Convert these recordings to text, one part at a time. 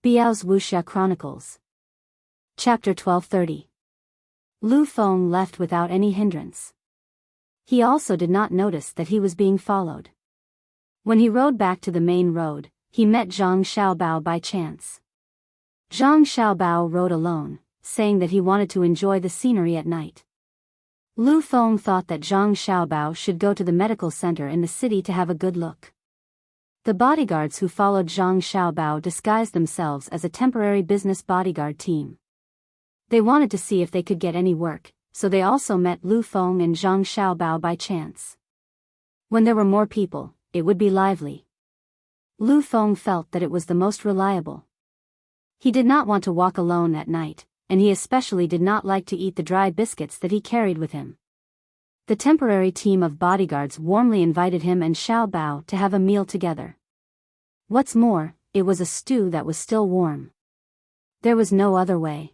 Biyao's Wuxia Chronicles. Chapter 1230. Lu Feng left without any hindrance. He also did not notice that he was being followed. When he rode back to the main road, he met Zhang Xiaobao by chance. Zhang Xiaobao rode alone, saying that he wanted to enjoy the scenery at night. Lu Feng thought that Zhang Xiaobao should go to the medical center in the city to have a good look. The bodyguards who followed Zhang Xiaobao disguised themselves as a temporary business bodyguard team. They wanted to see if they could get any work, so they also met Lu Feng and Zhang Xiaobao by chance. When there were more people, it would be lively. Lu Feng felt that it was the most reliable. He did not want to walk alone at night, and he especially did not like to eat the dry biscuits that he carried with him. The temporary team of bodyguards warmly invited him and Xiaobao to have a meal together. What's more, it was a stew that was still warm. There was no other way.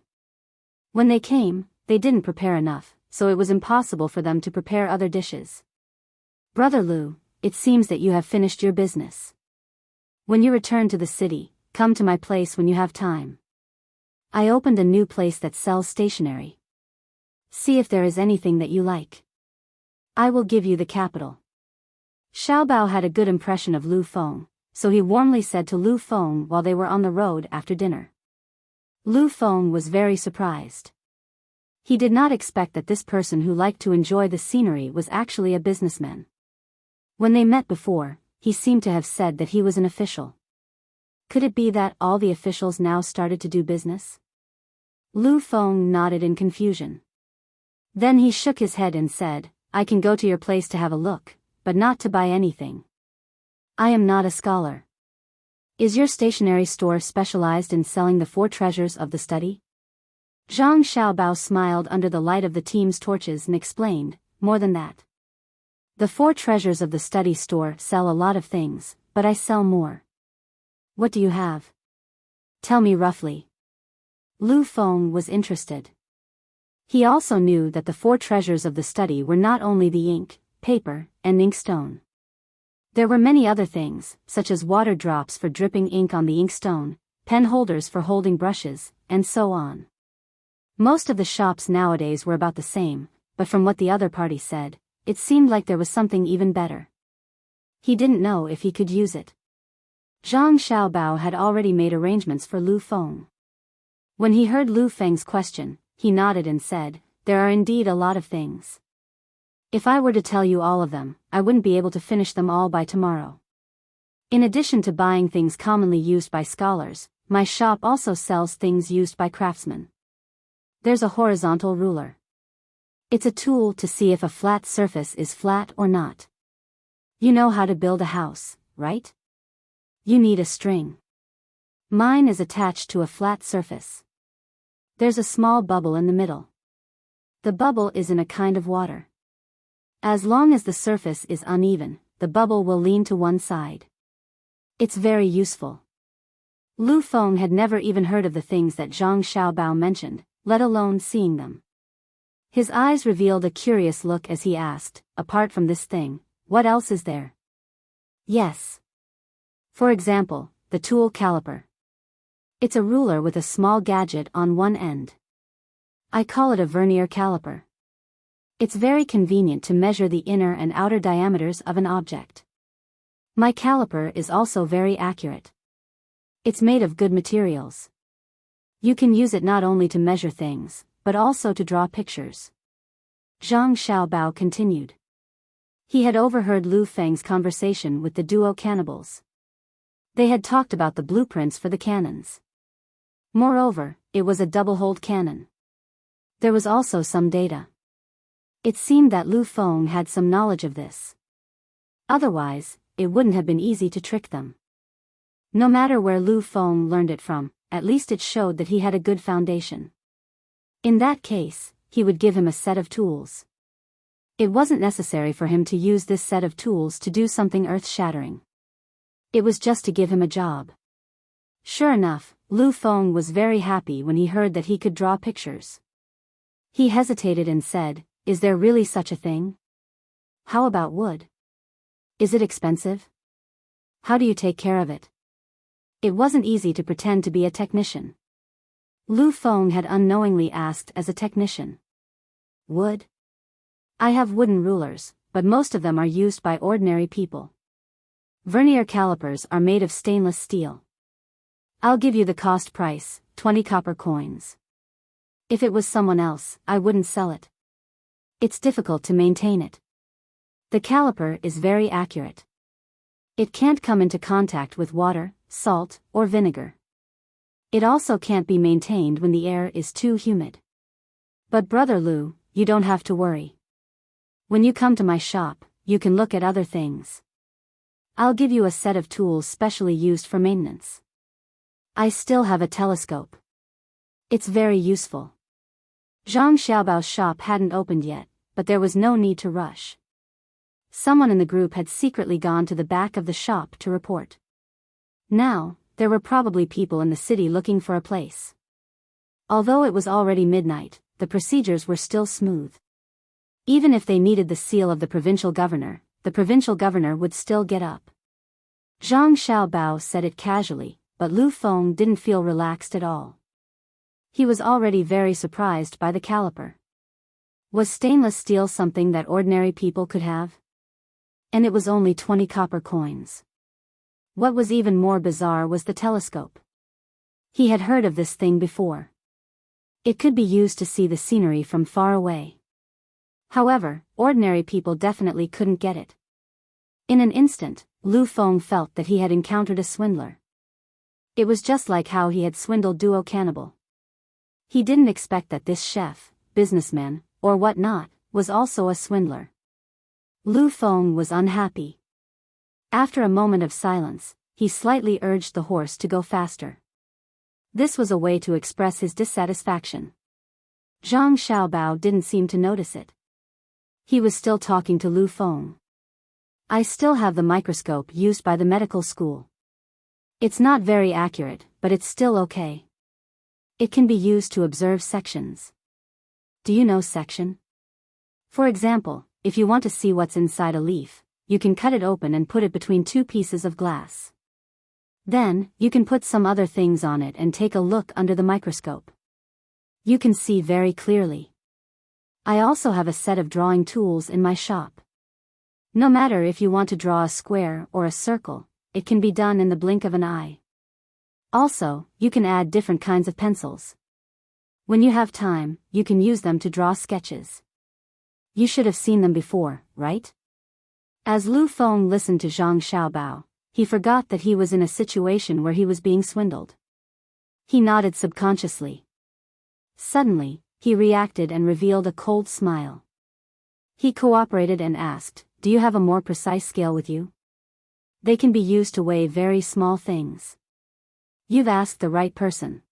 When they came, they didn't prepare enough, so it was impossible for them to prepare other dishes. Brother Lu, it seems that you have finished your business. When you return to the city, come to my place when you have time. I opened a new place that sells stationery. See if there is anything that you like. I will give you the capital. Xiaobao had a good impression of Lu Feng, so he warmly said to Lu Feng while they were on the road after dinner. Lu Feng was very surprised. He did not expect that this person who liked to enjoy the scenery was actually a businessman. When they met before, he seemed to have said that he was an official. Could it be that all the officials now started to do business? Lu Feng nodded in confusion. Then he shook his head and said, I can go to your place to have a look, but not to buy anything. I am not a scholar. Is your stationery store specialized in selling the 4 treasures of the study? Zhang Xiaobao smiled under the light of the team's torches and explained, more than that. The 4 treasures of the study store sell a lot of things, but I sell more. What do you have? Tell me roughly. Lu Feng was interested. He also knew that the 4 treasures of the study were not only the ink, paper, and inkstone. There were many other things, such as water drops for dripping ink on the inkstone, pen holders for holding brushes, and so on. Most of the shops nowadays were about the same, but from what the other party said, it seemed like there was something even better. He didn't know if he could use it. Zhang Xiaobao had already made arrangements for Lu Feng. When he heard Lu Feng's question, he nodded and said, there are indeed a lot of things. If I were to tell you all of them, I wouldn't be able to finish them all by tomorrow. In addition to buying things commonly used by scholars, my shop also sells things used by craftsmen. There's a horizontal ruler. It's a tool to see if a flat surface is flat or not. You know how to build a house, right? You need a string. Mine is attached to a flat surface. There's a small bubble in the middle. The bubble is in a kind of water. As long as the surface is uneven, the bubble will lean to one side. It's very useful. Lu Feng had never even heard of the things that Zhang Xiaobao mentioned, let alone seeing them. His eyes revealed a curious look as he asked, apart from this thing, what else is there? Yes. For example, the tool caliper. It's a ruler with a small gadget on one end. I call it a vernier caliper. It's very convenient to measure the inner and outer diameters of an object. My caliper is also very accurate. It's made of good materials. You can use it not only to measure things, but also to draw pictures. Zhang Xiaobao continued. He had overheard Lu Feng's conversation with the duo cannibals. They had talked about the blueprints for the cannons. Moreover, it was a double-holed cannon. There was also some data. It seemed that Lu Feng had some knowledge of this. Otherwise, it wouldn't have been easy to trick them. No matter where Lu Feng learned it from, at least it showed that he had a good foundation. In that case, he would give him a set of tools. It wasn't necessary for him to use this set of tools to do something earth-shattering. It was just to give him a job. Sure enough, Lu Feng was very happy when he heard that he could draw pictures. He hesitated and said, is there really such a thing? How about wood? Is it expensive? How do you take care of it? It wasn't easy to pretend to be a technician. Lu Feng had unknowingly asked as a technician. Wood? I have wooden rulers, but most of them are used by ordinary people. Vernier calipers are made of stainless steel. I'll give you the cost price, 20 copper coins. If it was someone else, I wouldn't sell it. It's difficult to maintain it. The caliper is very accurate. It can't come into contact with water, salt, or vinegar. It also can't be maintained when the air is too humid. But Brother Lu, you don't have to worry. When you come to my shop, you can look at other things. I'll give you a set of tools specially used for maintenance. I still have a telescope. It's very useful. Zhang Xiaobao's shop hadn't opened yet, but there was no need to rush. Someone in the group had secretly gone to the back of the shop to report. Now, there were probably people in the city looking for a place. Although it was already midnight, the procedures were still smooth. Even if they needed the seal of the provincial governor would still get up. Zhang Xiaobao said it casually, but Lu Feng didn't feel relaxed at all. He was already very surprised by the caliper. Was stainless steel something that ordinary people could have? And it was only 20 copper coins. What was even more bizarre was the telescope. He had heard of this thing before. It could be used to see the scenery from far away. However, ordinary people definitely couldn't get it. In an instant, Lu Feng felt that he had encountered a swindler. It was just like how he had swindled Duo Cannibal. He didn't expect that this chef, businessman, or whatnot, was also a swindler. Lu Feng was unhappy. After a moment of silence, he slightly urged the horse to go faster. This was a way to express his dissatisfaction. Zhang Xiaobao didn't seem to notice it. He was still talking to Lu Feng. I still have the microscope used by the medical school. It's not very accurate, but it's still okay. It can be used to observe sections. Do you know section? For example, if you want to see what's inside a leaf, you can cut it open and put it between two pieces of glass. Then, you can put some other things on it and take a look under the microscope. You can see very clearly. I also have a set of drawing tools in my shop. No matter if you want to draw a square or a circle, it can be done in the blink of an eye. Also, you can add different kinds of pencils. When you have time, you can use them to draw sketches. You should have seen them before, right? As Lu Feng listened to Zhang Xiaobao, he forgot that he was in a situation where he was being swindled. He nodded subconsciously. Suddenly, he reacted and revealed a cold smile. He cooperated and asked, "Do you have a more precise scale with you? They can be used to weigh very small things." You've asked the right person.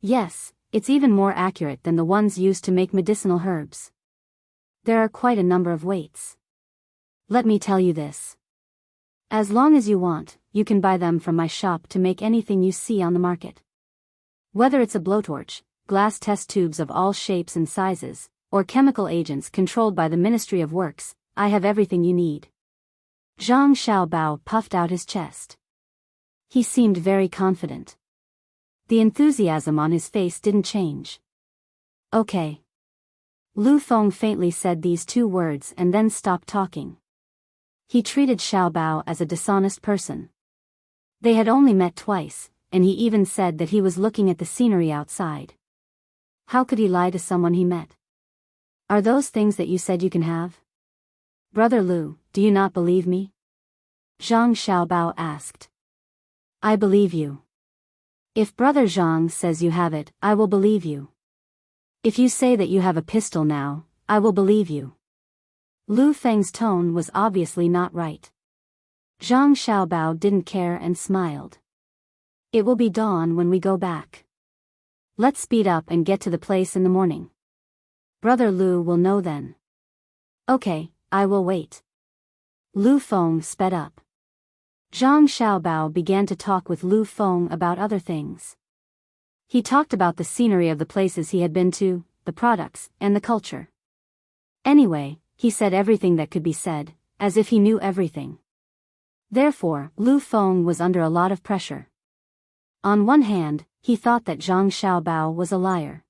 Yes, it's even more accurate than the ones used to make medicinal herbs. There are quite a number of weights. Let me tell you this. As long as you want, you can buy them from my shop to make anything you see on the market. Whether it's a blowtorch, glass test tubes of all shapes and sizes, or chemical agents controlled by the Ministry of Works, I have everything you need. Zhang Xiaobao puffed out his chest. He seemed very confident. The enthusiasm on his face didn't change. Okay. Lu Feng faintly said these two words and then stopped talking. He treated Xiaobao as a dishonest person. They had only met twice, and he even said that he was looking at the scenery outside. How could he lie to someone he met? Are those things that you said you can have? Brother Lu, do you not believe me? Zhang Xiaobao asked. I believe you. If Brother Zhang says you have it, I will believe you. If you say that you have a pistol now, I will believe you. Lu Feng's tone was obviously not right. Zhang Xiaobao didn't care and smiled. It will be dawn when we go back. Let's speed up and get to the place in the morning. Brother Lu will know then. Okay, I will wait. Lu Feng sped up. Zhang Xiaobao began to talk with Lu Feng about other things. He talked about the scenery of the places he had been to, the products, and the culture. Anyway, he said everything that could be said, as if he knew everything. Therefore, Lu Feng was under a lot of pressure. On one hand, he thought that Zhang Xiaobao was a liar.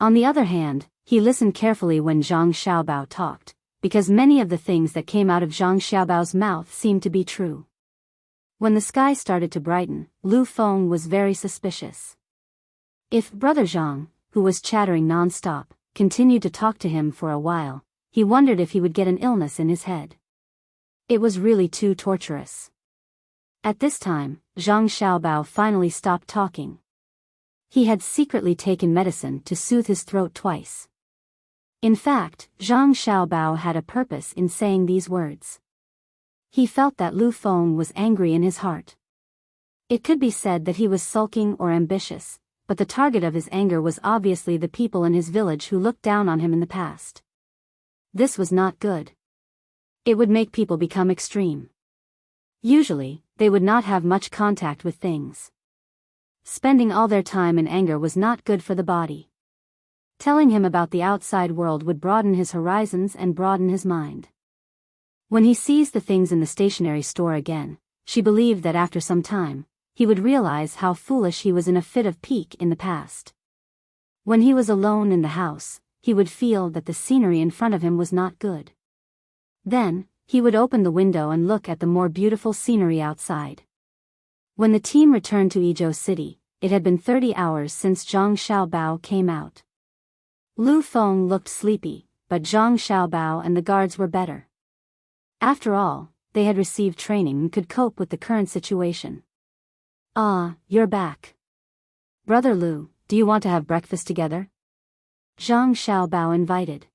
On the other hand, he listened carefully when Zhang Xiaobao talked, because many of the things that came out of Zhang Xiaobao's mouth seemed to be true. When the sky started to brighten, Lu Feng was very suspicious. If Brother Zhang, who was chattering non-stop, continued to talk to him for a while, he wondered if he would get an illness in his head. It was really too torturous. At this time, Zhang Xiaobao finally stopped talking. He had secretly taken medicine to soothe his throat twice. In fact, Zhang Xiaobao had a purpose in saying these words. He felt that Lu Feng was angry in his heart. It could be said that he was sulking or ambitious, but the target of his anger was obviously the people in his village who looked down on him in the past. This was not good. It would make people become extreme. Usually, they would not have much contact with things. Spending all their time in anger was not good for the body. Telling him about the outside world would broaden his horizons and broaden his mind. When he sees the things in the stationery store again, she believed that after some time, he would realize how foolish he was in a fit of pique in the past. When he was alone in the house, he would feel that the scenery in front of him was not good. Then, he would open the window and look at the more beautiful scenery outside. When the team returned to Izhou City, it had been 30 hours since Zhang Xiaobao came out. Lu Feng looked sleepy, but Zhang Xiaobao and the guards were better. After all, they had received training and could cope with the current situation. "Ah, you're back. Brother Lu, do you want to have breakfast together?" Zhang Xiaobao invited.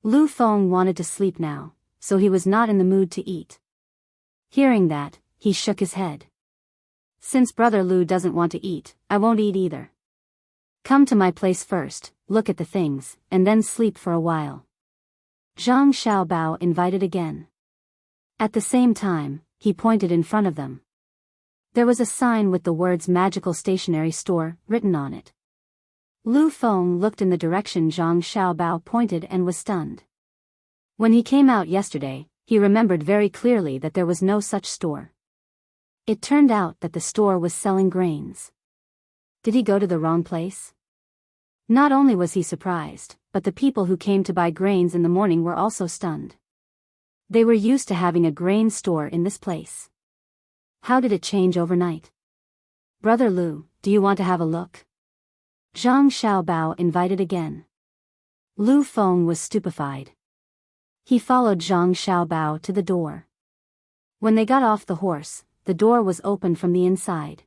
Lu Feng wanted to sleep now, so he was not in the mood to eat. Hearing that, he shook his head. "Since Brother Lu doesn't want to eat, I won't eat either. Come to my place first, look at the things, and then sleep for a while." Zhang Xiaobao invited again. At the same time, he pointed in front of them. There was a sign with the words "Magical Stationery Store" written on it. Lu Feng looked in the direction Zhang Xiaobao pointed and was stunned. When he came out yesterday, he remembered very clearly that there was no such store. It turned out that the store was selling grains. Did he go to the wrong place? Not only was he surprised, but the people who came to buy grains in the morning were also stunned. They were used to having a grain store in this place. How did it change overnight? "Brother Lu, do you want to have a look?" Zhang Xiaobao invited again. Lu Feng was stupefied. He followed Zhang Xiaobao to the door. When they got off the horse, the door was open from the inside.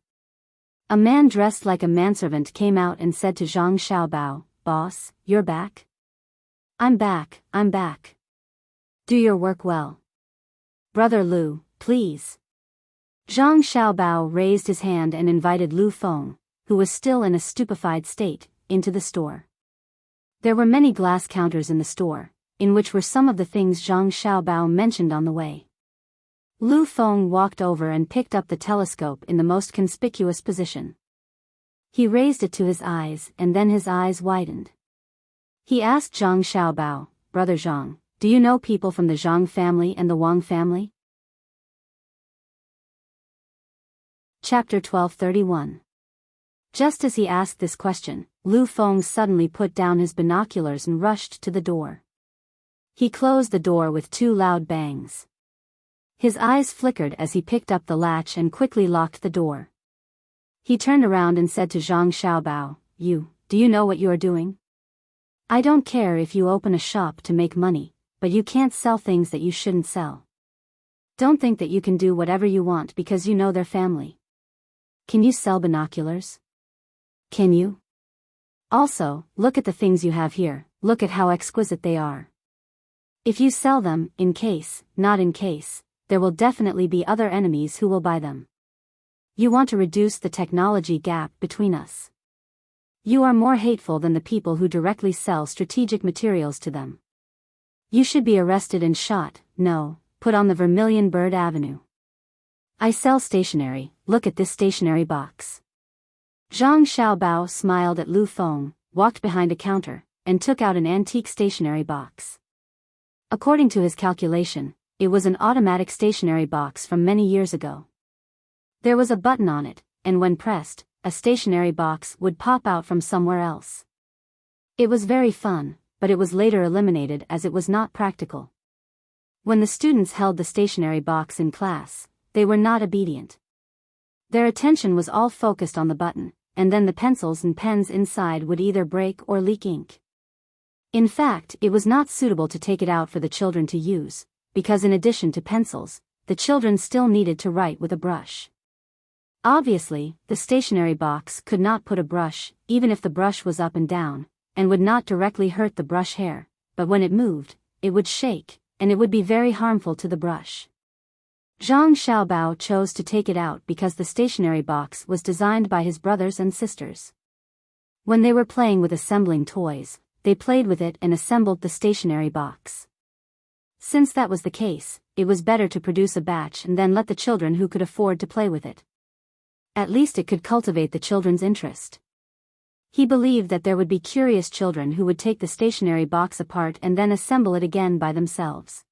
A man dressed like a manservant came out and said to Zhang Xiaobao, "Boss, you're back?" I'm back. Do your work well. Brother Lu, please." Zhang Xiaobao raised his hand and invited Lu Feng, who was still in a stupefied state, into the store. There were many glass counters in the store, in which were some of the things Zhang Xiaobao mentioned on the way. Lu Feng walked over and picked up the telescope in the most conspicuous position. He raised it to his eyes and then his eyes widened. He asked Zhang Xiaobao, "Brother Zhang, do you know people from the Zhang family and the Wang family?" Chapter 1231. Just as he asked this question, Lu Feng suddenly put down his binoculars and rushed to the door. He closed the door with 2 loud bangs. His eyes flickered as he picked up the latch and quickly locked the door. He turned around and said to Zhang Xiaobao, Do you know what you are doing? I don't care if you open a shop to make money, but you can't sell things that you shouldn't sell. Don't think that you can do whatever you want because you know their family. Can you sell binoculars? Can you? Also, look at the things you have here, look at how exquisite they are. If you sell them, not in case, there will definitely be other enemies who will buy them. You want to reduce the technology gap between us. You are more hateful than the people who directly sell strategic materials to them. You should be arrested and shot, put on the Vermilion Bird Avenue. I sell stationery, look at this stationery box. Zhang Xiaobao smiled at Lu Feng, walked behind a counter, and took out an antique stationery box. According to his calculation, it was an automatic stationery box from many years ago. There was a button on it, and when pressed, a stationary box would pop out from somewhere else. It was very fun, but it was later eliminated as it was not practical. When the students held the stationary box in class, they were not obedient. Their attention was all focused on the button, and then the pencils and pens inside would either break or leak ink. In fact, it was not suitable to take it out for the children to use, because in addition to pencils, the children still needed to write with a brush. Obviously, the stationary box could not put a brush, even if the brush was up and down, and would not directly hurt the brush hair, but when it moved, it would shake, and it would be very harmful to the brush. Zhang Xiaobao chose to take it out because the stationary box was designed by his brothers and sisters. When they were playing with assembling toys, they played with it and assembled the stationary box. Since that was the case, it was better to produce a batch and then let the children who could afford to play with it. At least it could cultivate the children's interest. He believed that there would be curious children who would take the stationary box apart and then assemble it again by themselves.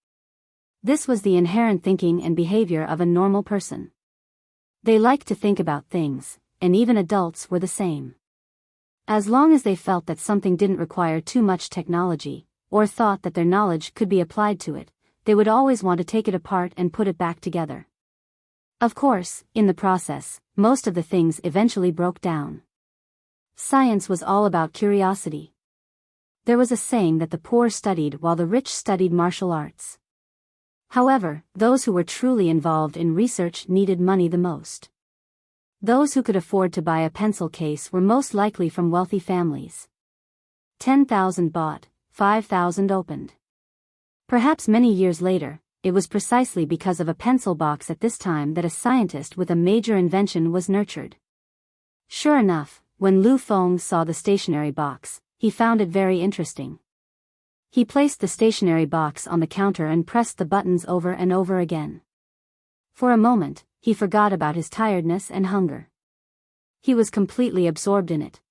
This was the inherent thinking and behavior of a normal person. They liked to think about things, and even adults were the same. As long as they felt that something didn't require too much technology, or thought that their knowledge could be applied to it, they would always want to take it apart and put it back together. Of course, in the process, most of the things eventually broke down. Science was all about curiosity. There was a saying that the poor studied while the rich studied martial arts. However, those who were truly involved in research needed money the most. Those who could afford to buy a pencil case were most likely from wealthy families. 10,000 bought, 5,000 opened. Perhaps many years later, it was precisely because of a pencil box at this time that a scientist with a major invention was nurtured. Sure enough, when Lu Feng saw the stationary box, he found it very interesting. He placed the stationary box on the counter and pressed the buttons over and over again. For a moment, he forgot about his tiredness and hunger. He was completely absorbed in it.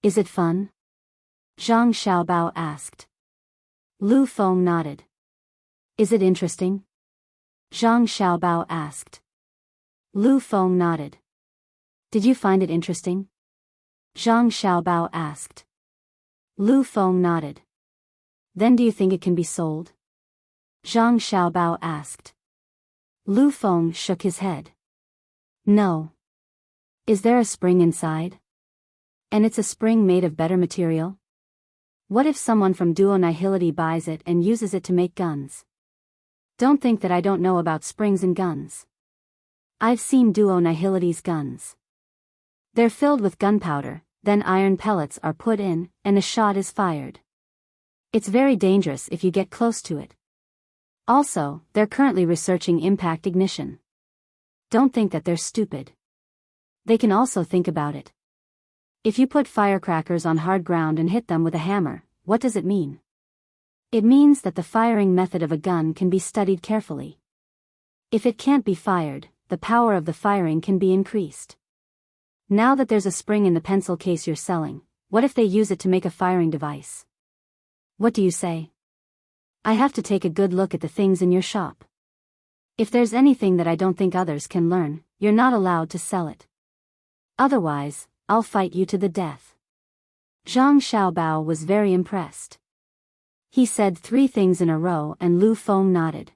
"Is it fun?" Zhang Xiaobao asked. Lu Feng nodded. "Is it interesting?" Zhang Xiaobao asked. Lu Feng nodded. "Did you find it interesting?" Zhang Xiaobao asked. Lu Feng nodded. "Then do you think it can be sold?" Zhang Xiaobao asked. Lu Feng shook his head. "No." "Is there a spring inside?" "And it's a spring made of better material?" "What if someone from Duo Nihility buys it and uses it to make guns?" "Don't think that I don't know about springs and guns. I've seen Duo Nihility's guns. They're filled with gunpowder, then iron pellets are put in, and a shot is fired. It's very dangerous if you get close to it. Also, they're currently researching impact ignition. Don't think that they're stupid. They can also think about it. If you put firecrackers on hard ground and hit them with a hammer, what does it mean? It means that the firing method of a gun can be studied carefully. If it can't be fired, the power of the firing can be increased. Now that there's a spring in the pencil case you're selling, what if they use it to make a firing device? What do you say? I have to take a good look at the things in your shop. If there's anything that I don't think others can learn, you're not allowed to sell it. Otherwise, I'll fight you to the death." Zhang Xiaobao was very impressed. He said 3 things in a row and Lu Feng nodded.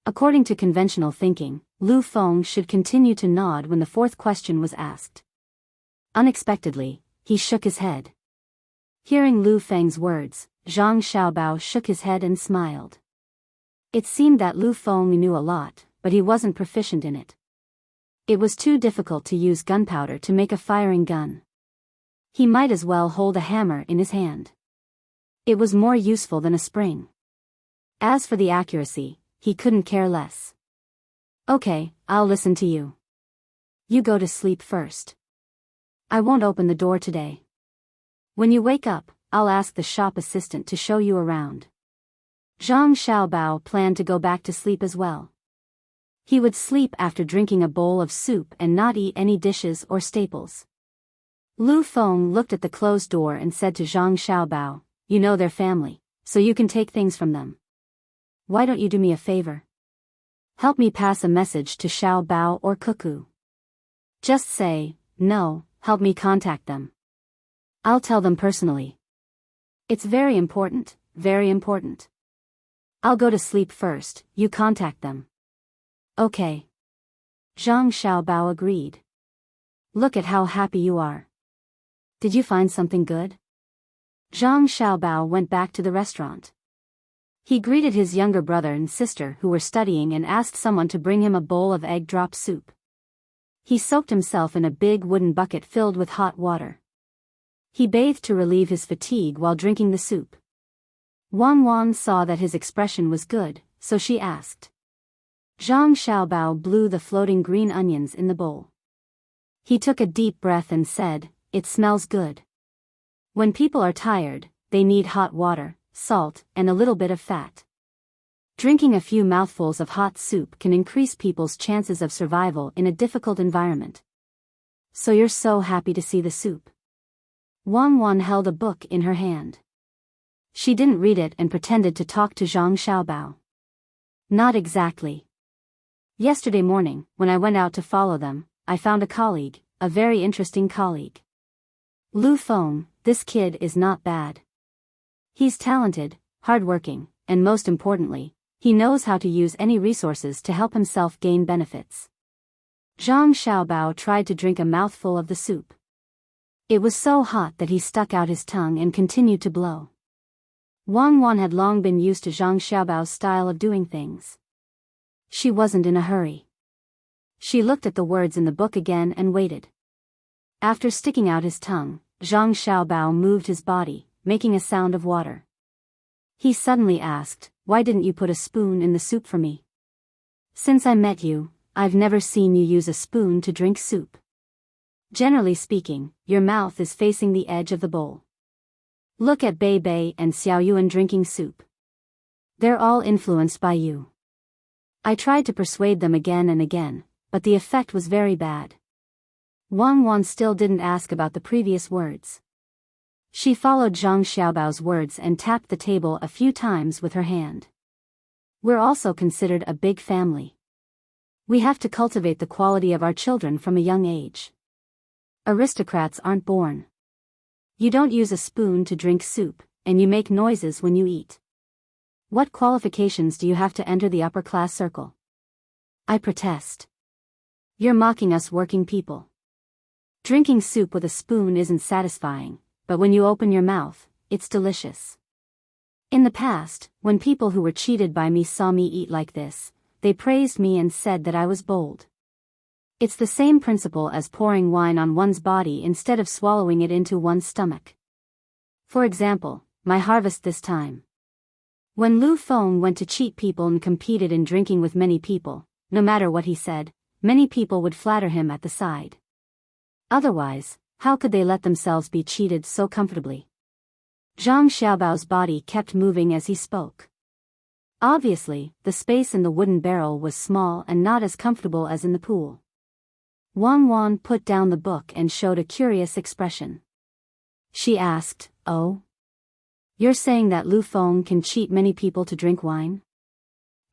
According to conventional thinking, Lu Feng should continue to nod when the 4th question was asked. Unexpectedly, he shook his head. Hearing Lu Feng's words, Zhang Xiaobao shook his head and smiled. It seemed that Lu Feng knew a lot, but he wasn't proficient in it. It was too difficult to use gunpowder to make a firing gun. He might as well hold a hammer in his hand. It was more useful than a spring. As for the accuracy, he couldn't care less. "Okay, I'll listen to you. You go to sleep first. I won't open the door today. When you wake up, I'll ask the shop assistant to show you around." Zhang Xiaobao planned to go back to sleep as well. He would sleep after drinking a bowl of soup and not eat any dishes or staples. Lu Feng looked at the closed door and said to Zhang Xiaobao, "You know their family, so you can take things from them. Why don't you do me a favor? Help me pass a message to Xiaobao or Cuckoo. Just say, no, help me contact them. I'll tell them personally. It's very important, very important. I'll go to sleep first, you contact them. Okay. Zhang Xiaobao agreed. Look at how happy you are. Did you find something good? Zhang Xiaobao went back to the restaurant. He greeted his younger brother and sister who were studying and asked someone to bring him a bowl of egg drop soup. He soaked himself in a big wooden bucket filled with hot water. He bathed to relieve his fatigue while drinking the soup. Wang Wan saw that his expression was good, so she asked. Zhang Xiaobao blew the floating green onions in the bowl. He took a deep breath and said, "It smells good." When people are tired, they need hot water, salt, and a little bit of fat. Drinking a few mouthfuls of hot soup can increase people's chances of survival in a difficult environment. So you're so happy to see the soup. Wang Wan held a book in her hand. She didn't read it and pretended to talk to Zhang Xiaobao. Not exactly. Yesterday morning, when I went out to follow them, I found a colleague, a very interesting colleague. Lu Feng, this kid is not bad. He's talented, hardworking, and most importantly, he knows how to use any resources to help himself gain benefits. Zhang Xiaobao tried to drink a mouthful of the soup. It was so hot that he stuck out his tongue and continued to blow. Wang Wan had long been used to Zhang Xiaobao's style of doing things. She wasn't in a hurry. She looked at the words in the book again and waited. After sticking out his tongue, Zhang Xiaobao moved his body, making a sound of water. He suddenly asked, "Why didn't you put a spoon in the soup for me? Since I met you, I've never seen you use a spoon to drink soup. Generally speaking, your mouth is facing the edge of the bowl. Look at Bei Bei and Xiao Yuan drinking soup. They're all influenced by you." I tried to persuade them again and again, but the effect was very bad. Wang Wan still didn't ask about the previous words. She followed Zhang Xiaobao's words and tapped the table a few times with her hand. We're also considered a big family. We have to cultivate the quality of our children from a young age. Aristocrats aren't born. You don't use a spoon to drink soup, and you make noises when you eat. What qualifications do you have to enter the upper-class circle? I protest. You're mocking us working people. Drinking soup with a spoon isn't satisfying, but when you open your mouth, it's delicious. In the past, when people who were cheated by me saw me eat like this, they praised me and said that I was bold. It's the same principle as pouring wine on one's body instead of swallowing it into one's stomach. For example, my harvest this time. When Lu Feng went to cheat people and competed in drinking with many people, no matter what he said, many people would flatter him at the side. Otherwise, how could they let themselves be cheated so comfortably? Zhang Xiaobao's body kept moving as he spoke. Obviously, the space in the wooden barrel was small and not as comfortable as in the pool. Wang Wan put down the book and showed a curious expression. She asked, "Oh? You're saying that Lu Feng can cheat many people to drink wine?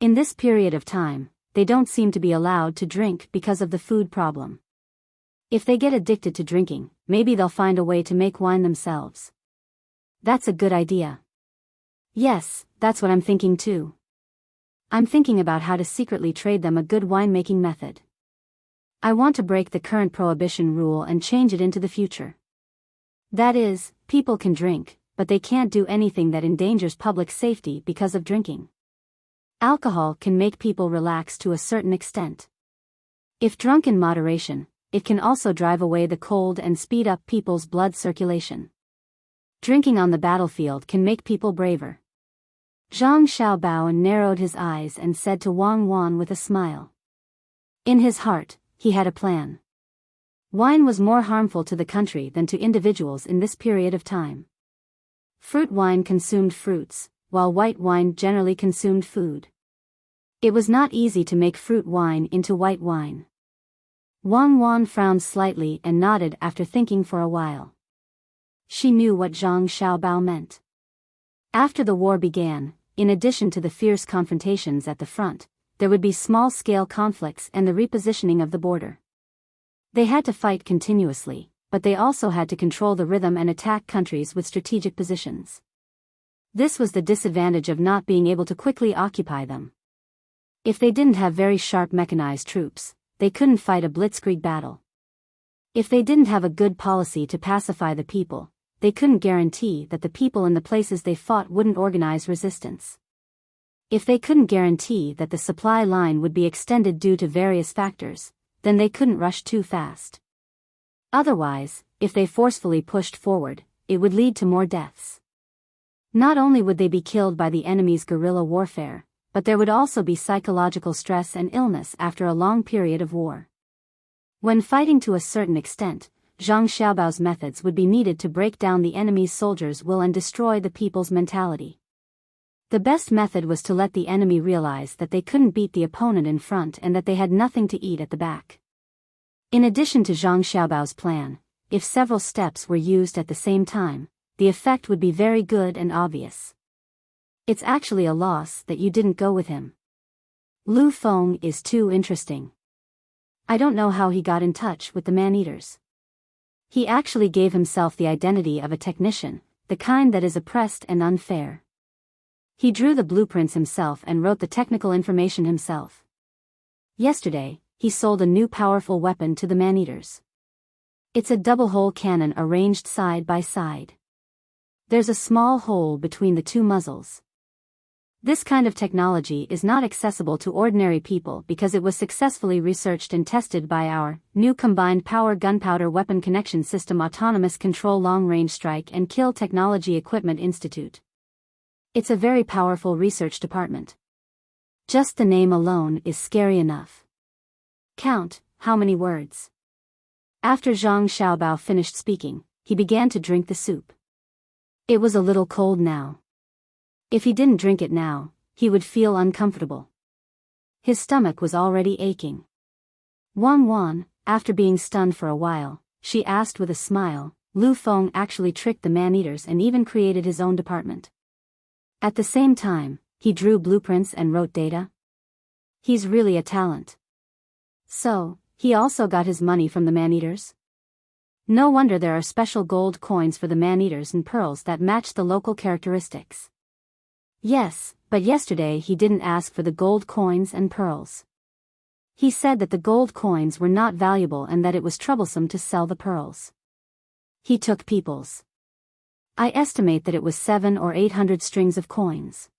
In this period of time, they don't seem to be allowed to drink because of the food problem. If they get addicted to drinking, maybe they'll find a way to make wine themselves. That's a good idea." Yes, that's what I'm thinking too. I'm thinking about how to secretly trade them a good winemaking method. I want to break the current prohibition rule and change it into the future. That is, people can drink, but they can't do anything that endangers public safety because of drinking. Alcohol can make people relax to a certain extent. If drunk in moderation, it can also drive away the cold and speed up people's blood circulation. Drinking on the battlefield can make people braver. Zhang Xiaobao narrowed his eyes and said to Wang Wan with a smile. In his heart, he had a plan. Wine was more harmful to the country than to individuals in this period of time. Fruit wine consumed fruits, while white wine generally consumed food. It was not easy to make fruit wine into white wine. Wang Wan frowned slightly and nodded after thinking for a while. She knew what Zhang Xiaobao meant. After the war began, in addition to the fierce confrontations at the front, there would be small-scale conflicts and the repositioning of the border. They had to fight continuously, but they also had to control the rhythm and attack countries with strategic positions. This was the disadvantage of not being able to quickly occupy them. If they didn't have very sharp mechanized troops, they couldn't fight a blitzkrieg battle. If they didn't have a good policy to pacify the people, they couldn't guarantee that the people in the places they fought wouldn't organize resistance. If they couldn't guarantee that the supply line would be extended due to various factors, then they couldn't rush too fast. Otherwise, if they forcefully pushed forward, it would lead to more deaths. Not only would they be killed by the enemy's guerrilla warfare, but there would also be psychological stress and illness after a long period of war. When fighting to a certain extent, Zhang Xiaobao's methods would be needed to break down the enemy's soldiers' will and destroy the people's mentality. The best method was to let the enemy realize that they couldn't beat the opponent in front and that they had nothing to eat at the back. In addition to Zhang Xiaobao's plan, if several steps were used at the same time, the effect would be very good and obvious. It's actually a loss that you didn't go with him. Lu Feng is too interesting. I don't know how he got in touch with the man-eaters. He actually gave himself the identity of a technician, the kind that is oppressed and unfair. He drew the blueprints himself and wrote the technical information himself. Yesterday, he sold a new powerful weapon to the man-eaters. It's a double-hole cannon arranged side by side. There's a small hole between the two muzzles. This kind of technology is not accessible to ordinary people because it was successfully researched and tested by our new combined power gunpowder weapon connection system autonomous control long-range strike and kill technology equipment institute. It's a very powerful research department. Just the name alone is scary enough. Count, how many words? After Zhang Xiaobao finished speaking, he began to drink the soup. It was a little cold now. If he didn't drink it now, he would feel uncomfortable. His stomach was already aching. Wan, after being stunned for a while, she asked with a smile. Lu Feng actually tricked the man-eaters and even created his own department. At the same time, he drew blueprints and wrote data. He's really a talent. So, he also got his money from the man-eaters? No wonder there are special gold coins for the man-eaters and pearls that match the local characteristics. Yes, but yesterday he didn't ask for the gold coins and pearls. He said that the gold coins were not valuable and that it was troublesome to sell the pearls. He took people's. I estimate that it was 700 or 800 strings of coins.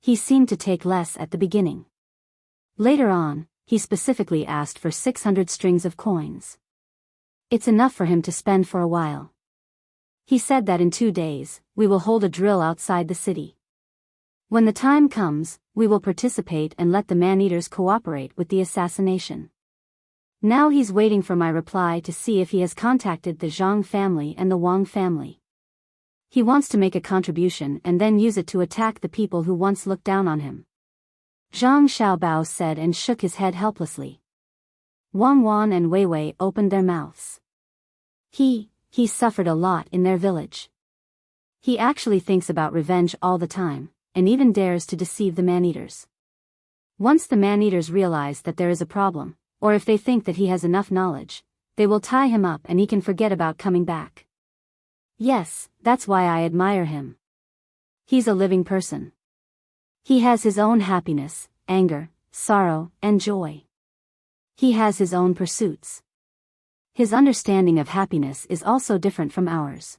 He seemed to take less at the beginning. Later on, he specifically asked for 600 strings of coins. It's enough for him to spend for a while. He said that in 2 days, we will hold a drill outside the city. When the time comes, we will participate and let the man-eaters cooperate with the assassination. Now he's waiting for my reply to see if he has contacted the Zhang family and the Wang family. He wants to make a contribution and then use it to attack the people who once looked down on him. Zhang Xiaobao said and shook his head helplessly. Wan and Wei opened their mouths. He suffered a lot in their village. He actually thinks about revenge all the time, and even dares to deceive the man-eaters. Once the man-eaters realize that there is a problem, or if they think that he has enough knowledge, they will tie him up and he can forget about coming back. Yes, that's why I admire him. He's a living person. He has his own happiness, anger, sorrow, and joy. He has his own pursuits. His understanding of happiness is also different from ours.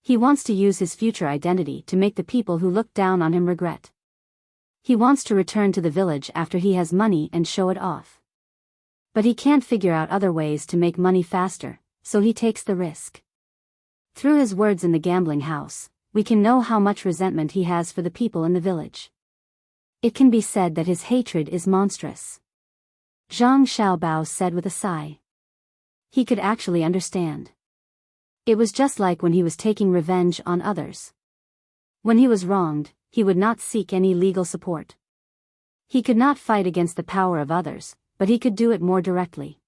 He wants to use his future identity to make the people who look down on him regret. He wants to return to the village after he has money and show it off. But he can't figure out other ways to make money faster, so he takes the risk. Through his words in the gambling house, we can know how much resentment he has for the people in the village. It can be said that his hatred is monstrous. Zhang Xiaobao said with a sigh. He could actually understand. It was just like when he was taking revenge on others. When he was wronged, he would not seek any legal support. He could not fight against the power of others, but he could do it more directly.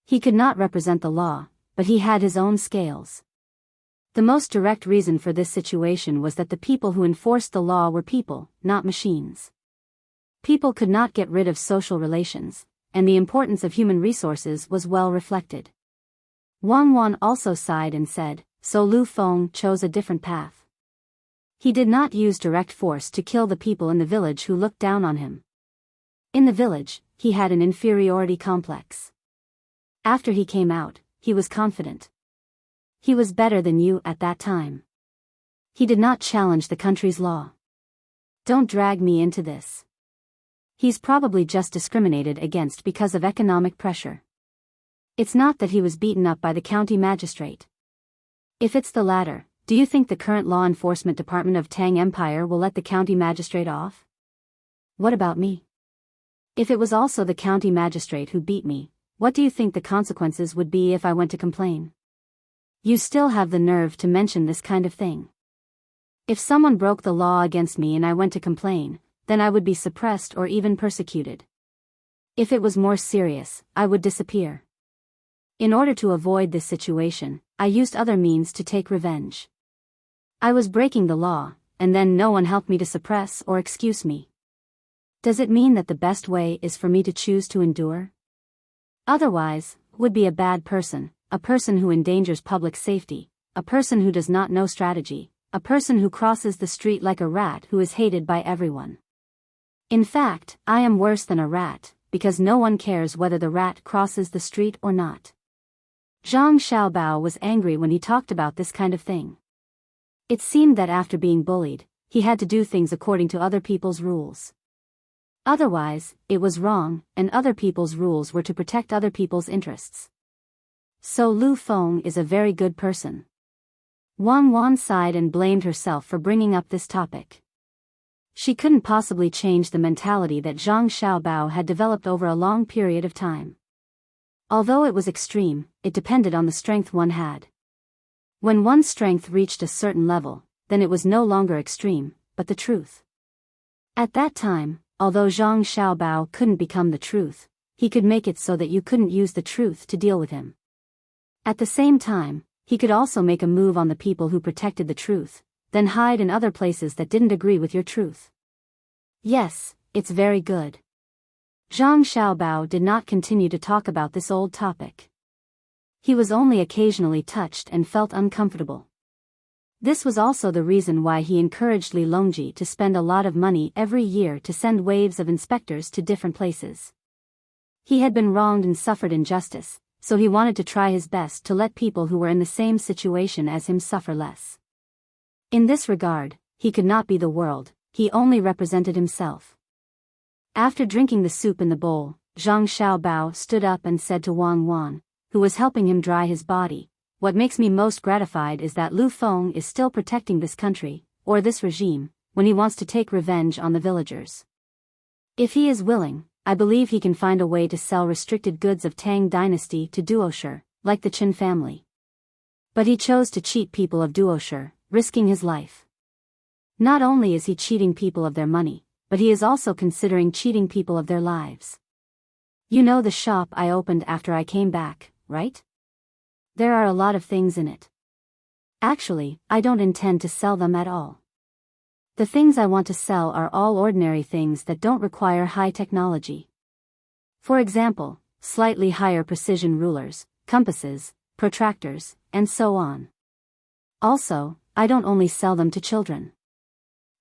He could not represent the law, but he had his own scales. The most direct reason for this situation was that the people who enforced the law were people, not machines. People could not get rid of social relations, and the importance of human resources was well reflected. Wang Wan also sighed and said, so Lu Feng chose a different path. He did not use direct force to kill the people in the village who looked down on him. In the village, he had an inferiority complex. After he came out, he was confident. He was better than you at that time. He did not challenge the country's law. Don't drag me into this. He's probably just discriminated against because of economic pressure. It's not that he was beaten up by the county magistrate. If it's the latter, do you think the current law enforcement department of Tang Empire will let the county magistrate off? What about me? If it was also the county magistrate who beat me, what do you think the consequences would be if I went to complain? You still have the nerve to mention this kind of thing. If someone broke the law against me and I went to complain, then I would be suppressed or even persecuted. If it was more serious, I would disappear. In order to avoid this situation, I used other means to take revenge. I was breaking the law, and then no one helped me to suppress or excuse me. Does it mean that the best way is for me to choose to endure? Otherwise, would be a bad person, a person who endangers public safety, a person who does not know strategy, a person who crosses the street like a rat who is hated by everyone. In fact, I am worse than a rat, because no one cares whether the rat crosses the street or not. Zhang Xiaobao was angry when he talked about this kind of thing. It seemed that after being bullied, he had to do things according to other people's rules. Otherwise, it was wrong, and other people's rules were to protect other people's interests. So Lu Feng is a very good person. Wang Wan sighed and blamed herself for bringing up this topic. She couldn't possibly change the mentality that Zhang Xiaobao had developed over a long period of time. Although it was extreme, it depended on the strength one had. When one's strength reached a certain level, then it was no longer extreme, but the truth. At that time, although Zhang Xiaobao couldn't become the truth, he could make it so that you couldn't use the truth to deal with him. At the same time, he could also make a move on the people who protected the truth, then hide in other places that didn't agree with your truth. Yes, it's very good. Zhang Xiaobao did not continue to talk about this old topic. He was only occasionally touched and felt uncomfortable. This was also the reason why he encouraged Li Longji to spend a lot of money every year to send waves of inspectors to different places. He had been wronged and suffered injustice, so he wanted to try his best to let people who were in the same situation as him suffer less. In this regard, he could not be the world, he only represented himself. After drinking the soup in the bowl, Zhang Xiaobao stood up and said to Wang Wan, who was helping him dry his body, "What makes me most gratified is that Lu Feng is still protecting this country, or this regime, when he wants to take revenge on the villagers. If he is willing, I believe he can find a way to sell restricted goods of Tang Dynasty to Duoshi, like the Qin family. But he chose to cheat people of Duoshi, risking his life. Not only is he cheating people of their money, but he is also considering cheating people of their lives. You know the shop I opened after I came back, right? There are a lot of things in it. Actually, I don't intend to sell them at all. The things I want to sell are all ordinary things that don't require high technology. For example, slightly higher precision rulers, compasses, protractors, and so on. Also, I don't only sell them to children.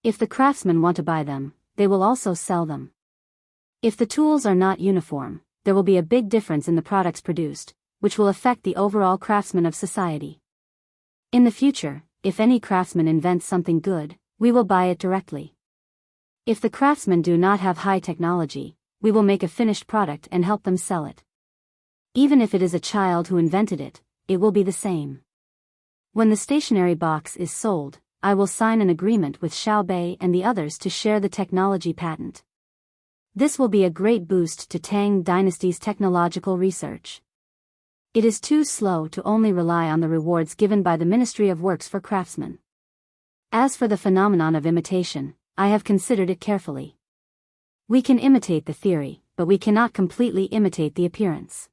If the craftsmen want to buy them, they will also sell them. If the tools are not uniform, there will be a big difference in the products produced, which will affect the overall craftsmen of society. In the future, if any craftsman invents something good, we will buy it directly. If the craftsmen do not have high technology, we will make a finished product and help them sell it. Even if it is a child who invented it, it will be the same. When the stationery box is sold, I will sign an agreement with Xiaobei and the others to share the technology patent. This will be a great boost to Tang Dynasty's technological research. It is too slow to only rely on the rewards given by the Ministry of Works for craftsmen. As for the phenomenon of imitation, I have considered it carefully. We can imitate the theory, but we cannot completely imitate the appearance.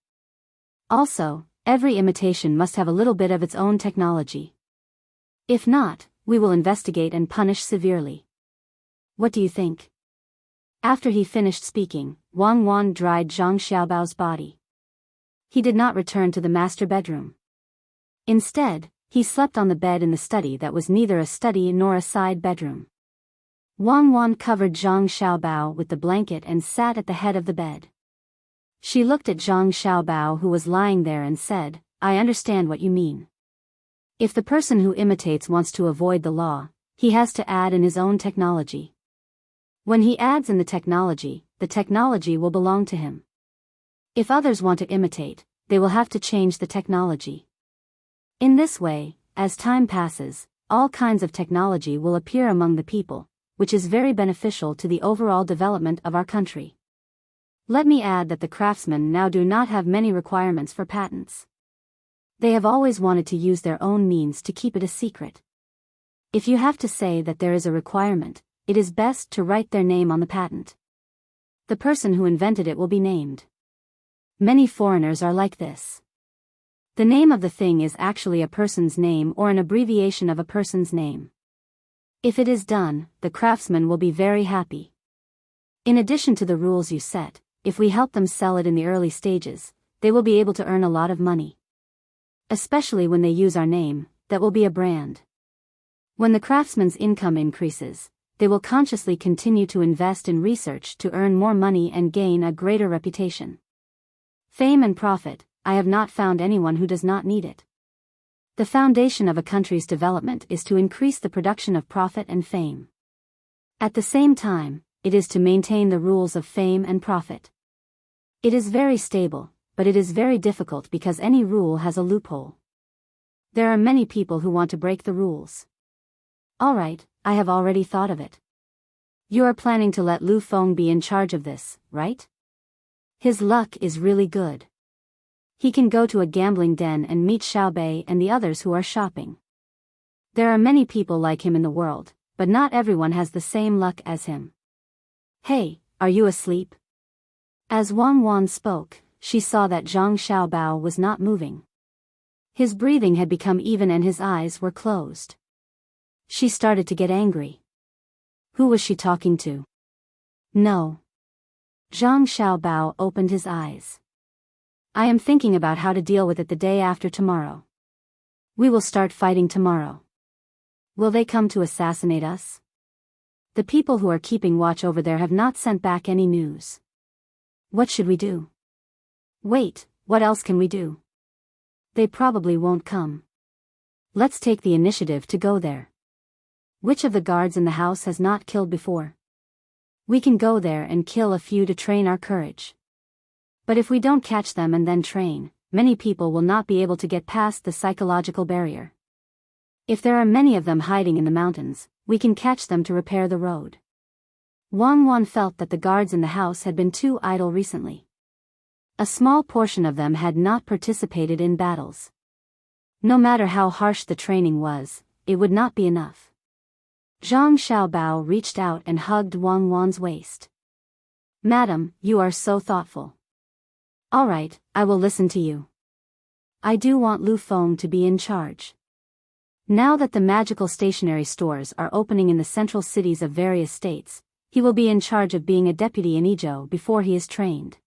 Also, every imitation must have a little bit of its own technology. If not, we will investigate and punish severely. What do you think? After he finished speaking, Wang Wan dried Zhang Xiaobao's body. He did not return to the master bedroom. Instead, he slept on the bed in the study that was neither a study nor a side bedroom. Wang Wan covered Zhang Xiaobao with the blanket and sat at the head of the bed. She looked at Zhang Xiaobao, who was lying there, and said, "I understand what you mean. If the person who imitates wants to avoid the law, he has to add in his own technology. When he adds in the technology will belong to him. If others want to imitate, they will have to change the technology. In this way, as time passes, all kinds of technology will appear among the people, which is very beneficial to the overall development of our country. Let me add that the craftsmen now do not have many requirements for patents. They have always wanted to use their own means to keep it a secret. If you have to say that there is a requirement, it is best to write their name on the patent. The person who invented it will be named. Many foreigners are like this. The name of the thing is actually a person's name or an abbreviation of a person's name. If it is done, the craftsman will be very happy. In addition to the rules you set, if we help them sell it in the early stages, they will be able to earn a lot of money. Especially when they use our name, that will be a brand. When the craftsman's income increases, they will consciously continue to invest in research to earn more money and gain a greater reputation. Fame and profit, I have not found anyone who does not need it. The foundation of a country's development is to increase the production of profit and fame. At the same time, it is to maintain the rules of fame and profit. It is very stable, but it is very difficult because any rule has a loophole. There are many people who want to break the rules. All right, I have already thought of it. You are planning to let Lu Feng be in charge of this, right? His luck is really good. He can go to a gambling den and meet Xiaobei and the others who are shopping. There are many people like him in the world, but not everyone has the same luck as him. Hey, are you asleep? As Wang Wan spoke, she saw that Zhang Xiaobao was not moving. His breathing had become even and his eyes were closed. She started to get angry. Who was she talking to? No. Zhang Xiaobao opened his eyes. I am thinking about how to deal with it the day after tomorrow. We will start fighting tomorrow. Will they come to assassinate us? The people who are keeping watch over there have not sent back any news. What should we do? Wait, what else can we do? They probably won't come. Let's take the initiative to go there. Which of the guards in the house has not killed before? We can go there and kill a few to train our courage. But if we don't catch them and then train, many people will not be able to get past the psychological barrier. If there are many of them hiding in the mountains, we can catch them to repair the road. Wang Wan felt that the guards in the house had been too idle recently. A small portion of them had not participated in battles. No matter how harsh the training was, it would not be enough. Zhang Xiaobao reached out and hugged Wang Wan's waist. Madam, you are so thoughtful. All right, I will listen to you. I do want Lu Feng to be in charge. Now that the magical stationery stores are opening in the central cities of various states, he will be in charge of being a deputy in Izhou before he is trained.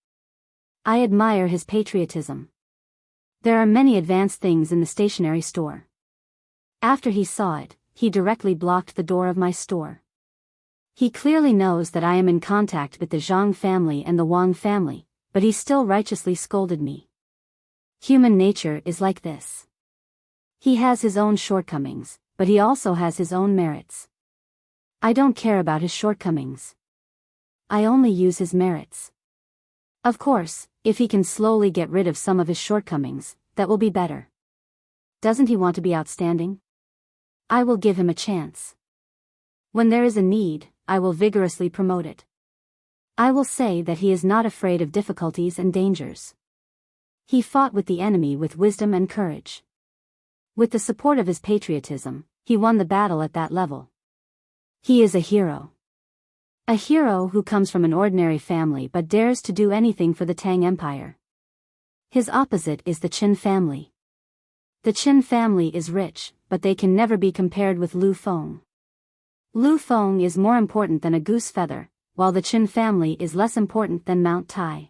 I admire his patriotism. There are many advanced things in the stationery store. After he saw it, he directly blocked the door of my store. He clearly knows that I am in contact with the Zhang family and the Wang family, but he still righteously scolded me. Human nature is like this. He has his own shortcomings, but he also has his own merits. I don't care about his shortcomings. I only use his merits. Of course, if he can slowly get rid of some of his shortcomings, that will be better. Doesn't he want to be outstanding? I will give him a chance. When there is a need, I will vigorously promote it. I will say that he is not afraid of difficulties and dangers. He fought with the enemy with wisdom and courage. With the support of his patriotism, he won the battle at that level. He is a hero. A hero who comes from an ordinary family but dares to do anything for the Tang Empire. His opposite is the Qin family. The Qin family is rich, but they can never be compared with Lu Feng. Lu Feng is more important than a goose feather, while the Qin family is less important than Mount Tai.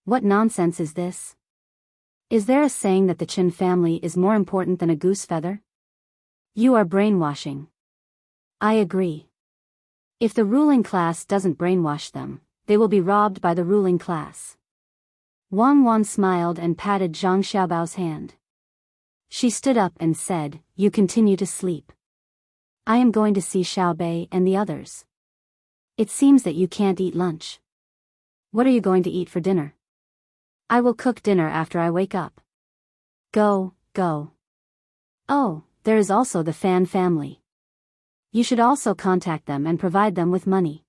What nonsense is this? Is there a saying that the Qin family is more important than a goose feather? You are brainwashing. I agree. If the ruling class doesn't brainwash them, they will be robbed by the ruling class. Wang Wan smiled and patted Zhang Xiaobao's hand. She stood up and said, "You continue to sleep. I am going to see Xiaobei and the others. It seems that you can't eat lunch. What are you going to eat for dinner?" "I will cook dinner after I wake up." Go. Oh, there is also the Fan family. You should also contact them and provide them with money.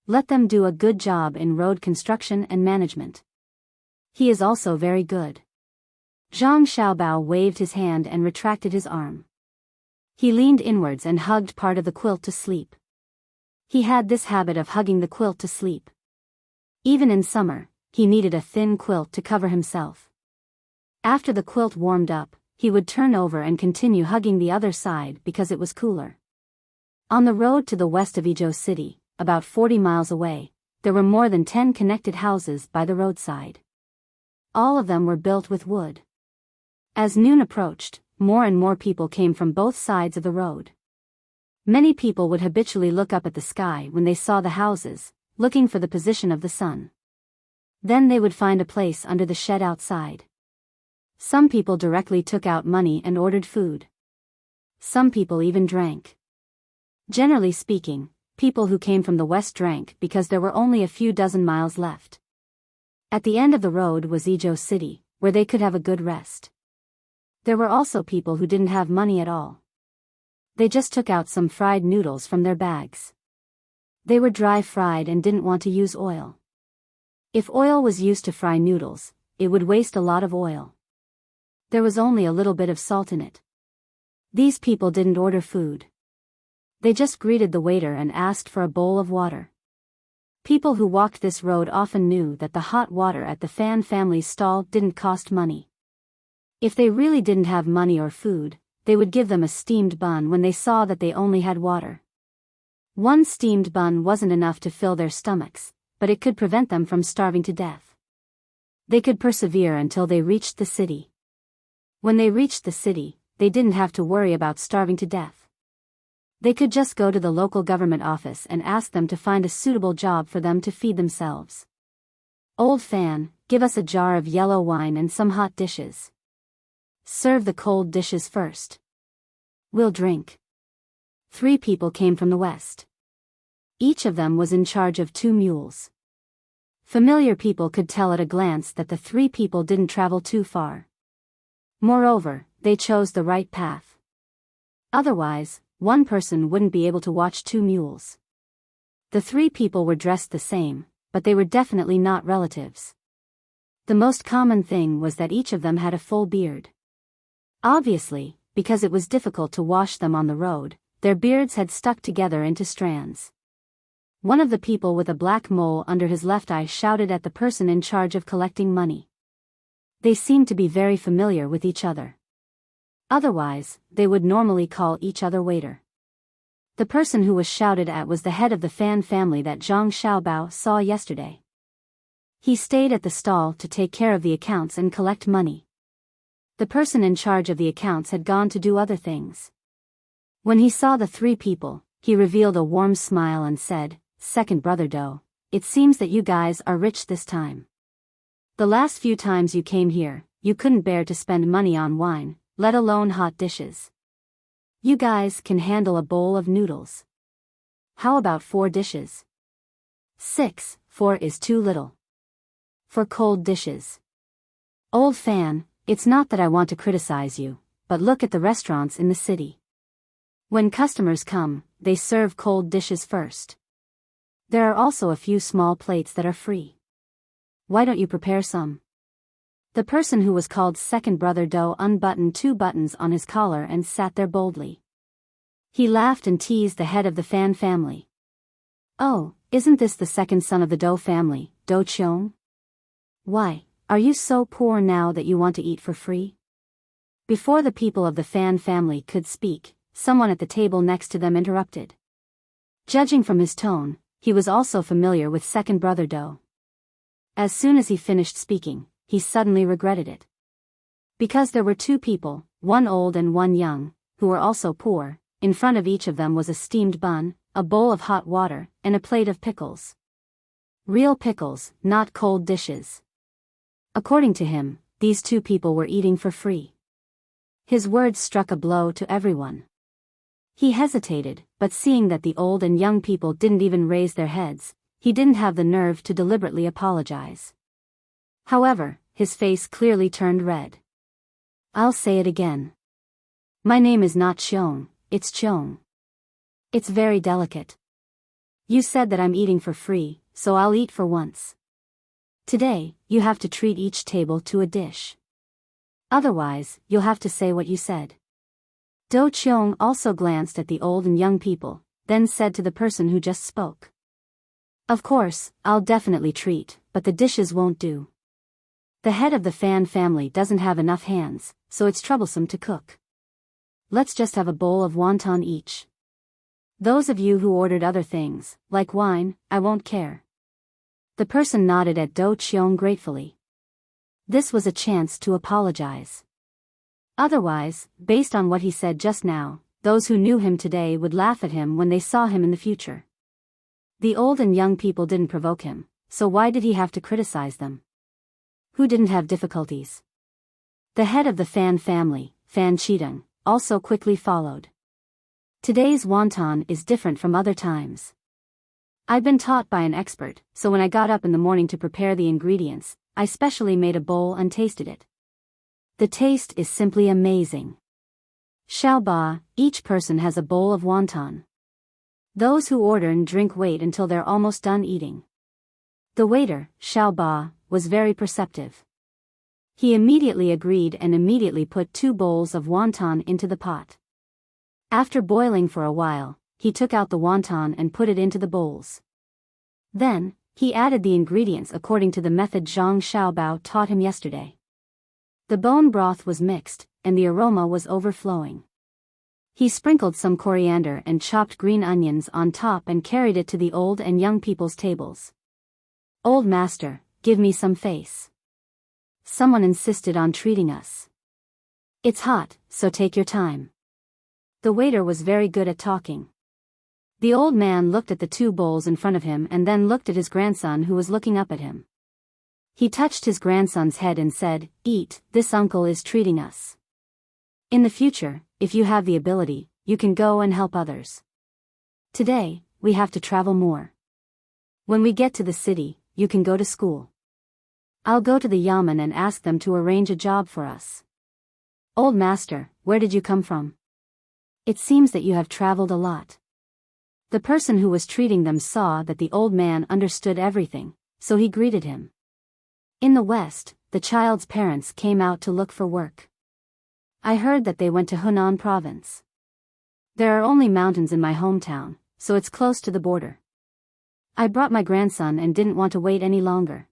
Let them do a good job in road construction and management. He is also very good. Zhang Xiaobao waved his hand and retracted his arm. He leaned inwards and hugged part of the quilt to sleep. He had this habit of hugging the quilt to sleep. Even in summer, he needed a thin quilt to cover himself. After the quilt warmed up, he would turn over and continue hugging the other side because it was cooler. On the road to the west of Izhou City, about 40 miles away, there were more than 10 connected houses by the roadside. All of them were built with wood. As noon approached, more and more people came from both sides of the road. Many people would habitually look up at the sky when they saw the houses, looking for the position of the sun. Then they would find a place under the shed outside. Some people directly took out money and ordered food. Some people even drank. Generally speaking, people who came from the west drank because there were only a few dozen miles left. At the end of the road was Izhou City, where they could have a good rest. There were also people who didn't have money at all. They just took out some fried noodles from their bags. They were dry fried and didn't want to use oil. If oil was used to fry noodles, it would waste a lot of oil. There was only a little bit of salt in it. These people didn't order food. They just greeted the waiter and asked for a bowl of water. People who walked this road often knew that the hot water at the Fan family's stall didn't cost money. If they really didn't have money or food, they would give them a steamed bun when they saw that they only had water. One steamed bun wasn't enough to fill their stomachs, but it could prevent them from starving to death. They could persevere until they reached the city. When they reached the city, they didn't have to worry about starving to death. They could just go to the local government office and ask them to find a suitable job for them to feed themselves. "Old Fan, give us a jar of yellow wine and some hot dishes. Serve the cold dishes first. We'll drink." 3 people came from the west. Each of them was in charge of 2 mules. Familiar people could tell at a glance that the 3 people didn't travel too far. Moreover, they chose the right path. Otherwise, one person wouldn't be able to watch 2 mules. The 3 people were dressed the same, but they were definitely not relatives. The most common thing was that each of them had a full beard. Obviously, because it was difficult to wash them on the road, their beards had stuck together into strands. One of the people with a black mole under his left eye shouted at the person in charge of collecting money. They seemed to be very familiar with each other. Otherwise, they would normally call each other waiter. The person who was shouted at was the head of the Fan family that Zhang Xiaobao saw yesterday. He stayed at the stall to take care of the accounts and collect money. The person in charge of the accounts had gone to do other things. When he saw the 3 people, he revealed a warm smile and said, "Second brother Do, it seems that you guys are rich this time. The last few times you came here, you couldn't bear to spend money on wine, let alone hot dishes. You guys can handle a bowl of noodles. How about 4 dishes?" 6, 4 is too little. For cold dishes. "Old Fan, it's not that I want to criticize you, but look at the restaurants in the city. When customers come, they serve cold dishes first. There are also a few small plates that are free. Why don't you prepare some?" The person who was called Second Brother Do unbuttoned 2 buttons on his collar and sat there boldly. He laughed and teased the head of the Fan family. "Oh, isn't this the second son of the Do family, Do Qiong? Why, are you so poor now that you want to eat for free?" Before the people of the Fan family could speak, someone at the table next to them interrupted. Judging from his tone, he was also familiar with second brother Do. As soon as he finished speaking, he suddenly regretted it. Because there were two people, one old and one young, who were also poor. In front of each of them was a steamed bun, a bowl of hot water, and a plate of pickles. Real pickles, not cold dishes. According to him, these two people were eating for free. His words struck a blow to everyone. He hesitated, but seeing that the old and young people didn't even raise their heads, he didn't have the nerve to deliberately apologize. However, his face clearly turned red. I'll say it again. My name is not Xiong, it's Cheong. It's very delicate. You said that I'm eating for free, so I'll eat for once. Today, you have to treat each table to a dish. Otherwise, you'll have to say what you said. Do Cheong also glanced at the old and young people, then said to the person who just spoke. Of course, I'll definitely treat, but the dishes won't do. The head of the Fan family doesn't have enough hands, so it's troublesome to cook. Let's just have a bowl of wonton each. Those of you who ordered other things, like wine, I won't care. The person nodded at Do Cheong gratefully. This was a chance to apologize. Otherwise, based on what he said just now, those who knew him today would laugh at him when they saw him in the future. The old and young people didn't provoke him, so why did he have to criticize them? Who didn't have difficulties? The head of the Fan family, Fan Chideng, also quickly followed. Today's wonton is different from other times. I've been taught by an expert, so when I got up in the morning to prepare the ingredients, I specially made a bowl and tasted it. The taste is simply amazing. Xiaoba, each person has a bowl of wonton. Those who order and drink wait until they're almost done eating. The waiter, Xiaoba, was very perceptive. He immediately agreed and immediately put 2 bowls of wonton into the pot. After boiling for a while, he took out the wonton and put it into the bowls. Then, he added the ingredients according to the method Zhang Xiaobao taught him yesterday. The bone broth was mixed, and the aroma was overflowing. He sprinkled some coriander and chopped green onions on top and carried it to the old and young people's tables. Old master, give me some face. Someone insisted on treating us. It's hot, so take your time. The waiter was very good at talking. The old man looked at the 2 bowls in front of him and then looked at his grandson who was looking up at him. He touched his grandson's head and said, "Eat, this uncle is treating us. In the future, if you have the ability, you can go and help others. Today, we have to travel more. When we get to the city, you can go to school. I'll go to the yamen and ask them to arrange a job for us." Old master, where did you come from? It seems that you have traveled a lot. The person who was treating them saw that the old man understood everything, so he greeted him. In the West, the child's parents came out to look for work. I heard that they went to Hunan province. There are only mountains in my hometown, so it's close to the border. I brought my grandson and didn't want to wait any longer.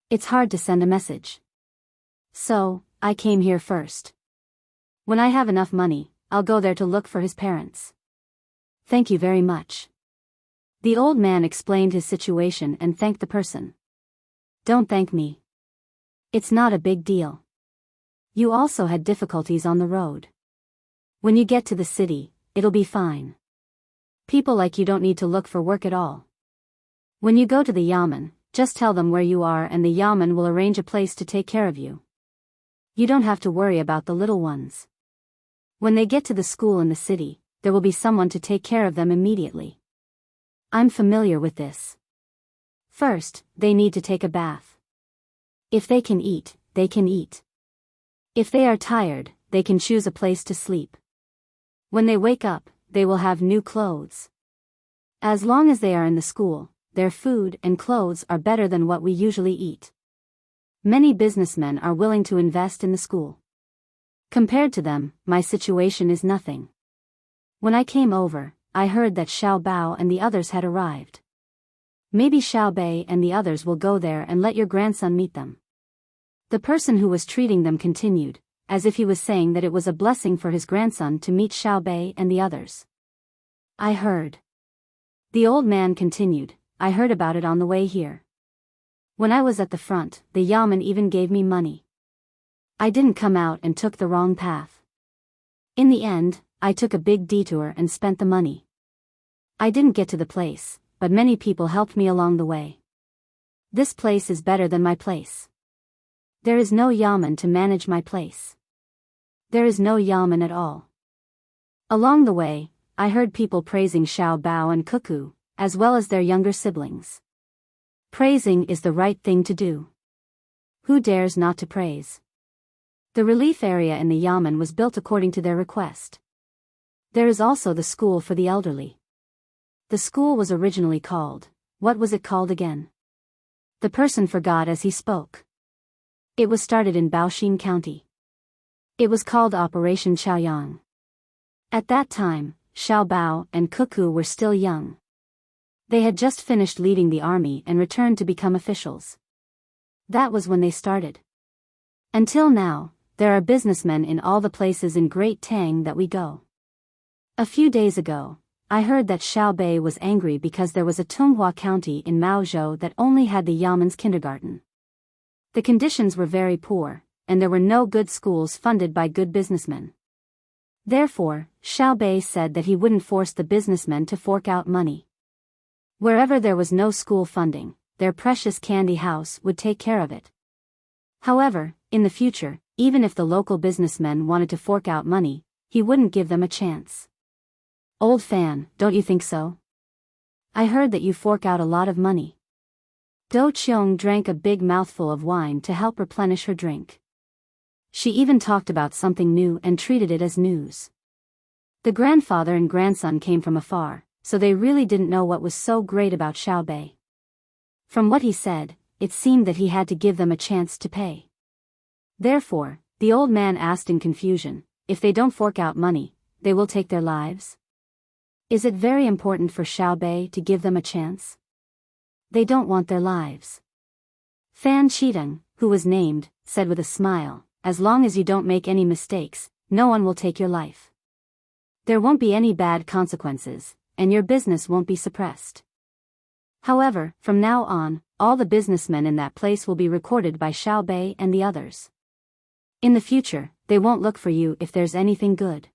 It's hard to send a message. So, I came here first. When I have enough money, I'll go there to look for his parents. Thank you very much. The old man explained his situation and thanked the person. Don't thank me. It's not a big deal. You also had difficulties on the road. When you get to the city, it'll be fine. People like you don't need to look for work at all. When you go to the yamen, just tell them where you are and the yamen will arrange a place to take care of you. You don't have to worry about the little ones. When they get to the school in the city, there will be someone to take care of them immediately. I'm familiar with this. First, they need to take a bath. If they can eat, they can eat. If they are tired, they can choose a place to sleep. When they wake up, they will have new clothes. As long as they are in the school, their food and clothes are better than what we usually eat. Many businessmen are willing to invest in the school. Compared to them, my situation is nothing. When I came over, I heard that Xiao Bao and the others had arrived. Maybe Xiao Bei and the others will go there and let your grandson meet them. The person who was treating them continued, as if he was saying that it was a blessing for his grandson to meet Xiao Bei and the others. I heard. The old man continued, I heard about it on the way here. When I was at the front, the yamen even gave me money. I didn't come out and took the wrong path. In the end, I took a big detour and spent the money. I didn't get to the place, but many people helped me along the way. This place is better than my place. There is no yamen to manage my place. There is no yamen at all. Along the way, I heard people praising Xiao Bao and Cuckoo, as well as their younger siblings. Praising is the right thing to do. Who dares not to praise? The relief area in the yamen was built according to their request. There is also the school for the elderly. The school was originally called, what was it called again? The person forgot as he spoke. It was started in Baoxin County. It was called Operation Chaoyang. At that time, Xiao Bao and Cuckoo were still young. They had just finished leading the army and returned to become officials. That was when they started. Until now, there are businessmen in all the places in Great Tang that we go. A few days ago, I heard that Xiao Bei was angry because there was a Tunghua County in Maozhou that only had the Yamen's kindergarten. The conditions were very poor, and there were no good schools funded by good businessmen. Therefore, Xiao Bei said that he wouldn't force the businessmen to fork out money. Wherever there was no school funding, their precious candy house would take care of it. However, in the future, even if the local businessmen wanted to fork out money, he wouldn't give them a chance. Old fan, don't you think so? I heard that you fork out a lot of money. Do Qiong drank a big mouthful of wine to help replenish her drink. She even talked about something new and treated it as news. The grandfather and grandson came from afar, so they really didn't know what was so great about Xiao Bei. From what he said, it seemed that he had to give them a chance to pay. Therefore, the old man asked in confusion, if they don't fork out money, they will take their lives? Is it very important for Xiao Bei to give them a chance? They don't want their lives. Fan Qideng, who was named, said with a smile, as long as you don't make any mistakes, no one will take your life. There won't be any bad consequences, and your business won't be suppressed. However, from now on, all the businessmen in that place will be recorded by Xiao Bei and the others. In the future, they won't look for you if there's anything good.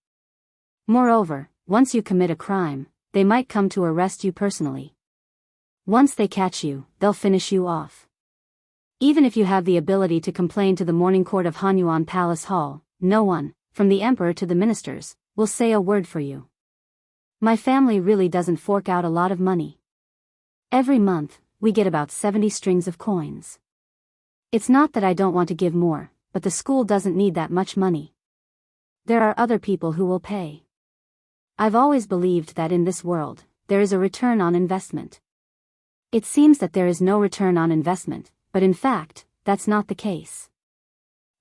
Moreover, once you commit a crime, they might come to arrest you personally. Once they catch you, they'll finish you off. Even if you have the ability to complain to the morning court of Hanyuan Palace Hall, no one, from the emperor to the ministers, will say a word for you. My family really doesn't fork out a lot of money. Every month, we get about 70 strings of coins. It's not that I don't want to give more, but the school doesn't need that much money. There are other people who will pay. I've always believed that in this world, there is a return on investment. It seems that there is no return on investment, but in fact, that's not the case.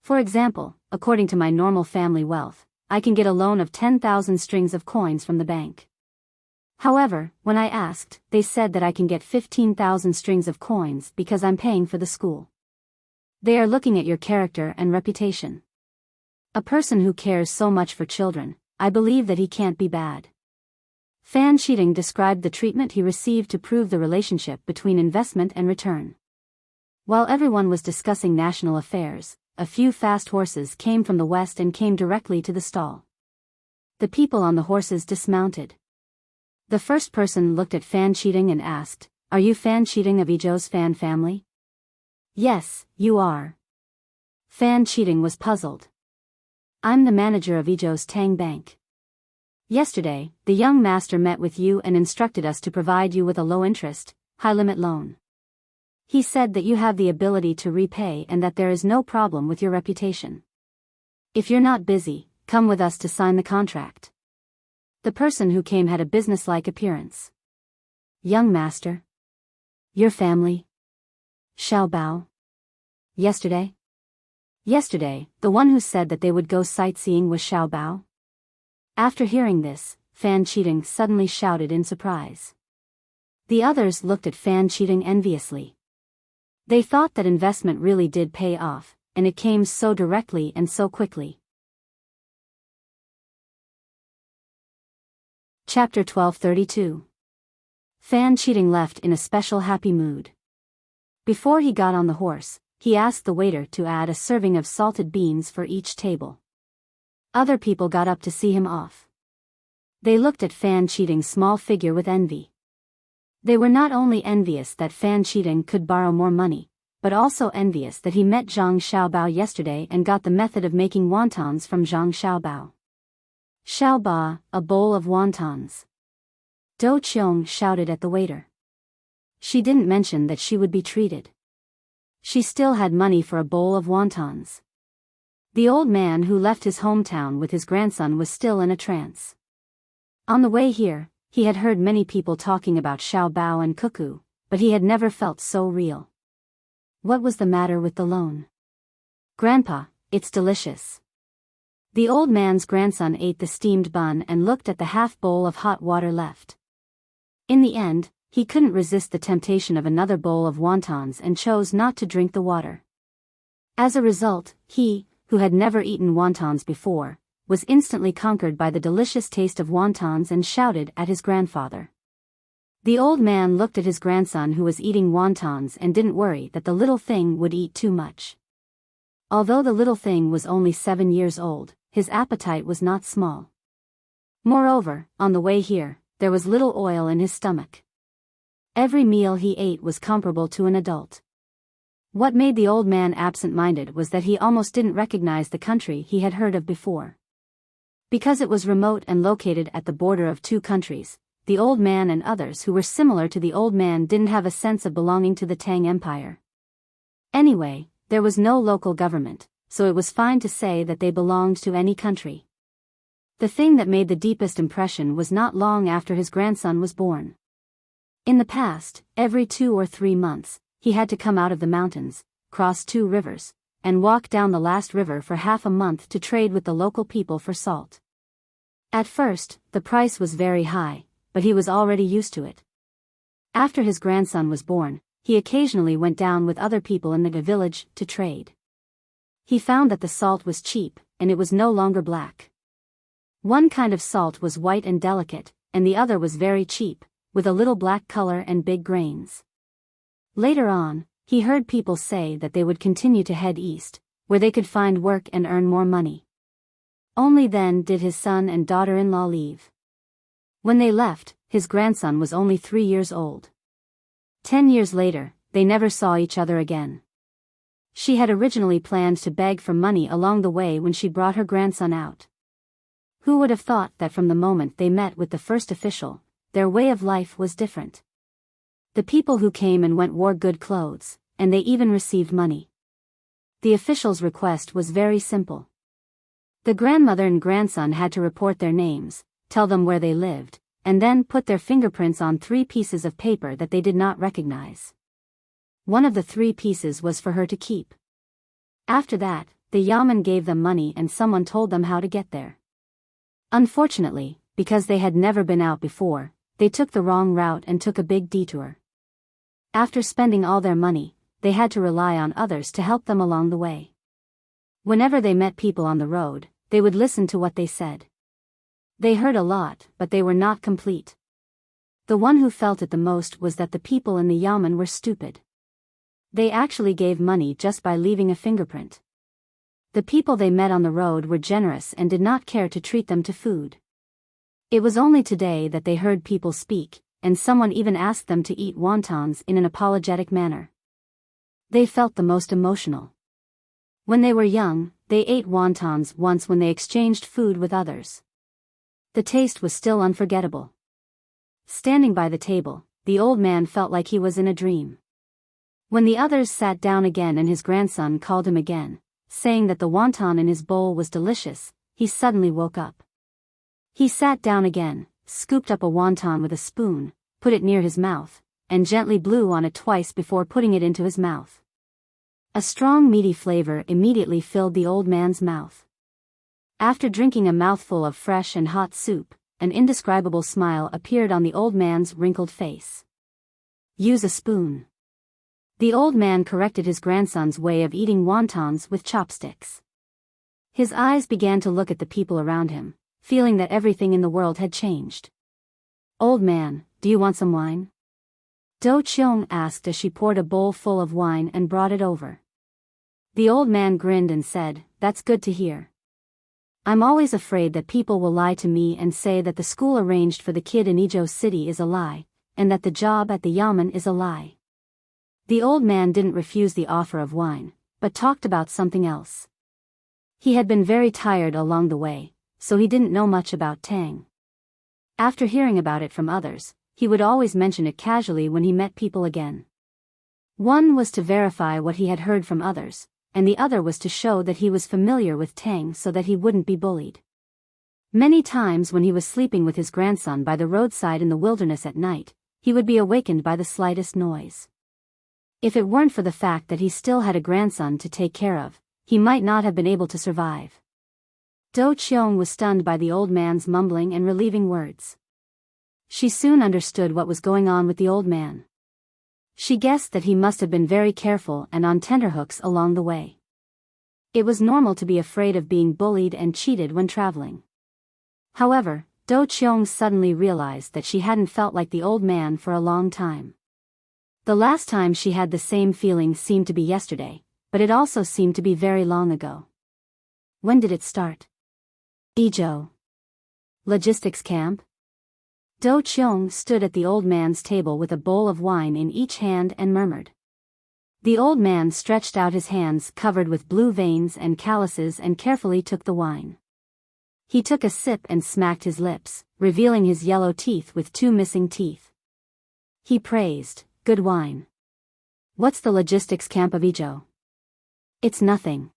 For example, according to my normal family wealth, I can get a loan of 10,000 strings of coins from the bank. However, when I asked, they said that I can get 15,000 strings of coins because I'm paying for the school. They are looking at your character and reputation. A person who cares so much for children, I believe that he can't be bad. Fan Qideng described the treatment he received to prove the relationship between investment and return. While everyone was discussing national affairs, a few fast horses came from the west and came directly to the stall. The people on the horses dismounted. The first person looked at Fan Qideng and asked, "Are you Fan Qideng of Izhou's Fan family?" "Yes, you are." Fan Qideng was puzzled. "I'm the manager of Izhou's Tang Bank. Yesterday, the young master met with you and instructed us to provide you with a low-interest, high-limit loan. He said that you have the ability to repay and that there is no problem with your reputation. If you're not busy, come with us to sign the contract." The person who came had a businesslike appearance. "Young master? Your family? Xiao Bao? Yesterday?" Yesterday, the one who said that they would go sightseeing was Xiao Bao? After hearing this, Fan Qideng suddenly shouted in surprise. The others looked at Fan Qideng enviously. They thought that investment really did pay off, and it came so directly and so quickly. Chapter 1232. Fan Cheating left in a special happy mood. Before he got on the horse, he asked the waiter to add a serving of salted beans for each table. Other people got up to see him off. They looked at Fan Cheating's small figure with envy. They were not only envious that Fan Cheating could borrow more money, but also envious that he met Zhang Xiaobao yesterday and got the method of making wontons from Zhang Xiaobao. Xiaoba, a bowl of wontons. Do Qiong shouted at the waiter. She didn't mention that she would be treated. She still had money for a bowl of wontons. The old man who left his hometown with his grandson was still in a trance. On the way here, he had heard many people talking about Xiaobao and Cuckoo, but he had never felt so real. What was the matter with the loan? Grandpa, it's delicious. The old man's grandson ate the steamed bun and looked at the half bowl of hot water left. In the end, he couldn't resist the temptation of another bowl of wontons and chose not to drink the water. As a result, he, who had never eaten wontons before, was instantly conquered by the delicious taste of wontons and shouted at his grandfather. The old man looked at his grandson who was eating wontons and didn't worry that the little thing would eat too much. Although the little thing was only 7 years old, his appetite was not small. Moreover, on the way here, there was little oil in his stomach. Every meal he ate was comparable to an adult. What made the old man absent-minded was that he almost didn't recognize the country he had heard of before. Because it was remote and located at the border of 2 countries, the old man and others who were similar to the old man didn't have a sense of belonging to the Tang Empire. Anyway, there was no local government, so it was fine to say that they belonged to any country. The thing that made the deepest impression was not long after his grandson was born. In the past, every 2 or 3 months, he had to come out of the mountains, cross 2 rivers, and walk down the last river for half a month to trade with the local people for salt. At first, the price was very high, but he was already used to it. After his grandson was born, he occasionally went down with other people in the village to trade. He found that the salt was cheap, and it was no longer black. One kind of salt was white and delicate, and the other was very cheap, with a little black color and big grains. Later on, he heard people say that they would continue to head east, where they could find work and earn more money. Only then did his son and daughter-in-law leave. When they left, his grandson was only 3 years old. 10 years later, they never saw each other again. She had originally planned to beg for money along the way when she brought her grandson out. Who would have thought that from the moment they met with the first official, their way of life was different? The people who came and went wore good clothes, and they even received money. The official's request was very simple. The grandmother and grandson had to report their names, tell them where they lived, and then put their fingerprints on 3 pieces of paper that they did not recognize. One of the 3 pieces was for her to keep. After that, the yamen gave them money and someone told them how to get there. Unfortunately, because they had never been out before, they took the wrong route and took a big detour. After spending all their money, they had to rely on others to help them along the way. Whenever they met people on the road, they would listen to what they said. They heard a lot, but they were not complete. The one who felt it the most was that the people in the yamen were stupid. They actually gave money just by leaving a fingerprint. The people they met on the road were generous and did not care to treat them to food. It was only today that they heard people speak, and someone even asked them to eat wontons in an apologetic manner. They felt the most emotional. When they were young, they ate wontons once when they exchanged food with others. The taste was still unforgettable. Standing by the table, the old man felt like he was in a dream. When the others sat down again and his grandson called him again, saying that the wonton in his bowl was delicious, he suddenly woke up. He sat down again, scooped up a wonton with a spoon, put it near his mouth, and gently blew on it twice before putting it into his mouth. A strong meaty flavor immediately filled the old man's mouth. After drinking a mouthful of fresh and hot soup, an indescribable smile appeared on the old man's wrinkled face. Use a spoon. The old man corrected his grandson's way of eating wontons with chopsticks. His eyes began to look at the people around him, feeling that everything in the world had changed. Old man, do you want some wine? Do Cheong asked as she poured a bowl full of wine and brought it over. The old man grinned and said, "That's good to hear. I'm always afraid that people will lie to me and say that the school arranged for the kid in Ijo City is a lie, and that the job at the yamen is a lie." The old man didn't refuse the offer of wine, but talked about something else. He had been very tired along the way, so he didn't know much about Tang. After hearing about it from others, he would always mention it casually when he met people again. One was to verify what he had heard from others, and the other was to show that he was familiar with Tang so that he wouldn't be bullied. Many times when he was sleeping with his grandson by the roadside in the wilderness at night, he would be awakened by the slightest noise. If it weren't for the fact that he still had a grandson to take care of, he might not have been able to survive. Do Cheong was stunned by the old man's mumbling and relieving words. She soon understood what was going on with the old man. She guessed that he must have been very careful and on tenterhooks along the way. It was normal to be afraid of being bullied and cheated when traveling. However, Do Cheong suddenly realized that she hadn't felt like the old man for a long time. The last time she had the same feeling seemed to be yesterday, but it also seemed to be very long ago. When did it start? Ijo. Logistics camp? Do Cheong stood at the old man's table with a bowl of wine in each hand and murmured. The old man stretched out his hands covered with blue veins and calluses and carefully took the wine. He took a sip and smacked his lips, revealing his yellow teeth with 2 missing teeth. He praised, "Good wine. What's the logistics camp of Ijo?" "It's nothing.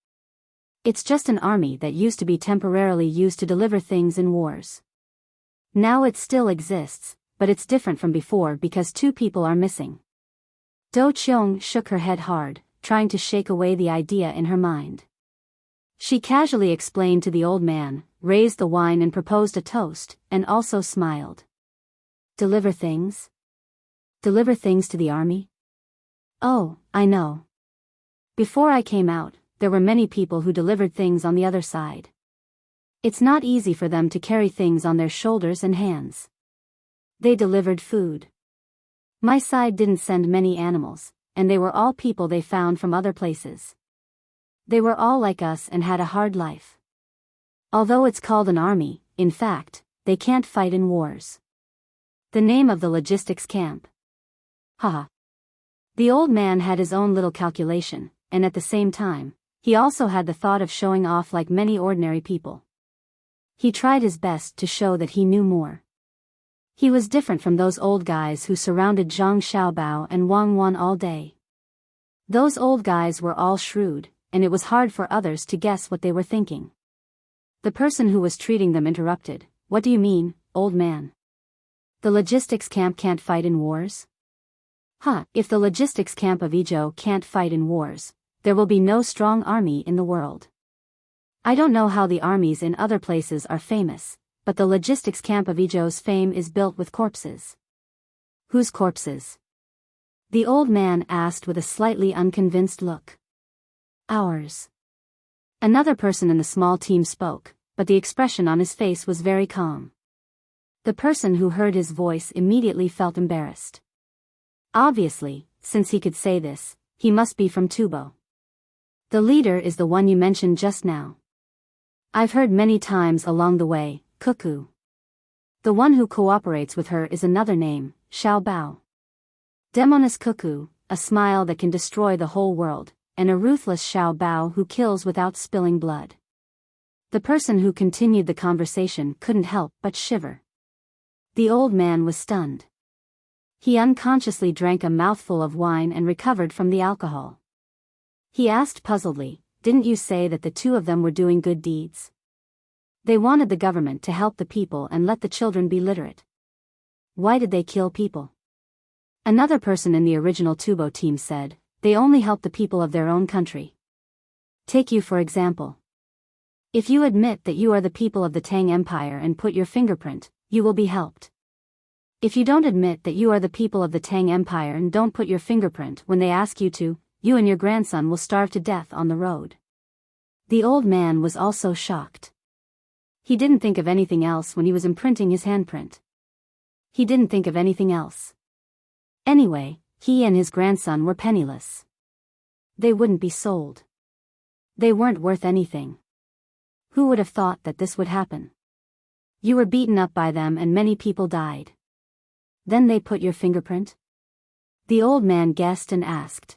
It's just an army that used to be temporarily used to deliver things in wars. Now it still exists, but it's different from before because 2 people are missing." Do Cheong shook her head hard, trying to shake away the idea in her mind. She casually explained to the old man, raised the wine and proposed a toast, and also smiled. "Deliver things? Deliver things to the army? Oh, I know. Before I came out, there were many people who delivered things on the other side. It's not easy for them to carry things on their shoulders and hands. They delivered food. My side didn't send many animals, and they were all people they found from other places. They were all like us and had a hard life. Although it's called an army, in fact, they can't fight in wars. The name of the logistics camp." Haha. The old man had his own little calculation, and at the same time, he also had the thought of showing off like many ordinary people. He tried his best to show that he knew more. He was different from those old guys who surrounded Zhang Xiaobao and Wang Wan all day. Those old guys were all shrewd, and it was hard for others to guess what they were thinking. The person who was treating them interrupted, "What do you mean, old man? The logistics camp can't fight in wars?" If the logistics camp of Ijo can't fight in wars, there will be no strong army in the world. I don't know how the armies in other places are famous, but the logistics camp of Ijo's fame is built with corpses." "Whose corpses?" the old man asked with a slightly unconvinced look. "Ours." Another person in the small team spoke, but the expression on his face was very calm. The person who heard his voice immediately felt embarrassed. Obviously, since he could say this, he must be from Tubo. "The leader is the one you mentioned just now. I've heard many times along the way, Cuckoo. The one who cooperates with her is another name, Xiao Bao. Demoness Cuckoo, a smile that can destroy the whole world, and a ruthless Xiao Bao who kills without spilling blood." The person who continued the conversation couldn't help but shiver. The old man was stunned. He unconsciously drank a mouthful of wine and recovered from the alcohol. He asked puzzledly, "Didn't you say that the 2 of them were doing good deeds? They wanted the government to help the people and let the children be literate. Why did they kill people?" Another person in the original Tubo team said, "They only help the people of their own country. Take you for example. If you admit that you are the people of the Tang Empire and put your fingerprint, you will be helped. If you don't admit that you are the people of the Tang Empire and don't put your fingerprint when they ask you to, you and your grandson will starve to death on the road." The old man was also shocked. He didn't think of anything else when he was imprinting his handprint. He didn't think of anything else. Anyway, he and his grandson were penniless. They wouldn't be sold. They weren't worth anything. Who would have thought that this would happen? You were beaten up by them and many people died. Then they put your fingerprint? The old man guessed and asked.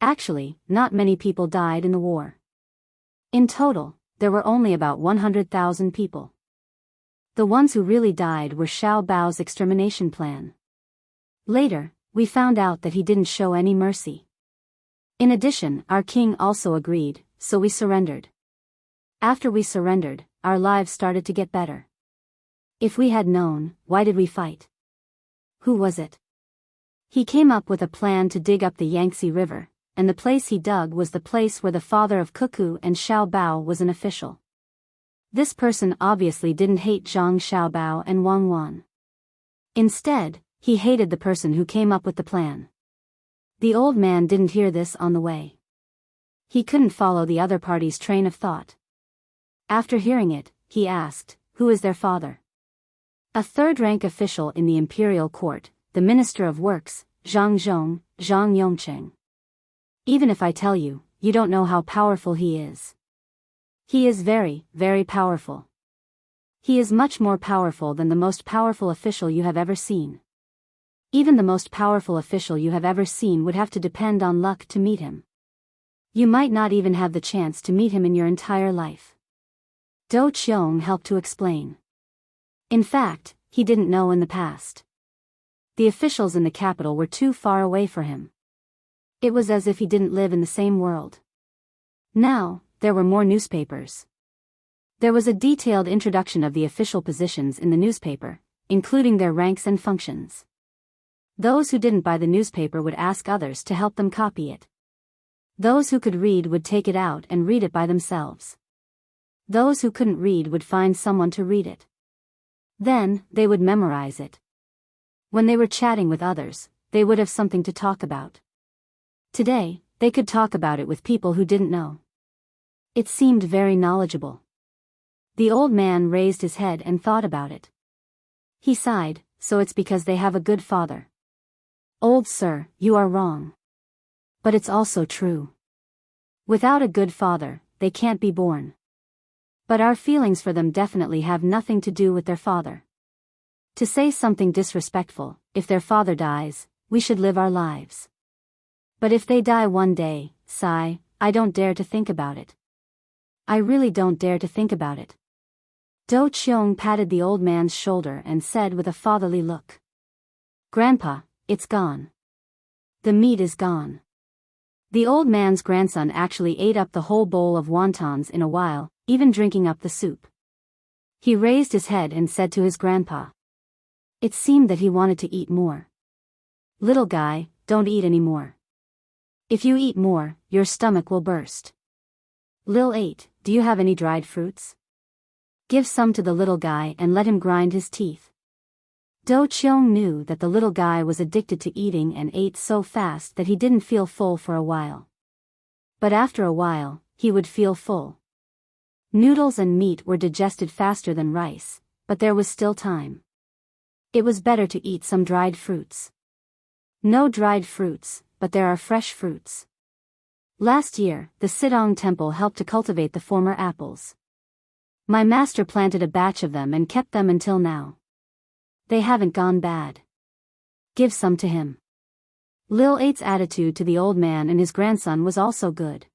Actually, not many people died in the war. In total, there were only about 100,000 people. The ones who really died were Xiao Bao's extermination plan. Later, we found out that he didn't show any mercy. In addition, our king also agreed, so we surrendered. After we surrendered, our lives started to get better. If we had known, why did we fight? Who was it? He came up with a plan to dig up the Yangtze River, and the place he dug was the place where the father of Cuckoo and Xiao Bao was an official. This person obviously didn't hate Zhang Xiaobao and Wang Wan. Instead, he hated the person who came up with the plan. The old man didn't hear this on the way. He couldn't follow the other party's train of thought. After hearing it, he asked, who is their father? A third-rank official in the imperial court, the Minister of Works, Zhang Zhong, Zhang Yongcheng. Even if I tell you, you don't know how powerful he is. He is very, very powerful. He is much more powerful than the most powerful official you have ever seen. Even the most powerful official you have ever seen would have to depend on luck to meet him. You might not even have the chance to meet him in your entire life. Do Qiong helped to explain. In fact, he didn't know in the past. The officials in the capital were too far away for him. It was as if he didn't live in the same world. Now, there were more newspapers. There was a detailed introduction of the official positions in the newspaper, including their ranks and functions. Those who didn't buy the newspaper would ask others to help them copy it. Those who could read would take it out and read it by themselves. Those who couldn't read would find someone to read it. Then, they would memorize it. When they were chatting with others, they would have something to talk about. Today, they could talk about it with people who didn't know. It seemed very knowledgeable. The old man raised his head and thought about it. He sighed, so it's because they have a good father. Old sir, you are wrong. But it's also true. Without a good father, they can't be born. But our feelings for them definitely have nothing to do with their father. To say something disrespectful, if their father dies, we should live our lives. But if they die one day, sigh, I don't dare to think about it. I really don't dare to think about it. Do Qiong patted the old man's shoulder and said with a fatherly look. Grandpa, it's gone. The meat is gone. The old man's grandson actually ate up the whole bowl of wontons in a while, even drinking up the soup. He raised his head and said to his grandpa. It seemed that he wanted to eat more. Little guy, don't eat any more. If you eat more, your stomach will burst. Lil 8, do you have any dried fruits? Give some to the little guy and let him grind his teeth. Do Qiong knew that the little guy was addicted to eating and ate so fast that he didn't feel full for a while. But after a while, he would feel full. Noodles and meat were digested faster than rice, but there was still time. It was better to eat some dried fruits. No dried fruits, but there are fresh fruits. Last year, the Sidong Temple helped to cultivate the former apples. My master planted a batch of them and kept them until now. They haven't gone bad. Give some to him. Lil 8's attitude to the old man and his grandson was also good.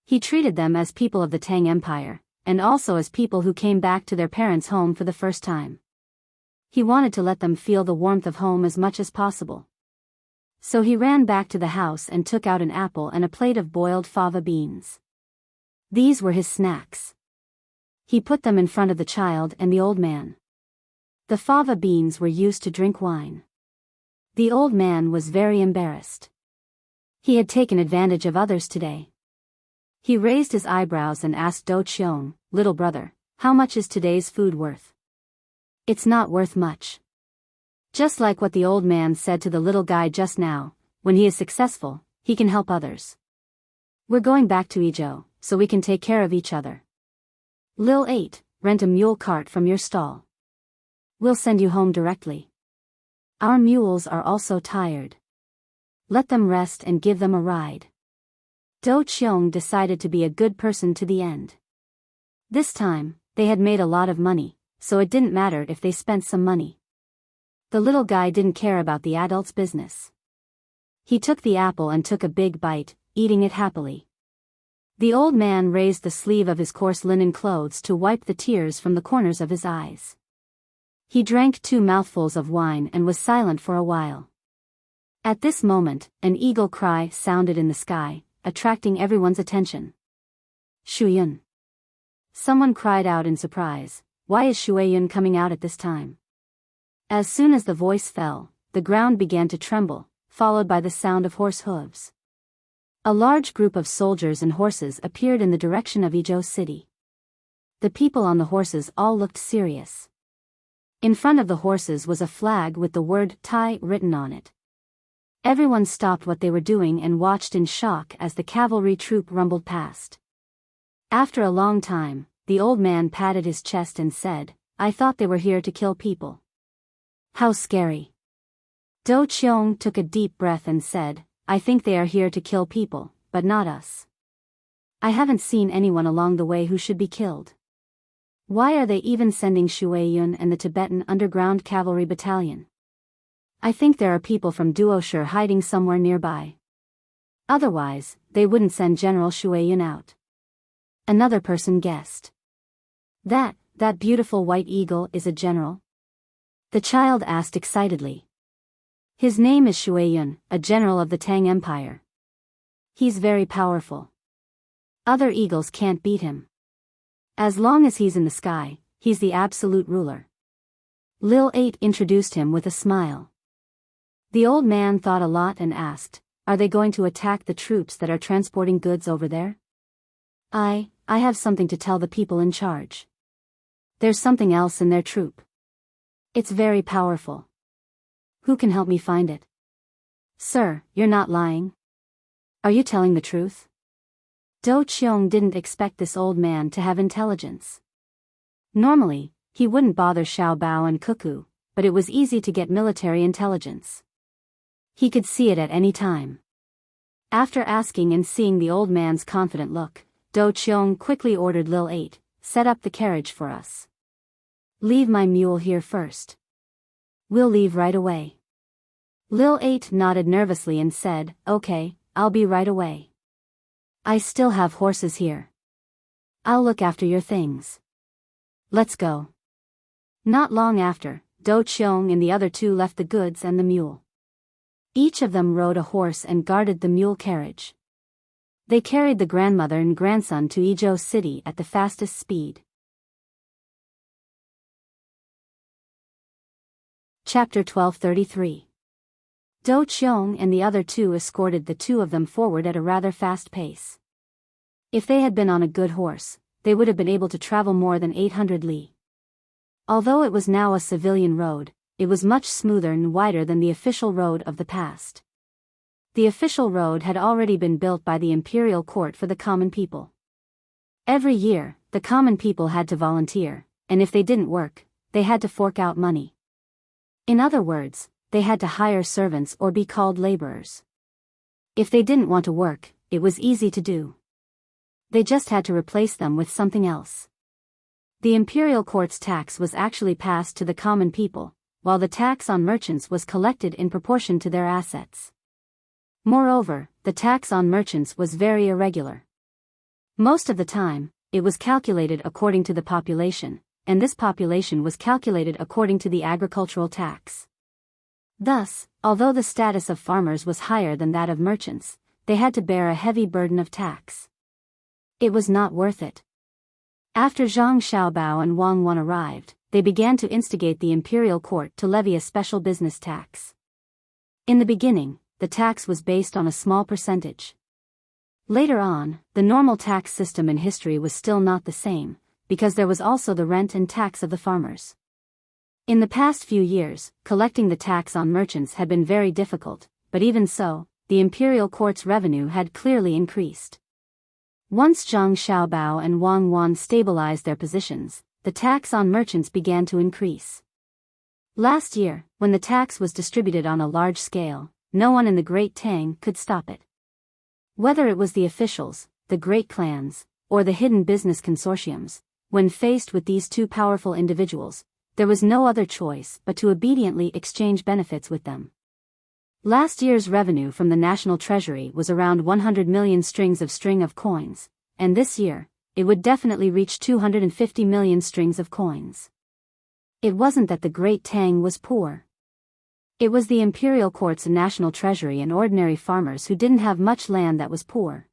He treated them as people of the Tang Empire, and also as people who came back to their parents' home for the first time. He wanted to let them feel the warmth of home as much as possible. So he ran back to the house and took out an apple and a plate of boiled fava beans. These were his snacks. He put them in front of the child and the old man. The fava beans were used to drink wine. The old man was very embarrassed. He had taken advantage of others today. He raised his eyebrows and asked Do Qiong, little brother, how much is today's food worth? It's not worth much. Just like what the old man said to the little guy just now, when he is successful, he can help others. We're going back to Izhou, so we can take care of each other. Lil 8, rent a mule cart from your stall. We'll send you home directly. Our mules are also tired. Let them rest and give them a ride. Do Qiong decided to be a good person to the end. This time, they had made a lot of money, so it didn't matter if they spent some money. The little guy didn't care about the adult's business. He took the apple and took a big bite, eating it happily. The old man raised the sleeve of his coarse linen clothes to wipe the tears from the corners of his eyes. He drank 2 mouthfuls of wine and was silent for a while. At this moment, an eagle cry sounded in the sky, attracting everyone's attention. Shuiyun. Someone cried out in surprise, "Why is Shuiyun coming out at this time?" As soon as the voice fell, the ground began to tremble, followed by the sound of horse hooves. A large group of soldiers and horses appeared in the direction of Izhou City. The people on the horses all looked serious. In front of the horses was a flag with the word Tai written on it. Everyone stopped what they were doing and watched in shock as the cavalry troop rumbled past. After a long time, the old man patted his chest and said, "I thought they were here to kill people. How scary." Do Qiong took a deep breath and said, "I think they are here to kill people, but not us. I haven't seen anyone along the way who should be killed. Why are they even sending Shuiyun and the Tibetan Underground Cavalry Battalion? I think there are people from Duoshi hiding somewhere nearby. Otherwise, they wouldn't send General Shuiyun out." Another person guessed. That beautiful white eagle is a general?" The child asked excitedly. "His name is Shuiyun, a general of the Tang Empire. He's very powerful. Other eagles can't beat him. As long as he's in the sky, he's the absolute ruler." Lil 8 introduced him with a smile. The old man thought a lot and asked, "Are they going to attack the troops that are transporting goods over there?" I have something to tell the people in charge. There's something else in their troop. It's very powerful. Who can help me find it?" "Sir, you're not lying? Are you telling the truth?" Do Qiong didn't expect this old man to have intelligence. Normally, he wouldn't bother Xiao Bao and Cuckoo, but it was easy to get military intelligence. He could see it at any time. After asking and seeing the old man's confident look, Do Qiong quickly ordered Lil 8, "Set up the carriage for us. Leave my mule here first. We'll leave right away." Lil 8 nodded nervously and said, "Okay, I'll be right away. I still have horses here. I'll look after your things. Let's go." Not long after, Do Qiong and the other 2 left the goods and the mule. Each of them rode a horse and guarded the mule carriage. They carried the grandmother and grandson to Izhou City at the fastest speed. Chapter 1233. Do Qiong and the other 2 escorted the 2 of them forward at a rather fast pace. If they had been on a good horse, they would have been able to travel more than 800 li. Although it was now a civilian road, it was much smoother and wider than the official road of the past. The official road had already been built by the imperial court for the common people. Every year, the common people had to volunteer, and if they didn't work, they had to fork out money. In other words, they had to hire servants or be called laborers. If they didn't want to work, it was easy to do. They just had to replace them with something else. The imperial court's tax was actually passed to the common people, while the tax on merchants was collected in proportion to their assets. Moreover, the tax on merchants was very irregular. Most of the time, it was calculated according to the population, and this population was calculated according to the agricultural tax. Thus, although the status of farmers was higher than that of merchants, they had to bear a heavy burden of tax. It was not worth it. After Zhang Xiaobao and Wang Wan arrived, they began to instigate the imperial court to levy a special business tax. In the beginning, the tax was based on a small percentage. Later on, the normal tax system in history was still not the same, because there was also the rent and tax of the farmers. In the past few years, collecting the tax on merchants had been very difficult, but even so, the imperial court's revenue had clearly increased. Once Zhang Xiaobao and Wang Wan stabilized their positions, the tax on merchants began to increase. Last year, when the tax was distributed on a large scale, no one in the Great Tang could stop it. Whether it was the officials, the great clans, or the hidden business consortiums, when faced with these two powerful individuals, there was no other choice but to obediently exchange benefits with them. Last year's revenue from the national treasury was around 100 million strings of coins, and this year, it would definitely reach 250 million strings of coins. It wasn't that the Great Tang was poor. It was the imperial court's national treasury and ordinary farmers who didn't have much land that was poor.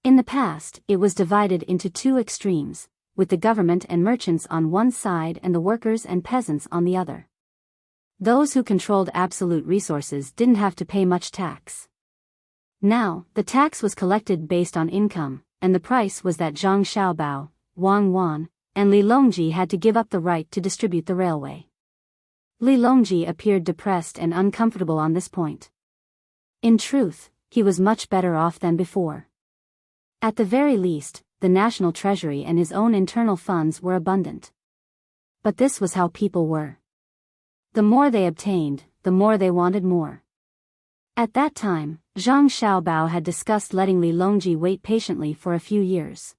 In the past, it was divided into two extremes, with the government and merchants on one side and the workers and peasants on the other. Those who controlled absolute resources didn't have to pay much tax. Now, the tax was collected based on income, and the price was that Zhang Xiaobao, Wang Wan, and Li Longji had to give up the right to distribute the railway. Li Longji appeared depressed and uncomfortable on this point. In truth, he was much better off than before. At the very least, the national treasury and his own internal funds were abundant. But this was how people were. The more they obtained, the more they wanted more. At that time, Zhang Xiaobao had discussed letting Li Longji wait patiently for a few years.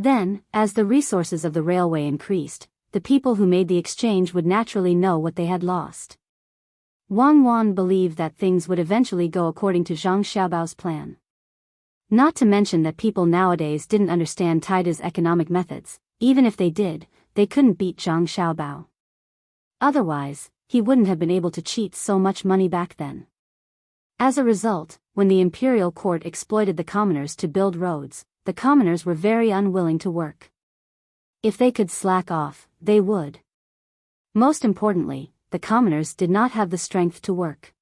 Then, as the resources of the railway increased, the people who made the exchange would naturally know what they had lost. Wang Wan believed that things would eventually go according to Zhang Xiaobao's plan. Not to mention that people nowadays didn't understand Taida's economic methods. Even if they did, they couldn't beat Zhang Xiaobao. Otherwise, he wouldn't have been able to cheat so much money back then. As a result, when the imperial court exploited the commoners to build roads, the commoners were very unwilling to work. If they could slack off, they would. Most importantly, the commoners did not have the strength to work.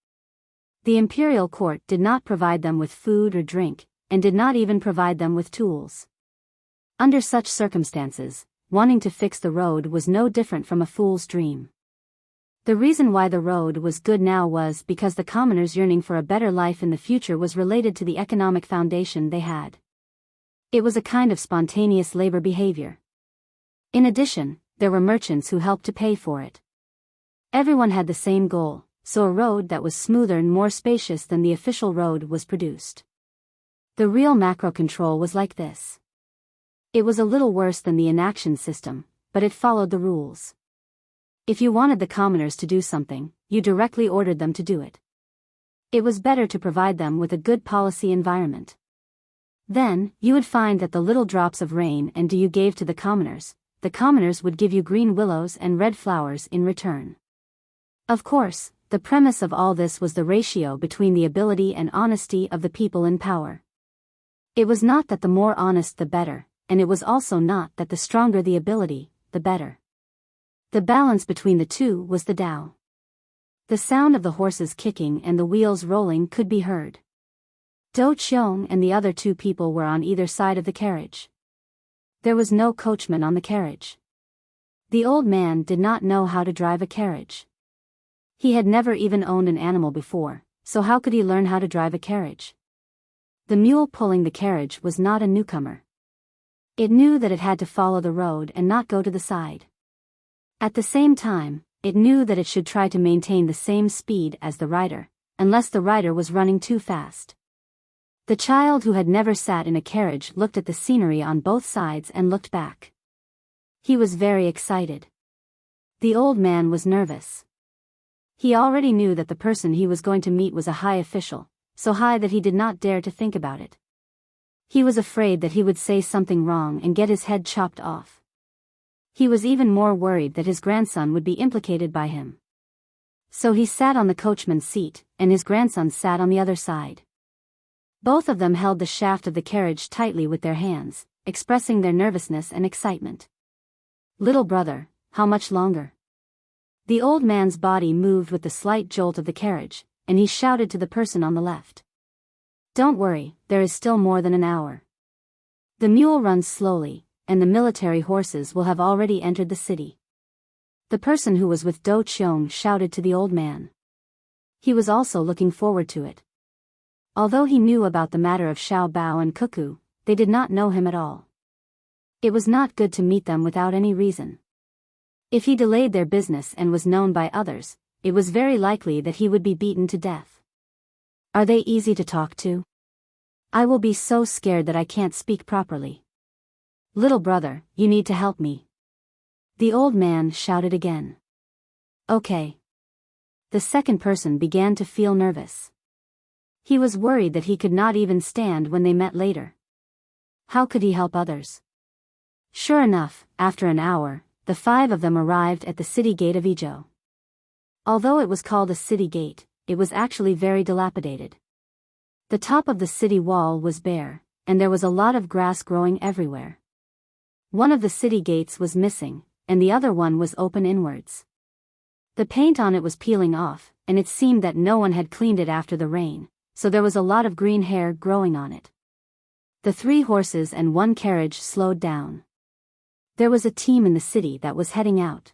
The imperial court did not provide them with food or drink, and did not even provide them with tools. Under such circumstances, wanting to fix the road was no different from a fool's dream. The reason why the road was good now was because the commoners' yearning for a better life in the future was related to the economic foundation they had. It was a kind of spontaneous labor behavior. In addition, there were merchants who helped to pay for it. Everyone had the same goal, so a road that was smoother and more spacious than the official road was produced. The real macro control was like this. It was a little worse than the inaction system, but it followed the rules. If you wanted the commoners to do something, you directly ordered them to do it. It was better to provide them with a good policy environment. Then, you would find that the little drops of rain and dew you gave to the commoners would give you green willows and red flowers in return. Of course, the premise of all this was the ratio between the ability and honesty of the people in power. It was not that the more honest the better, and it was also not that the stronger the ability, the better. The balance between the two was the Tao. The sound of the horses kicking and the wheels rolling could be heard. Dou Qiong and the other two people were on either side of the carriage. There was no coachman on the carriage. The old man did not know how to drive a carriage. He had never even owned an animal before, so how could he learn how to drive a carriage? The mule pulling the carriage was not a newcomer. It knew that it had to follow the road and not go to the side. At the same time, it knew that it should try to maintain the same speed as the rider, unless the rider was running too fast. The child who had never sat in a carriage looked at the scenery on both sides and looked back. He was very excited. The old man was nervous. He already knew that the person he was going to meet was a high official, so high that he did not dare to think about it. He was afraid that he would say something wrong and get his head chopped off. He was even more worried that his grandson would be implicated by him. So he sat on the coachman's seat, and his grandson sat on the other side. Both of them held the shaft of the carriage tightly with their hands, expressing their nervousness and excitement. "Little brother, how much longer?" The old man's body moved with the slight jolt of the carriage, and he shouted to the person on the left. "Don't worry, there is still more than an hour. The mule runs slowly, and the military horses will have already entered the city." The person who was with Dou Qiong shouted to the old man. He was also looking forward to it. Although he knew about the matter of Xiao Bao and Cuckoo, they did not know him at all. It was not good to meet them without any reason. If he delayed their business and was known by others, it was very likely that he would be beaten to death. Are they easy to talk to? I will be so scared that I can't speak properly. Little brother, you need to help me. The old man shouted again. Okay. The second person began to feel nervous. He was worried that he could not even stand when they met later. How could he help others? Sure enough, after an hour, the 5 of them arrived at the city gate of Biyao. Although it was called a city gate, it was actually very dilapidated. The top of the city wall was bare, and there was a lot of grass growing everywhere. One of the city gates was missing, and the other one was open inwards. The paint on it was peeling off, and it seemed that no one had cleaned it after the rain, so there was a lot of green hair growing on it. The 3 horses and 1 carriage slowed down. There was a team in the city that was heading out.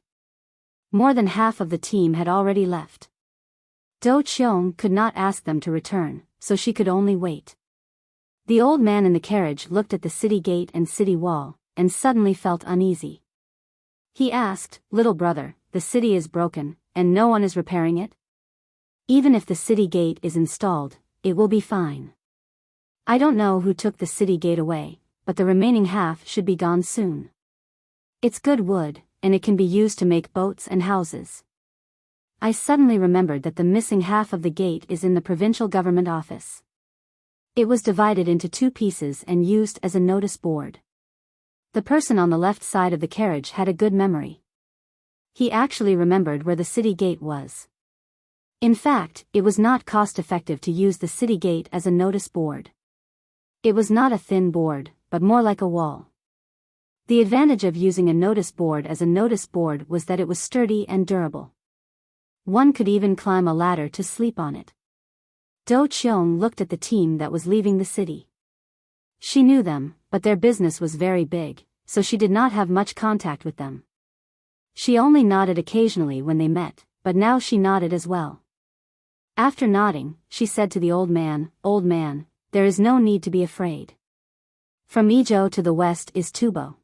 More than half of the team had already left. Do Cheong could not ask them to return, so she could only wait. The old man in the carriage looked at the city gate and city wall, and suddenly felt uneasy. He asked, "Little brother, the city is broken, and no one is repairing it? Even if the city gate is installed, it will be fine. I don't know who took the city gate away, but the remaining half should be gone soon. It's good wood, and it can be used to make boats and houses." I suddenly remembered that the missing half of the gate is in the provincial government office. It was divided into 2 pieces and used as a notice board. The person on the left side of the carriage had a good memory. He actually remembered where the city gate was. In fact, it was not cost-effective to use the city gate as a notice board. It was not a thin board, but more like a wall. The advantage of using a notice board as a notice board was that it was sturdy and durable. One could even climb a ladder to sleep on it. Do Cheong looked at the team that was leaving the city. She knew them, but their business was very big, so she did not have much contact with them. She only nodded occasionally when they met, but now she nodded as well. After nodding, she said to the old man, "Old man, there is no need to be afraid. From Biyao to the west is Tubo.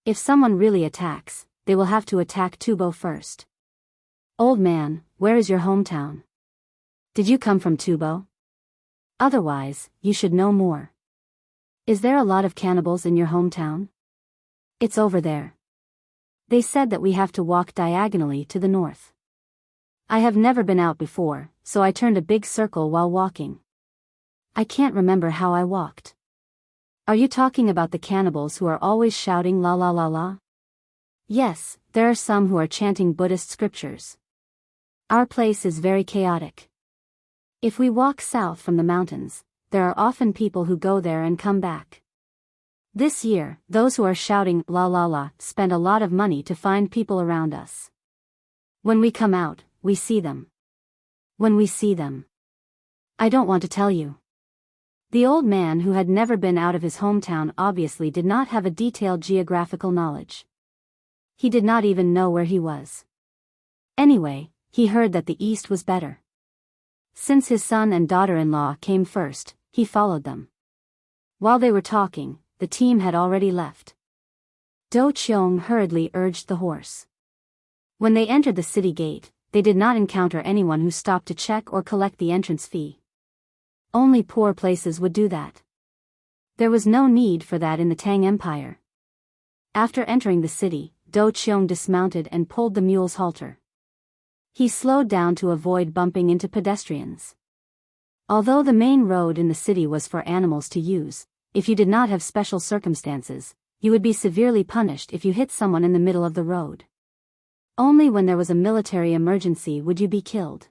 If someone really attacks, they will have to attack Tubo first. Old man, where is your hometown? Did you come from Tubo? Otherwise, you should know more. Is there a lot of cannibals in your hometown? It's over there. They said that we have to walk diagonally to the north. I have never been out before, so I turned a big circle while walking. I can't remember how I walked. Are you talking about the cannibals who are always shouting la la la la? Yes, there are some who are chanting Buddhist scriptures. Our place is very chaotic. If we walk south from the mountains, there are often people who go there and come back. This year, those who are shouting la la la spend a lot of money to find people around us. When we come out, we see them. When we see them. I don't want to tell you. The old man who had never been out of his hometown obviously did not have a detailed geographical knowledge. He did not even know where he was. Anyway, he heard that the east was better. Since his son and daughter-in-law came first, he followed them. While they were talking, the team had already left. Do Cheong hurriedly urged the horse. When they entered the city gate, they did not encounter anyone who stopped to check or collect the entrance fee. Only poor places would do that. There was no need for that in the Tang Empire. After entering the city, Do Cheong dismounted and pulled the mule's halter. He slowed down to avoid bumping into pedestrians. Although the main road in the city was for animals to use, if you did not have special circumstances, you would be severely punished if you hit someone in the middle of the road. Only when there was a military emergency would you be killed.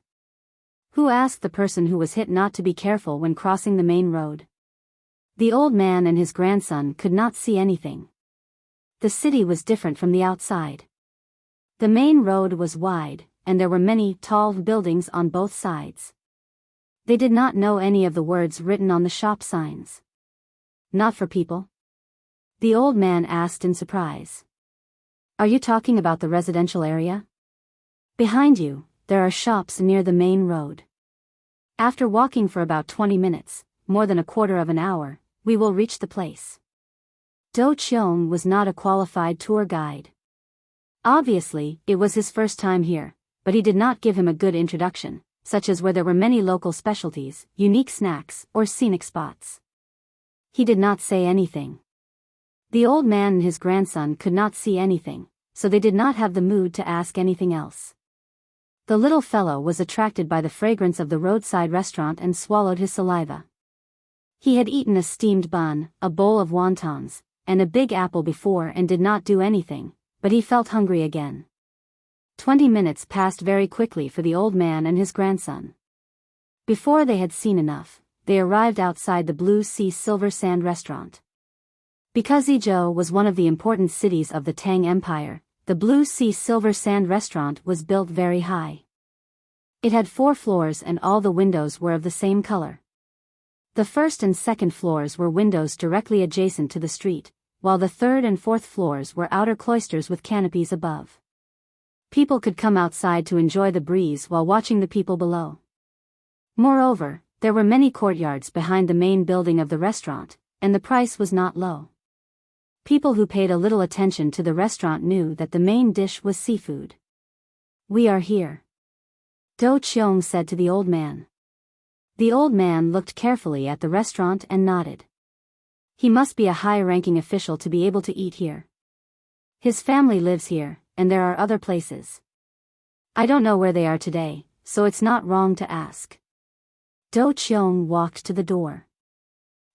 Who asked the person who was hit not to be careful when crossing the main road? The old man and his grandson could not see anything. The city was different from the outside. The main road was wide, and there were many tall buildings on both sides. They did not know any of the words written on the shop signs. Not for people? The old man asked in surprise. Are you talking about the residential area? Behind you, there are shops near the main road. After walking for about 20 minutes, more than a quarter of an hour, we will reach the place. Do Cheong was not a qualified tour guide. Obviously, it was his first time here, but he did not give him a good introduction, such as where there were many local specialties, unique snacks, or scenic spots. He did not say anything. The old man and his grandson could not see anything, so they did not have the mood to ask anything else. The little fellow was attracted by the fragrance of the roadside restaurant and swallowed his saliva. He had eaten a steamed bun, a bowl of wontons, and a big apple before and did not do anything, but he felt hungry again. 20 minutes passed very quickly for the old man and his grandson. Before they had seen enough, they arrived outside the Blue Sea Silver Sand restaurant. Because Izhou was one of the important cities of the Tang Empire, the Blue Sea Silver Sand restaurant was built very high. It had 4 floors and all the windows were of the same color. The first and second floors were windows directly adjacent to the street, while the third and fourth floors were outer cloisters with canopies above. People could come outside to enjoy the breeze while watching the people below. Moreover, there were many courtyards behind the main building of the restaurant, and the price was not low. People who paid a little attention to the restaurant knew that the main dish was seafood. "We are here," Do Qiong said to the old man. The old man looked carefully at the restaurant and nodded. He must be a high-ranking official to be able to eat here. His family lives here, and there are other places. I don't know where they are today, so it's not wrong to ask. Do Qiong walked to the door.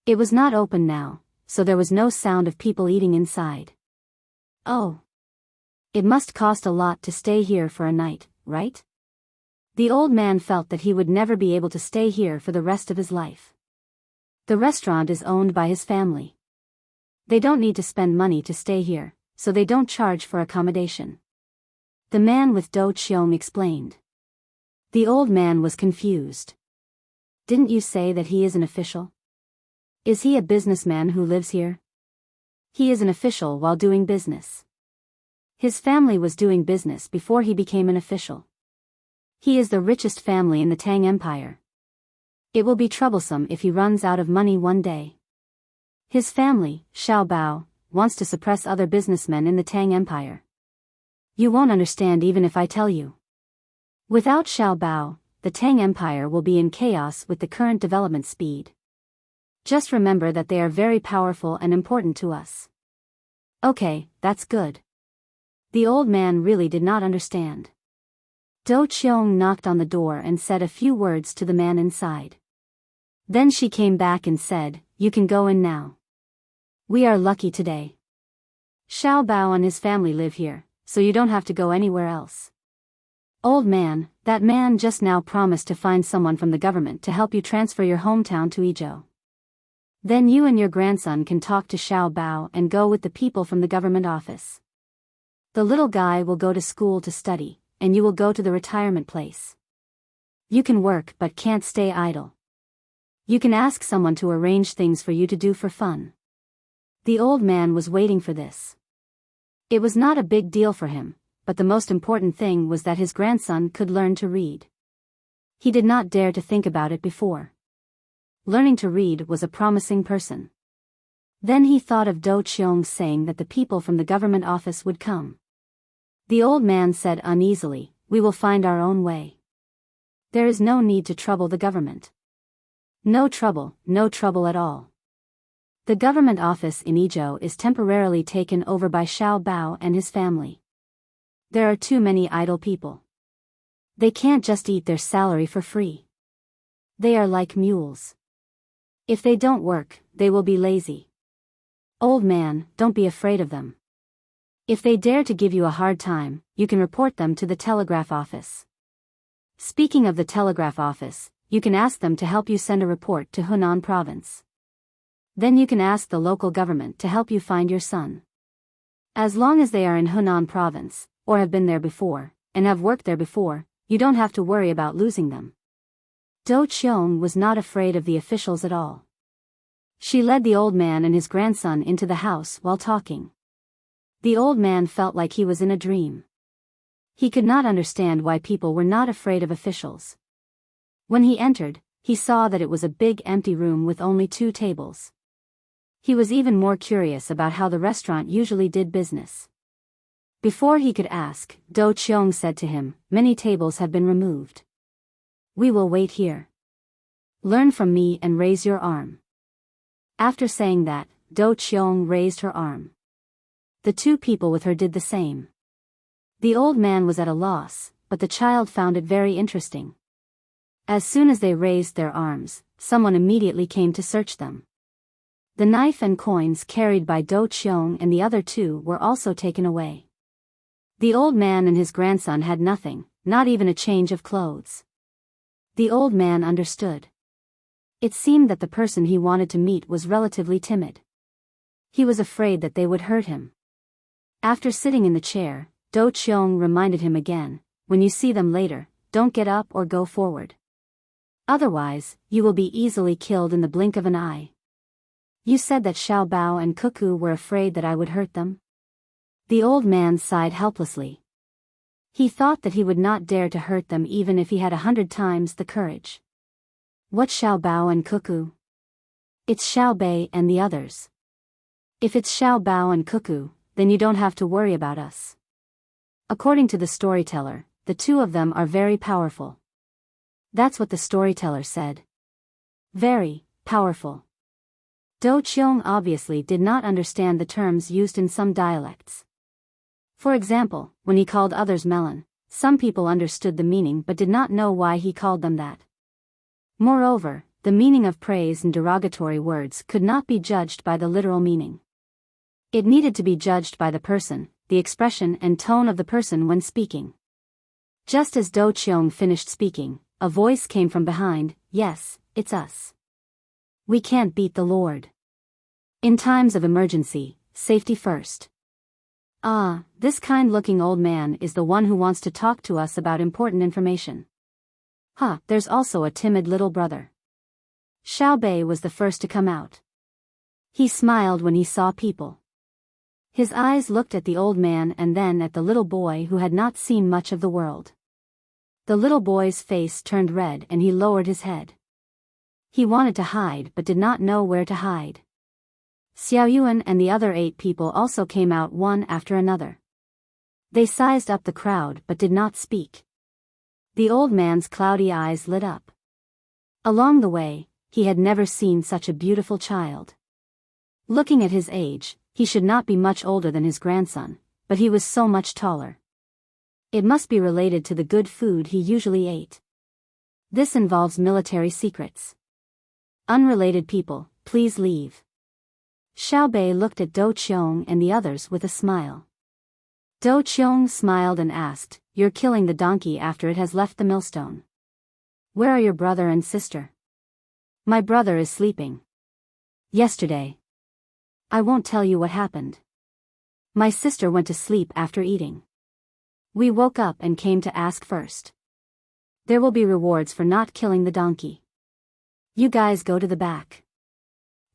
It was not open now, so there was no sound of people eating inside. Oh. It must cost a lot to stay here for a night, right? The old man felt that he would never be able to stay here for the rest of his life. The restaurant is owned by his family. They don't need to spend money to stay here, so they don't charge for accommodation. The man with Do Qiong explained. The old man was confused. Didn't you say that he is an official? Is he a businessman who lives here? He is an official while doing business. His family was doing business before he became an official. He is the richest family in the Tang Empire. It will be troublesome if he runs out of money one day. His family, Xiao Bao, wants to suppress other businessmen in the Tang Empire. You won't understand even if I tell you. Without Xiao Bao, the Tang Empire will be in chaos with the current development speed. Just remember that they are very powerful and important to us. Okay, that's good. The old man really did not understand. Do Qiong knocked on the door and said a few words to the man inside. Then she came back and said, "You can go in now. We are lucky today. Xiao Bao and his family live here, so you don't have to go anywhere else." Old man, that man just now promised to find someone from the government to help you transfer your hometown to Izhou. Then you and your grandson can talk to Xiao Bao and go with the people from the government office. The little guy will go to school to study, and you will go to the retirement place. You can work but can't stay idle. You can ask someone to arrange things for you to do for fun. The old man was waiting for this. It was not a big deal for him, but the most important thing was that his grandson could learn to read. He did not dare to think about it before. Learning to read was a promising person. Then he thought of Do Qiong saying that the people from the government office would come. The old man said uneasily, "We will find our own way. There is no need to trouble the government." No trouble at all. The government office in Izhou is temporarily taken over by Xiao Bao and his family. There are too many idle people. They can't just eat their salary for free. They are like mules. If they don't work, they will be lazy. Old man, don't be afraid of them. If they dare to give you a hard time, you can report them to the telegraph office. Speaking of the telegraph office, you can ask them to help you send a report to Hunan province. Then you can ask the local government to help you find your son. As long as they are in Hunan province, or have been there before, and have worked there before, you don't have to worry about losing them. Do Qiong was not afraid of the officials at all. She led the old man and his grandson into the house while talking. The old man felt like he was in a dream. He could not understand why people were not afraid of officials. When he entered, he saw that it was a big empty room with only 2 tables. He was even more curious about how the restaurant usually did business. Before he could ask, Do Chiong said to him, "Many tables have been removed. We will wait here. Learn from me and raise your arm." After saying that, Do Chiong raised her arm. The two people with her did the same. The old man was at a loss, but the child found it very interesting. As soon as they raised their arms, someone immediately came to search them. The knife and coins carried by Do Chiong and the other two were also taken away. The old man and his grandson had nothing, not even a change of clothes. The old man understood. It seemed that the person he wanted to meet was relatively timid. He was afraid that they would hurt him. After sitting in the chair, Do Chiong reminded him again, "When you see them later, don't get up or go forward. Otherwise, you will be easily killed in the blink of an eye. You said that Xiao Bao and Cuckoo were afraid that I would hurt them?" The old man sighed helplessly. He thought that he would not dare to hurt them even if he had 100 times the courage. What Xiao Bao and Cuckoo? It's Xiao Bei and the others. If it's Xiao Bao and Cuckoo, then you don't have to worry about us. According to the storyteller, the two of them are very powerful. That's what the storyteller said. Very powerful. Do Chiong obviously did not understand the terms used in some dialects. For example, when he called others melon, some people understood the meaning but did not know why he called them that. Moreover, the meaning of praise and derogatory words could not be judged by the literal meaning. It needed to be judged by the person, the expression and tone of the person when speaking. Just as Do Chiong finished speaking, a voice came from behind, "Yes, it's us. We can't beat the Lord. In times of emergency, safety first." Ah, this kind-looking old man is the one who wants to talk to us about important information. There's also a timid little brother. Xiao Bei was the first to come out. He smiled when he saw people. His eyes looked at the old man and then at the little boy who had not seen much of the world. The little boy's face turned red and he lowered his head. He wanted to hide but did not know where to hide. Xiao Yuan and the other 8 people also came out one after another. They sized up the crowd but did not speak. The old man's cloudy eyes lit up. Along the way, he had never seen such a beautiful child. Looking at his age, he should not be much older than his grandson, but he was so much taller. It must be related to the good food he usually ate. This involves military secrets. Unrelated people, please leave. Xiao Bei looked at Do Chiong and the others with a smile. Do Chiong smiled and asked, "You're killing the donkey after it has left the millstone. Where are your brother and sister?" "My brother is sleeping. Yesterday. I won't tell you what happened. My sister went to sleep after eating. We woke up and came to ask first. There will be rewards for not killing the donkey. You guys go to the back.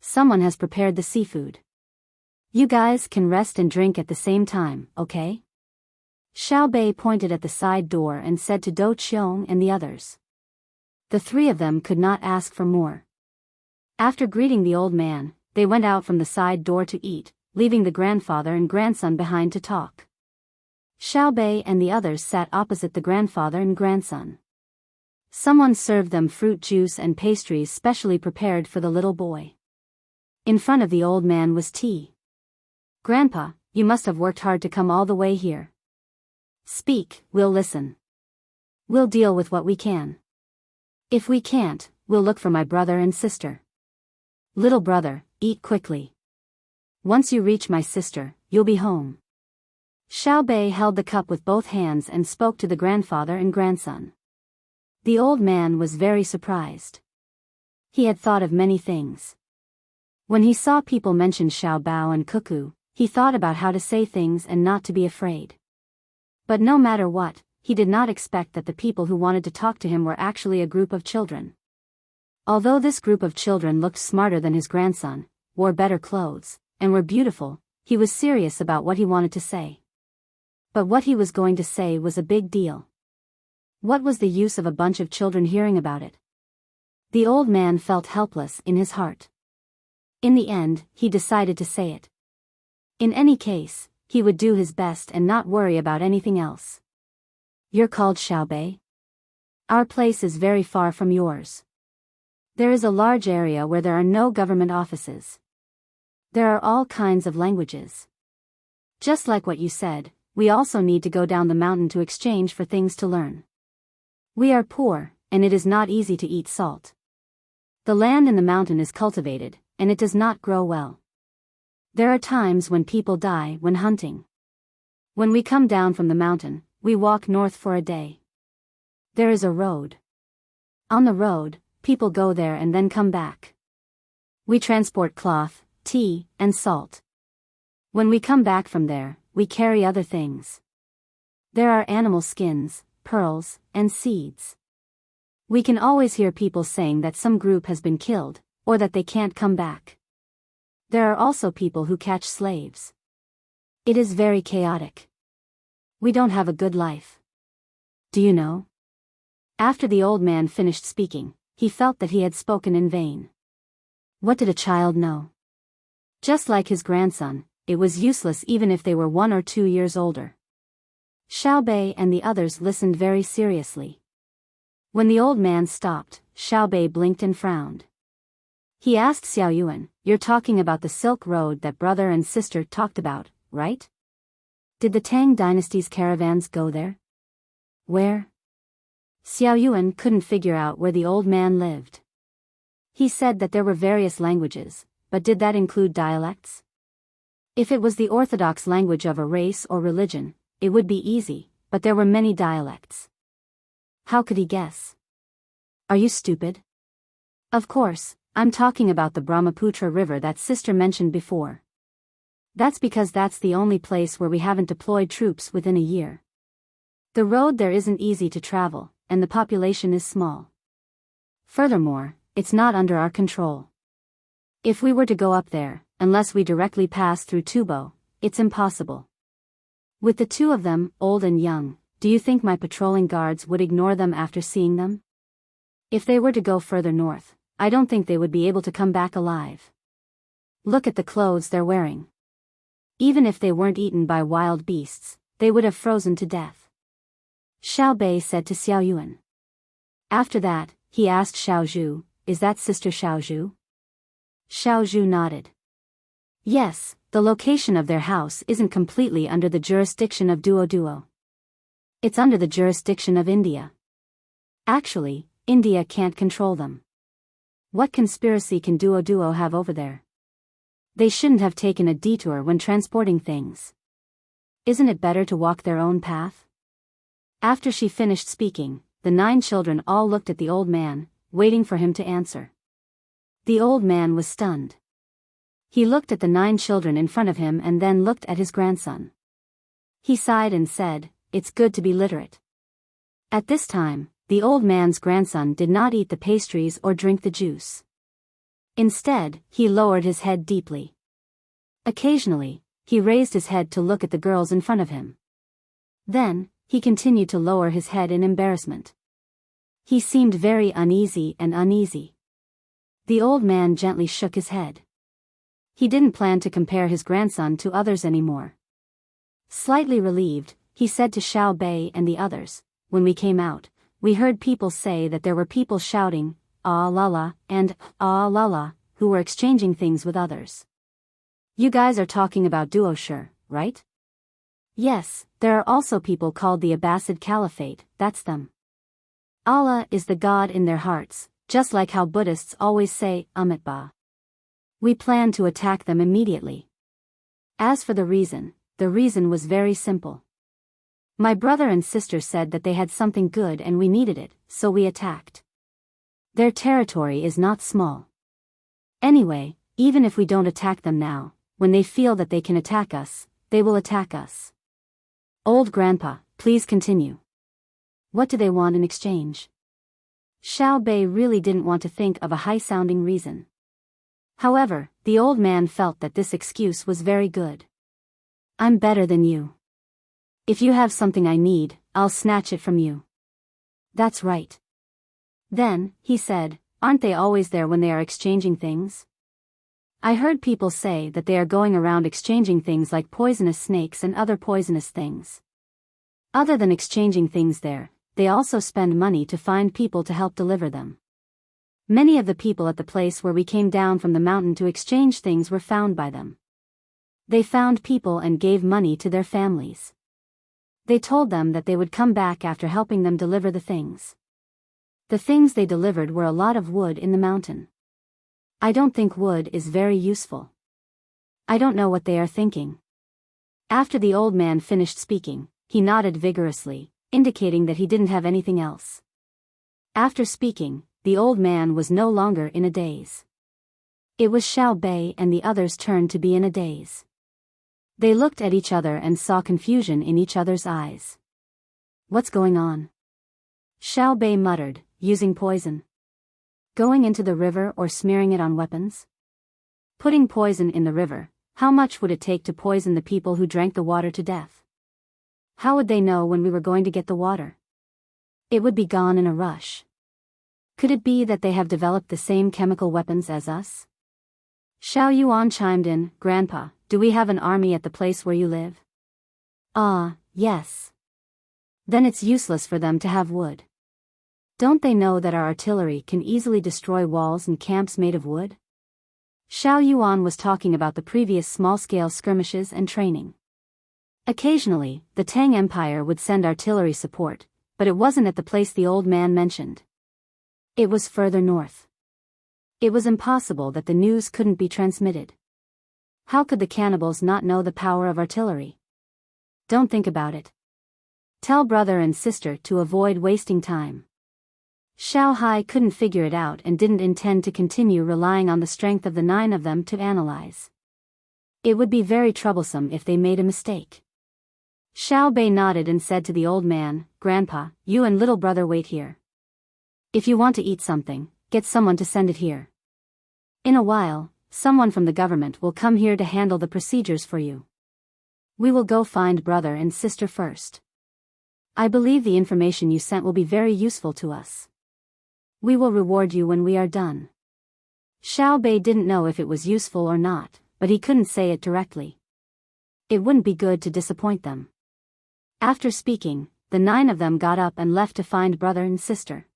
Someone has prepared the seafood. You guys can rest and drink at the same time, okay?" Xiao Bei pointed at the side door and said to Do Chiong and the others. The 3 of them could not ask for more. After greeting the old man, they went out from the side door to eat, leaving the grandfather and grandson behind to talk. Xiao Bei and the others sat opposite the grandfather and grandson. Someone served them fruit juice and pastries specially prepared for the little boy. In front of the old man was tea. "Grandpa, you must have worked hard to come all the way here. Speak, we'll listen. We'll deal with what we can. If we can't, we'll look for my brother and sister. Little brother, eat quickly. Once you reach my sister, you'll be home." Xiao Bei held the cup with both hands and spoke to the grandfather and grandson. The old man was very surprised. He had thought of many things. When he saw people mention Xiao Bao and Cuckoo, he thought about how to say things and not to be afraid. But no matter what, he did not expect that the people who wanted to talk to him were actually a group of children. Although this group of children looked smarter than his grandson, wore better clothes, and were beautiful, he was serious about what he wanted to say. But what he was going to say was a big deal. What was the use of a bunch of children hearing about it? The old man felt helpless in his heart. In the end, he decided to say it. In any case, he would do his best and not worry about anything else. You're called Xiaobei? Our place is very far from yours. There is a large area where there are no government offices. There are all kinds of languages. Just like what you said, we also need to go down the mountain to exchange for things to learn. We are poor, and it is not easy to eat salt. The land in the mountain is cultivated, and it does not grow well. There are times when people die when hunting. When we come down from the mountain, we walk north for a day. There is a road. On the road, people go there and then come back. We transport cloth, tea, and salt. When we come back from there, we carry other things. There are animal skins, pearls, and seeds. We can always hear people saying that some group has been killed, or that they can't come back. There are also people who catch slaves. It is very chaotic. We don't have a good life. Do you know? After the old man finished speaking, he felt that he had spoken in vain. What did a child know? Just like his grandson, it was useless even if they were 1 or 2 years older. Xiaobei and the others listened very seriously. When the old man stopped, Xiaobei blinked and frowned. He asked Xiaoyuan, "You're talking about the Silk Road that brother and sister talked about, right? Did the Tang Dynasty's caravans go there?" "Where?" Xiaoyuan couldn't figure out where the old man lived. He said that there were various languages, but did that include dialects? If it was the orthodox language of a race or religion, it would be easy, but there were many dialects. How could he guess? Are you stupid? Of course, I'm talking about the Brahmaputra River that sister mentioned before. That's because that's the only place where we haven't deployed troops within a year. The road there isn't easy to travel, and the population is small. Furthermore, it's not under our control. If we were to go up there, unless we directly pass through Tubo, it's impossible. With the two of them, old and young, do you think my patrolling guards would ignore them after seeing them? If they were to go further north, I don't think they would be able to come back alive. Look at the clothes they're wearing. Even if they weren't eaten by wild beasts, they would have frozen to death. Xiaobei said to Xiaoyuan. After that, he asked Xiaozhu, "Is that Sister Xiaozhu?" Xiaozhu nodded. Yes, the location of their house isn't completely under the jurisdiction of Duo. It's under the jurisdiction of India. Actually, India can't control them. What conspiracy can Duo have over there? They shouldn't have taken a detour when transporting things. Isn't it better to walk their own path? After she finished speaking, the 9 children all looked at the old man, waiting for him to answer. The old man was stunned. He looked at the 9 children in front of him and then looked at his grandson. He sighed and said, "It's good to be literate." At this time, the old man's grandson did not eat the pastries or drink the juice. Instead, he lowered his head deeply. Occasionally, he raised his head to look at the girls in front of him. Then, he continued to lower his head in embarrassment. He seemed very uneasy. The old man gently shook his head. He didn't plan to compare his grandson to others anymore. Slightly relieved, he said to Xiaobei and the others, "When we came out, we heard people say that there were people shouting, 'Ah la la,' and 'Ah la la,' who were exchanging things with others. You guys are talking about Duoshur, right?" "Yes, there are also people called the Abbasid Caliphate, that's them. Allah is the God in their hearts, just like how Buddhists always say, Amitabha. We plan to attack them immediately." As for the reason was very simple. My brother and sister said that they had something good and we needed it, so we attacked. Their territory is not small. Anyway, even if we don't attack them now, when they feel that they can attack us, they will attack us. Old grandpa, please continue. What do they want in exchange? Xiaobei really didn't want to think of a high-sounding reason. However, the old man felt that this excuse was very good. "I'm better than you. If you have something I need, I'll snatch it from you." "That's right." Then, he said, "Aren't they always there when they are exchanging things?" I heard people say that they are going around exchanging things like poisonous snakes and other poisonous things. Other than exchanging things there, they also spend money to find people to help deliver them. Many of the people at the place where we came down from the mountain to exchange things were found by them. They found people and gave money to their families. They told them that they would come back after helping them deliver the things. The things they delivered were a lot of wood in the mountain. I don't think wood is very useful. I don't know what they are thinking. After the old man finished speaking, he nodded vigorously, indicating that he didn't have anything else. After speaking, the old man was no longer in a daze. It was Xiao Bei and the others turned to be in a daze. They looked at each other and saw confusion in each other's eyes. What's going on? Xiao Bei muttered, using poison. Going into the river or smearing it on weapons? Putting poison in the river, how much would it take to poison the people who drank the water to death? How would they know when we were going to get the water? It would be gone in a rush. Could it be that they have developed the same chemical weapons as us? Xiao Yuan chimed in, Grandpa, do we have an army at the place where you live? Ah, yes. Then it's useless for them to have wood. Don't they know that our artillery can easily destroy walls and camps made of wood? Xiao Yuan was talking about the previous small-scale skirmishes and training. Occasionally, the Tang Empire would send artillery support, but it wasn't at the place the old man mentioned. It was further north. It was impossible that the news couldn't be transmitted. How could the cannibals not know the power of artillery? Don't think about it. Tell brother and sister to avoid wasting time. Xiao Hai couldn't figure it out and didn't intend to continue relying on the strength of the 9 of them to analyze. It would be very troublesome if they made a mistake. Xiao Bei nodded and said to the old man, Grandpa, you and little brother wait here. If you want to eat something, get someone to send it here. In a while, someone from the government will come here to handle the procedures for you. We will go find brother and sister first. I believe the information you sent will be very useful to us. We will reward you when we are done. Xiao Bei didn't know if it was useful or not, but he couldn't say it directly. It wouldn't be good to disappoint them. After speaking, the 9 of them got up and left to find brother and sister.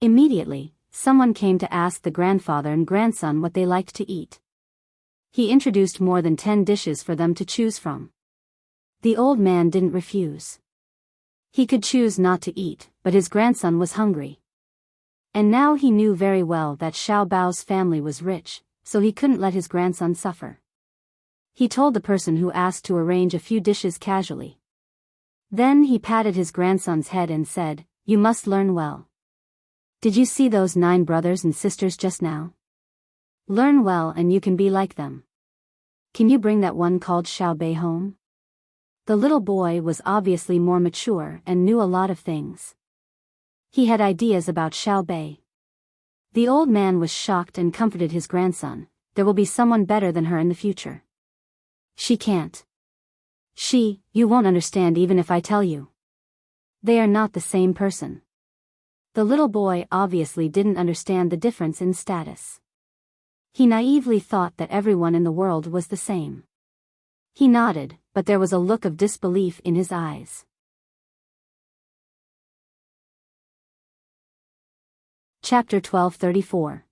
Immediately, someone came to ask the grandfather and grandson what they liked to eat. He introduced more than 10 dishes for them to choose from. The old man didn't refuse. He could choose not to eat, but his grandson was hungry. And now he knew very well that Xiao Bao's family was rich, so he couldn't let his grandson suffer. He told the person who asked to arrange a few dishes casually. Then he patted his grandson's head and said, You must learn well. Did you see those 9 brothers and sisters just now? Learn well and you can be like them. Can you bring that one called Xiao Bei home? The little boy was obviously more mature and knew a lot of things. He had ideas about Xiao Bei. The old man was shocked and comforted his grandson. There will be someone better than her in the future. She can't. You won't understand even if I tell you. They are not the same person. The little boy obviously didn't understand the difference in status. He naively thought that everyone in the world was the same. He nodded, but there was a look of disbelief in his eyes. Chapter 1234.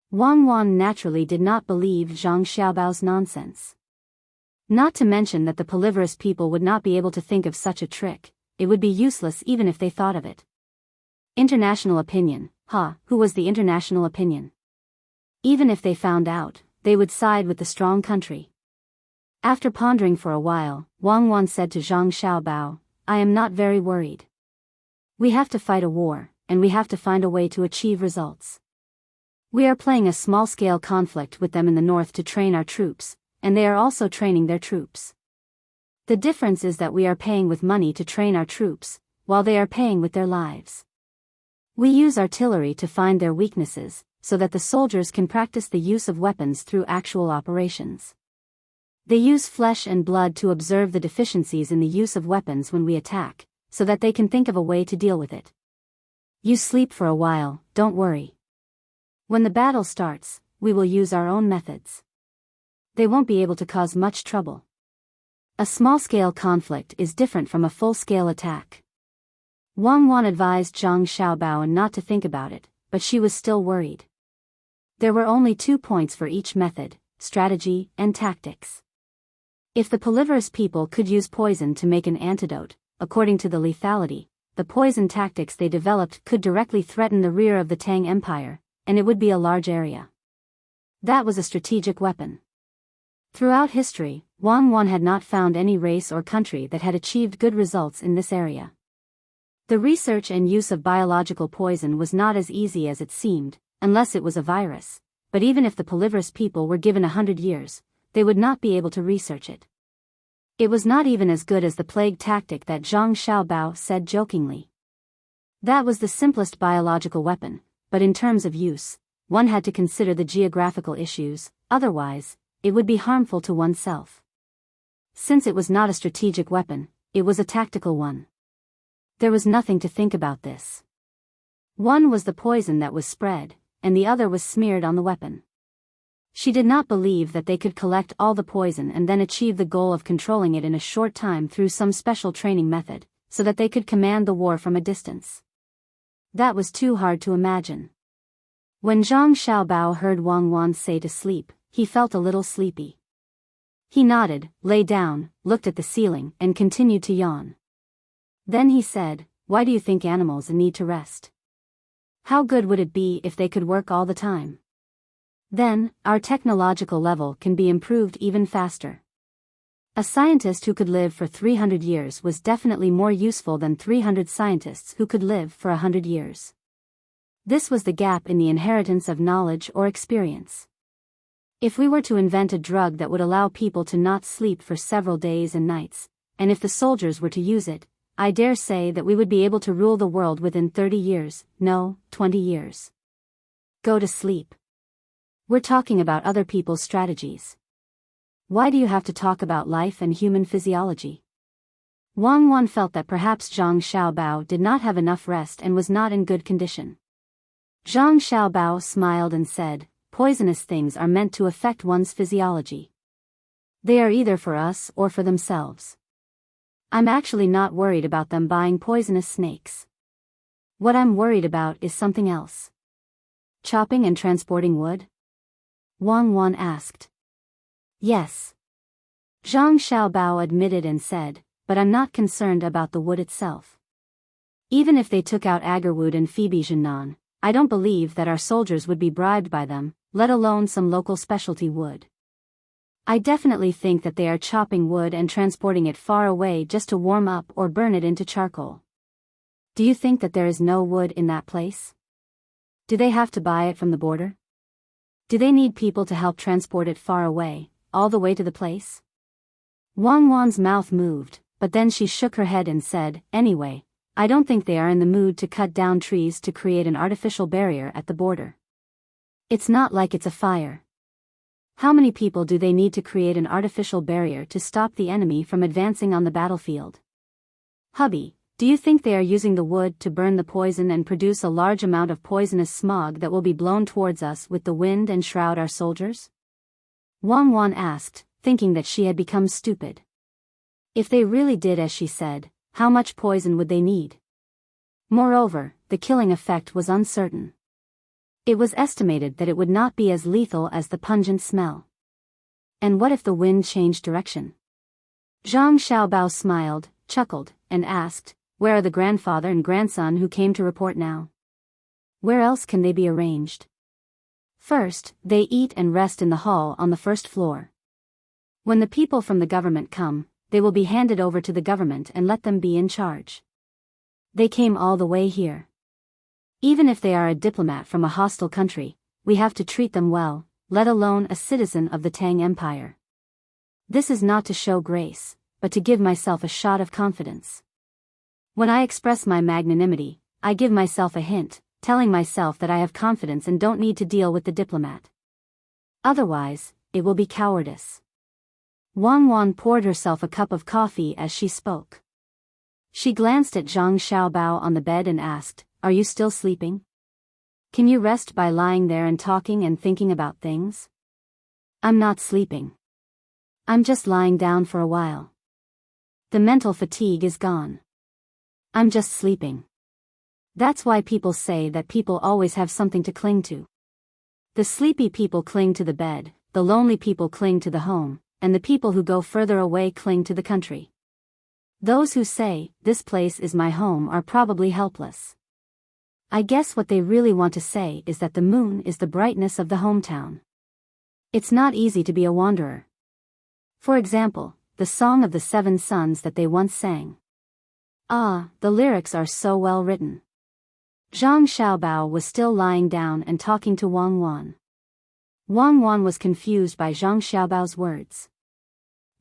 Wang Wan naturally did not believe Zhang Xiaobao's nonsense. Not to mention that the palivorous people would not be able to think of such a trick, it would be useless even if they thought of it. International opinion, who was the international opinion? Even if they found out, they would side with the strong country. After pondering for a while, Wang Wan said to Zhang Xiaobao, I am not very worried. We have to fight a war, and we have to find a way to achieve results. We are playing a small-scale conflict with them in the north to train our troops, and they are also training their troops. The difference is that we are paying with money to train our troops, while they are paying with their lives. We use artillery to find their weaknesses, so that the soldiers can practice the use of weapons through actual operations. They use flesh and blood to observe the deficiencies in the use of weapons when we attack, so that they can think of a way to deal with it. You sleep for a while, don't worry. When the battle starts, we will use our own methods. They won't be able to cause much trouble. A small-scale conflict is different from a full-scale attack. Wang Wan advised Zhang Xiaobao not to think about it, but she was still worried. There were only 2 points for each method, strategy and tactics. If the pulliverous people could use poison to make an antidote, according to the lethality, the poison tactics they developed could directly threaten the rear of the Tang Empire, and it would be a large area. That was a strategic weapon. Throughout history, Wang Wan had not found any race or country that had achieved good results in this area. The research and use of biological poison was not as easy as it seemed, unless it was a virus, but even if the pulliverous people were given 100 years, they would not be able to research it. It was not even as good as the plague tactic that Zhang Xiaobao said jokingly. That was the simplest biological weapon, but in terms of use, one had to consider the geographical issues, otherwise, it would be harmful to oneself. Since it was not a strategic weapon, it was a tactical one. There was nothing to think about this. One was the poison that was spread, and the other was smeared on the weapon. She did not believe that they could collect all the poison and then achieve the goal of controlling it in a short time through some special training method, so that they could command the war from a distance. That was too hard to imagine. When Zhang Xiaobao heard Wang Wan say to sleep, he felt a little sleepy. He nodded, lay down, looked at the ceiling, and continued to yawn. Then he said, "Why do you think animals need to rest? How good would it be if they could work all the time? Then, our technological level can be improved even faster." A scientist who could live for 300 years was definitely more useful than 300 scientists who could live for 100 years. This was the gap in the inheritance of knowledge or experience. If we were to invent a drug that would allow people to not sleep for several days and nights, and if the soldiers were to use it, I dare say that we would be able to rule the world within 30 years, no, 20 years. Go to sleep. We're talking about other people's strategies. Why do you have to talk about life and human physiology? Wang Wan felt that perhaps Zhang Xiaobao did not have enough rest and was not in good condition. Zhang Xiaobao smiled and said, "Poisonous things are meant to affect one's physiology. They are either for us or for themselves. I'm actually not worried about them buying poisonous snakes. What I'm worried about is something else." "Chopping and transporting wood?" Wang Wan asked. "Yes." Zhang Xiaobao admitted and said, "But I'm not concerned about the wood itself. Even if they took out agarwood and Phoebe-Jinan, I don't believe that our soldiers would be bribed by them, let alone some local specialty wood. I definitely think that they are chopping wood and transporting it far away just to warm up or burn it into charcoal. Do you think that there is no wood in that place? Do they have to buy it from the border? Do they need people to help transport it far away, all the way to the place?" Wang Wan's mouth moved, but then she shook her head and said, "Anyway, I don't think they are in the mood to cut down trees to create an artificial barrier at the border. It's not like it's a fire. How many people do they need to create an artificial barrier to stop the enemy from advancing on the battlefield? Hubby, do you think they are using the wood to burn the poison and produce a large amount of poisonous smog that will be blown towards us with the wind and shroud our soldiers?" Wang Wan asked, thinking that she had become stupid. If they really did as she said, how much poison would they need? Moreover, the killing effect was uncertain. It was estimated that it would not be as lethal as the pungent smell. And what if the wind changed direction? Zhang Xiaobao smiled, chuckled, and asked, "Where are the grandfather and grandson who came to report now? Where else can they be arranged? First, they eat and rest in the hall on the first floor. When the people from the government come, they will be handed over to the government and let them be in charge. They came all the way here. Even if they are a diplomat from a hostile country, we have to treat them well, let alone a citizen of the Tang Empire. This is not to show grace, but to give myself a shot of confidence. When I express my magnanimity, I give myself a hint, telling myself that I have confidence and don't need to deal with the diplomat. Otherwise, it will be cowardice." Wang Wan poured herself a cup of coffee as she spoke. She glanced at Zhang Xiaobao on the bed and asked, "Are you still sleeping? Can you rest by lying there and talking and thinking about things? I'm not sleeping. I'm just lying down for a while. The mental fatigue is gone. I'm just sleeping. That's why people say that people always have something to cling to. The sleepy people cling to the bed, the lonely people cling to the home, and the people who go further away cling to the country. Those who say, "This place is my home," are probably helpless. I guess what they really want to say is that the moon is the brightness of the hometown. It's not easy to be a wanderer. For example, the Song of the Seven Suns that they once sang. Ah, the lyrics are so well written. Zhang Xiaobao was still lying down and talking to Wang Wan. Wang Wan was confused by Zhang Xiaobao's words.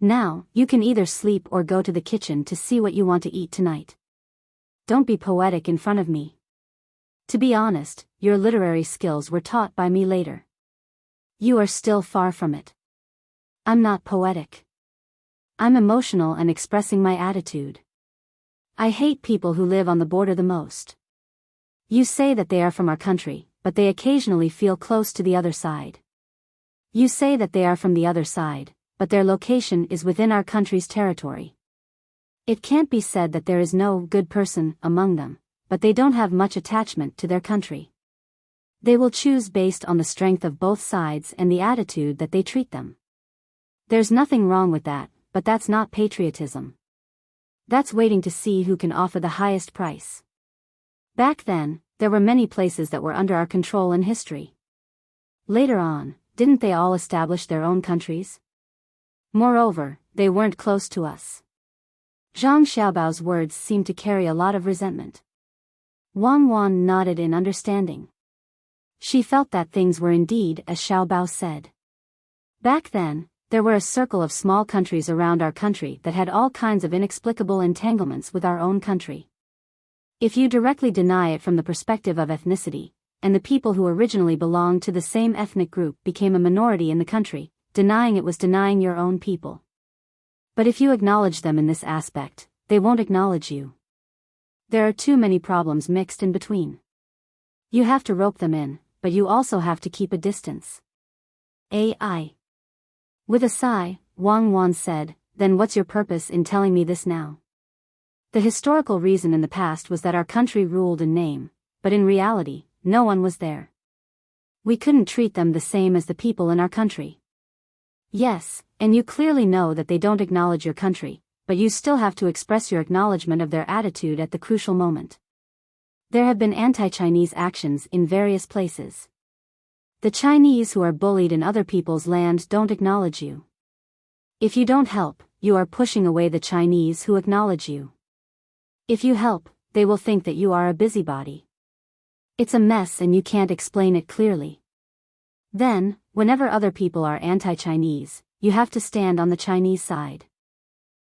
Now, you can either sleep or go to the kitchen to see what you want to eat tonight. Don't be poetic in front of me. To be honest, your literary skills were taught by me later. You are still far from it. I'm not poetic. I'm emotional and expressing my attitude. I hate people who live on the border the most. You say that they are from our country, but they occasionally feel close to the other side. You say that they are from the other side, but their location is within our country's territory. It can't be said that there is no good person among them, but they don't have much attachment to their country. They will choose based on the strength of both sides and the attitude that they treat them. There's nothing wrong with that, but that's not patriotism. That's waiting to see who can offer the highest price. Back then, there were many places that were under our control in history. Later on, didn't they all establish their own countries? Moreover, they weren't close to us. Zhang Xiaobao's words seemed to carry a lot of resentment. Wang Wan nodded in understanding. She felt that things were indeed as Xiaobao said. Back then, there were a circle of small countries around our country that had all kinds of inexplicable entanglements with our own country. If you directly deny it from the perspective of ethnicity, and the people who originally belonged to the same ethnic group became a minority in the country, denying it was denying your own people. But if you acknowledge them in this aspect, they won't acknowledge you. There are too many problems mixed in between. You have to rope them in, but you also have to keep a distance. AI. With a sigh, Wang Wan said, "Then what's your purpose in telling me this now?" The historical reason in the past was that our country ruled in name, but in reality, no one was there. We couldn't treat them the same as the people in our country. Yes, and you clearly know that they don't acknowledge your country, but you still have to express your acknowledgement of their attitude at the crucial moment. There have been anti-Chinese actions in various places. The Chinese who are bullied in other people's land don't acknowledge you. If you don't help, you are pushing away the Chinese who acknowledge you. If you help, they will think that you are a busybody. It's a mess and you can't explain it clearly. Then, whenever other people are anti-Chinese, you have to stand on the Chinese side.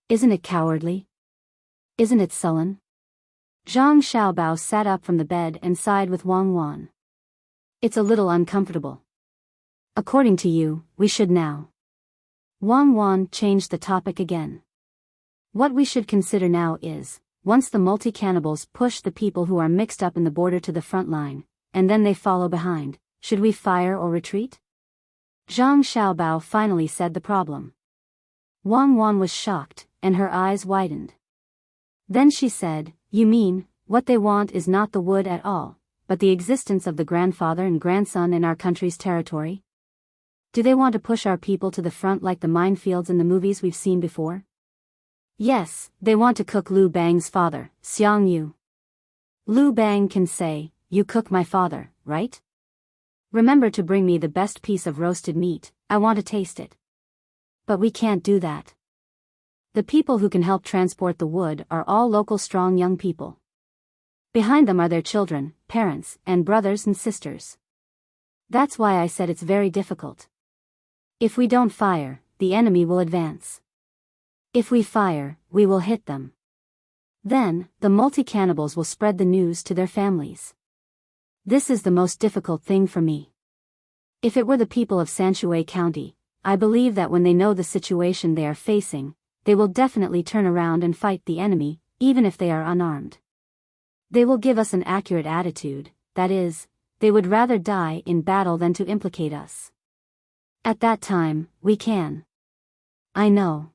Isn't it cowardly? Isn't it sullen? Zhang Xiaobao sat up from the bed and sighed with Wang Wan. It's a little uncomfortable. According to you, we should now. Wang Wan changed the topic again. What we should consider now is, once the multi-cannibals push the people who are mixed up in the border to the front line, and then they follow behind, should we fire or retreat? Zhang Xiaobao finally said the problem. Wang Wan was shocked, and her eyes widened. Then she said, "You mean, what they want is not the wood at all, but the existence of the grandfather and grandson in our country's territory? Do they want to push our people to the front like the minefields in the movies we've seen before? Yes, they want to cook Lu Bang's father, Xiang Yu. Lu Bang can say, 'You cook my father,' right? Remember to bring me the best piece of roasted meat, I want to taste it. But we can't do that. The people who can help transport the wood are all local strong young people. Behind them are their children, parents, and brothers and sisters. That's why I said it's very difficult. If we don't fire, the enemy will advance. If we fire, we will hit them. Then, the multi-cannibals will spread the news to their families. This is the most difficult thing for me. If it were the people of Sanshui County, I believe that when they know the situation they are facing, they will definitely turn around and fight the enemy, even if they are unarmed. They will give us an accurate attitude, that is, they would rather die in battle than to implicate us. At that time, we can. I know.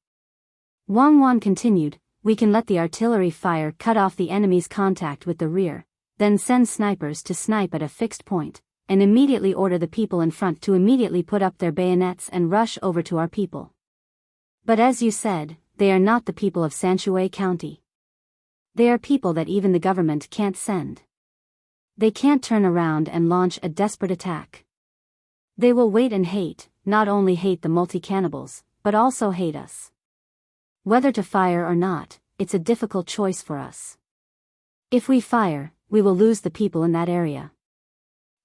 Wang Wan continued, we can let the artillery fire cut off the enemy's contact with the rear, then send snipers to snipe at a fixed point, and immediately order the people in front to immediately put up their bayonets and rush over to our people. But as you said, they are not the people of Sanshui County. They are people that even the government can't send. They can't turn around and launch a desperate attack. They will wait and hate, not only hate the multi-cannibals, but also hate us. Whether to fire or not, it's a difficult choice for us. If we fire, we will lose the people in that area.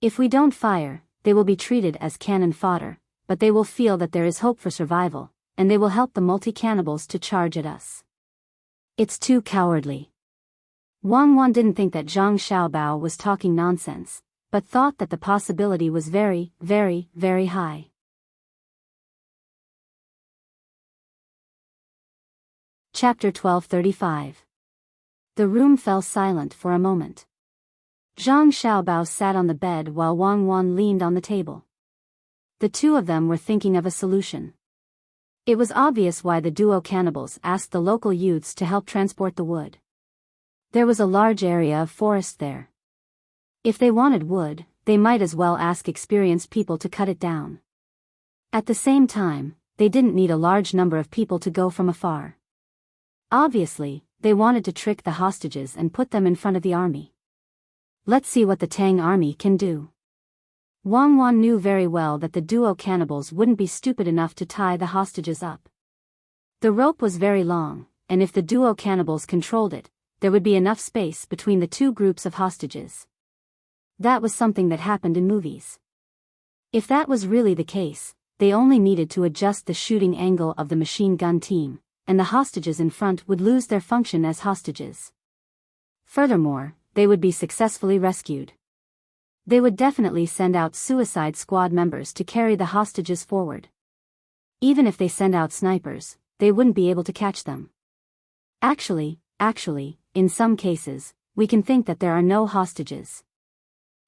If we don't fire, they will be treated as cannon fodder, but they will feel that there is hope for survival, and they will help the multi-cannibals to charge at us. It's too cowardly. Wang Wan didn't think that Zhang Xiaobao was talking nonsense, but thought that the possibility was very, very, very high. Chapter 1235. The room fell silent for a moment. Zhang Xiaobao sat on the bed while Wang Wan leaned on the table. The two of them were thinking of a solution. It was obvious why the duo cannibals asked the local youths to help transport the wood. There was a large area of forest there. If they wanted wood, they might as well ask experienced people to cut it down. At the same time, they didn't need a large number of people to go from afar. Obviously, they wanted to trick the hostages and put them in front of the army. Let's see what the Tang army can do. Wang Wan knew very well that the duo cannibals wouldn't be stupid enough to tie the hostages up. The rope was very long, and if the duo cannibals controlled it, there would be enough space between the two groups of hostages. That was something that happened in movies. If that was really the case, they only needed to adjust the shooting angle of the machine gun team, and the hostages in front would lose their function as hostages. Furthermore, they would be successfully rescued. They would definitely send out suicide squad members to carry the hostages forward. Even if they send out snipers, they wouldn't be able to catch them. Actually, in some cases, we can think that there are no hostages.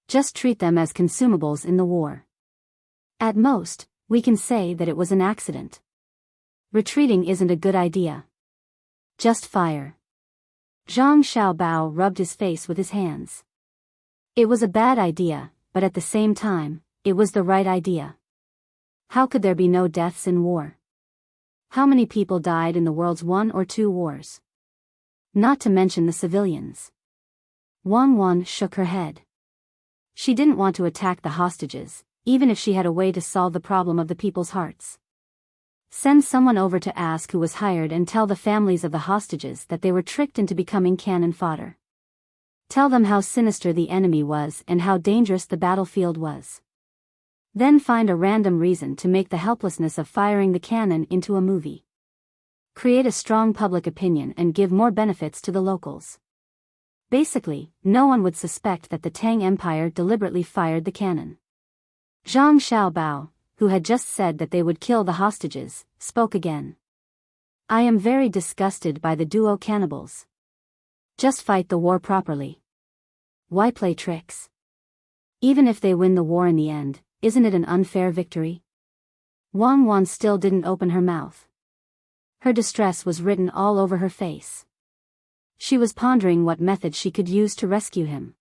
Just treat them as consumables in the war. At most, we can say that it was an accident. Retreating isn't a good idea. Just fire. Zhang Xiaobao rubbed his face with his hands. It was a bad idea, but at the same time, it was the right idea. How could there be no deaths in war? How many people died in the world's 1 or 2 wars? Not to mention the civilians. Wang Wan shook her head. She didn't want to attack the hostages, even if she had a way to solve the problem of the people's hearts. Send someone over to ask who was hired and tell the families of the hostages that they were tricked into becoming cannon fodder. Tell them how sinister the enemy was and how dangerous the battlefield was. Then find a random reason to make the helplessness of firing the cannon into a movie. Create a strong public opinion and give more benefits to the locals. Basically, no one would suspect that the Tang Empire deliberately fired the cannon. Zhang Xiaobao, who had just said that they would kill the hostages, spoke again. I am very disgusted by the duo cannibals. Just fight the war properly. Why play tricks? Even if they win the war in the end, isn't it an unfair victory? Wang Wan still didn't open her mouth. Her distress was written all over her face. She was pondering what method she could use to rescue him.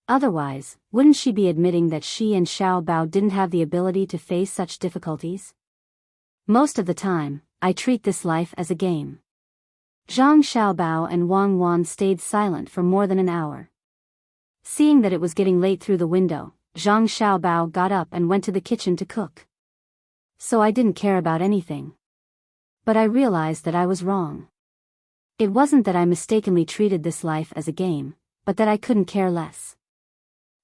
Otherwise, wouldn't she be admitting that she and Xiao Bao didn't have the ability to face such difficulties? Most of the time, I treat this life as a game. Zhang Xiaobao and Wang Wan stayed silent for more than an hour. Seeing that it was getting late through the window, Zhang Xiaobao got up and went to the kitchen to cook. So I didn't care about anything. But I realized that I was wrong. It wasn't that I mistakenly treated this life as a game, but that I couldn't care less.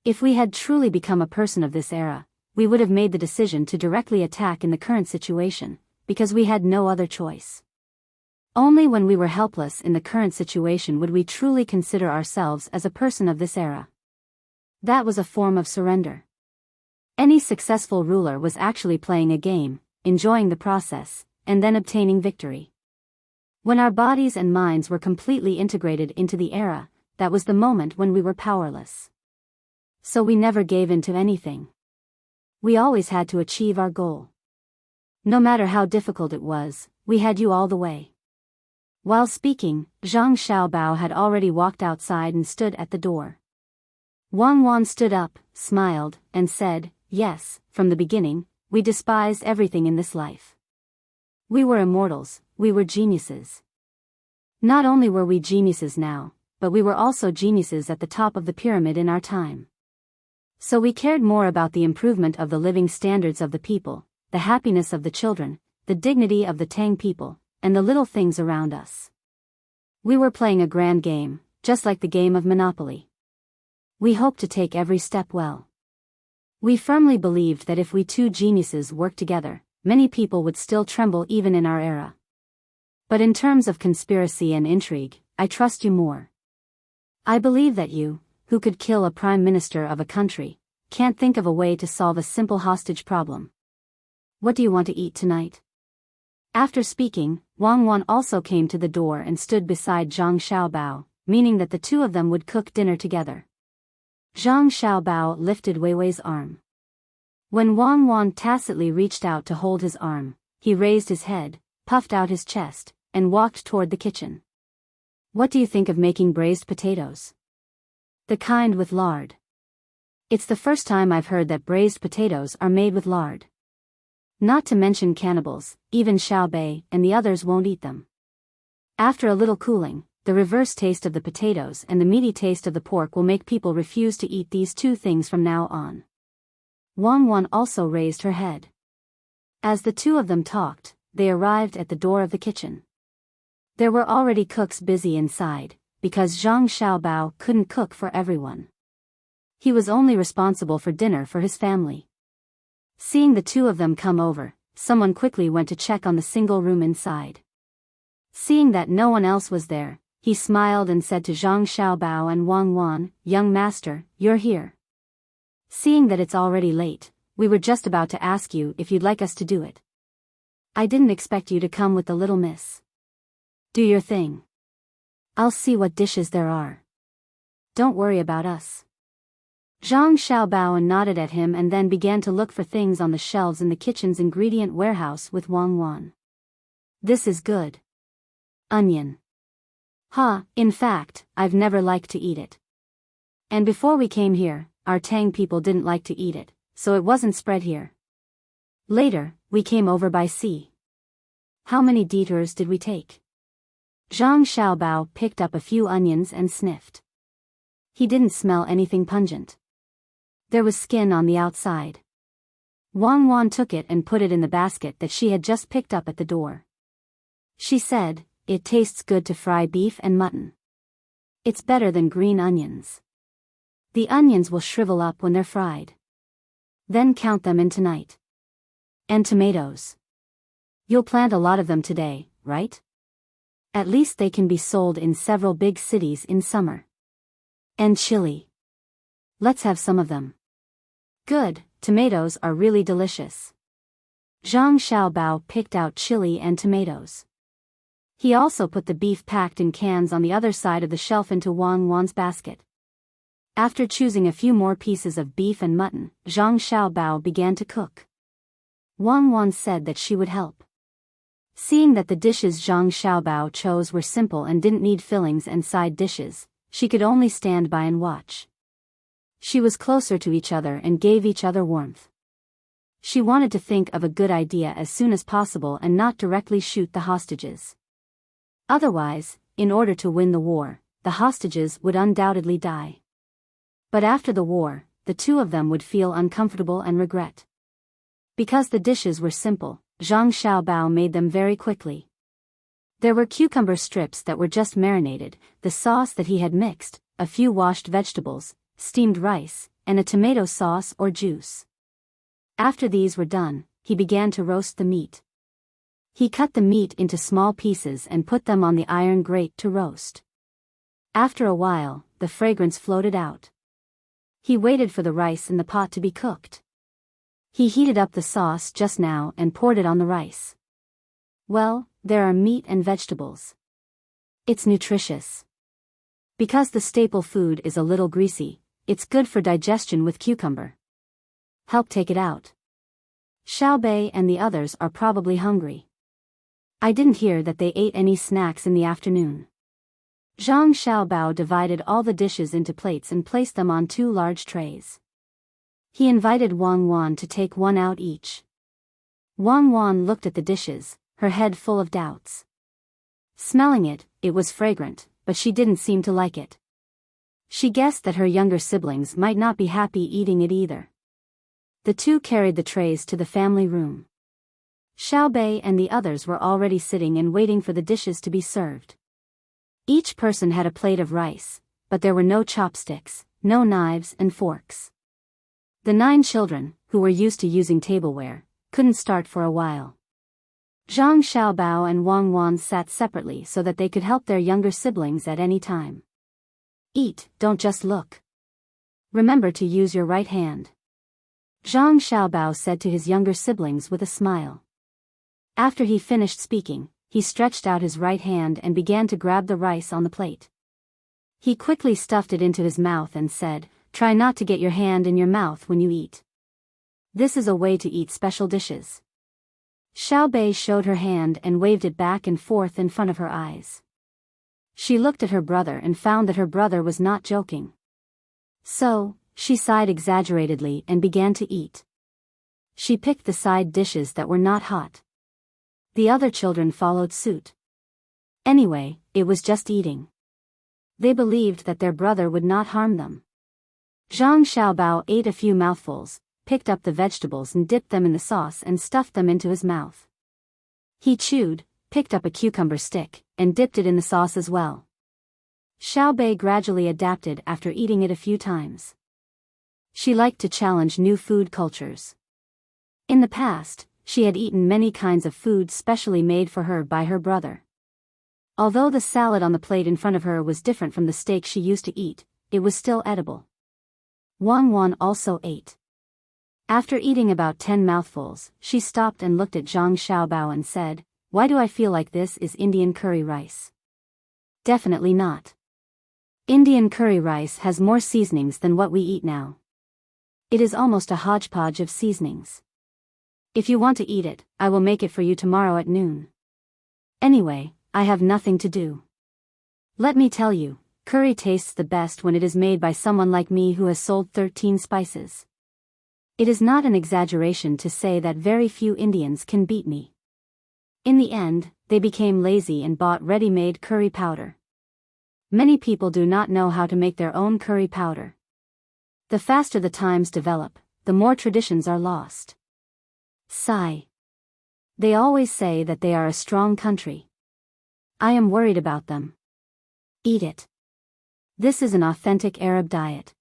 If we had truly become a person of this era, we would have made the decision to directly attack in the current situation, because we had no other choice. Only when we were helpless in the current situation would we truly consider ourselves as a person of this era. That was a form of surrender. Any successful ruler was actually playing a game, enjoying the process, and then obtaining victory. When our bodies and minds were completely integrated into the era, that was the moment when we were powerless. So we never gave in to anything. We always had to achieve our goal. No matter how difficult it was, we had you all the way. While speaking, Zhang Xiaobao had already walked outside and stood at the door. Wang Wan stood up, smiled, and said, "Yes, from the beginning, we despised everything in this life. We were immortals, we were geniuses. Not only were we geniuses now, but we were also geniuses at the top of the pyramid in our time. So we cared more about the improvement of the living standards of the people, the happiness of the children, the dignity of the Tang people, and the little things around us. We were playing a grand game, just like the game of Monopoly. We hoped to take every step well. We firmly believed that if we two geniuses worked together, many people would still tremble even in our era. But in terms of conspiracy and intrigue, I trust you more. I believe that you, who could kill a prime minister of a country, can't think of a way to solve a simple hostage problem. What do you want to eat tonight?" After speaking, Wang Wan also came to the door and stood beside Zhang Xiaobao, meaning that the two of them would cook dinner together. Zhang Xiaobao lifted Weiwei's arm. When Wang Wan tacitly reached out to hold his arm, he raised his head, puffed out his chest, and walked toward the kitchen. "What do you think of making braised potatoes? The kind with lard. It's the first time I've heard that braised potatoes are made with lard. Not to mention cannibals, even Xiaobei and the others won't eat them. After a little cooling, the reverse taste of the potatoes and the meaty taste of the pork will make people refuse to eat these two things from now on." Wang Wan also raised her head. As the two of them talked, they arrived at the door of the kitchen. There were already cooks busy inside, because Zhang Xiaobao couldn't cook for everyone. He was only responsible for dinner for his family. Seeing the two of them come over, someone quickly went to check on the single room inside. Seeing that no one else was there, he smiled and said to Zhang Xiaobao and Wang Wan, "Young master, you're here. Seeing that it's already late, we were just about to ask you if you'd like us to do it. I didn't expect you to come with the little miss. Do your thing. I'll see what dishes there are. Don't worry about us." Zhang Xiaobao nodded at him and then began to look for things on the shelves in the kitchen's ingredient warehouse with Wang Wan. "This is good. Onion. In fact, I've never liked to eat it. And before we came here, our Tang people didn't like to eat it, so it wasn't spread here. Later, we came over by sea. How many detours did we take?" Zhang Xiaobao picked up a few onions and sniffed. He didn't smell anything pungent. There was skin on the outside. Wang Wan took it and put it in the basket that she had just picked up at the door. She said, "It tastes good to fry beef and mutton. It's better than green onions. The onions will shrivel up when they're fried. Then count them in tonight. And tomatoes. You'll plant a lot of them today, right? At least they can be sold in several big cities in summer. And chili. Let's have some of them. Good, tomatoes are really delicious." Zhang Xiaobao picked out chili and tomatoes. He also put the beef packed in cans on the other side of the shelf into Wang Wan's basket. After choosing a few more pieces of beef and mutton, Zhang Xiaobao began to cook. Wang Wan said that she would help. Seeing that the dishes Zhang Xiaobao chose were simple and didn't need fillings and side dishes, she could only stand by and watch. She was closer to each other and gave each other warmth. She wanted to think of a good idea as soon as possible and not directly shoot the hostages. Otherwise, in order to win the war, the hostages would undoubtedly die. But after the war, the two of them would feel uncomfortable and regret. Because the dishes were simple, Zhang Xiaobao made them very quickly. There were cucumber strips that were just marinated, the sauce that he had mixed, a few washed vegetables, steamed rice, and a tomato sauce or juice. After these were done, he began to roast the meat. He cut the meat into small pieces and put them on the iron grate to roast. After a while, the fragrance floated out. He waited for the rice in the pot to be cooked. He heated up the sauce just now and poured it on the rice. Well, there are meat and vegetables. It's nutritious. Because the staple food is a little greasy, it's good for digestion with cucumber. Help take it out. Xiaobei and the others are probably hungry. I didn't hear that they ate any snacks in the afternoon. Zhang Xiaobao divided all the dishes into plates and placed them on 2 large trays. He invited Wang Wan to take one out each. Wang Wan looked at the dishes, her head full of doubts. Smelling it, it was fragrant, but she didn't seem to like it. She guessed that her younger siblings might not be happy eating it either. The 2 carried the trays to the family room. Xiaobei and the others were already sitting and waiting for the dishes to be served. Each person had a plate of rice, but there were no chopsticks, no knives and forks. The 9 children, who were used to using tableware, couldn't start for a while. Zhang Xiaobao and Wang Wan sat separately so that they could help their younger siblings at any time. Eat, don't just look. Remember to use your right hand. Zhang Xiaobao said to his younger siblings with a smile. After he finished speaking, he stretched out his right hand and began to grab the rice on the plate. He quickly stuffed it into his mouth and said, "Try not to get your hand in your mouth when you eat. This is a way to eat special dishes." Xiaobei showed her hand and waved it back and forth in front of her eyes. She looked at her brother and found that her brother was not joking. So, she sighed exaggeratedly and began to eat. She picked the side dishes that were not hot. The other children followed suit. Anyway, it was just eating. They believed that their brother would not harm them. Zhang Xiaobao ate a few mouthfuls, picked up the vegetables and dipped them in the sauce and stuffed them into his mouth. He chewed, picked up a cucumber stick, and dipped it in the sauce as well. Xiaobei gradually adapted after eating it a few times. She liked to challenge new food cultures. In the past, she had eaten many kinds of food specially made for her by her brother. Although the salad on the plate in front of her was different from the steak she used to eat, it was still edible. Wang Wan also ate. After eating about 10 mouthfuls, she stopped and looked at Zhang Xiaobao and said, "Why do I feel like this is Indian curry rice?" Definitely not. Indian curry rice has more seasonings than what we eat now. It is almost a hodgepodge of seasonings. If you want to eat it, I will make it for you tomorrow at noon. Anyway, I have nothing to do. Let me tell you, curry tastes the best when it is made by someone like me who has sold 13 spices. It is not an exaggeration to say that very few Indians can beat me. In the end, they became lazy and bought ready-made curry powder. Many people do not know how to make their own curry powder. The faster the times develop, the more traditions are lost. Sigh. They always say that they are a strong country. I am worried about them. Eat it. This is an authentic Arab diet.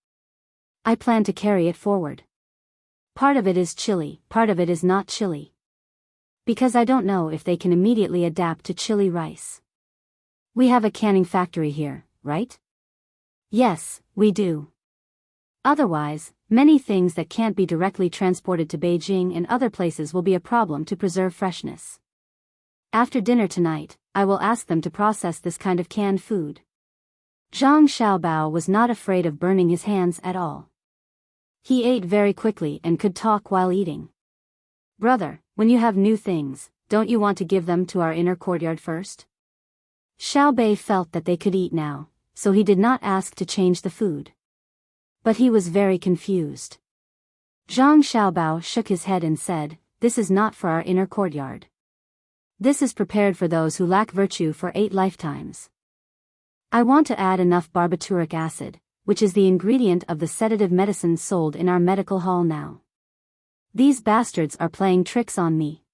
I plan to carry it forward. Part of it is chili, part of it is not chili. Because I don't know if they can immediately adapt to chili rice. We have a canning factory here, right? Yes, we do. Otherwise, many things that can't be directly transported to Beijing and other places will be a problem to preserve freshness. After dinner tonight, I will ask them to process this kind of canned food. Zhang Xiaobao was not afraid of burning his hands at all. He ate very quickly and could talk while eating. "Brother, when you have new things, don't you want to give them to our inner courtyard first?" Xiaobei felt that they could eat now, so he did not ask to change the food. But he was very confused. Zhang Xiaobao shook his head and said, "This is not for our inner courtyard. This is prepared for those who lack virtue for 8 lifetimes. I want to add enough barbituric acid, which is the ingredient of the sedative medicine sold in our medical hall now. These bastards are playing tricks on me.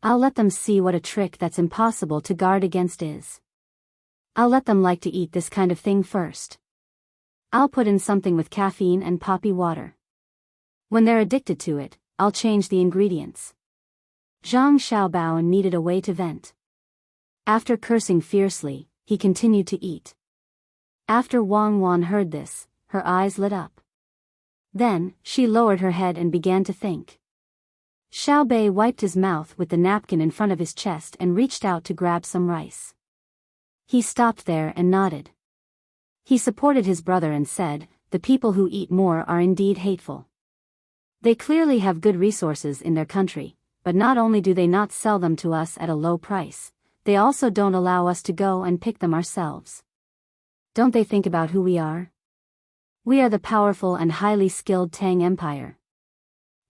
I'll let them see what a trick that's impossible to guard against is. I'll let them like to eat this kind of thing first. I'll put in something with caffeine and poppy water. When they're addicted to it, I'll change the ingredients." Zhang Xiaobao needed a way to vent. After cursing fiercely, he continued to eat. After Wang Wan heard this, her eyes lit up. Then, she lowered her head and began to think. Xiaobei wiped his mouth with the napkin in front of his chest and reached out to grab some rice. He stopped there and nodded. He supported his brother and said, the people who eat more are indeed hateful. They clearly have good resources in their country, but not only do they not sell them to us at a low price, they also don't allow us to go and pick them ourselves. Don't they think about who we are? We are the powerful and highly skilled Tang Empire.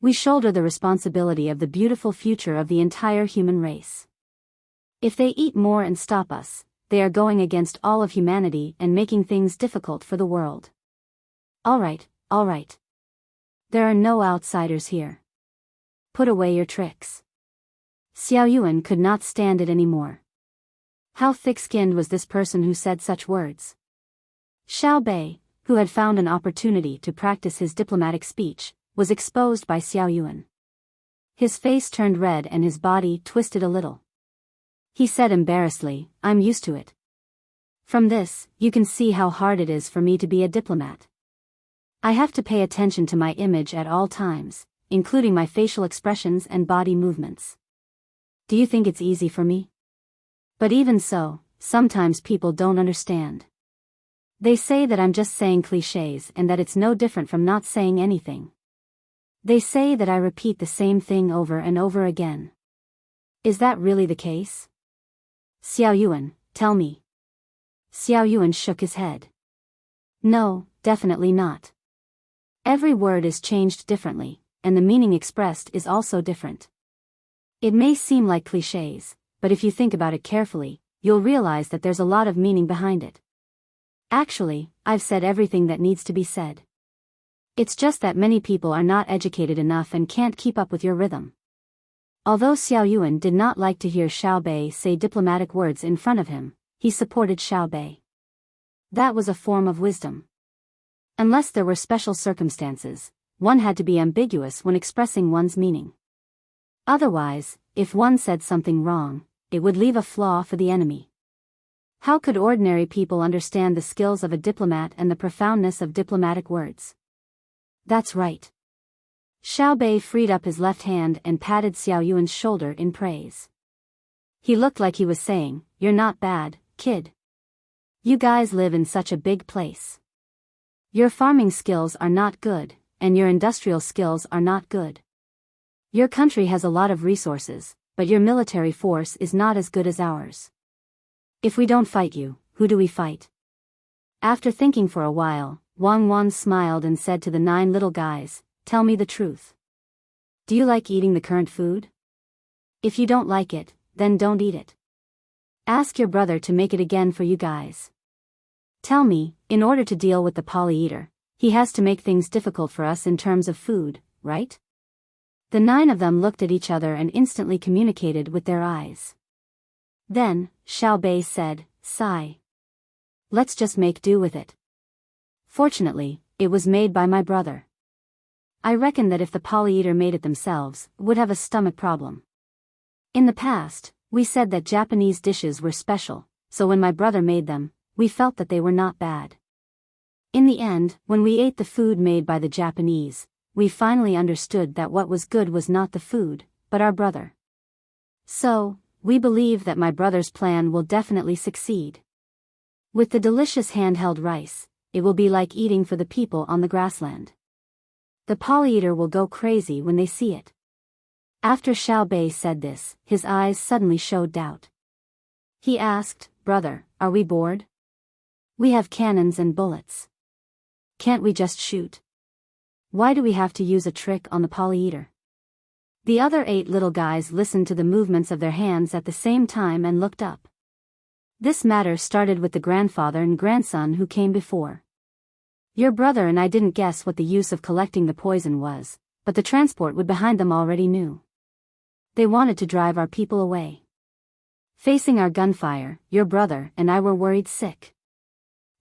We shoulder the responsibility of the beautiful future of the entire human race. If they eat more and stop us, they are going against all of humanity and making things difficult for the world. All right. There are no outsiders here. Put away your tricks. Xiao Yuan could not stand it anymore. How thick-skinned was this person who said such words? Xiao Bei, who had found an opportunity to practice his diplomatic speech, was exposed by Xiao Yuan. His face turned red and his body twisted a little. He said embarrassedly, "I'm used to it. From this, you can see how hard it is for me to be a diplomat. I have to pay attention to my image at all times, including my facial expressions and body movements. Do you think it's easy for me? But even so, sometimes people don't understand. They say that I'm just saying clichés and that it's no different from not saying anything. They say that I repeat the same thing over and over again. Is that really the case? Xiao Yuan, tell me." Xiao Yuan shook his head. "No, definitely not. Every word is changed differently, and the meaning expressed is also different. It may seem like clichés, but if you think about it carefully, you'll realize that there's a lot of meaning behind it. Actually, I've said everything that needs to be said. It's just that many people are not educated enough and can't keep up with your rhythm." Although Xiao Yuan did not like to hear Xiao Bei say diplomatic words in front of him, he supported Xiao Bei. That was a form of wisdom. Unless there were special circumstances, one had to be ambiguous when expressing one's meaning. Otherwise, if one said something wrong, it would leave a flaw for the enemy. How could ordinary people understand the skills of a diplomat and the profoundness of diplomatic words? That's right. Xiao Bei freed up his left hand and patted Xiao Yuan's shoulder in praise. He looked like he was saying, "You're not bad, kid. You guys live in such a big place. Your farming skills are not good, and your industrial skills are not good. Your country has a lot of resources, but your military force is not as good as ours. If we don't fight you, who do we fight?" After thinking for a while, Wang Wan smiled and said to the 9 little guys, "Tell me the truth. Do you like eating the current food? If you don't like it, then don't eat it. Ask your brother to make it again for you guys. Tell me, in order to deal with the poly-eater, he has to make things difficult for us in terms of food, right?" The 9 of them looked at each other and instantly communicated with their eyes. Then, Xiao Bei said, "Sigh. Let's just make do with it. Fortunately, it was made by my brother. I reckon that if the poly-eater made it themselves, would have a stomach problem. In the past, we said that Japanese dishes were special, so when my brother made them, we felt that they were not bad. In the end, when we ate the food made by the Japanese, we finally understood that what was good was not the food, but our brother. So, we believe that my brother's plan will definitely succeed. With the delicious handheld rice, it will be like eating for the people on the grassland. The poly-eater will go crazy when they see it." After Xiao Bei said this, his eyes suddenly showed doubt. He asked, "Brother, are we bored? We have cannons and bullets. Can't we just shoot? Why do we have to use a trick on the poly-eater?" The other 8 little guys listened to the movements of their hands at the same time and looked up. This matter started with the grandfather and grandson who came before. "Your brother and I didn't guess what the use of collecting the poison was, but the transport would behind them already knew. They wanted to drive our people away. Facing our gunfire, your brother and I were worried sick.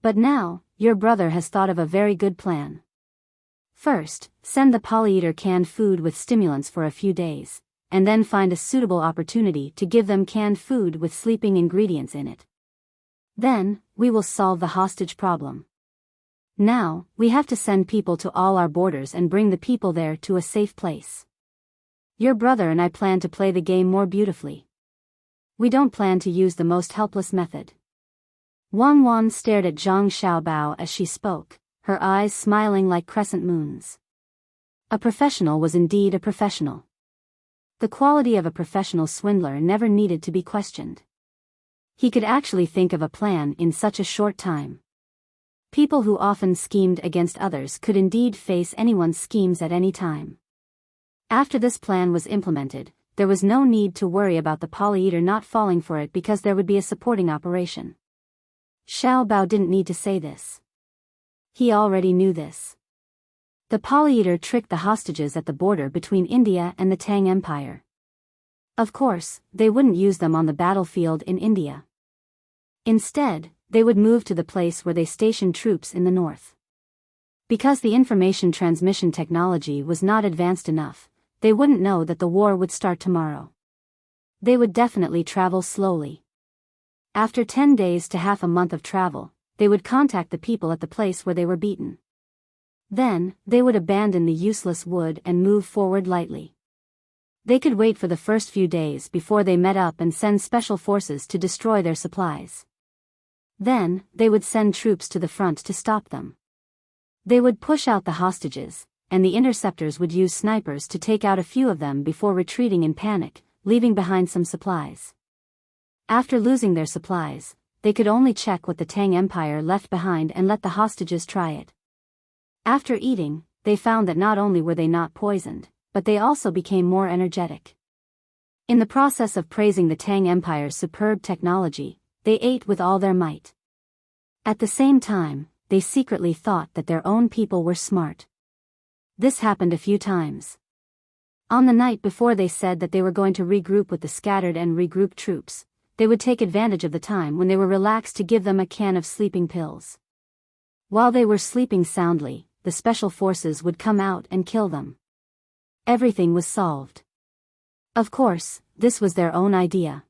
But now, your brother has thought of a very good plan. First, send the poly-eater canned food with stimulants for a few days, and then find a suitable opportunity to give them canned food with sleeping ingredients in it. Then, we will solve the hostage problem. Now, we have to send people to all our borders and bring the people there to a safe place. Your brother and I plan to play the game more beautifully. We don't plan to use the most helpless method." Wang Wan stared at Zhang Xiaobao as she spoke, her eyes smiling like crescent moons. A professional was indeed a professional. The quality of a professional swindler never needed to be questioned. He could actually think of a plan in such a short time. People who often schemed against others could indeed face anyone's schemes at any time. After this plan was implemented, there was no need to worry about the Polyeater not falling for it because there would be a supporting operation. Xiao Bao didn't need to say this. He already knew this. The Polyeater tricked the hostages at the border between India and the Tang Empire. Of course, they wouldn't use them on the battlefield in India. Instead, they would move to the place where they stationed troops in the north. Because the information transmission technology was not advanced enough, they wouldn't know that the war would start tomorrow. They would definitely travel slowly. After 10 days to half a month of travel, they would contact the people at the place where they were beaten. Then, they would abandon the useless wood and move forward lightly. They could wait for the first few days before they met up and send special forces to destroy their supplies. Then, they would send troops to the front to stop them. They would push out the hostages, and the interceptors would use snipers to take out a few of them before retreating in panic, leaving behind some supplies. After losing their supplies, they could only check what the Tang Empire left behind and let the hostages try it. After eating, they found that not only were they not poisoned, but they also became more energetic. In the process of praising the Tang Empire's superb technology, they ate with all their might. At the same time, they secretly thought that their own people were smart. This happened a few times. On the night before they said that they were going to regroup with the scattered and regrouped troops, they would take advantage of the time when they were relaxed to give them a can of sleeping pills. While they were sleeping soundly, the special forces would come out and kill them. Everything was solved. Of course, this was their own idea.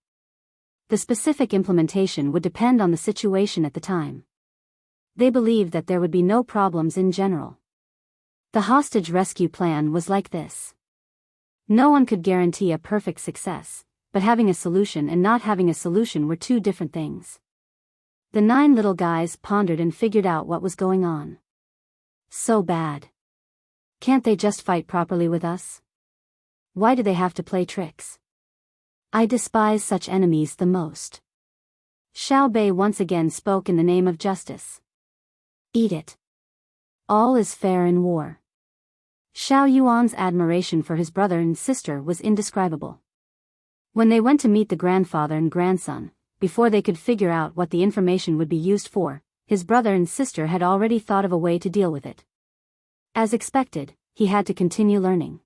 The specific implementation would depend on the situation at the time. They believed that there would be no problems in general. The hostage rescue plan was like this. No one could guarantee a perfect success, but having a solution and not having a solution were two different things. The 9 little guys pondered and figured out what was going on. So bad. Can't they just fight properly with us? Why do they have to play tricks? I despise such enemies the most. Xiao Bei once again spoke in the name of justice. Eat it. All is fair in war. Xiao Yuan's admiration for his brother and sister was indescribable. When they went to meet the grandfather and grandson, before they could figure out what the information would be used for, his brother and sister had already thought of a way to deal with it. As expected, he had to continue learning.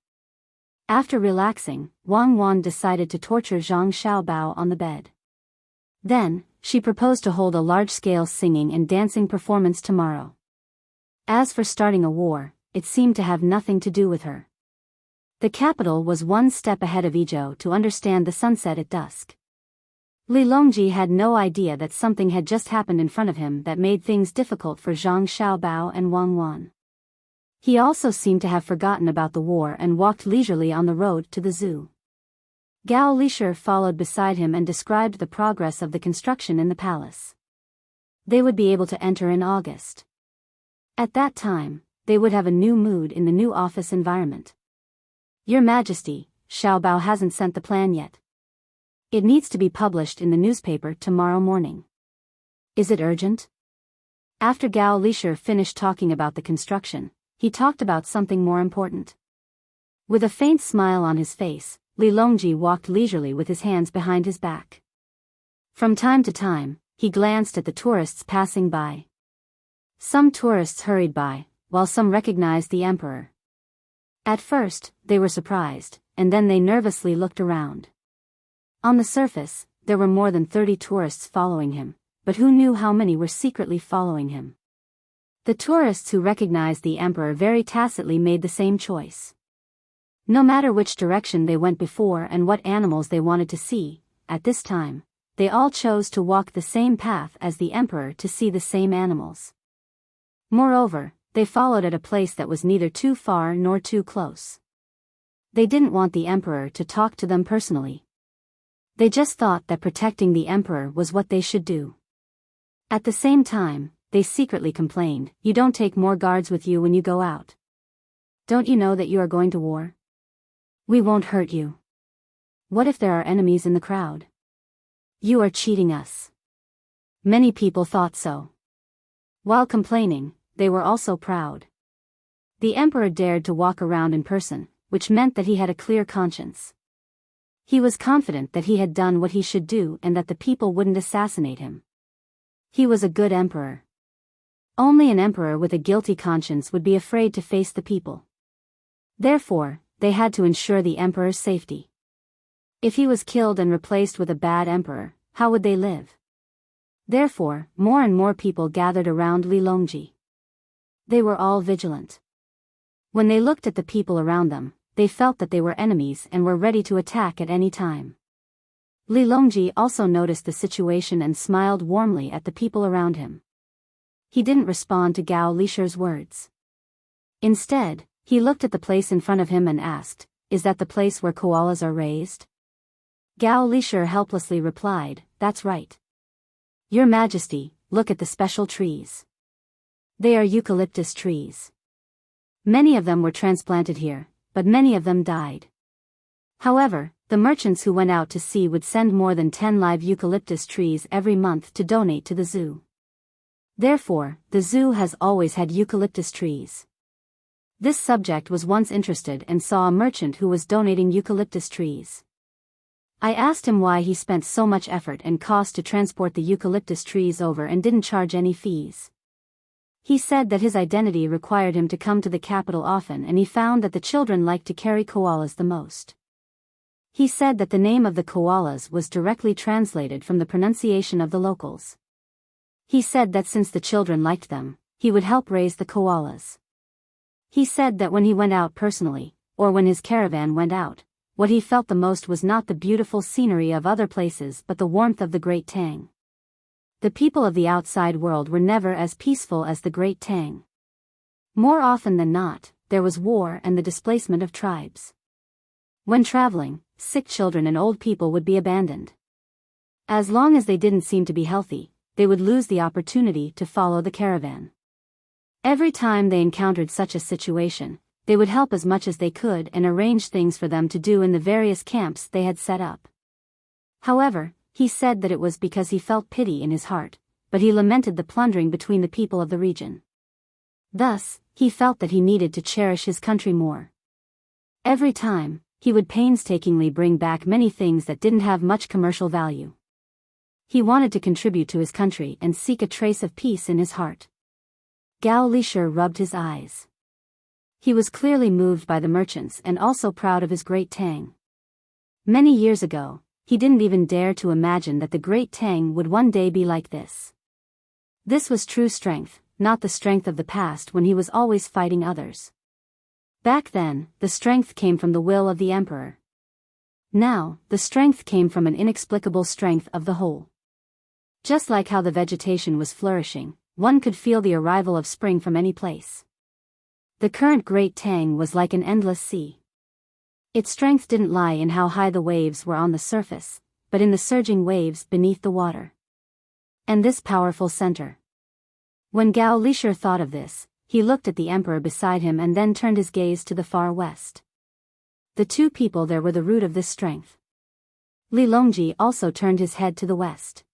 After relaxing, Wang Wan decided to torture Zhang Xiaobao on the bed. Then, she proposed to hold a large-scale singing and dancing performance tomorrow. As for starting a war, it seemed to have nothing to do with her. The capital was one step ahead of Izhou to understand the sunset at dusk. Li Longji had no idea that something had just happened in front of him that made things difficult for Zhang Xiaobao and Wang Wan. He also seemed to have forgotten about the war and walked leisurely on the road to the zoo. Gao Lishur followed beside him and described the progress of the construction in the palace. They would be able to enter in August. At that time, they would have a new mood in the new office environment. Your Majesty, Xiaobao hasn't sent the plan yet. It needs to be published in the newspaper tomorrow morning. Is it urgent? After Gao Lishur finished talking about the construction, he talked about something more important. With a faint smile on his face, Li Longji walked leisurely with his hands behind his back. From time to time, he glanced at the tourists passing by. Some tourists hurried by, while some recognized the emperor. At first, they were surprised, and then they nervously looked around. On the surface, there were more than 30 tourists following him, but who knew how many were secretly following him? The tourists who recognized the emperor very tacitly made the same choice. No matter which direction they went before and what animals they wanted to see, at this time, they all chose to walk the same path as the emperor to see the same animals. Moreover, they followed at a place that was neither too far nor too close. They didn't want the emperor to talk to them personally. They just thought that protecting the emperor was what they should do. At the same time, they secretly complained, "You don't take more guards with you when you go out. Don't you know that you are going to war? We won't hurt you. What if there are enemies in the crowd? You are cheating us." Many people thought so. While complaining, they were also proud. The emperor dared to walk around in person, which meant that he had a clear conscience. He was confident that he had done what he should do and that the people wouldn't assassinate him. He was a good emperor. Only an emperor with a guilty conscience would be afraid to face the people. Therefore, they had to ensure the emperor's safety. If he was killed and replaced with a bad emperor, how would they live? Therefore, more and more people gathered around Li Longji. They were all vigilant. When they looked at the people around them, they felt that they were enemies and were ready to attack at any time. Li Longji also noticed the situation and smiled warmly at the people around him. He didn't respond to Gao Lisher's words. Instead, he looked at the place in front of him and asked, "Is that the place where koalas are raised?" Gao Lisher helplessly replied, "That's right. Your Majesty, look at the special trees. They are eucalyptus trees. Many of them were transplanted here, but many of them died. However, the merchants who went out to sea would send more than 10 live eucalyptus trees every month to donate to the zoo. Therefore, the zoo has always had eucalyptus trees." This subject was once interested and saw a merchant who was donating eucalyptus trees. I asked him why he spent so much effort and cost to transport the eucalyptus trees over and didn't charge any fees. He said that his identity required him to come to the capital often and he found that the children liked to carry koalas the most. He said that the name of the koalas was directly translated from the pronunciation of the locals. He said that since the children liked them, he would help raise the koalas. He said that when he went out personally, or when his caravan went out, what he felt the most was not the beautiful scenery of other places but the warmth of the Great Tang. The people of the outside world were never as peaceful as the Great Tang. More often than not, there was war and the displacement of tribes. When traveling, sick children and old people would be abandoned. As long as they didn't seem to be healthy, they would lose the opportunity to follow the caravan. Every time they encountered such a situation, they would help as much as they could and arrange things for them to do in the various camps they had set up. However, he said that it was because he felt pity in his heart, but he lamented the plundering between the people of the region. Thus, he felt that he needed to cherish his country more. Every time, he would painstakingly bring back many things that didn't have much commercial value. He wanted to contribute to his country and seek a trace of peace in his heart. Gao Lisher rubbed his eyes. He was clearly moved by the merchants and also proud of his Great Tang. Many years ago, he didn't even dare to imagine that the Great Tang would one day be like this. This was true strength, not the strength of the past when he was always fighting others. Back then, the strength came from the will of the emperor. Now, the strength came from an inexplicable strength of the whole. Just like how the vegetation was flourishing, one could feel the arrival of spring from any place. The current Great Tang was like an endless sea. Its strength didn't lie in how high the waves were on the surface, but in the surging waves beneath the water. And this powerful center. When Gao Lisher thought of this, he looked at the emperor beside him and then turned his gaze to the far west. The two people there were the root of this strength. Li Longji also turned his head to the west.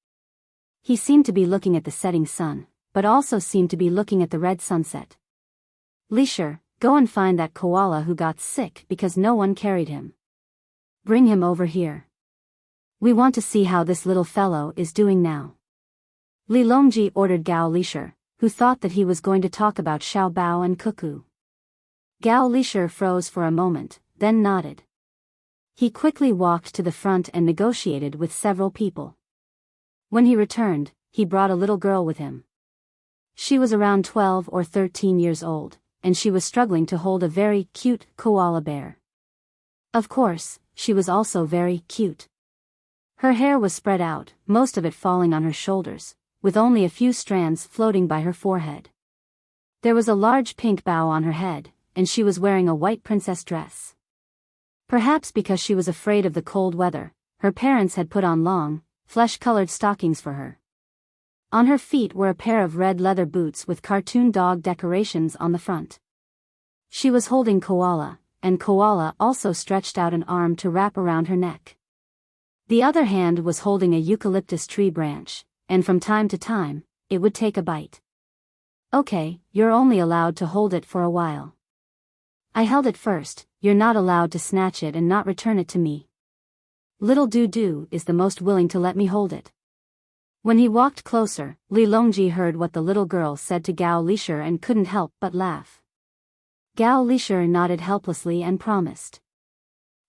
He seemed to be looking at the setting sun, but also seemed to be looking at the red sunset. Lisher, go and find that koala who got sick because no one carried him. Bring him over here. We want to see how this little fellow is doing now. Li Longji ordered Gao Lisher, who thought that he was going to talk about Xiao Bao and Cuckoo. Gao Lisher froze for a moment, then nodded. He quickly walked to the front and negotiated with several people. When he returned, he brought a little girl with him. She was around 12 or 13 years old, and she was struggling to hold a very cute koala bear. Of course, she was also very cute. Her hair was spread out, most of it falling on her shoulders, with only a few strands floating by her forehead. There was a large pink bow on her head, and she was wearing a white princess dress. Perhaps because she was afraid of the cold weather, her parents had put on long, flesh-colored stockings for her. On her feet were a pair of red leather boots with cartoon dog decorations on the front. She was holding Koala, and Koala also stretched out an arm to wrap around her neck. The other hand was holding a eucalyptus tree branch, and from time to time, it would take a bite. Okay, you're only allowed to hold it for a while. I held it first, you're not allowed to snatch it and not return it to me. Little Doo is the most willing to let me hold it. When he walked closer, Li Longji heard what the little girl said to Gao Lishir and couldn't help but laugh. Gao Lishir nodded helplessly and promised.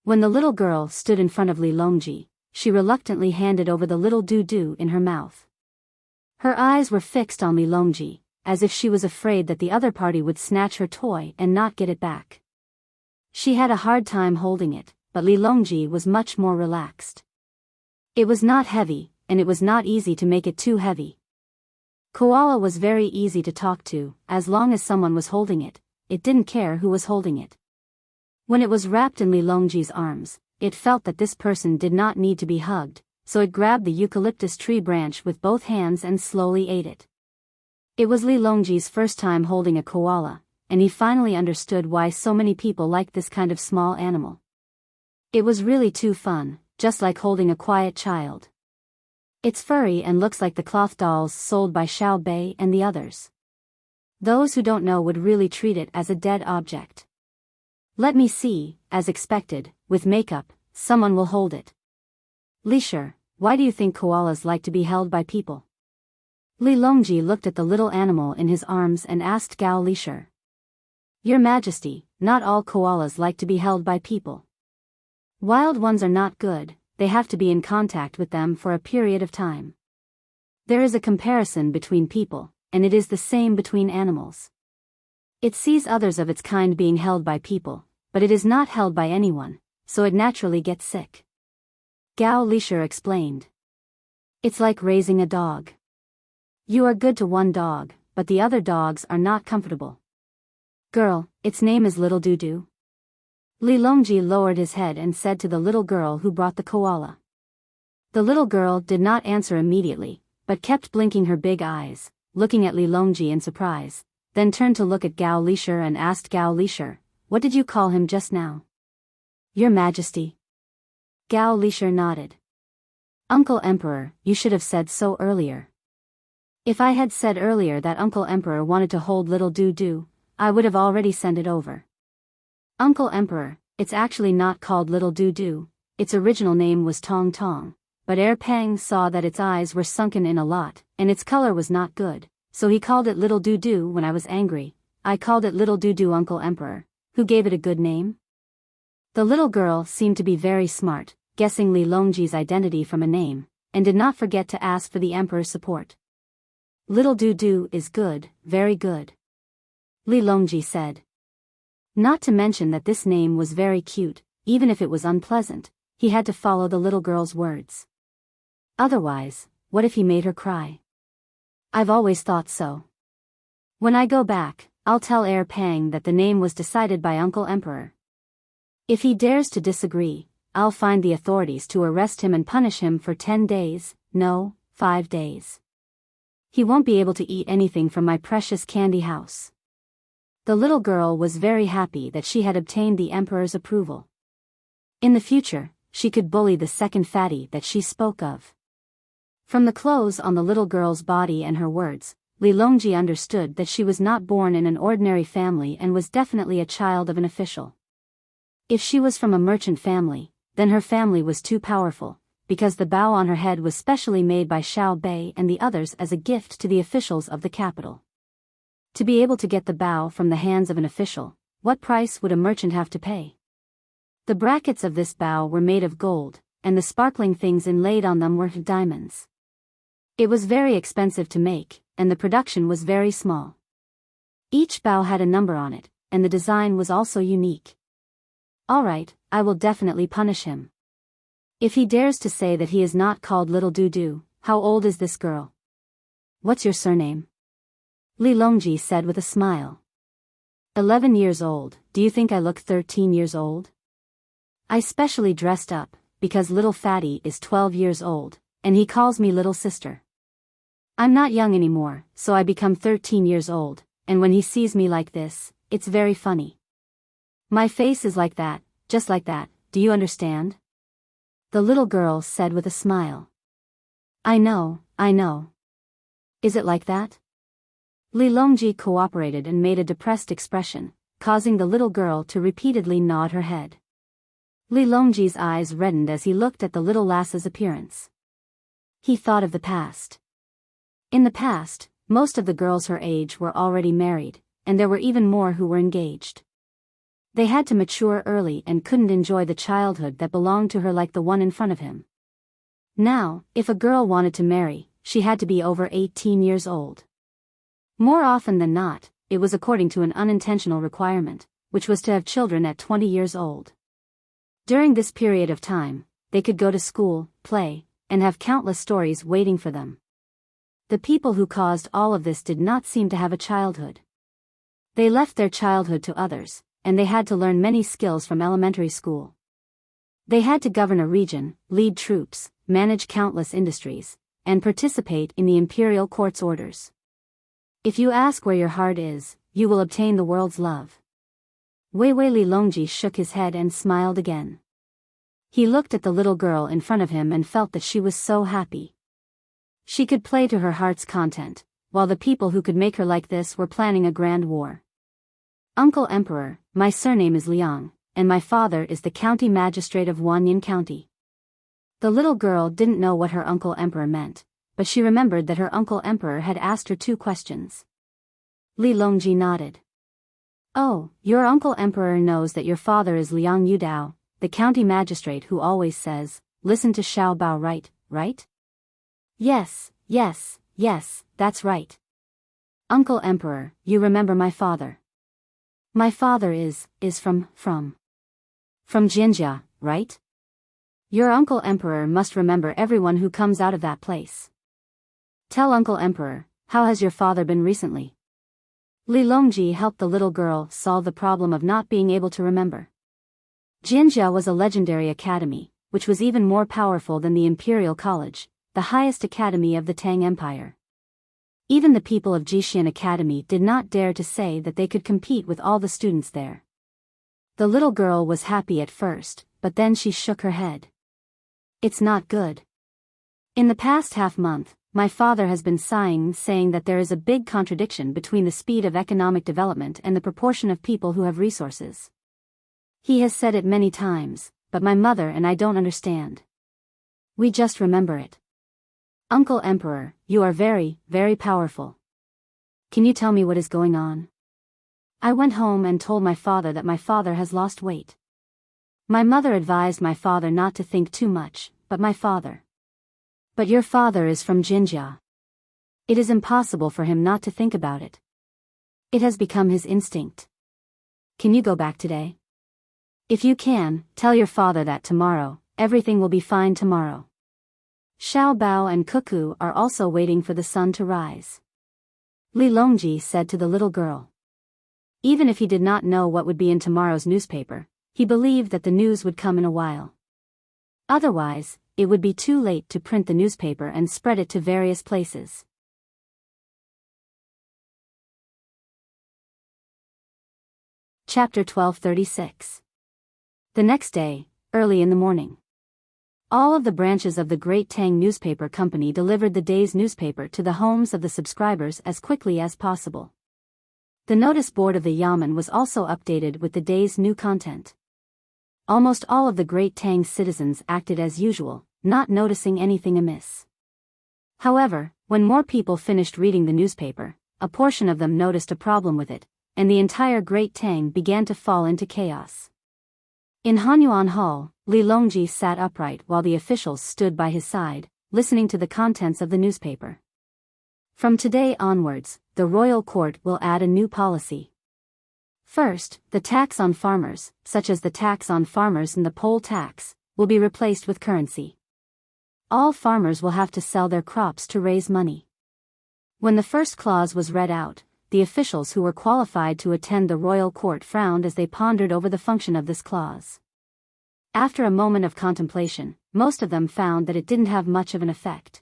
When the little girl stood in front of Li Longji, she reluctantly handed over the little Doo in her mouth. Her eyes were fixed on Li Longji, as if she was afraid that the other party would snatch her toy and not get it back. She had a hard time holding it, but Li Longji was much more relaxed. It was not heavy, and it was not easy to make it too heavy. Koala was very easy to talk to, as long as someone was holding it, it didn't care who was holding it. When it was wrapped in Li Longji's arms, it felt that this person did not need to be hugged, so it grabbed the eucalyptus tree branch with both hands and slowly ate it. It was Li Longji's first time holding a koala, and he finally understood why so many people liked this kind of small animal. It was really too fun, just like holding a quiet child. It's furry and looks like the cloth dolls sold by Xiao Bei and the others. Those who don't know would really treat it as a dead object. Let me see, as expected, with makeup, someone will hold it. Lishir, why do you think koalas like to be held by people? Li Longji looked at the little animal in his arms and asked Gao Lishir. Your Majesty, not all koalas like to be held by people. Wild ones are not good, they have to be in contact with them for a period of time. There is a comparison between people, and it is the same between animals. It sees others of its kind being held by people, but it is not held by anyone, so it naturally gets sick. Gao Lishir explained. It's like raising a dog. You are good to one dog, but the other dogs are not comfortable. Girl, its name is Little Doo. Li Longji lowered his head and said to the little girl who brought the koala. The little girl did not answer immediately, but kept blinking her big eyes, looking at Li Longji in surprise, then turned to look at Gao Lishir and asked Gao Lishir, what did you call him just now? Your Majesty. Gao Lishir nodded. Uncle Emperor, you should have said so earlier. If I had said earlier that Uncle Emperor wanted to hold Little Doo, I would have already sent it over. Uncle Emperor, it's actually not called Little Doo, its original name was Tang, but Peng saw that its eyes were sunken in a lot, and its color was not good, so he called it Little Doo when I was angry. I called it Little Doo Uncle Emperor, who gave it a good name? The little girl seemed to be very smart, guessing Li Longji's identity from a name, and did not forget to ask for the Emperor's support. Little Doo is good, very good. Li Longji said. Not to mention that this name was very cute, even if it was unpleasant, he had to follow the little girl's words. Otherwise, what if he made her cry? I've always thought so. When I go back, I'll tell Peng that the name was decided by Uncle Emperor. If he dares to disagree, I'll find the authorities to arrest him and punish him for 10 days, no, 5 days. He won't be able to eat anything from my precious candy house. The little girl was very happy that she had obtained the Emperor's approval. In the future, she could bully the second fatty that she spoke of. From the clothes on the little girl's body and her words, Li Longji understood that she was not born in an ordinary family and was definitely a child of an official. If she was from a merchant family, then her family was too powerful, because the bow on her head was specially made by Xiao Bei and the others as a gift to the officials of the capital. To be able to get the bow from the hands of an official, what price would a merchant have to pay? The brackets of this bow were made of gold, and the sparkling things inlaid on them were diamonds. It was very expensive to make, and the production was very small. Each bow had a number on it, and the design was also unique. Alright, I will definitely punish him. If he dares to say that he is not called Little Doo, how old is this girl? What's your surname? Li Longji said with a smile. 11 years old, do you think I look 13 years old? I specially dressed up, because little fatty is 12 years old, and he calls me little sister. I'm not young anymore, so I become 13 years old, and when he sees me like this, it's very funny. My face is like that, just like that, do you understand? The little girl said with a smile. I know, I know. Is it like that? Li Longji cooperated and made a depressed expression, causing the little girl to repeatedly nod her head. Li Longji's eyes reddened as he looked at the little lass's appearance. He thought of the past. In the past, most of the girls her age were already married, and there were even more who were engaged. They had to mature early and couldn't enjoy the childhood that belonged to her like the one in front of him. Now, if a girl wanted to marry, she had to be over 18 years old. More often than not, it was according to an unintentional requirement, which was to have children at 20 years old. During this period of time, they could go to school, play, and have countless stories waiting for them. The people who caused all of this did not seem to have a childhood. They left their childhood to others, and they had to learn many skills from elementary school. They had to govern a region, lead troops, manage countless industries, and participate in the imperial court's orders. If you ask where your heart is, you will obtain the world's love. Wei Li Longji shook his head and smiled again. He looked at the little girl in front of him and felt that she was so happy. She could play to her heart's content, while the people who could make her like this were planning a grand war. Uncle Emperor, my surname is Liang, and my father is the county magistrate of Wanyan County. The little girl didn't know what her Uncle Emperor meant, but she remembered that her Uncle Emperor had asked her 2 questions. Li Longji nodded. Oh, your Uncle Emperor knows that your father is Liang Yudao, the county magistrate who always says, listen to Xiao Bao, right? Yes, that's right. Uncle Emperor, you remember my father. My father is from Jinjia, right? Your Uncle Emperor must remember everyone who comes out of that place. Tell Uncle Emperor, how has your father been recently? Li Longji helped the little girl solve the problem of not being able to remember. Jinjia was a legendary academy, which was even more powerful than the Imperial College, the highest academy of the Tang Empire. Even the people of Jixian Academy did not dare to say that they could compete with all the students there. The little girl was happy at first, but then she shook her head. It's not good. In the past half-month, my father has been sighing, saying that there is a big contradiction between the speed of economic development and the proportion of people who have resources. He has said it many times, but my mother and I don't understand. We just remember it. Uncle Emperor, you are very, very powerful. Can you tell me what is going on? I went home and told my father that my father has lost weight. My mother advised my father not to think too much, but your father is from Jinjia. It is impossible for him not to think about it. It has become his instinct. Can you go back today? If you can, tell your father that tomorrow, everything will be fine tomorrow. Xiao Bao and Cuckoo are also waiting for the sun to rise. Li Longji said to the little girl. Even if he did not know what would be in tomorrow's newspaper, he believed that the news would come in a while. Otherwise, it would be too late to print the newspaper and spread it to various places. Chapter 1236. The next day, early in the morning. All of the branches of the Great Tang Newspaper Company delivered the day's newspaper to the homes of the subscribers as quickly as possible. The notice board of the Yamen was also updated with the day's new content. Almost all of the Great Tang citizens acted as usual, not noticing anything amiss. However, when more people finished reading the newspaper, a portion of them noticed a problem with it, and the entire Great Tang began to fall into chaos. In Hanyuan Hall, Li Longji sat upright while the officials stood by his side, listening to the contents of the newspaper. From today onwards, the royal court will add a new policy. First, the tax on farmers, such as the tax on farmers and the poll tax, will be replaced with currency. All farmers will have to sell their crops to raise money. When the first clause was read out, the officials who were qualified to attend the royal court frowned as they pondered over the function of this clause. After a moment of contemplation, most of them found that it didn't have much of an effect.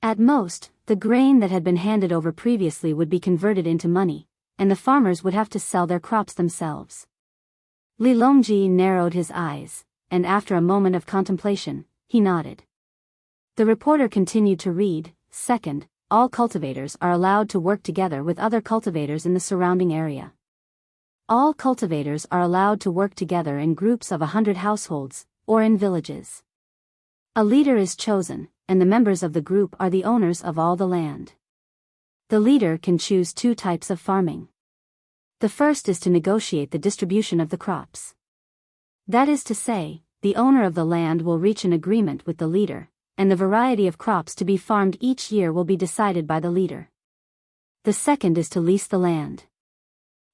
At most, The grain that had been handed over previously would be converted into money, and the farmers would have to sell their crops themselves. Li Longji narrowed his eyes, and after a moment of contemplation, he nodded. The reporter continued to read. Second, all cultivators are allowed to work together with other cultivators in the surrounding area. All cultivators are allowed to work together in groups of 100 households, or in villages. A leader is chosen, and the members of the group are the owners of all the land. The leader can choose two types of farming. The first is to negotiate the distribution of the crops. That is to say, the owner of the land will reach an agreement with the leader, and the variety of crops to be farmed each year will be decided by the leader. The second is to lease the land.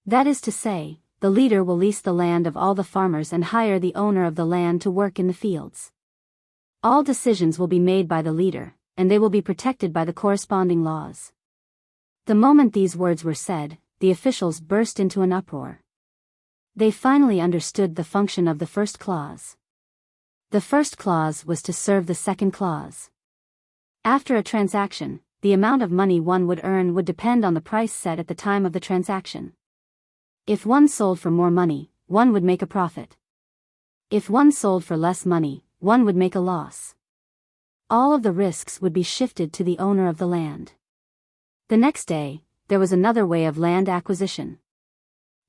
That is to say, the leader will lease the land of all the farmers and hire the owner of the land to work in the fields. All decisions will be made by the leader, and they will be protected by the corresponding laws. The moment these words were said, the officials burst into an uproar. They finally understood the function of the first clause. The first clause was to serve the second clause. After a transaction, the amount of money one would earn would depend on the price set at the time of the transaction. If one sold for more money, one would make a profit. If one sold for less money, one would make a loss. All of the risks would be shifted to the owner of the land. The next day, there was another way of land acquisition.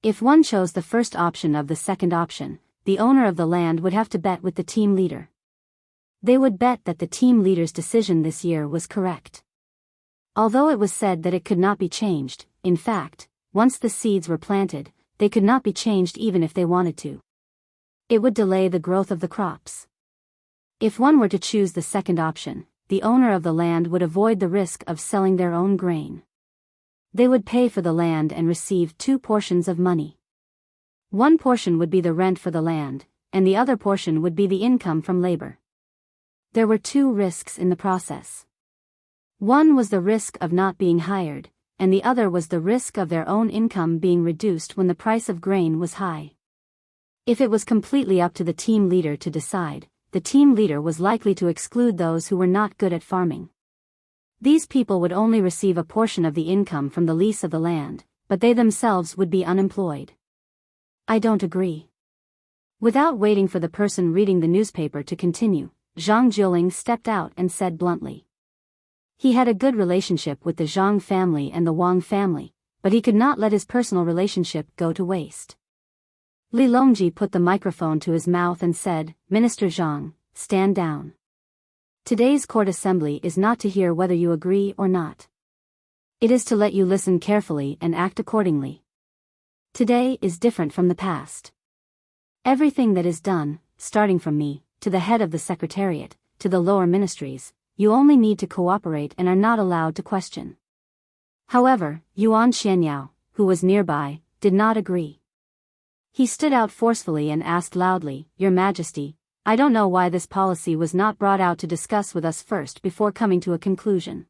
If one chose the first option of the second option, the owner of the land would have to bet with the team leader. They would bet that the team leader's decision this year was correct. Although it was said that it could not be changed, in fact, once the seeds were planted, they could not be changed even if they wanted to. It would delay the growth of the crops. If one were to choose the second option, the owner of the land would avoid the risk of selling their own grain. They would pay for the land and receive two portions of money. One portion would be the rent for the land, and the other portion would be the income from labor. There were two risks in the process. One was the risk of not being hired, and the other was the risk of their own income being reduced when the price of grain was high. If it was completely up to the team leader to decide, the team leader was likely to exclude those who were not good at farming. These people would only receive a portion of the income from the lease of the land, but they themselves would be unemployed. I don't agree. Without waiting for the person reading the newspaper to continue, Zhang Jiuling stepped out and said bluntly. He had a good relationship with the Zhang family and the Wang family, but he could not let his personal relationship go to waste. Li Longji put the microphone to his mouth and said, Minister Zhang, stand down. Today's court assembly is not to hear whether you agree or not. It is to let you listen carefully and act accordingly. Today is different from the past. Everything that is done, starting from me, to the head of the Secretariat, to the lower ministries, you only need to cooperate and are not allowed to question. However, Yuan Xianyao, who was nearby, did not agree. He stood out forcefully and asked loudly, Your Majesty, I don't know why this policy was not brought out to discuss with us first before coming to a conclusion.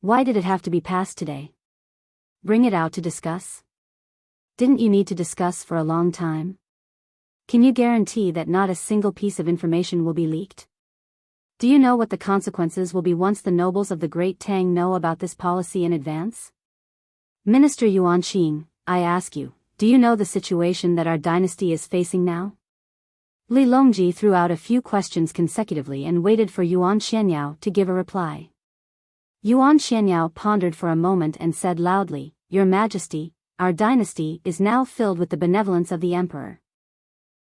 Why did it have to be passed today? Bring it out to discuss? Didn't you need to discuss for a long time? Can you guarantee that not a single piece of information will be leaked? Do you know what the consequences will be once the nobles of the great Tang know about this policy in advance? Minister Yuan Qing, I ask you, do you know the situation that our dynasty is facing now? Li Longji threw out a few questions consecutively and waited for Yuan Xianyao to give a reply. Yuan Xianyao pondered for a moment and said loudly, Your Majesty, our dynasty is now filled with the benevolence of the emperor.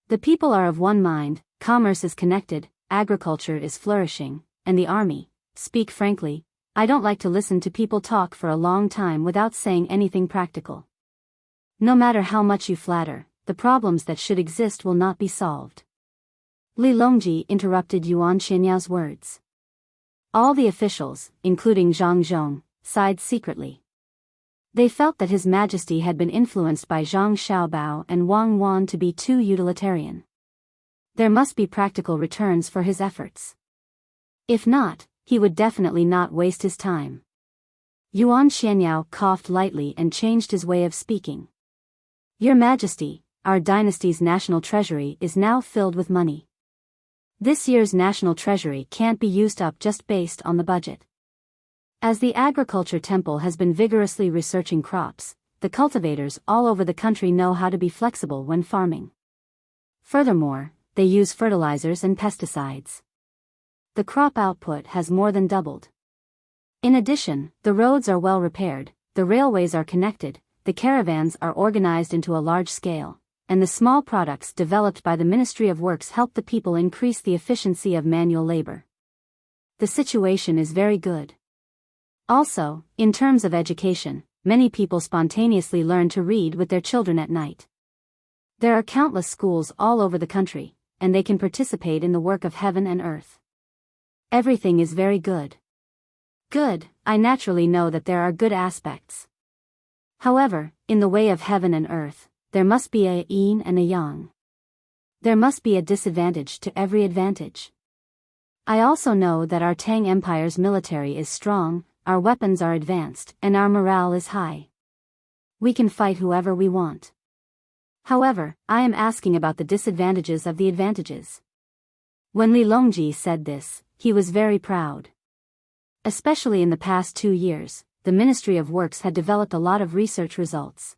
The people are of one mind, commerce is connected, agriculture is flourishing, and the army, speak frankly, I don't like to listen to people talk for a long time without saying anything practical. No matter how much you flatter, the problems that should exist will not be solved. Li Longji interrupted Yuan Xianyao's words. All the officials, including Zhang Zhong, sighed secretly. They felt that His Majesty had been influenced by Zhang Xiaobao and Wang Wan to be too utilitarian. There must be practical returns for his efforts. If not, he would definitely not waste his time. Yuan Xianyao coughed lightly and changed his way of speaking. Your Majesty, our dynasty's national treasury is now filled with money. This year's national treasury can't be used up just based on the budget. As the agriculture temple has been vigorously researching crops, the cultivators all over the country know how to be flexible when farming. Furthermore, they use fertilizers and pesticides. The crop output has more than doubled. In addition, the roads are well repaired, the railways are connected, the caravans are organized into a large scale, and the small products developed by the Ministry of Works help the people increase the efficiency of manual labor. The situation is very good. Also, in terms of education, many people spontaneously learn to read with their children at night. There are countless schools all over the country, and they can participate in the work of heaven and earth. Everything is very good. Good, I naturally know that there are good aspects. However, in the way of heaven and earth, there must be a yin and a yang. There must be a disadvantage to every advantage. I also know that our Tang Empire's military is strong, our weapons are advanced, and our morale is high. We can fight whoever we want. However, I am asking about the disadvantages of the advantages. When Li Longji said this, he was very proud. Especially in the past 2 years, the Ministry of Works had developed a lot of research results.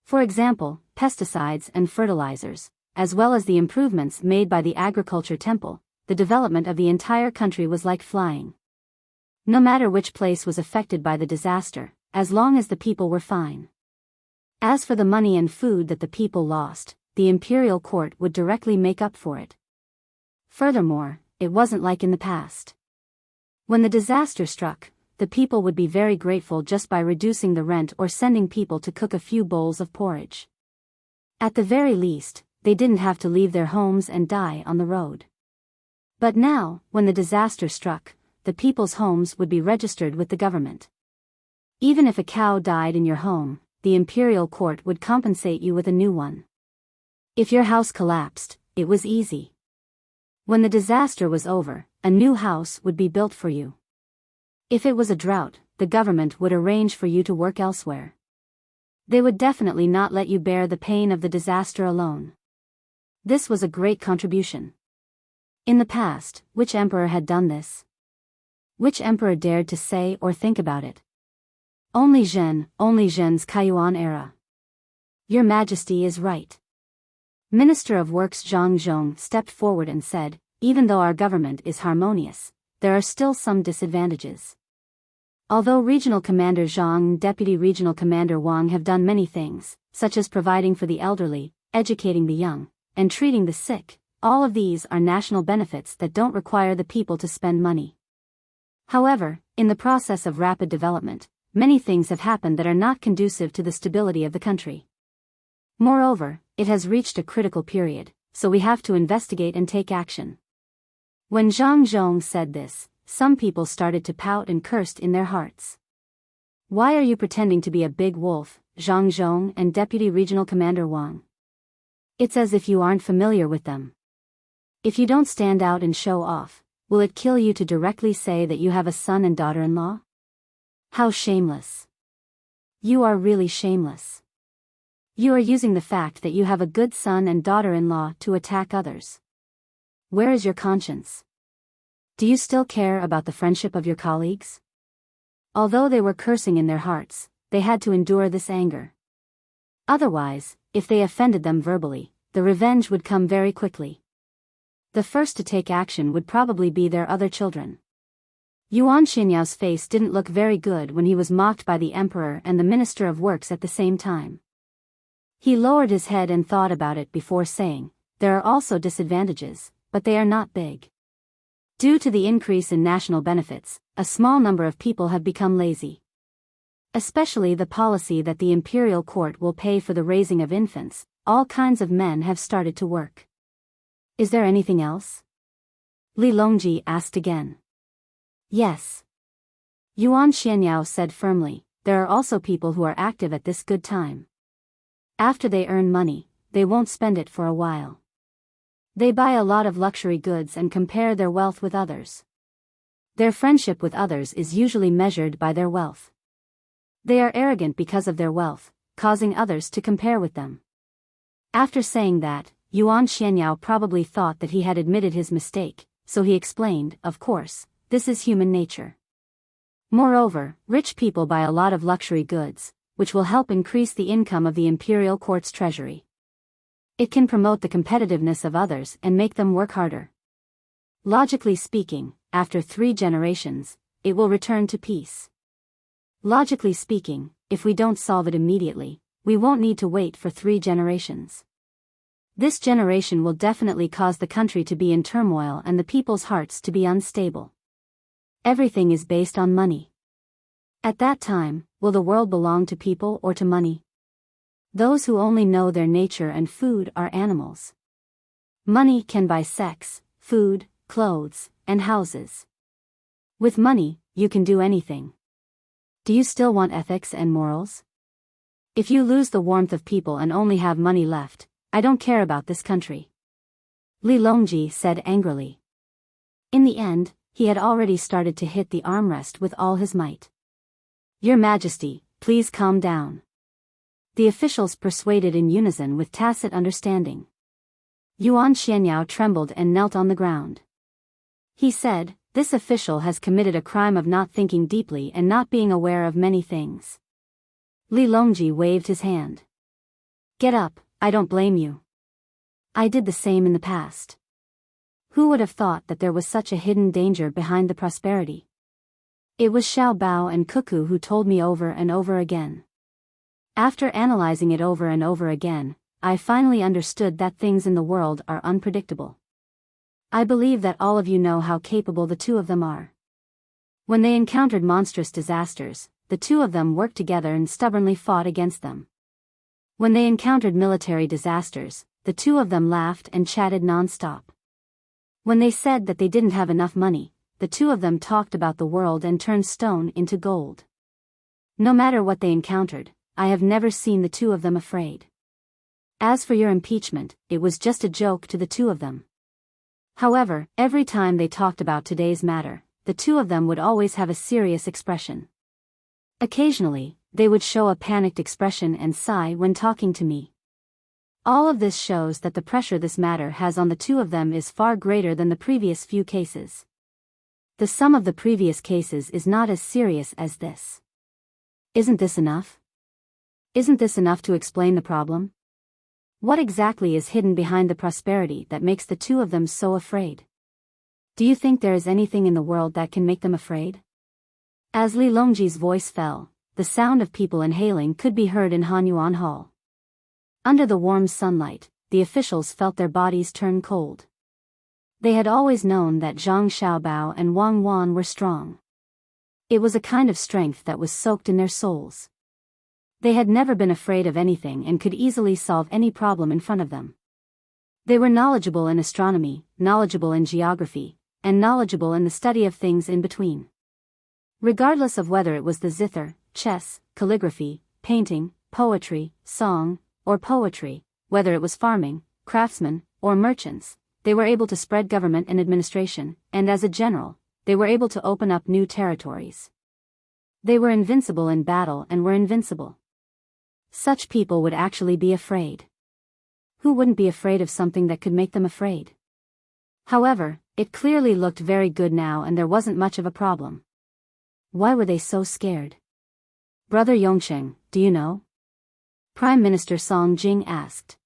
For example, pesticides and fertilizers, as well as the improvements made by the agriculture temple, the development of the entire country was like flying. No matter which place was affected by the disaster, as long as the people were fine. As for the money and food that the people lost, the imperial court would directly make up for it. Furthermore, it wasn't like in the past. When the disaster struck, the people would be very grateful just by reducing the rent or sending people to cook a few bowls of porridge. At the very least, they didn't have to leave their homes and die on the road. But now, when the disaster struck, the people's homes would be registered with the government. Even if a cow died in your home, the imperial court would compensate you with a new one. If your house collapsed, it was easy. When the disaster was over, a new house would be built for you. If it was a drought, the government would arrange for you to work elsewhere. They would definitely not let you bear the pain of the disaster alone. This was a great contribution. In the past, which emperor had done this? Which emperor dared to say or think about it? Only Zhen's Kaiyuan era. Your Majesty is right. Minister of Works Zhang Zhong stepped forward and said, even though our government is harmonious, there are still some disadvantages. Although Regional Commander Zhang and Deputy Regional Commander Wang have done many things, such as providing for the elderly, educating the young, and treating the sick, all of these are national benefits that don't require the people to spend money. However, in the process of rapid development, many things have happened that are not conducive to the stability of the country. Moreover, it has reached a critical period, so we have to investigate and take action. When Zhang Zhong said this, some people started to pout and cursed in their hearts. Why are you pretending to be a big wolf, Zhang Zhong and Deputy Regional Commander Wang? It's as if you aren't familiar with them. If you don't stand out and show off, will it kill you to directly say that you have a son and daughter-in-law? How shameless. You are really shameless. You are using the fact that you have a good son and daughter-in-law to attack others. Where is your conscience? Do you still care about the friendship of your colleagues? Although they were cursing in their hearts, they had to endure this anger. Otherwise, if they offended them verbally, the revenge would come very quickly. The first to take action would probably be their other children. Yuan Xinyao's face didn't look very good when he was mocked by the emperor and the Minister of Works at the same time. He lowered his head and thought about it before saying, there are also disadvantages, but they are not big. Due to the increase in national benefits, a small number of people have become lazy. Especially the policy that the imperial court will pay for the raising of infants, all kinds of men have started to work. Is there anything else? Li Longji asked again. Yes. Yuan Xianyao said firmly, there are also people who are active at this good time. After they earn money, they won't spend it for a while. They buy a lot of luxury goods and compare their wealth with others. Their friendship with others is usually measured by their wealth. They are arrogant because of their wealth, causing others to compare with them. After saying that, Yuan Xianyao probably thought that he had admitted his mistake, so he explained, of course, this is human nature. Moreover, rich people buy a lot of luxury goods, which will help increase the income of the imperial court's treasury. It can promote the competitiveness of others and make them work harder. Logically speaking, after 3 generations, it will return to peace. Logically speaking, if we don't solve it immediately, we won't need to wait for 3 generations. This generation will definitely cause the country to be in turmoil and the people's hearts to be unstable. Everything is based on money. At that time, will the world belong to people or to money? Those who only know their nature and food are animals. Money can buy sex, food, clothes, and houses. With money, you can do anything. Do you still want ethics and morals? If you lose the warmth of people and only have money left, I don't care about this country. Li Longji said angrily. In the end, he had already started to hit the armrest with all his might. Your Majesty, please calm down. The officials persuaded in unison with tacit understanding. Yuan Xianyao trembled and knelt on the ground. He said, this official has committed a crime of not thinking deeply and not being aware of many things. Li Longji waved his hand. Get up, I don't blame you. I did the same in the past. Who would have thought that there was such a hidden danger behind the prosperity? It was Xiao Bao and Cuckoo who told me over and over again. After analyzing it over and over again, I finally understood that things in the world are unpredictable. I believe that all of you know how capable the 2 of them are. When they encountered monstrous disasters, the 2 of them worked together and stubbornly fought against them. When they encountered military disasters, the 2 of them laughed and chatted non-stop. When they said that they didn't have enough money, the 2 of them talked about the world and turned stone into gold. No matter what they encountered, I have never seen the 2 of them afraid. As for your impeachment, it was just a joke to the 2 of them. However, every time they talked about today's matter, the 2 of them would always have a serious expression. Occasionally, they would show a panicked expression and sigh when talking to me. All of this shows that the pressure this matter has on the 2 of them is far greater than the previous few cases. The sum of the previous cases is not as serious as this. Isn't this enough? Isn't this enough to explain the problem? What exactly is hidden behind the prosperity that makes the 2 of them so afraid? Do you think there is anything in the world that can make them afraid? As Li Longji's voice fell, the sound of people inhaling could be heard in Hanyuan Hall. Under the warm sunlight, the officials felt their bodies turn cold. They had always known that Zhang Xiaobao and Wang Wan were strong. It was a kind of strength that was soaked in their souls. They had never been afraid of anything and could easily solve any problem in front of them. They were knowledgeable in astronomy, knowledgeable in geography, and knowledgeable in the study of things in between. Regardless of whether it was the zither, chess, calligraphy, painting, poetry, song, or poetry, whether it was farming, craftsmen, or merchants, they were able to spread government and administration, and as a general, they were able to open up new territories. They were invincible in battle and were invincible. Such people would actually be afraid. Who wouldn't be afraid of something that could make them afraid? However, it clearly looked very good now and there wasn't much of a problem. Why were they so scared? Brother Yongsheng, do you know? Prime Minister Song Jing asked.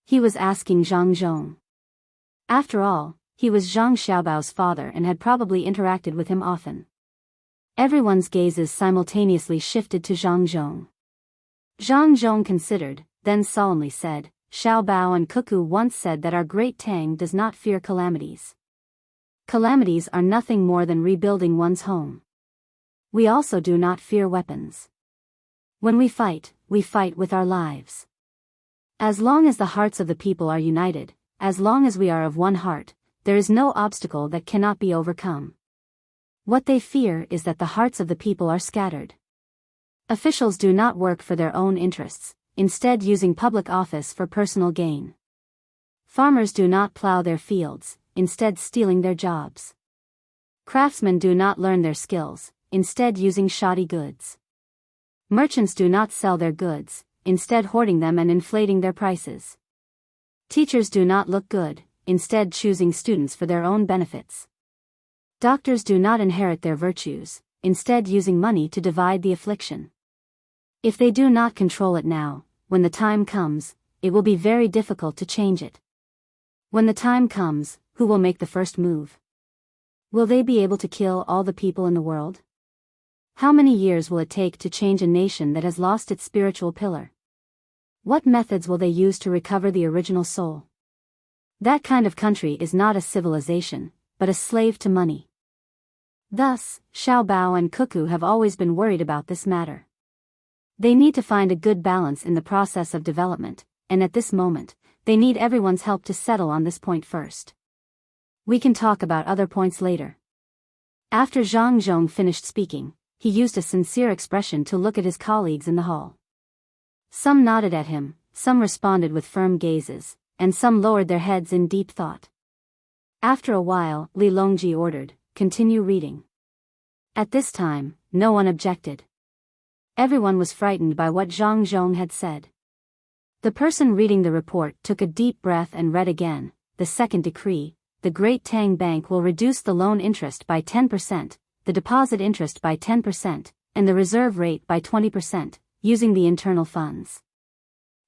He was asking Zhang Zhong. After all, he was Zhang Xiaobao's father and had probably interacted with him often. Everyone's gazes simultaneously shifted to Zhang Zhong. Zhang Zhong considered, then solemnly said, Xiao Bao and Cuckoo once said that our great Tang does not fear calamities. Calamities are nothing more than rebuilding one's home. We also do not fear weapons. When we fight with our lives. As long as the hearts of the people are united, as long as we are of one heart, there is no obstacle that cannot be overcome. What they fear is that the hearts of the people are scattered. Officials do not work for their own interests, instead using public office for personal gain. Farmers do not plow their fields, instead stealing their jobs. Craftsmen do not learn their skills, instead using shoddy goods. Merchants do not sell their goods, instead hoarding them and inflating their prices. Teachers do not look good, instead choosing students for their own benefits. Doctors do not inherit their virtues, instead using money to divide the affliction. If they do not control it now, when the time comes, it will be very difficult to change it. When the time comes, who will make the first move? Will they be able to kill all the people in the world? How many years will it take to change a nation that has lost its spiritual pillar? What methods will they use to recover the original soul? That kind of country is not a civilization, but a slave to money. Thus, Xiao Bao and Cuckoo have always been worried about this matter. They need to find a good balance in the process of development, and at this moment, they need everyone's help to settle on this point first. We can talk about other points later. After Zhang Zhong finished speaking, he used a sincere expression to look at his colleagues in the hall. Some nodded at him, some responded with firm gazes, and some lowered their heads in deep thought. After a while, Li Longji ordered, "Continue reading." At this time, no one objected. Everyone was frightened by what Zhang Zhong had said. The person reading the report took a deep breath and read again, "The second decree, the Great Tang Bank will reduce the loan interest by 10%, the deposit interest by 10%, and the reserve rate by 20%, using the internal funds.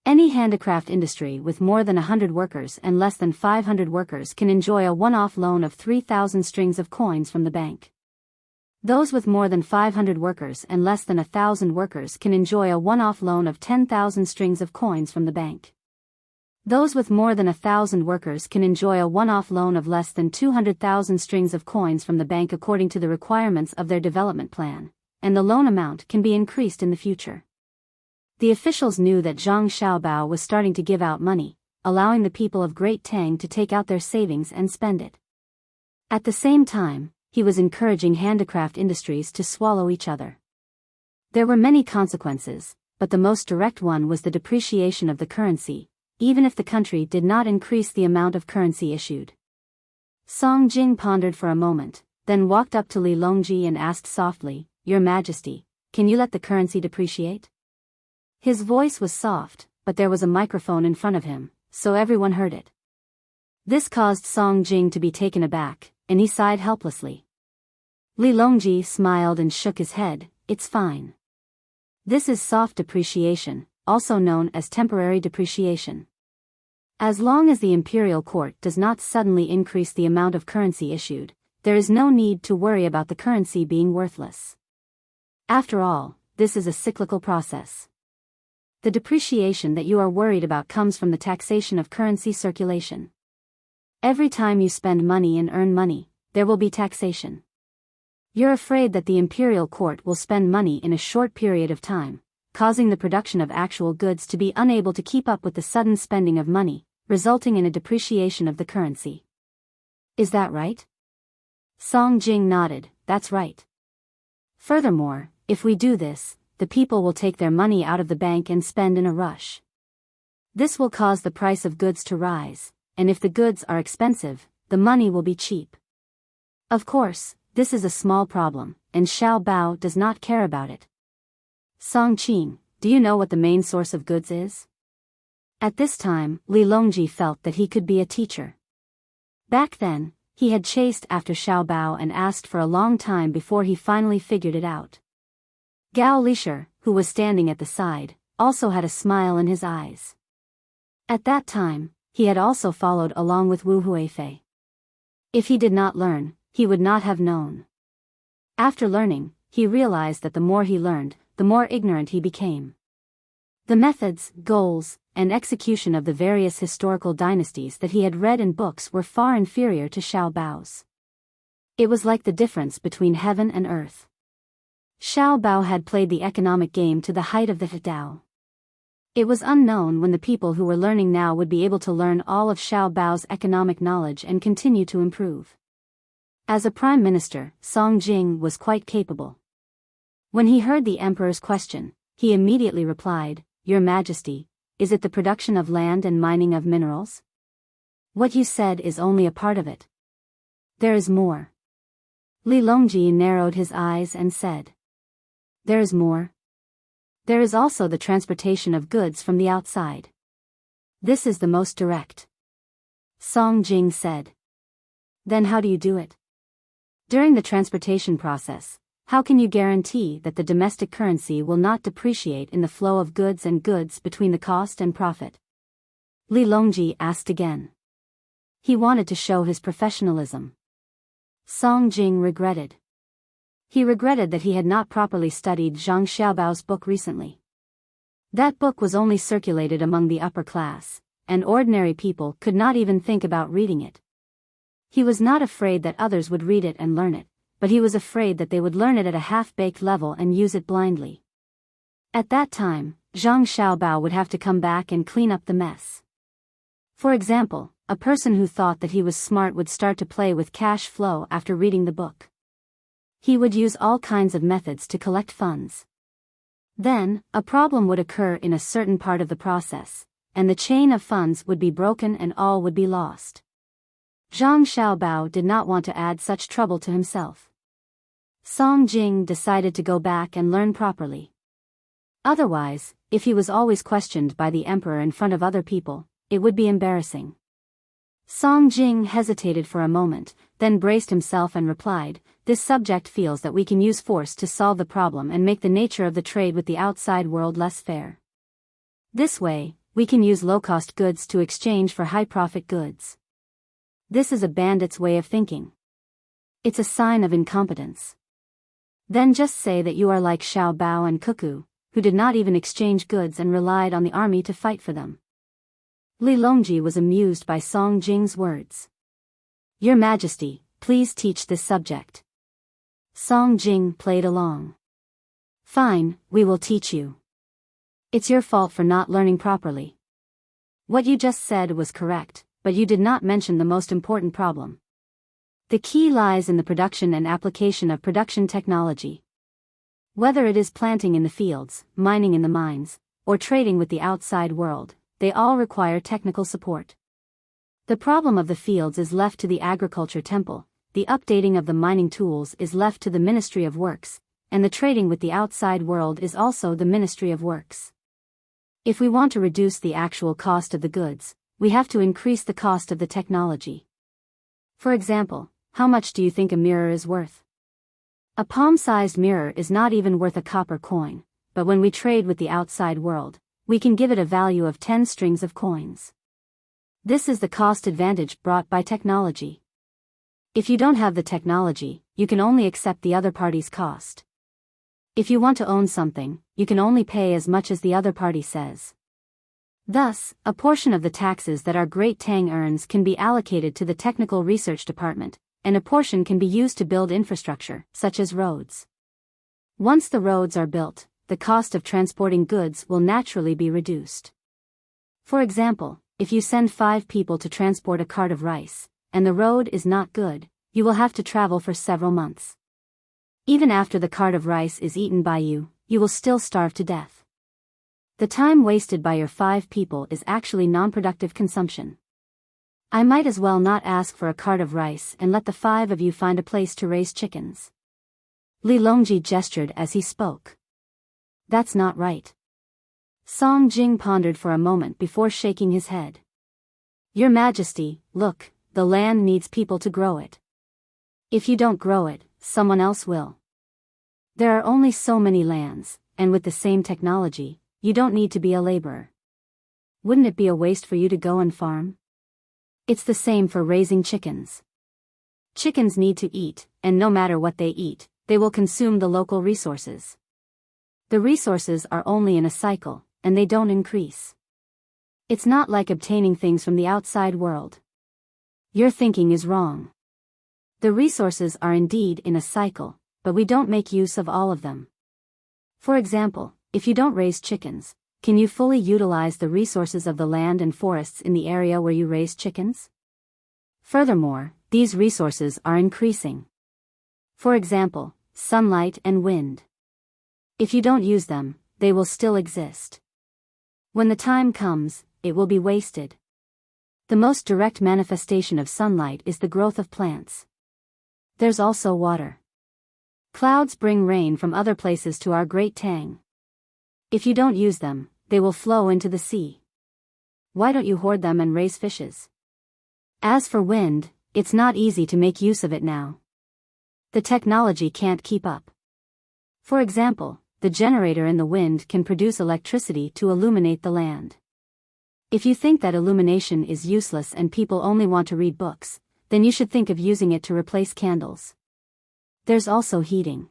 Any handicraft industry with more than 100 workers and less than 500 workers can enjoy a one-off loan of 3,000 strings of coins from the bank. Those with more than 500 workers and less than 1,000 workers can enjoy a one-off loan of 10,000 strings of coins from the bank. Those with more than 1,000 workers can enjoy a one-off loan of less than 200,000 strings of coins from the bank according to the requirements of their development plan, and the loan amount can be increased in the future." The officials knew that Zhang Xiaobao was starting to give out money, allowing the people of Great Tang to take out their savings and spend it. At the same time, he was encouraging handicraft industries to swallow each other. There were many consequences, but the most direct one was the depreciation of the currency, even if the country did not increase the amount of currency issued. Song Jing pondered for a moment, then walked up to Li Longji and asked softly, "Your Majesty, can you let the currency depreciate?" His voice was soft, but there was a microphone in front of him, so everyone heard it. This caused Song Jing to be taken aback, and he sighed helplessly. Li Longji smiled and shook his head, "It's fine. This is soft depreciation, also known as temporary depreciation. As long as the imperial court does not suddenly increase the amount of currency issued, there is no need to worry about the currency being worthless. After all, this is a cyclical process. The depreciation that you are worried about comes from the taxation of currency circulation. Every time you spend money and earn money, there will be taxation. You're afraid that the imperial court will spend money in a short period of time, causing the production of actual goods to be unable to keep up with the sudden spending of money, resulting in a depreciation of the currency. Is that right?" Song Jing nodded, "That's right. Furthermore, if we do this, the people will take their money out of the bank and spend in a rush. This will cause the price of goods to rise, and if the goods are expensive, the money will be cheap. Of course, this is a small problem, and Xiao Bao does not care about it. Song Qing, do you know what the main source of goods is?" At this time, Li Longji felt that he could be a teacher. Back then, he had chased after Xiao Bao and asked for a long time before he finally figured it out. Gao Lisher, who was standing at the side, also had a smile in his eyes. At that time, he had also followed along with Wu Huifei. If he did not learn, he would not have known. After learning, he realized that the more he learned, the more ignorant he became. The methods, goals, and execution of the various historical dynasties that he had read in books were far inferior to Xiao Bao's. It was like the difference between heaven and earth. Xiao Bao had played the economic game to the height of the Dao. It was unknown when the people who were learning now would be able to learn all of Xiao Bao's economic knowledge and continue to improve. As a prime minister, Song Jing was quite capable. When he heard the emperor's question, he immediately replied, "Your Majesty, is it the production of land and mining of minerals? What you said is only a part of it. There is more." Li Longji narrowed his eyes and said, "There is more? There is also the transportation of goods from the outside. This is the most direct." Song Jing said. "Then how do you do it? During the transportation process, How can you guarantee that the domestic currency will not depreciate in the flow of goods and goods between the cost and profit? Li Longji asked again. He wanted to show his professionalism. Song Jing regretted. He regretted that he had not properly studied Zhang Xiaobao's book recently. That book was only circulated among the upper class, and ordinary people could not even think about reading it. He was not afraid that others would read it and learn it, but he was afraid that they would learn it at a half-baked level and use it blindly. At that time, Zhang Xiaobao would have to come back and clean up the mess. For example, a person who thought that he was smart would start to play with cash flow after reading the book. He would use all kinds of methods to collect funds. Then, a problem would occur in a certain part of the process, and the chain of funds would be broken and all would be lost. Zhang Xiaobao did not want to add such trouble to himself. Song Jing decided to go back and learn properly. Otherwise, if he was always questioned by the emperor in front of other people, it would be embarrassing. Song Jing hesitated for a moment, then braced himself and replied, "This subject feels that we can use force to solve the problem and make the nature of the trade with the outside world less fair. This way, we can use low-cost goods to exchange for high-profit goods. This is a bandit's way of thinking. It's a sign of incompetence. Then just say that you are like Xiao Bao and Cuckoo, who did not even exchange goods and relied on the army to fight for them." Li Longji was amused by Song Jing's words. "Your Majesty, please teach this subject." Song Jing played along. "Fine, we will teach you. It's your fault for not learning properly. What you just said was correct, but you did not mention the most important problem. The key lies in the production and application of production technology. Whether it is planting in the fields, mining in the mines, or trading with the outside world, they all require technical support. The problem of the fields is left to the agriculture temple, the updating of the mining tools is left to the Ministry of Works, and the trading with the outside world is also the Ministry of Works. If we want to reduce the actual cost of the goods, we have to increase the cost of the technology. For example, how much do you think a mirror is worth? A palm-sized mirror is not even worth a copper coin, but when we trade with the outside world, we can give it a value of 10 strings of coins. This is the cost advantage brought by technology. If you don't have the technology, you can only accept the other party's cost. If you want to own something, you can only pay as much as the other party says. Thus, a portion of the taxes that our great Tang earns can be allocated to the technical research department, and a portion can be used to build infrastructure, such as roads. Once the roads are built, the cost of transporting goods will naturally be reduced. For example, if you send 5 people to transport a cart of rice, and the road is not good, you will have to travel for several months. Even after the cart of rice is eaten by you, you will still starve to death. The time wasted by your 5 people is actually non-productive consumption. I might as well not ask for a cart of rice and let the 5 of you find a place to raise chickens. Li Longji gestured as he spoke. That's not right. Song Jing pondered for a moment before shaking his head. Your Majesty, look, the land needs people to grow it. If you don't grow it, someone else will. There are only so many lands, and with the same technology, you don't need to be a laborer. Wouldn't it be a waste for you to go and farm? It's the same for raising chickens. Chickens need to eat, and no matter what they eat, they will consume the local resources. The resources are only in a cycle, and they don't increase. It's not like obtaining things from the outside world. Your thinking is wrong. The resources are indeed in a cycle, but we don't make use of all of them. For example, if you don't raise chickens, can you fully utilize the resources of the land and forests in the area where you raise chickens? Furthermore, these resources are increasing. For example, sunlight and wind. If you don't use them, they will still exist. When the time comes, it will be wasted. The most direct manifestation of sunlight is the growth of plants. There's also water. Clouds bring rain from other places to our great Tang. If you don't use them, they will flow into the sea. Why don't you hoard them and raise fishes? As for wind, it's not easy to make use of it now. The technology can't keep up. For example, the generator in the wind can produce electricity to illuminate the land. If you think that illumination is useless and people only want to read books, then you should think of using it to replace candles. There's also heating.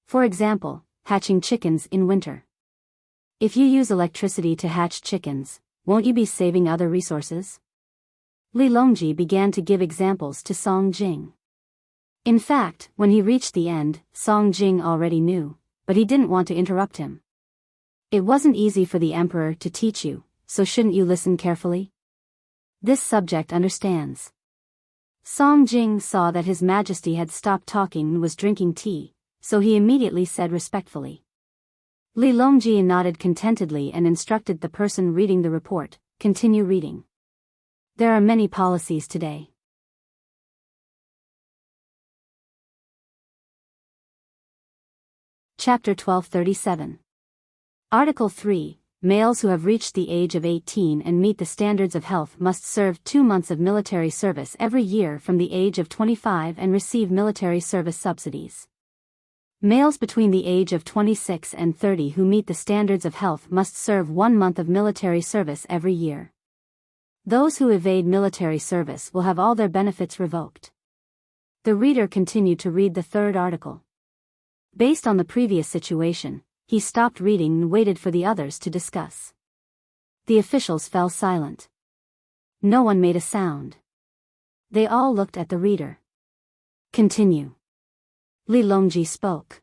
For example, hatching chickens in winter. If you use electricity to hatch chickens, won't you be saving other resources? Li Longji began to give examples to Song Jing. In fact, when he reached the end, Song Jing already knew, but he didn't want to interrupt him. It wasn't easy for the emperor to teach you, so shouldn't you listen carefully? This subject understands. Song Jing saw that His Majesty had stopped talking and was drinking tea, so he immediately said respectfully. Li Longji nodded contentedly and instructed the person reading the report, continue reading. There are many policies today. Chapter 1237. Article 3. Males who have reached the age of 18 and meet the standards of health must serve 2 months of military service every year from the age of 25 and receive military service subsidies. Males between the age of 26 and 30 who meet the standards of health must serve 1 month of military service every year. Those who evade military service will have all their benefits revoked. The reader continued to read the third article. Based on the previous situation, he stopped reading and waited for the others to discuss. The officials fell silent. No one made a sound. They all looked at the reader. Continue. Li Longji spoke.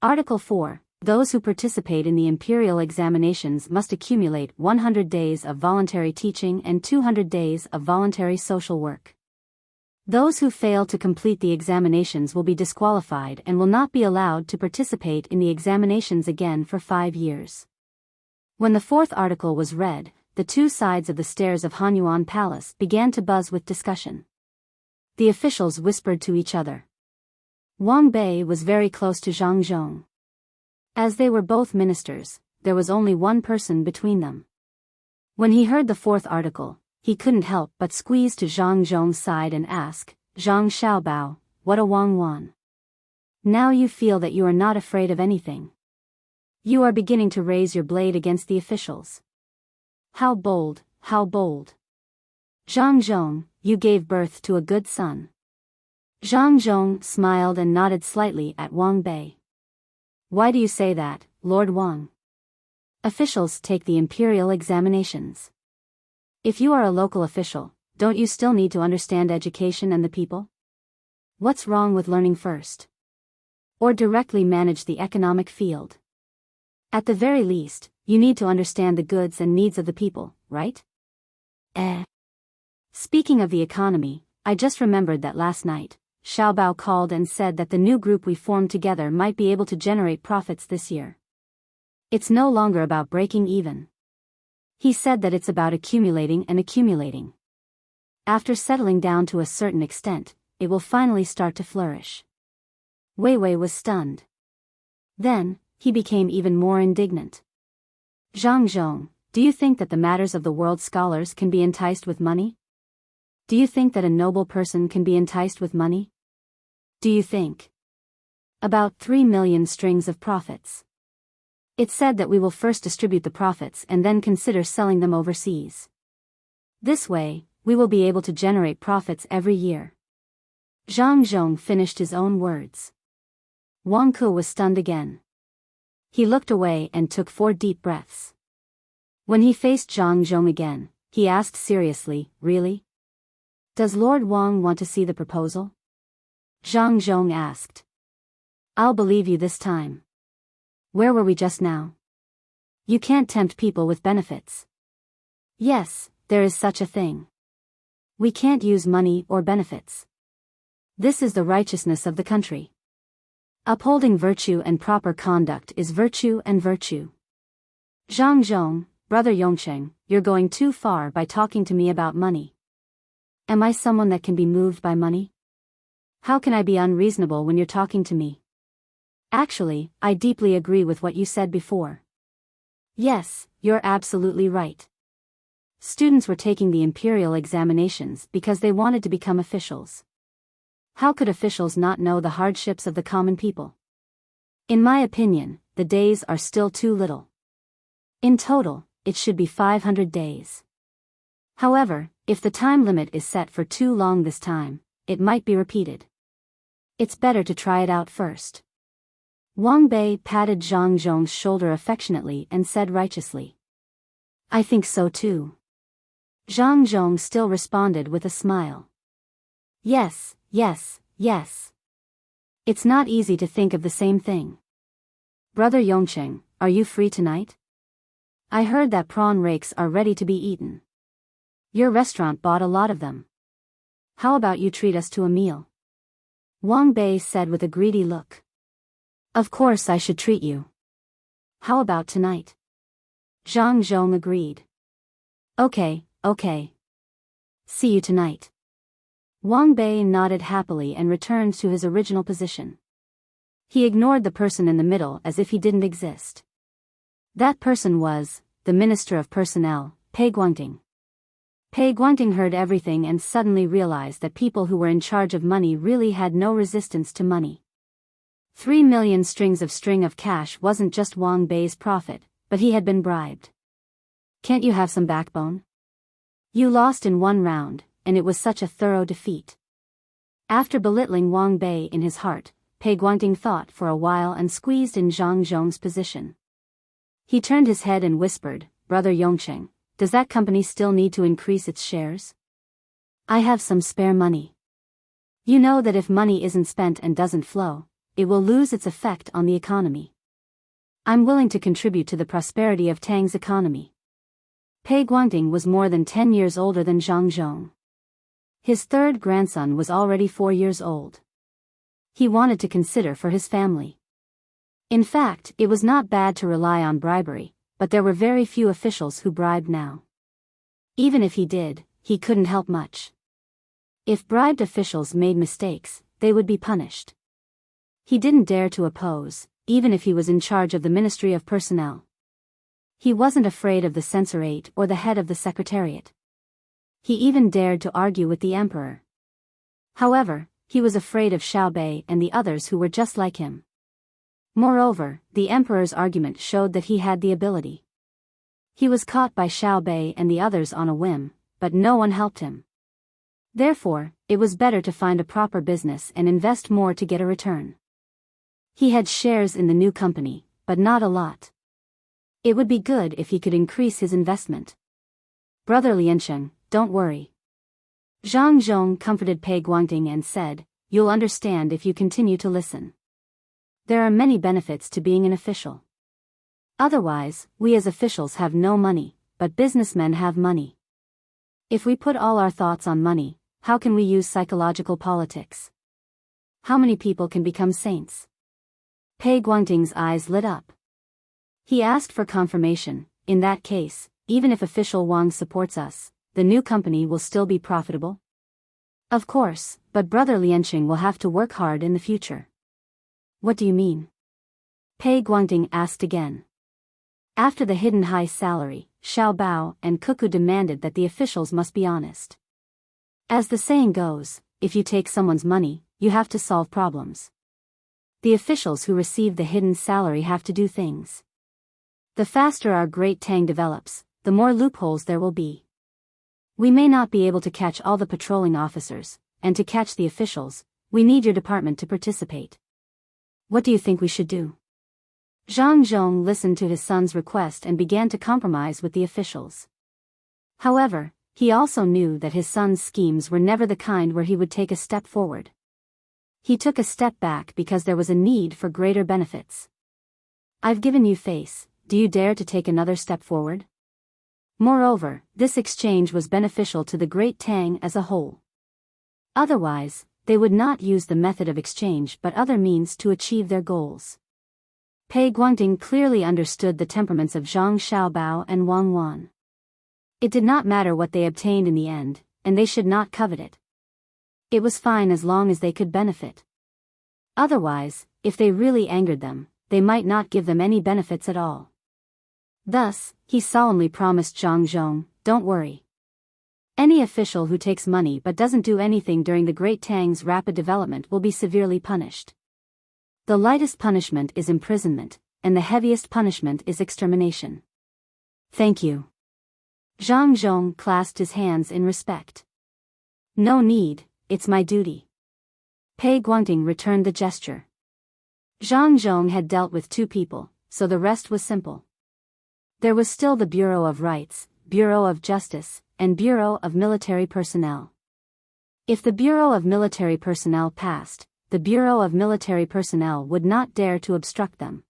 Article 4. Those who participate in the imperial examinations must accumulate 100 days of voluntary teaching and 200 days of voluntary social work. Those who fail to complete the examinations will be disqualified and will not be allowed to participate in the examinations again for 5 years. When the fourth article was read, the two sides of the stairs of Hanyuan Palace began to buzz with discussion. The officials whispered to each other. Wang Bei was very close to Zhang Zhong. As they were both ministers, there was only one person between them. When he heard the fourth article, he couldn't help but squeeze to Zhang Zhong's side and ask, Zhang Xiaobao, what a Wang Wan. Now you feel that you are not afraid of anything. You are beginning to raise your blade against the officials. How bold, how bold. Zhang Zhong, you gave birth to a good son. Zhang Zhong smiled and nodded slightly at Wang Bei. Why do you say that, Lord Wang? Officials take the imperial examinations. If you are a local official, don't you still need to understand education and the people? What's wrong with learning first? Or directly manage the economic field? At the very least, you need to understand the goods and needs of the people, right? Speaking of the economy, I just remembered that last night, Xiaobao called and said that the new group we formed together might be able to generate profits this year. It's no longer about breaking even. He said that it's about accumulating and accumulating. After settling down to a certain extent, it will finally start to flourish. Wei Wei was stunned. Then, he became even more indignant. Zhang Zhong, do you think that the matters of the world's scholars can be enticed with money? Do you think that a noble person can be enticed with money? Do you think? About 3 million strings of profits. It's said that we will first distribute the profits and then consider selling them overseas. This way, we will be able to generate profits every year. Zhang Zhong finished his own words. Wang Ke was stunned again. He looked away and took 4 deep breaths. When he faced Zhang Zhong again, he asked seriously, really? Does Lord Wang want to see the proposal? Zhang Zhong asked. I'll believe you this time. Where were we just now? You can't tempt people with benefits. Yes, there is such a thing. We can't use money or benefits. This is the righteousness of the country. Upholding virtue and proper conduct is virtue and virtue. Zhang Zhong, Brother Yongcheng, you're going too far by talking to me about money. Am I someone that can be moved by money? How can I be unreasonable when you're talking to me? Actually, I deeply agree with what you said before. Yes, you're absolutely right. Students were taking the imperial examinations because they wanted to become officials. How could officials not know the hardships of the common people? In my opinion, the days are still too little. In total, it should be 500 days. However, if the time limit is set for too long this time, it might be repeated. It's better to try it out first. Wang Bei patted Zhang Zhong's shoulder affectionately and said righteously. I think so too. Zhang Zhong still responded with a smile. Yes, yes, yes. It's not easy to think of the same thing. Brother Yongcheng, are you free tonight? I heard that prawn rakes are ready to be eaten. Your restaurant bought a lot of them. How about you treat us to a meal? Wang Bei said with a greedy look. Of course I should treat you. How about tonight? Zhang Zhong agreed. Okay, okay. See you tonight. Wang Bei nodded happily and returned to his original position. He ignored the person in the middle as if he didn't exist. That person was the Minister of Personnel, Pei Guangding. Pei Guangding heard everything and suddenly realized that people who were in charge of money really had no resistance to money. 3 million strings of cash wasn't just Wang Bei's profit, but he had been bribed. Can't you have some backbone? You lost in one round, and it was such a thorough defeat. After belittling Wang Bei in his heart, Pei Guangding thought for a while and squeezed in Zhang Zhong's position. He turned his head and whispered, Brother Yongcheng, does that company still need to increase its shares? I have some spare money. You know that if money isn't spent and doesn't flow, it will lose its effect on the economy. I'm willing to contribute to the prosperity of Tang's economy. Pei Guangding was more than 10 years older than Zhang Zhong. His third grandson was already 4 years old. He wanted to consider for his family. In fact, it was not bad to rely on bribery, but there were very few officials who bribed now. Even if he did, he couldn't help much. If bribed officials made mistakes, they would be punished. He didn't dare to oppose, even if he was in charge of the Ministry of Personnel. He wasn't afraid of the censorate or the head of the secretariat. He even dared to argue with the emperor. However, he was afraid of Xiao Bei and the others who were just like him. Moreover, the emperor's argument showed that he had the ability. He was caught by Xiao Bei and the others on a whim, but no one helped him. Therefore, it was better to find a proper business and invest more to get a return. He had shares in the new company, but not a lot. It would be good if he could increase his investment. Brother Liancheng, don't worry. Zhang Zhong comforted Pei Guangding and said, you'll understand if you continue to listen. There are many benefits to being an official. Otherwise, we as officials have no money, but businessmen have money. If we put all our thoughts on money, how can we use psychological politics? How many people can become saints? Pei Guangding's eyes lit up. He asked for confirmation. In that case, even if official Wang supports us, the new company will still be profitable? Of course, but Brother Liancheng will have to work hard in the future. What do you mean? Pei Guangding asked again. After the hidden high salary, Xiao Bao and Cuckoo demanded that the officials must be honest. As the saying goes, if you take someone's money, you have to solve problems. The officials who receive the hidden salary have to do things. The faster our great Tang develops, the more loopholes there will be. We may not be able to catch all the patrolling officers, and to catch the officials, we need your department to participate. What do you think we should do? Zhang Zhong listened to his son's request and began to compromise with the officials. However, he also knew that his son's schemes were never the kind where he would take a step forward. He took a step back because there was a need for greater benefits. I've given you face, do you dare to take another step forward? Moreover, this exchange was beneficial to the Great Tang as a whole. Otherwise, they would not use the method of exchange but other means to achieve their goals. Pei Guangding clearly understood the temperaments of Zhang Xiaobao and Wang Wan. It did not matter what they obtained in the end, and they should not covet it. It was fine as long as they could benefit. Otherwise, if they really angered them, they might not give them any benefits at all. Thus, he solemnly promised Zhang Zhong, don't worry. Any official who takes money but doesn't do anything during the Great Tang's rapid development will be severely punished. The lightest punishment is imprisonment, and the heaviest punishment is extermination. Thank you. Zhang Zhong clasped his hands in respect. No need, it's my duty. Pei Guangting returned the gesture. Zhang Zhong had dealt with 2 people, so the rest was simple. There was still the Bureau of Rights, Bureau of Justice, and Bureau of Military Personnel. If the Bureau of Military Personnel passed, the Bureau of Military Personnel would not dare to obstruct them.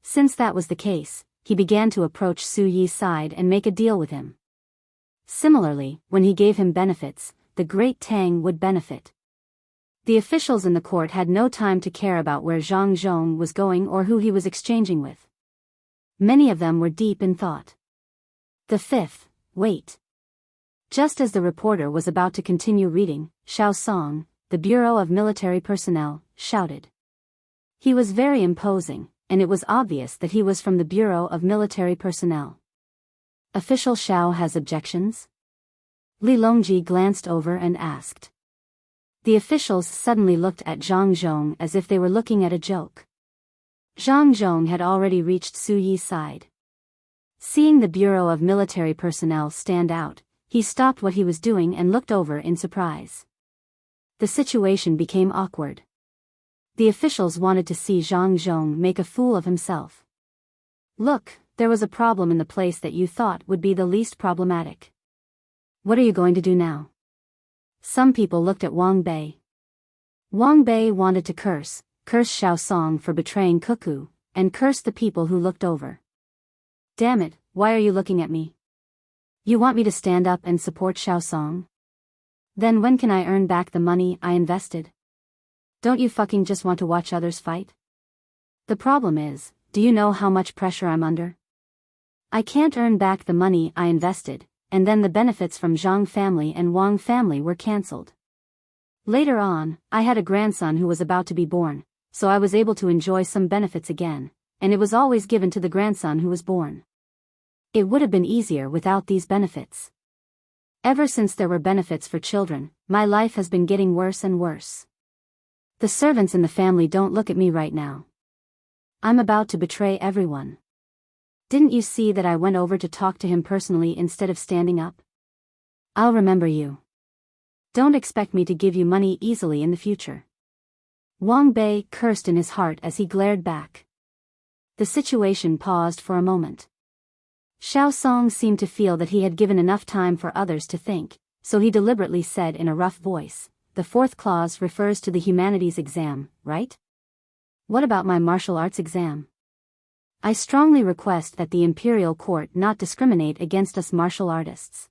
Since that was the case, he began to approach Su Yi's side and make a deal with him. Similarly, when he gave him benefits, the great Tang would benefit. The officials in the court had no time to care about where Zhang Zhong was going or who he was exchanging with. Many of them were deep in thought. The 5th, wait. Just as the reporter was about to continue reading, Xiao Song, the Bureau of Military Personnel, shouted. He was very imposing, and it was obvious that he was from the Bureau of Military Personnel. Official Xiao has objections? Li Longji glanced over and asked. The officials suddenly looked at Zhang Zhong as if they were looking at a joke. Zhang Zhong had already reached Su Yi's side. Seeing the Bureau of Military Personnel stand out, he stopped what he was doing and looked over in surprise. The situation became awkward. The officials wanted to see Zhang Zhong make a fool of himself. Look, there was a problem in the place that you thought would be the least problematic. What are you going to do now? Some people looked at Wang Bei. Wang Bei wanted to curse Xiao Song for betraying Cuckoo, and curse the people who looked over. Damn it, why are you looking at me? You want me to stand up and support Xiao Song? Then when can I earn back the money I invested? Don't you fucking just want to watch others fight? The problem is, do you know how much pressure I'm under? I can't earn back the money I invested, and then the benefits from Zhang family and Wang family were cancelled. Later on, I had a grandson who was about to be born, so I was able to enjoy some benefits again, and it was always given to the grandson who was born. It would have been easier without these benefits. Ever since there were benefits for children, my life has been getting worse and worse. The servants in the family don't look at me right now. I'm about to betray everyone. Didn't you see that I went over to talk to him personally instead of standing up? I'll remember you. Don't expect me to give you money easily in the future. Wang Bei cursed in his heart as he glared back. The situation paused for a moment. Xiao Song seemed to feel that he had given enough time for others to think, so he deliberately said in a rough voice, "The 4th clause refers to the humanities exam, right? What about my martial arts exam? I strongly request that the Imperial Court not discriminate against us martial artists.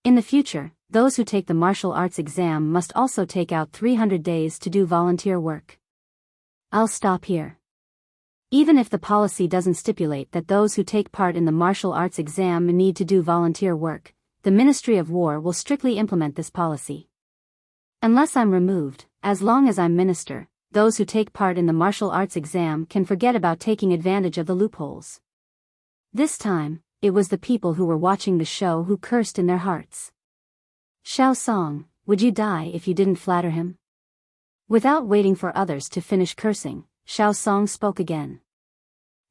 In the future, those who take the martial arts exam must also take out 300 days to do volunteer work." I'll stop here. Even if the policy doesn't stipulate that those who take part in the martial arts exam need to do volunteer work, the Ministry of War will strictly implement this policy. Unless I'm removed, as long as I'm minister, those who take part in the martial arts exam can forget about taking advantage of the loopholes. This time, it was the people who were watching the show who cursed in their hearts. Xiao Song, would you die if you didn't flatter him? Without waiting for others to finish cursing, Xiao Song spoke again.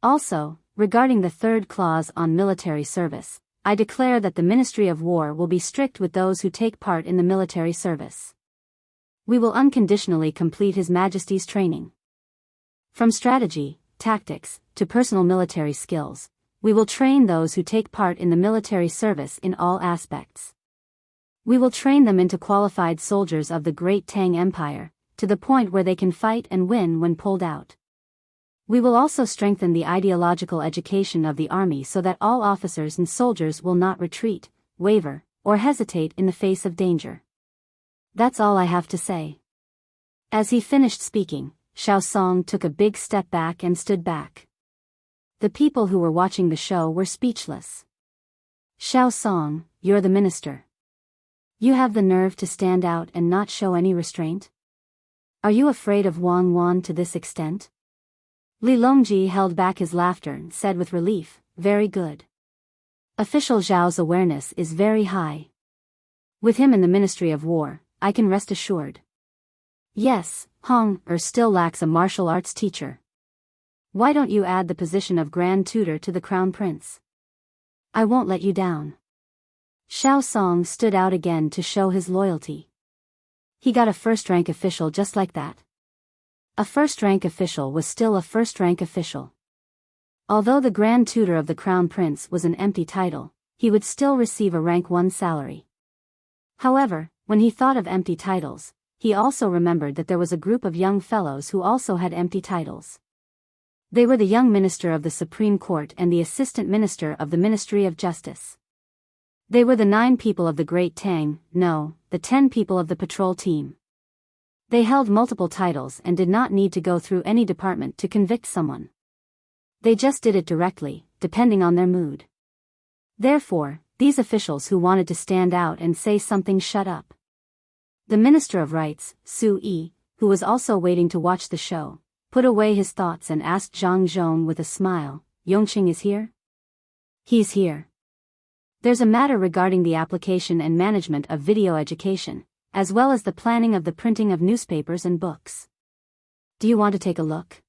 Also, regarding the 3rd clause on military service, I declare that the Ministry of War will be strict with those who take part in the military service. We will unconditionally complete His Majesty's training. From strategy, tactics, to personal military skills, we will train those who take part in the military service in all aspects. We will train them into qualified soldiers of the great Tang Empire, to the point where they can fight and win when pulled out. We will also strengthen the ideological education of the army so that all officers and soldiers will not retreat, waver, or hesitate in the face of danger. That's all I have to say. As he finished speaking, Xiao Song took a big step back and stood back. The people who were watching the show were speechless. Xiao Song, you're the minister. You have the nerve to stand out and not show any restraint? Are you afraid of Wang Wan to this extent? Li Longji held back his laughter and said with relief, "Very good. Official Zhao's awareness is very high. With him in the Ministry of War, I can rest assured." Yes, Hong still lacks a martial arts teacher. Why don't you add the position of Grand Tutor to the Crown Prince? I won't let you down. Xiao Song stood out again to show his loyalty. He got a first-rank official just like that. A first-rank official was still a first-rank official. Although the Grand Tutor of the Crown Prince was an empty title, he would still receive a rank 1 salary. However, when he thought of empty titles, he also remembered that there was a group of young fellows who also had empty titles. They were the young minister of the Supreme Court and the assistant minister of the Ministry of Justice. They were the 9 people of the Great Tang, no, the 10 people of the patrol team. They held multiple titles and did not need to go through any department to convict someone. They just did it directly, depending on their mood. Therefore, these officials who wanted to stand out and say something shut up. The Minister of Rights, Su Yi, who was also waiting to watch the show, put away his thoughts and asked Zhang Zhong with a smile, Yongqing is here? He's here. There's a matter regarding the application and management of video education, as well as the planning of the printing of newspapers and books. Do you want to take a look?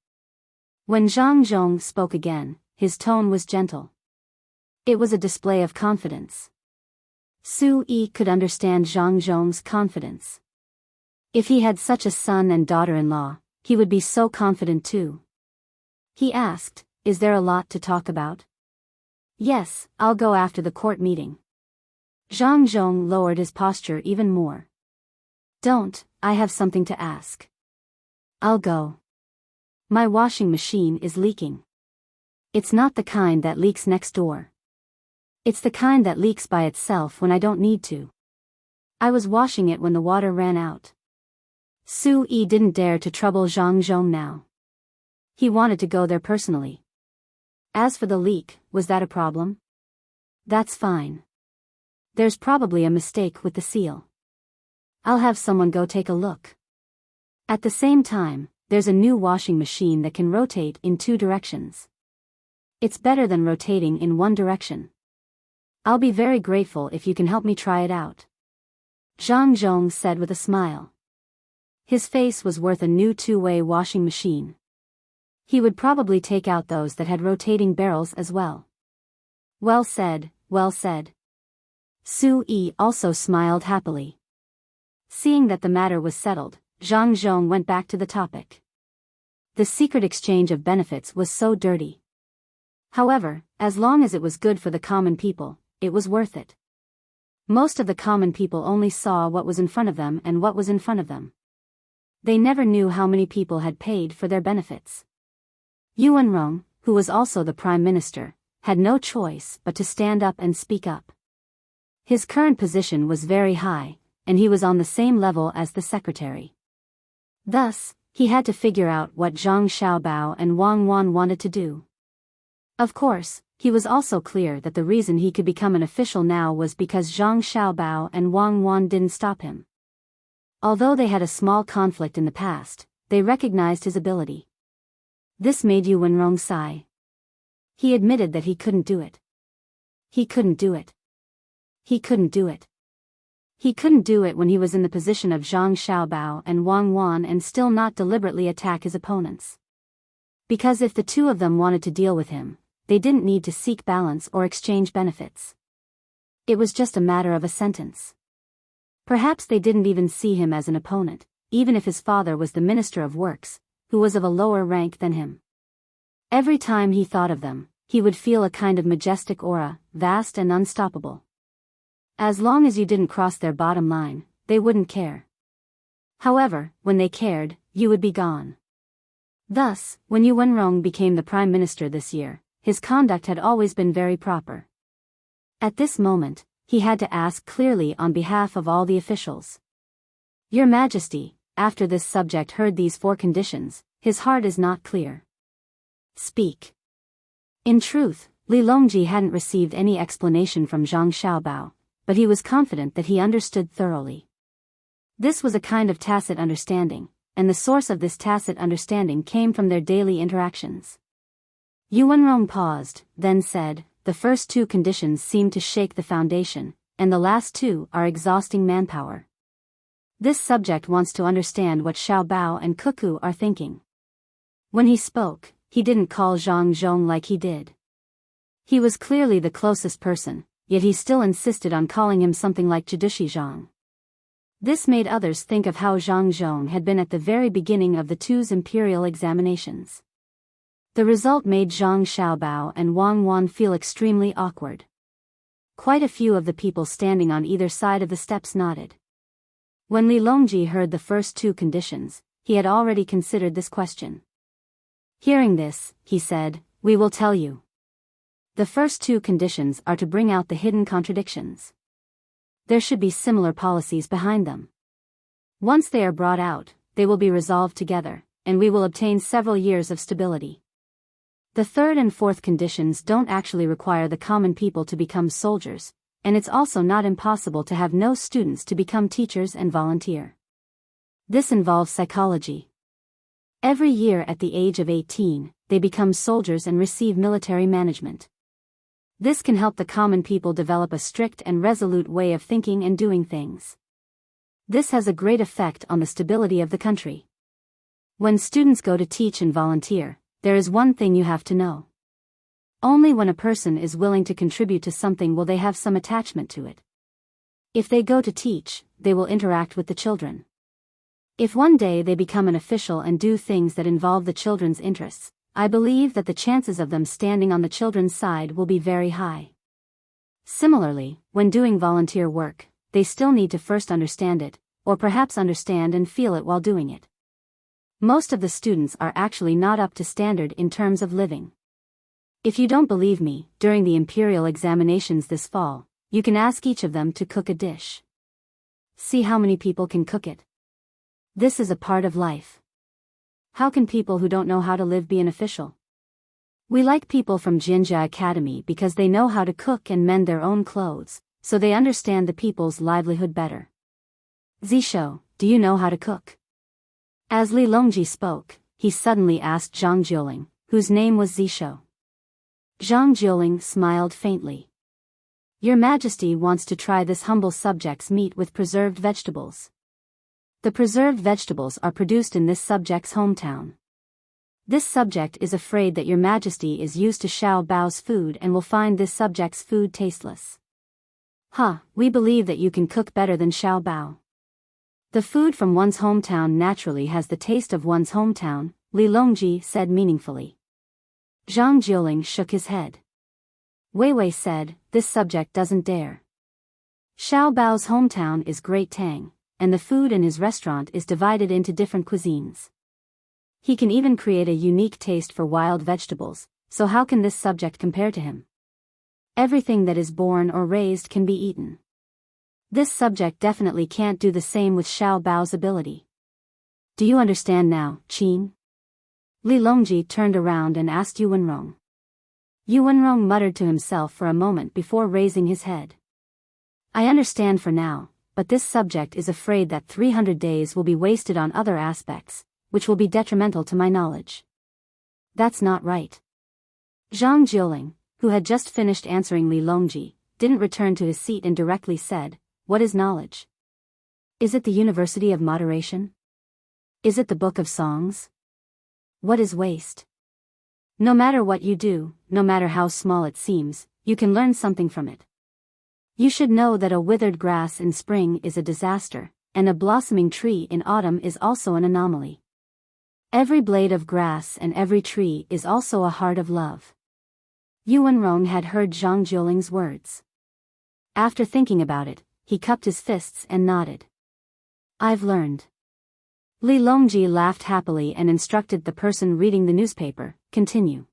When Zhang Zhong spoke again, his tone was gentle. It was a display of confidence. Su Yi could understand Zhang Zhong's confidence. If he had such a son and daughter-in-law, he would be so confident too. He asked, is there a lot to talk about? Yes, I'll go after the court meeting. Zhang Zhong lowered his posture even more. Don't, I have something to ask. I'll go. My washing machine is leaking. It's not the kind that leaks next door. It's the kind that leaks by itself when I don't need to. I was washing it when the water ran out. Su Yi didn't dare to trouble Zhang Zhong now. He wanted to go there personally. As for the leak, was that a problem? That's fine. There's probably a mistake with the seal. I'll have someone go take a look. At the same time, there's a new washing machine that can rotate in 2 directions. It's better than rotating in 1 direction. I'll be very grateful if you can help me try it out. Zhang Zhong said with a smile. His face was worth a new 2-way washing machine. He would probably take out those that had rotating barrels as well. Well said, well said. Su Yi also smiled happily. Seeing that the matter was settled, Zhang Zhong went back to the topic. The secret exchange of benefits was so dirty. However, as long as it was good for the common people, it was worth it. Most of the common people only saw what was in front of them and what was in front of them. They never knew how many people had paid for their benefits. Yuan Rong, who was also the Prime Minister, had no choice but to stand up and speak up. His current position was very high, and he was on the same level as the secretary. Thus, he had to figure out what Zhang Xiaobao and Wang Wan wanted to do. Of course, he was also clear that the reason he could become an official now was because Zhang Xiaobao and Wang Wan didn't stop him. Although they had a small conflict in the past, they recognized his ability. This made Yu Wenrong sigh. He admitted that he couldn't do it. He couldn't do it. He couldn't do it. He couldn't do it when he was in the position of Zhang Xiaobao and Wang Wan and still not deliberately attack his opponents. Because if the 2 of them wanted to deal with him, they didn't need to seek balance or exchange benefits. It was just a matter of a sentence. Perhaps they didn't even see him as an opponent, even if his father was the Minister of Works, who was of a lower rank than him. Every time he thought of them, he would feel a kind of majestic aura, vast and unstoppable. As long as you didn't cross their bottom line, they wouldn't care. However, when they cared, you would be gone. Thus, when Yu Wenrong became the Prime Minister this year, his conduct had always been very proper. At this moment, he had to ask clearly on behalf of all the officials. Your Majesty, after this subject heard these 4 conditions, his heart is not clear. Speak. In truth, Li Longji hadn't received any explanation from Zhang Xiaobao, but he was confident that he understood thoroughly. This was a kind of tacit understanding, and the source of this tacit understanding came from their daily interactions. Yu Wenrong paused, then said, the first 2 conditions seem to shake the foundation, and the last 2 are exhausting manpower. This subject wants to understand what Xiao Bao and Cuckoo are thinking. When he spoke, he didn't call Zhang Zhong like he did. He was clearly the closest person, yet he still insisted on calling him something like Jidushi Zhang. This made others think of how Zhang Zhong had been at the very beginning of the two's imperial examinations. The result made Zhang Xiaobao and Wang Wan feel extremely awkward. Quite a few of the people standing on either side of the steps nodded. When Li Longji heard the first two conditions, he had already considered this question. Hearing this, he said, "We will tell you. The first two conditions are to bring out the hidden contradictions. There should be similar policies behind them. Once they are brought out, they will be resolved together, and we will obtain several years of stability. The third and fourth conditions don't actually require the common people to become soldiers, and it's also not impossible to have no students to become teachers and volunteer. This involves psychology. Every year at the age of 18, they become soldiers and receive military management. This can help the common people develop a strict and resolute way of thinking and doing things. This has a great effect on the stability of the country. When students go to teach and volunteer, there is one thing you have to know. Only when a person is willing to contribute to something will they have some attachment to it. If they go to teach, they will interact with the children. If one day they become an official and do things that involve the children's interests, I believe that the chances of them standing on the children's side will be very high. Similarly, when doing volunteer work, they still need to first understand it, or perhaps understand and feel it while doing it. Most of the students are actually not up to standard in terms of living. If you don't believe me, during the imperial examinations this fall, you can ask each of them to cook a dish. See how many people can cook it. This is a part of life. How can people who don't know how to live be an official? We like people from Jinjia Academy because they know how to cook and mend their own clothes, so they understand the people's livelihood better. Zishou, do you know how to cook? As Li Longji spoke, he suddenly asked Zhang Jiuling, whose name was Zishou. Zhang Jiuling smiled faintly. Your Majesty wants to try this humble subject's meat with preserved vegetables. The preserved vegetables are produced in this subject's hometown. This subject is afraid that your Majesty is used to Xiao Bao's food and will find this subject's food tasteless. We believe that you can cook better than Xiao Bao. The food from one's hometown naturally has the taste of one's hometown, Li Longji said meaningfully. Zhang Jiuling shook his head. Wei Wei said, this subject doesn't dare. Xiao Bao's hometown is Great Tang, and the food in his restaurant is divided into different cuisines. He can even create a unique taste for wild vegetables, so how can this subject compare to him? Everything that is born or raised can be eaten. This subject definitely can't do the same with Xiao Bao's ability. Do you understand now, Qin? Li Longji turned around and asked Yu Wenrong. Yu Wenrong muttered to himself for a moment before raising his head. I understand for now, but this subject is afraid that 300 days will be wasted on other aspects, which will be detrimental to my knowledge. That's not right. Zhang Jiuling, who had just finished answering Li Longji, didn't return to his seat and directly said, what is knowledge? Is it the University of Moderation? Is it the Book of Songs? What is waste? No matter what you do, no matter how small it seems, you can learn something from it. You should know that a withered grass in spring is a disaster, and a blossoming tree in autumn is also an anomaly. Every blade of grass and every tree is also a heart of love. Yu Wenrong had heard Zhang Jiuling's words. After thinking about it, he cupped his fists and nodded. I've learned. Li Longji laughed happily and instructed the person reading the newspaper, continue.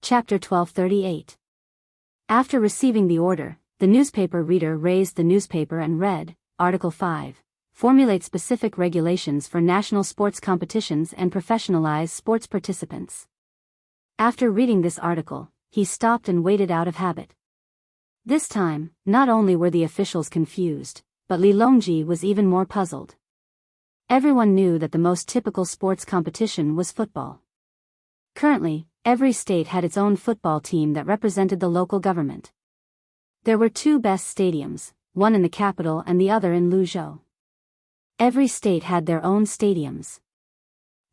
Chapter 1238. After receiving the order, the newspaper reader raised the newspaper and read, Article 5. Formulate specific regulations for national sports competitions and professionalize sports participants. After reading this article, he stopped and waited out of habit. This time, not only were the officials confused, but Li Longji was even more puzzled. Everyone knew that the most typical sports competition was football. Currently, every state had its own football team that represented the local government. There were two best stadiums, one in the capital and the other in Luzhou. Every state had their own stadiums.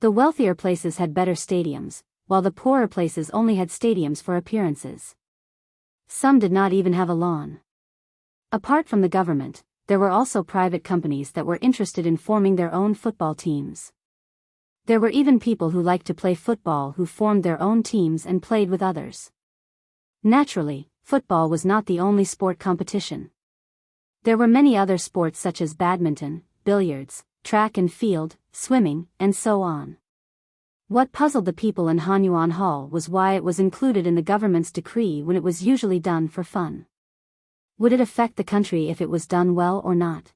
The wealthier places had better stadiums, while the poorer places only had stadiums for appearances. Some did not even have a lawn. Apart from the government, there were also private companies that were interested in forming their own football teams. There were even people who liked to play football who formed their own teams and played with others. Naturally, football was not the only sport competition. There were many other sports such as badminton, billiards, track and field, swimming, and so on. What puzzled the people in Hanyuan Hall was why it was included in the government's decree when it was usually done for fun. Would it affect the country if it was done well or not?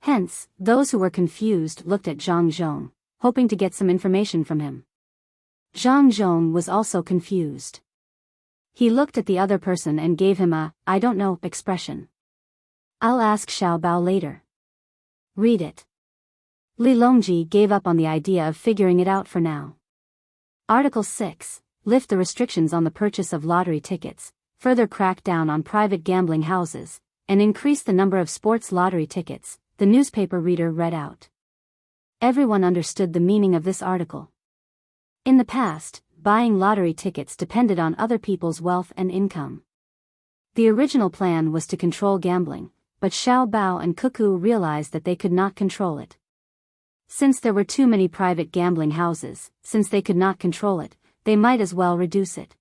Hence, those who were confused looked at Zhang Zhong, hoping to get some information from him. Zhang Zhong was also confused. He looked at the other person and gave him a, "I don't know," expression. "I'll ask Xiao Bao later." Read it. Li Longji gave up on the idea of figuring it out for now. Article 6, lift the restrictions on the purchase of lottery tickets, further crack down on private gambling houses, and increase the number of sports lottery tickets, the newspaper reader read out. Everyone understood the meaning of this article. In the past, buying lottery tickets depended on other people's wealth and income. The original plan was to control gambling, but Xiao Bao and Cuckoo realized that they could not control it. Since there were too many private gambling houses, since they could not control it, they might as well reduce it.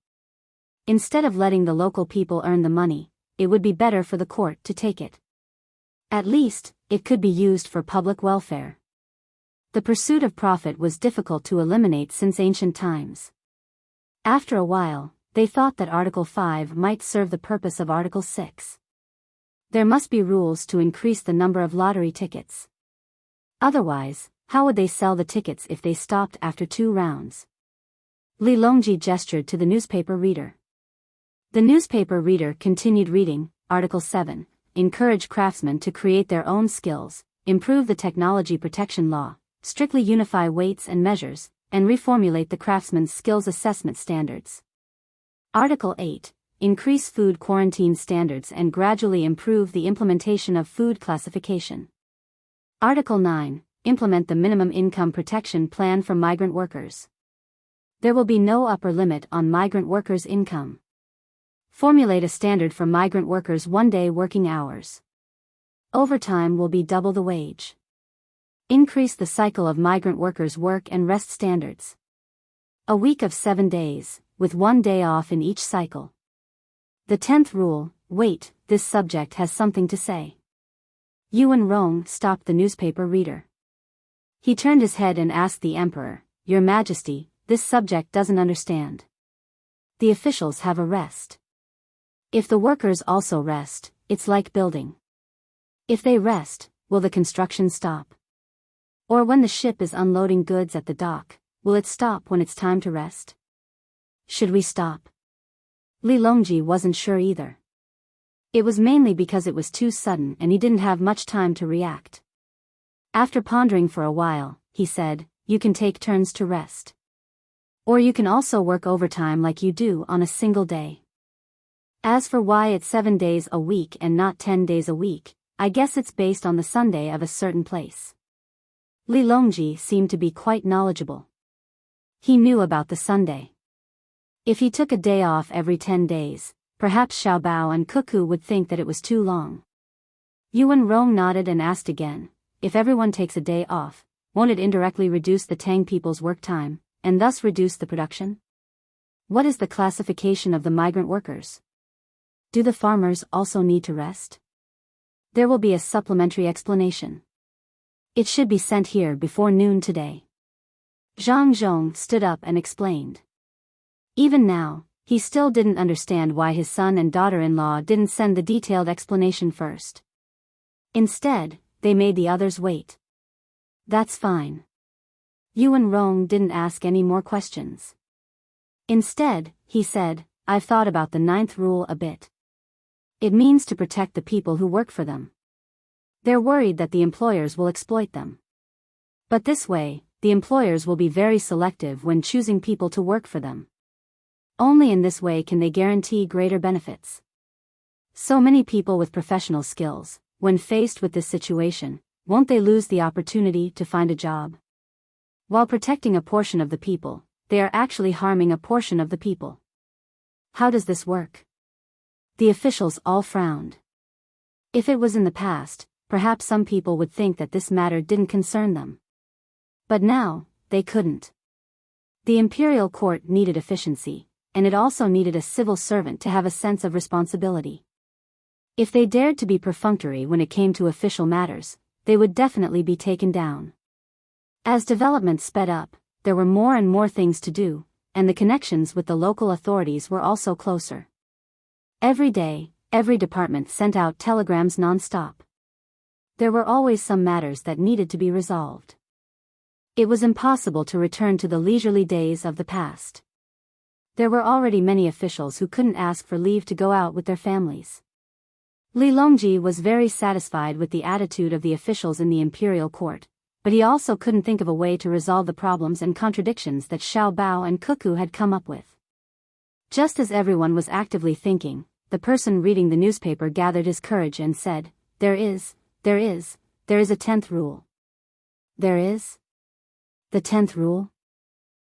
Instead of letting the local people earn the money, it would be better for the court to take it. At least, it could be used for public welfare. The pursuit of profit was difficult to eliminate since ancient times. After a while, they thought that Article 5 might serve the purpose of Article 6. There must be rules to increase the number of lottery tickets. Otherwise, how would they sell the tickets if they stopped after 2 rounds? Li Longji gestured to the newspaper reader. The newspaper reader continued reading, Article 7, encourage craftsmen to create their own skills, improve the technology protection law, strictly unify weights and measures, and reformulate the craftsman's skills assessment standards. Article 8, increase food quarantine standards and gradually improve the implementation of food classification. Article 9, implement the minimum income protection plan for migrant workers. There will be no upper limit on migrant workers' income. Formulate a standard for migrant workers' one-day working hours. Overtime will be double the wage. Increase the cycle of migrant workers' work and rest standards. A week of 7 days, with 1 day off in each cycle. The 10th rule, wait, this subject has something to say. Yuan Rong stopped the newspaper reader. He turned his head and asked the emperor, Your Majesty, this subject doesn't understand. The officials have a rest. If the workers also rest, it's like building. If they rest, will the construction stop? Or when the ship is unloading goods at the dock, will it stop when it's time to rest? Should we stop? Li Longji wasn't sure either. It was mainly because it was too sudden and he didn't have much time to react. After pondering for a while, he said, You can take turns to rest. Or you can also work overtime like you do on a single day. As for why it's 7 days a week and not 10 days a week, I guess it's based on the Sunday of a certain place. Li Longji seemed to be quite knowledgeable. He knew about the Sunday. If he took a day off every 10 days, perhaps Xiao Bao and Cuckoo would think that it was too long. Yuan Rong nodded and asked again, if everyone takes a day off, won't it indirectly reduce the Tang people's work time, and thus reduce the production? What is the classification of the migrant workers? Do the farmers also need to rest? There will be a supplementary explanation. It should be sent here before noon today. Zhang Zhong stood up and explained. Even now, he still didn't understand why his son and daughter-in-law didn't send the detailed explanation first. Instead, they made the others wait. That's fine. Yuan Rong didn't ask any more questions. Instead, he said, I've thought about the 9th rule a bit. It means to protect the people who work for them. They're worried that the employers will exploit them. But this way, the employers will be very selective when choosing people to work for them. Only in this way can they guarantee greater benefits. So many people with professional skills, when faced with this situation, won't they lose the opportunity to find a job? While protecting a portion of the people, they are actually harming a portion of the people. How does this work? The officials all frowned. If it was in the past, perhaps some people would think that this matter didn't concern them. But now, they couldn't. The imperial court needed efficiency, and it also needed a civil servant to have a sense of responsibility. If they dared to be perfunctory when it came to official matters, they would definitely be taken down. As development sped up, there were more and more things to do, and the connections with the local authorities were also closer. Every day, every department sent out telegrams non-stop. There were always some matters that needed to be resolved. It was impossible to return to the leisurely days of the past. There were already many officials who couldn't ask for leave to go out with their families. Li Longji was very satisfied with the attitude of the officials in the imperial court, but he also couldn't think of a way to resolve the problems and contradictions that Xiao Bao and Cuckoo had come up with. Just as everyone was actively thinking, the person reading the newspaper gathered his courage and said, There is a 10th rule. There is? The 10th rule?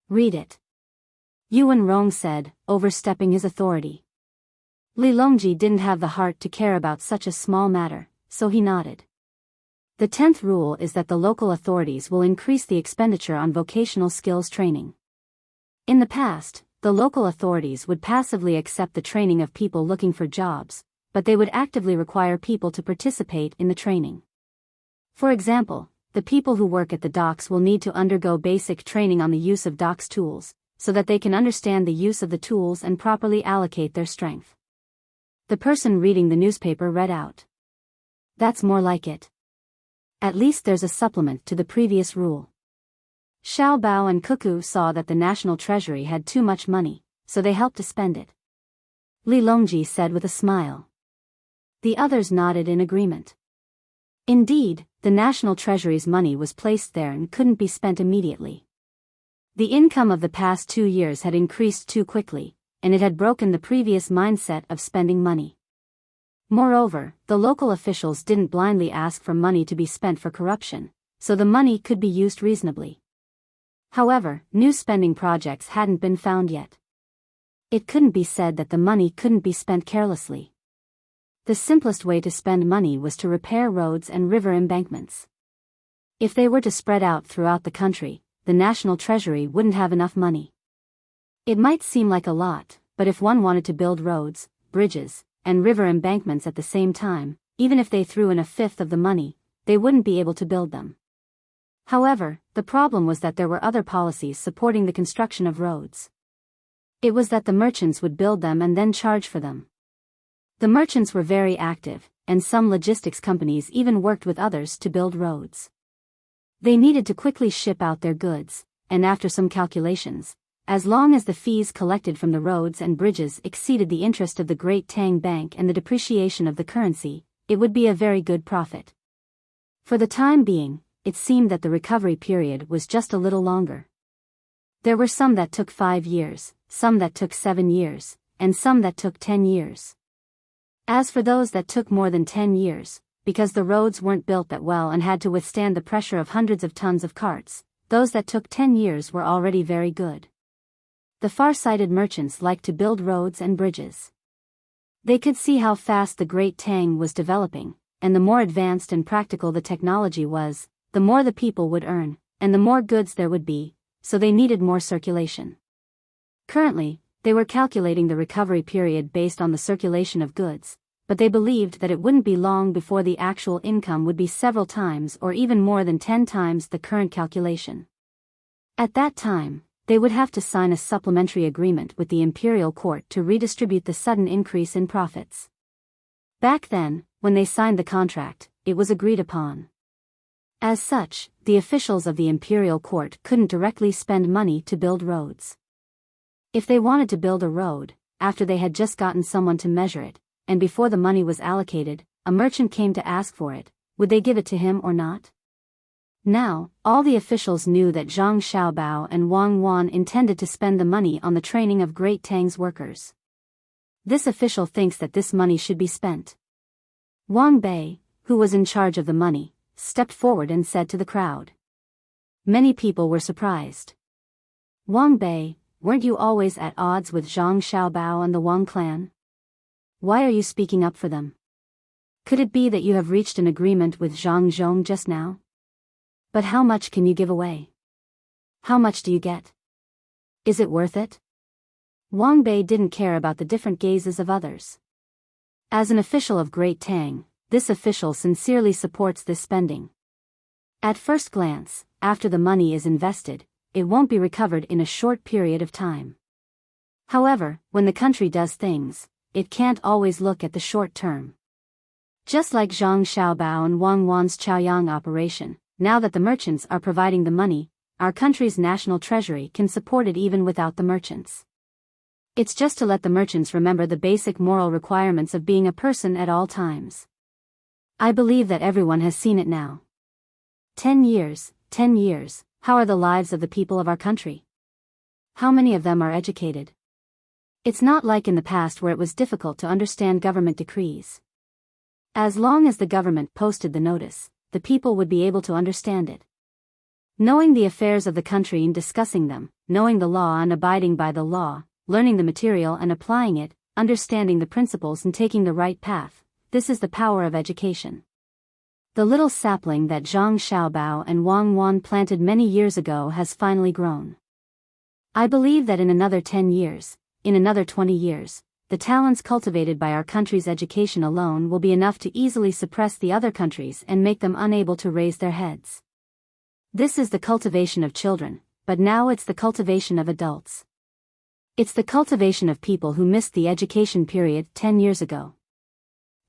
Read it. Yuan Rong said, overstepping his authority. Li Longji didn't have the heart to care about such a small matter, so he nodded. The 10th rule is that the local authorities will increase the expenditure on vocational skills training. In the past, the local authorities would passively accept the training of people looking for jobs, but they would actively require people to participate in the training. For example, the people who work at the docks will need to undergo basic training on the use of docks tools, so that they can understand the use of the tools and properly allocate their strength. The person reading the newspaper read out. That's more like it. At least there's a supplement to the previous rule. Xiao Bao and Cuckoo saw that the national treasury had too much money, so they helped to spend it. Li Longji said with a smile. The others nodded in agreement. Indeed, the national treasury's money was placed there and couldn't be spent immediately. The income of the past 2 years had increased too quickly, and it had broken the previous mindset of spending money. Moreover, the local officials didn't blindly ask for money to be spent for corruption, so the money could be used reasonably. However, new spending projects hadn't been found yet. It couldn't be said that the money couldn't be spent carelessly. The simplest way to spend money was to repair roads and river embankments. If they were to spread out throughout the country, the national treasury wouldn't have enough money. It might seem like a lot, but if one wanted to build roads, bridges, and river embankments at the same time, even if they threw in a fifth of the money, they wouldn't be able to build them. However, the problem was that there were other policies supporting the construction of roads. It was that the merchants would build them and then charge for them. The merchants were very active, and some logistics companies even worked with others to build roads. They needed to quickly ship out their goods, and after some calculations, as long as the fees collected from the roads and bridges exceeded the interest of the Great Tang Bank and the depreciation of the currency, it would be a very good profit. For the time being, it seemed that the recovery period was just a little longer. There were some that took 5 years, some that took 7 years, and some that took 10 years. As for those that took more than 10 years, because the roads weren't built that well and had to withstand the pressure of hundreds of tons of carts, those that took 10 years were already very good. The far-sighted merchants liked to build roads and bridges. They could see how fast the Great Tang was developing, and the more advanced and practical the technology was, the more the people would earn, and the more goods there would be, so they needed more circulation. Currently, they were calculating the recovery period based on the circulation of goods, but they believed that it wouldn't be long before the actual income would be several times or even more than 10 times the current calculation. At that time, they would have to sign a supplementary agreement with the imperial court to redistribute the sudden increase in profits. Back then, when they signed the contract, it was agreed upon. As such, the officials of the imperial court couldn't directly spend money to build roads. If they wanted to build a road, after they had just gotten someone to measure it, and before the money was allocated, a merchant came to ask for it, would they give it to him or not? Now, all the officials knew that Zhang Xiaobao and Wang Wan intended to spend the money on the training of Great Tang's workers. This official thinks that this money should be spent. Wang Bei, who was in charge of the money, stepped forward and said to the crowd. Many people were surprised. Wang Bei, weren't you always at odds with Zhang Xiaobao and the Wang clan? Why are you speaking up for them? Could it be that you have reached an agreement with Zhang Zhong just now? But how much can you give away? How much do you get? Is it worth it? Wang Bei didn't care about the different gazes of others. As an official of Great Tang, this official sincerely supports this spending. At first glance, after the money is invested, it won't be recovered in a short period of time. However, when the country does things, it can't always look at the short term. Just like Zhang Xiaobao and Wang Wan's Chaoyang operation, now that the merchants are providing the money, our country's national treasury can support it even without the merchants. It's just to let the merchants remember the basic moral requirements of being a person at all times. I believe that everyone has seen it now. 10 years, how are the lives of the people of our country? How many of them are educated? It's not like in the past where it was difficult to understand government decrees. As long as the government posted the notice, the people would be able to understand it. Knowing the affairs of the country and discussing them, knowing the law and abiding by the law, learning the material and applying it, understanding the principles and taking the right path, this is the power of education. The little sapling that Zhang Xiaobao and Wang Wan planted many years ago has finally grown. I believe that in another 10 years, in another 20 years, the talents cultivated by our country's education alone will be enough to easily suppress the other countries and make them unable to raise their heads. This is the cultivation of children, but now it's the cultivation of adults. It's the cultivation of people who missed the education period 10 years ago.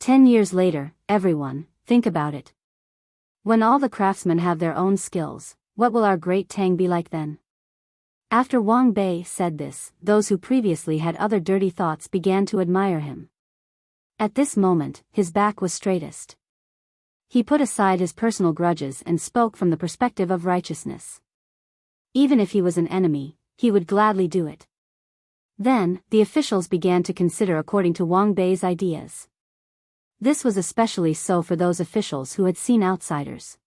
10 years later, everyone, think about it. When all the craftsmen have their own skills, what will our great Tang be like then? After Wang Bei said this, those who previously had other dirty thoughts began to admire him. At this moment, his back was straightest. He put aside his personal grudges and spoke from the perspective of righteousness. Even if he was an enemy, he would gladly do it. Then, the officials began to consider according to Wang Bei's ideas. This was especially so for those officials who had seen outsiders.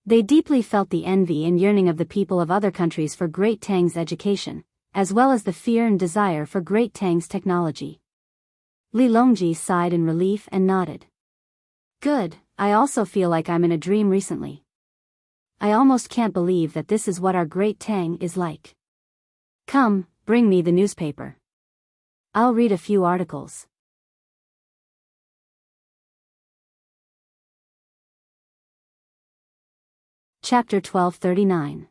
They deeply felt the envy and yearning of the people of other countries for Great Tang's education, as well as the fear and desire for Great Tang's technology. Li Longji sighed in relief and nodded. Good, I also feel like I'm in a dream recently. I almost can't believe that this is what our Great Tang is like. Come, bring me the newspaper. I'll read a few articles. Chapter 1239.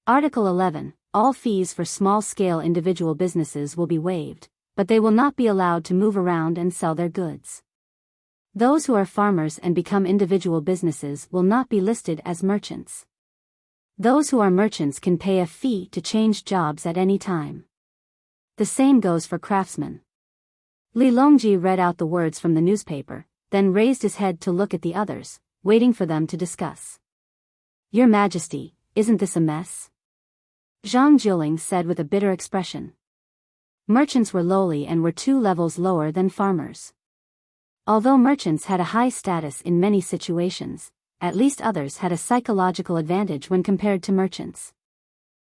Article 11. All fees for small-scale individual businesses will be waived, but they will not be allowed to move around and sell their goods. Those who are farmers and become individual businesses will not be listed as merchants. Those who are merchants can pay a fee to change jobs at any time. The same goes for craftsmen. Li Longji read out the words from the newspaper, then raised his head to look at the others, waiting for them to discuss. Your Majesty, isn't this a mess? Zhang Jiling said with a bitter expression. Merchants were lowly and were 2 levels lower than farmers. Although merchants had a high status in many situations, at least others had a psychological advantage when compared to merchants.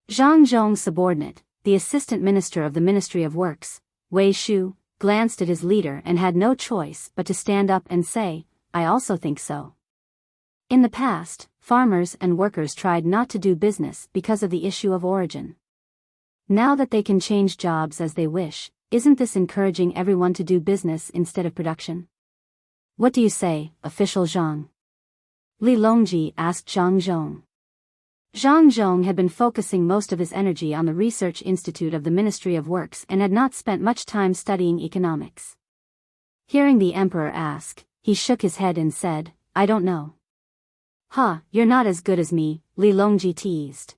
Zhang Zhong's subordinate, the assistant minister of the Ministry of Works, Wei Shu, glanced at his leader and had no choice but to stand up and say, I also think so. In the past, farmers and workers tried not to do business because of the issue of origin. Now that they can change jobs as they wish, isn't this encouraging everyone to do business instead of production? What do you say, official Zhang? Li Longji asked Zhang Zhong. Zhang Zhong had been focusing most of his energy on the Research Institute of the Ministry of Works and had not spent much time studying economics. Hearing the emperor ask, he shook his head and said, I don't know. You're not as good as me, Li Longji teased.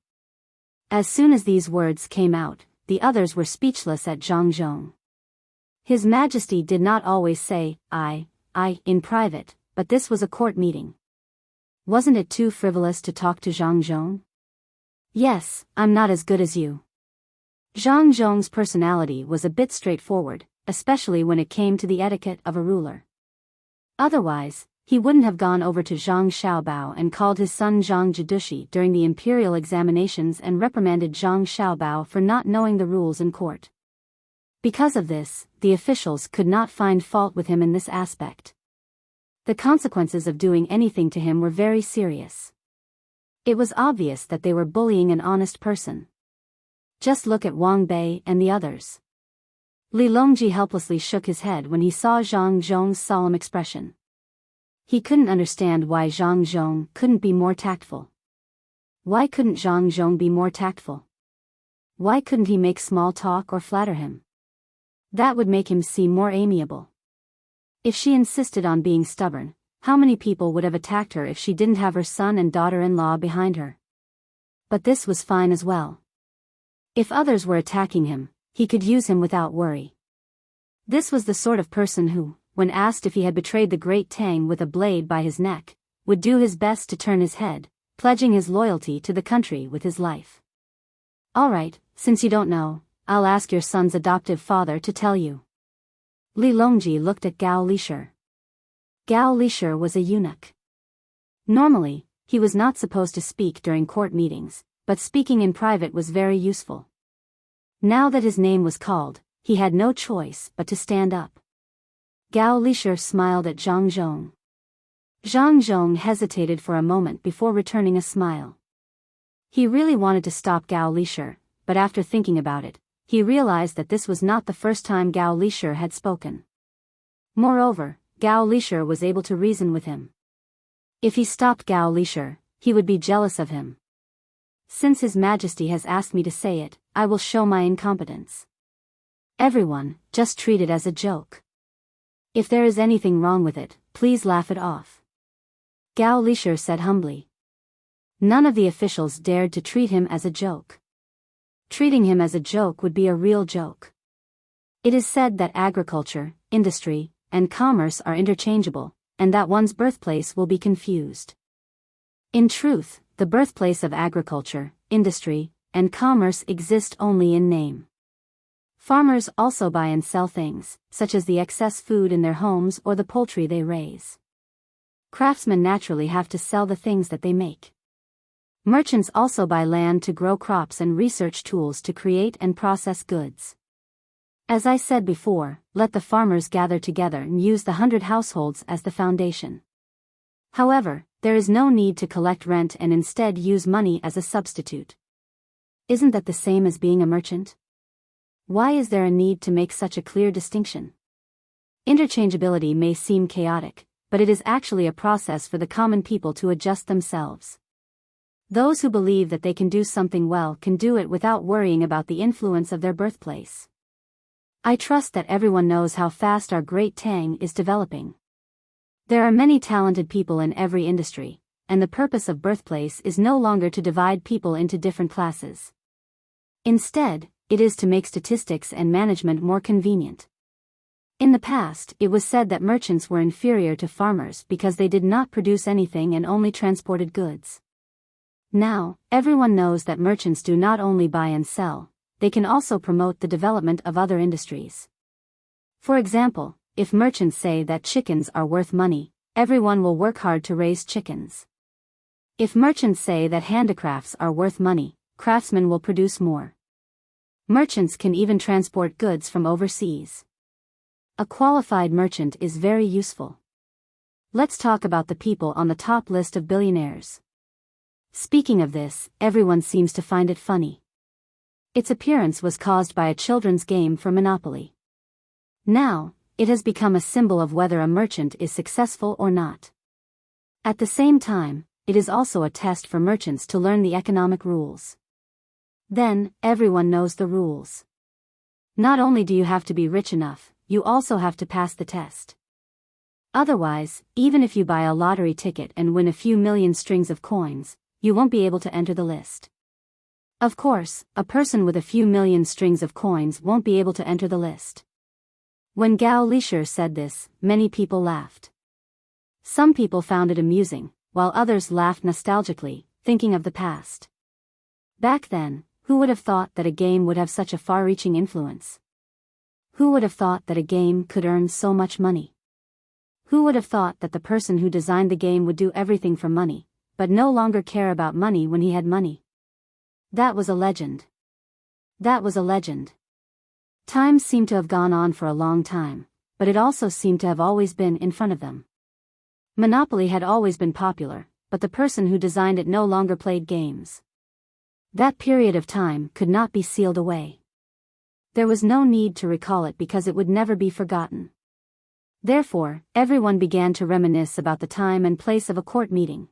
As soon as these words came out, the others were speechless at Zhang Zhong. His Majesty did not always say, I, in private, but this was a court meeting. Wasn't it too frivolous to talk to Zhang Zhong? Yes, I'm not as good as you. Zhang Zhong's personality was a bit straightforward, especially when it came to the etiquette of a ruler. Otherwise, he wouldn't have gone over to Zhang Xiaobao and called his son Zhang Jidushi during the imperial examinations and reprimanded Zhang Xiaobao for not knowing the rules in court. Because of this, the officials could not find fault with him in this aspect. The consequences of doing anything to him were very serious. It was obvious that they were bullying an honest person. Just look at Wang Bei and the others. Li Longji helplessly shook his head when he saw Zhang Zhong's solemn expression. He couldn't understand why Zhang Zhong couldn't be more tactful. Why couldn't Zhang Zhong be more tactful? Why couldn't he make small talk or flatter him? That would make him seem more amiable. If she insisted on being stubborn, how many people would have attacked her if she didn't have her son and daughter-in-law behind her? But this was fine as well. If others were attacking him, he could use him without worry. This was the sort of person who, when asked if he had betrayed the great Tang with a blade by his neck, would do his best to turn his head, pledging his loyalty to the country with his life. All right, since you don't know, I'll ask your son's adoptive father to tell you. Li Longji looked at Gao Lishir. Gao Lishir was a eunuch. Normally, he was not supposed to speak during court meetings, but speaking in private was very useful. Now that his name was called, he had no choice but to stand up. Gao Lishir smiled at Zhang Zhong. Zhang Zhong hesitated for a moment before returning a smile. He really wanted to stop Gao Lishir, but after thinking about it, he realized that this was not the first time Gao Lishir had spoken. Moreover, Gao Lishir was able to reason with him. If he stopped Gao Lishir, he would be jealous of him. Since His Majesty has asked me to say it, I will show my incompetence. Everyone, just treat it as a joke. If there is anything wrong with it, please laugh it off. Gao Lishir said humbly. None of the officials dared to treat him as a joke. Treating him as a joke would be a real joke. It is said that agriculture, industry, and commerce are interchangeable, and that one's birthplace will be confused. In truth, the birthplace of agriculture, industry, and commerce exist only in name. Farmers also buy and sell things, such as the excess food in their homes or the poultry they raise. Craftsmen naturally have to sell the things that they make. Merchants also buy land to grow crops and research tools to create and process goods. As I said before, let the farmers gather together and use the 100 households as the foundation. However, there is no need to collect rent and instead use money as a substitute. Isn't that the same as being a merchant? Why is there a need to make such a clear distinction? Interchangeability may seem chaotic, but it is actually a process for the common people to adjust themselves. Those who believe that they can do something well can do it without worrying about the influence of their birthplace. I trust that everyone knows how fast our great Tang is developing. There are many talented people in every industry, and the purpose of birthplace is no longer to divide people into different classes. Instead, it is to make statistics and management more convenient. In the past, it was said that merchants were inferior to farmers because they did not produce anything and only transported goods. Now, everyone knows that merchants do not only buy and sell, they can also promote the development of other industries. For example, if merchants say that chickens are worth money, everyone will work hard to raise chickens. If merchants say that handicrafts are worth money, craftsmen will produce more. Merchants can even transport goods from overseas. A qualified merchant is very useful. Let's talk about the people on the top list of billionaires. Speaking of this, everyone seems to find it funny. Its appearance was caused by a children's game for Monopoly. Now, it has become a symbol of whether a merchant is successful or not. At the same time, it is also a test for merchants to learn the economic rules. Then, everyone knows the rules. Not only do you have to be rich enough, you also have to pass the test. Otherwise, even if you buy a lottery ticket and win a few million strings of coins, you won't be able to enter the list. Of course, a person with a few million strings of coins won't be able to enter the list. When Gao Lishir said this, many people laughed. Some people found it amusing, while others laughed nostalgically, thinking of the past. Back then, who would have thought that a game would have such a far-reaching influence? Who would have thought that a game could earn so much money? Who would have thought that the person who designed the game would do everything for money, but no longer care about money when he had money? That was a legend. That was a legend. Time seemed to have gone on for a long time, but it also seemed to have always been in front of them. Monopoly had always been popular, but the person who designed it no longer played games. That period of time could not be sealed away. There was no need to recall it because it would never be forgotten. Therefore, everyone began to reminisce about the time and place of a court meeting.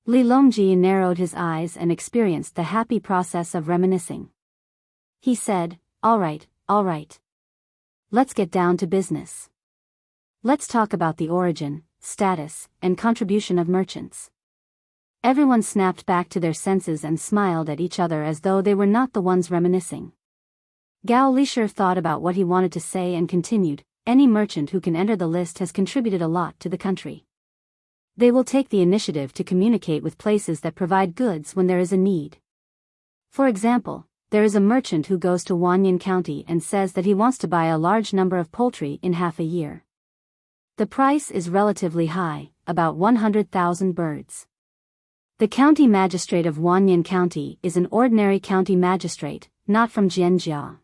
Li Longji narrowed his eyes and experienced the happy process of reminiscing. He said, all right. Let's get down to business. Let's talk about the origin, status, and contribution of merchants. Everyone snapped back to their senses and smiled at each other as though they were not the ones reminiscing. Gao Lisher thought about what he wanted to say and continued, any merchant who can enter the list has contributed a lot to the country. They will take the initiative to communicate with places that provide goods when there is a need. For example, there is a merchant who goes to Wanyan County and says that he wants to buy a large number of poultry in half a year. The price is relatively high, about 100,000 birds. The county magistrate of Wanyan County is an ordinary county magistrate, not from Jianjia.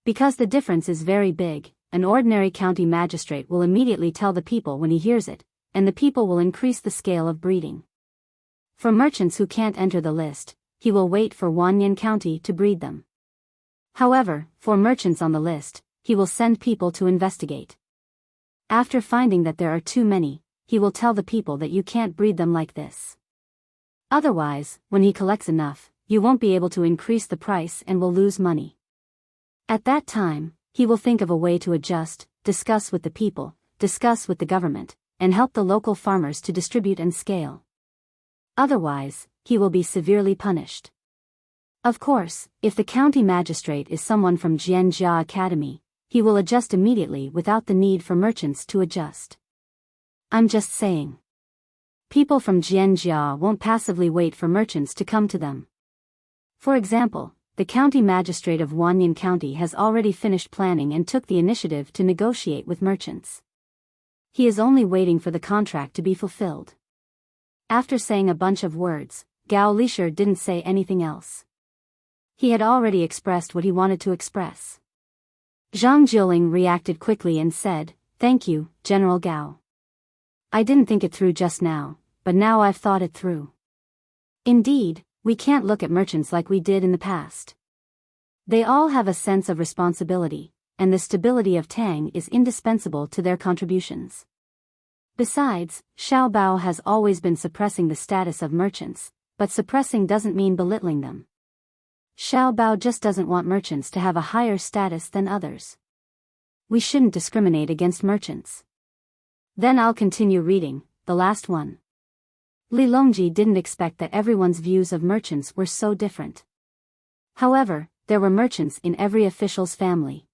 Because the difference is very big, an ordinary county magistrate will immediately tell the people when he hears it, and the people will increase the scale of breeding. For merchants who can't enter the list, he will wait for Wanyan County to breed them. However, for merchants on the list, he will send people to investigate. After finding that there are too many, he will tell the people that you can't breed them like this. Otherwise, when he collects enough, you won't be able to increase the price and will lose money. At that time, he will think of a way to adjust, discuss with the people, discuss with the government, and help the local farmers to distribute and scale. Otherwise, he will be severely punished. Of course, if the county magistrate is someone from Jianjia Academy, he will adjust immediately without the need for merchants to adjust. I'm just saying. People from Jianjia won't passively wait for merchants to come to them. For example, the county magistrate of Wanyan County has already finished planning and took the initiative to negotiate with merchants. He is only waiting for the contract to be fulfilled. After saying a bunch of words, Gao Lisher didn't say anything else. He had already expressed what he wanted to express. Zhang Jiuling reacted quickly and said, "Thank you, General Gao. I didn't think it through just now, but now I've thought it through. Indeed, we can't look at merchants like we did in the past. They all have a sense of responsibility, and the stability of Tang is indispensable to their contributions. Besides, Xiao Bao has always been suppressing the status of merchants, but suppressing doesn't mean belittling them. Xiao Bao just doesn't want merchants to have a higher status than others. We shouldn't discriminate against merchants." Then I'll continue reading, the last one. Li Longji didn't expect that everyone's views of merchants were so different. However, there were merchants in every official's family.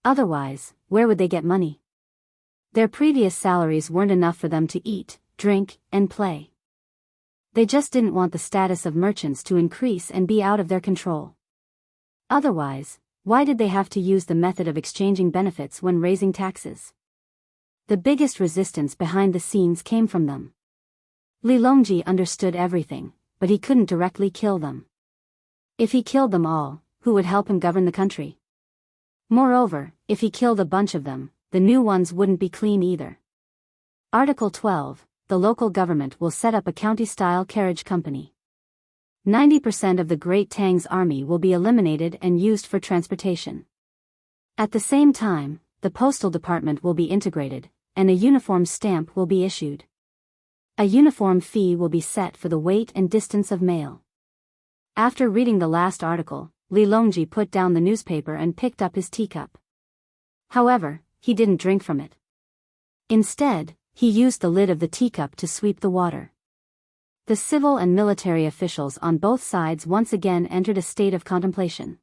Otherwise, where would they get money? Their previous salaries weren't enough for them to eat, drink, and play. They just didn't want the status of merchants to increase and be out of their control. Otherwise, why did they have to use the method of exchanging benefits when raising taxes? The biggest resistance behind the scenes came from them. Li Longji understood everything, but he couldn't directly kill them. If he killed them all, who would help him govern the country? Moreover, if he killed a bunch of them, the new ones wouldn't be clean either. Article 12. The local government will set up a county-style carriage company. 90% of the Great Tang's army will be eliminated and used for transportation. At the same time, the postal department will be integrated, and a uniform stamp will be issued. A uniform fee will be set for the weight and distance of mail. After reading the last article, Li Longji put down the newspaper and picked up his teacup. However, he didn't drink from it. Instead, he used the lid of the teacup to sweep the water. The civil and military officials on both sides once again entered a state of contemplation.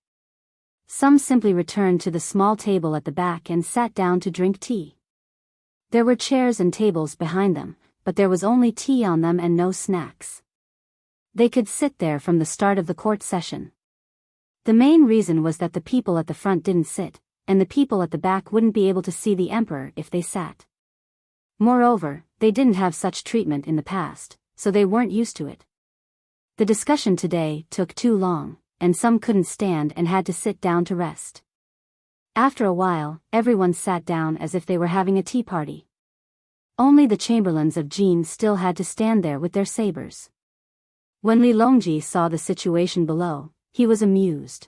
Some simply returned to the small table at the back and sat down to drink tea. There were chairs and tables behind them, but there was only tea on them and no snacks. They could sit there from the start of the court session. The main reason was that the people at the front didn't sit, and the people at the back wouldn't be able to see the emperor if they sat. Moreover, they didn't have such treatment in the past, so they weren't used to it. The discussion today took too long, and some couldn't stand and had to sit down to rest. After a while, everyone sat down as if they were having a tea party. Only the chamberlains of Jin still had to stand there with their sabers. When Li Longji saw the situation below, he was amused.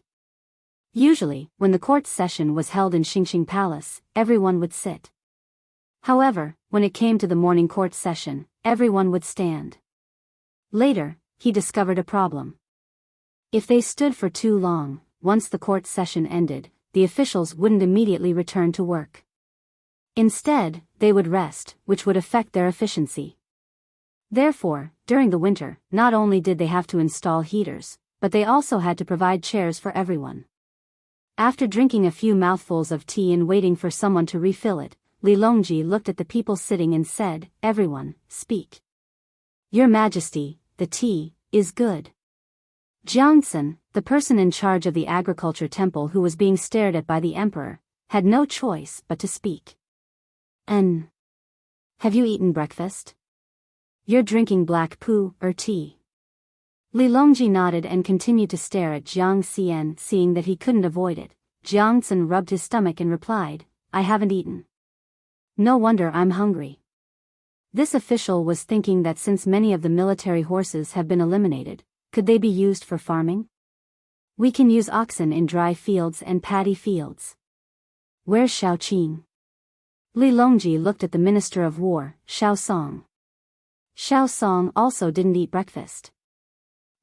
Usually, when the court session was held in Xingxing Palace, everyone would sit. However, when it came to the morning court session, everyone would stand. Later, he discovered a problem. If they stood for too long, once the court session ended, the officials wouldn't immediately return to work. Instead, they would rest, which would affect their efficiency. Therefore, during the winter, not only did they have to install heaters, but they also had to provide chairs for everyone. After drinking a few mouthfuls of tea and waiting for someone to refill it, Li Longji looked at the people sitting and said, "Everyone, speak. Your Majesty, the tea is good." Jiangsun, the person in charge of the agriculture temple who was being stared at by the emperor, had no choice but to speak. Have you eaten breakfast? You're drinking black poo or tea." Li Longji nodded and continued to stare at Jiang Xian. Seeing that he couldn't avoid it, Jiangsun rubbed his stomach and replied, "I haven't eaten. No wonder I'm hungry." This official was thinking that since many of the military horses have been eliminated, could they be used for farming? We can use oxen in dry fields and paddy fields. Where's Shao Qing? Li Longji looked at the Minister of War, Shao Song. Shao Song also didn't eat breakfast.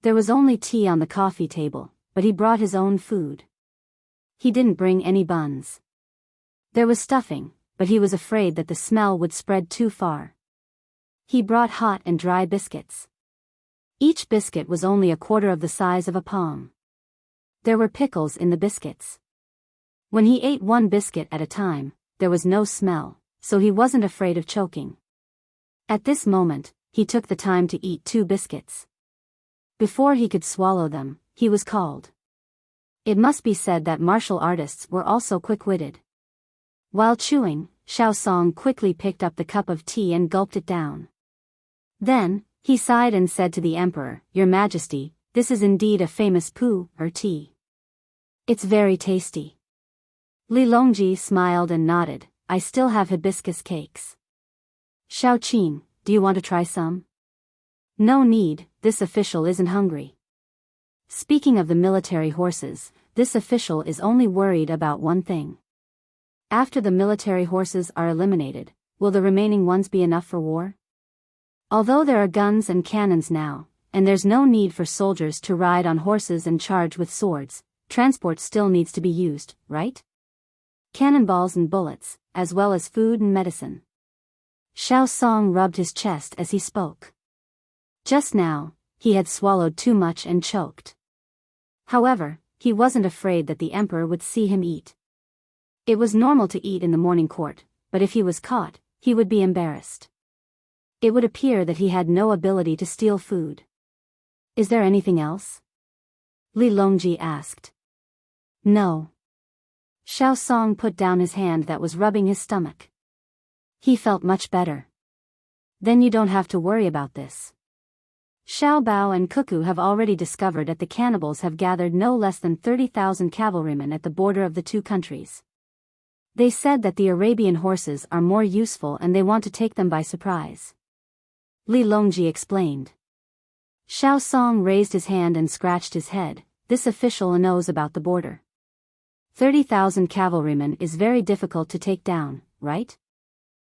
There was only tea on the coffee table, but he brought his own food. He didn't bring any buns. There was stuffing, but he was afraid that the smell would spread too far. He brought hot and dry biscuits. Each biscuit was only a quarter of the size of a palm. There were pickles in the biscuits. When he ate one biscuit at a time, there was no smell, so he wasn't afraid of choking. At this moment, he took the time to eat 2 biscuits. Before he could swallow them, he was called. It must be said that martial artists were also quick-witted. While chewing, Shao Song quickly picked up the cup of tea and gulped it down. Then, he sighed and said to the emperor, "Your Majesty, this is indeed a famous poo or tea. It's very tasty." Li Longji smiled and nodded. "I still have hibiscus cakes. Shao Qing, do you want to try some?" "No need, this official isn't hungry." Speaking of the military horses, this official is only worried about one thing. After the military horses are eliminated, will the remaining ones be enough for war? Although there are guns and cannons now, and there's no need for soldiers to ride on horses and charge with swords, transport still needs to be used, right? Cannonballs and bullets, as well as food and medicine. Shao Song rubbed his chest as he spoke. Just now, he had swallowed too much and choked. However, he wasn't afraid that the emperor would see him eat. It was normal to eat in the morning court, but if he was caught, he would be embarrassed. It would appear that he had no ability to steal food. "Is there anything else?" Li Longji asked. "No." Shao Song put down his hand that was rubbing his stomach. He felt much better. "Then you don't have to worry about this. Xiao Bao and Cuckoo have already discovered that the cannibals have gathered no less than 30,000 cavalrymen at the border of the 2 countries. They said that the Arabian horses are more useful and they want to take them by surprise." Li Longji explained. Shao Song raised his hand and scratched his head. This official knows about the border. 30,000 cavalrymen is very difficult to take down, right?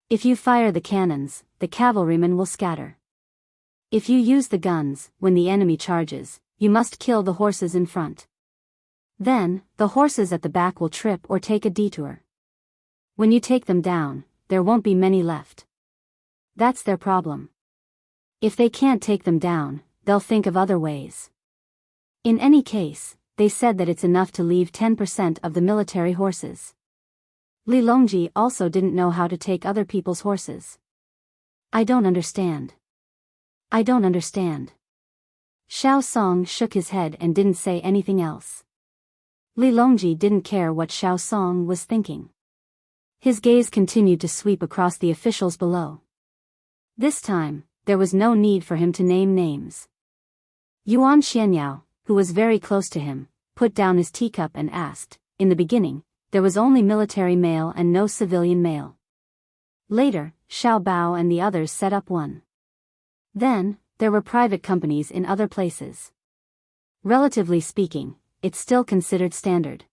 If you fire the cannons, the cavalrymen will scatter. If you use the guns, when the enemy charges, you must kill the horses in front. Then, the horses at the back will trip or take a detour. When you take them down, there won't be many left. That's their problem. If they can't take them down, they'll think of other ways. In any case, they said that it's enough to leave 10% of the military horses. Li Longji also didn't know how to take other people's horses. "I don't understand. I don't understand." Shao Song shook his head and didn't say anything else. Li Longji didn't care what Xiao Song was thinking. His gaze continued to sweep across the officials below. This time, there was no need for him to name names. Yuan Xianyao, who was very close to him, put down his teacup and asked, in the beginning, there was only military mail and no civilian mail. Later, Xiao Bao and the others set up one. Then, there were private companies in other places. Relatively speaking, it's still considered standard.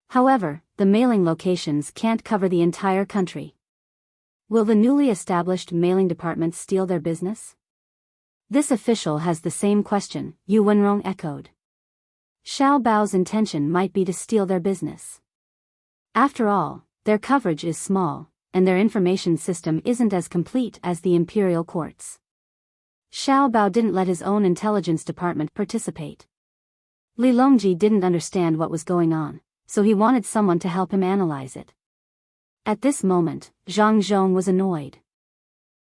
However, the mailing locations can't cover the entire country. Will the newly established mailing departments steal their business? This official has the same question, Yu Wenrong echoed. Xiao Bao's intention might be to steal their business. After all, their coverage is small, and their information system isn't as complete as the imperial courts. Xiao Bao didn't let his own intelligence department participate. Li Longji didn't understand what was going on, so he wanted someone to help him analyze it. At this moment, Zhang Zhong was annoyed.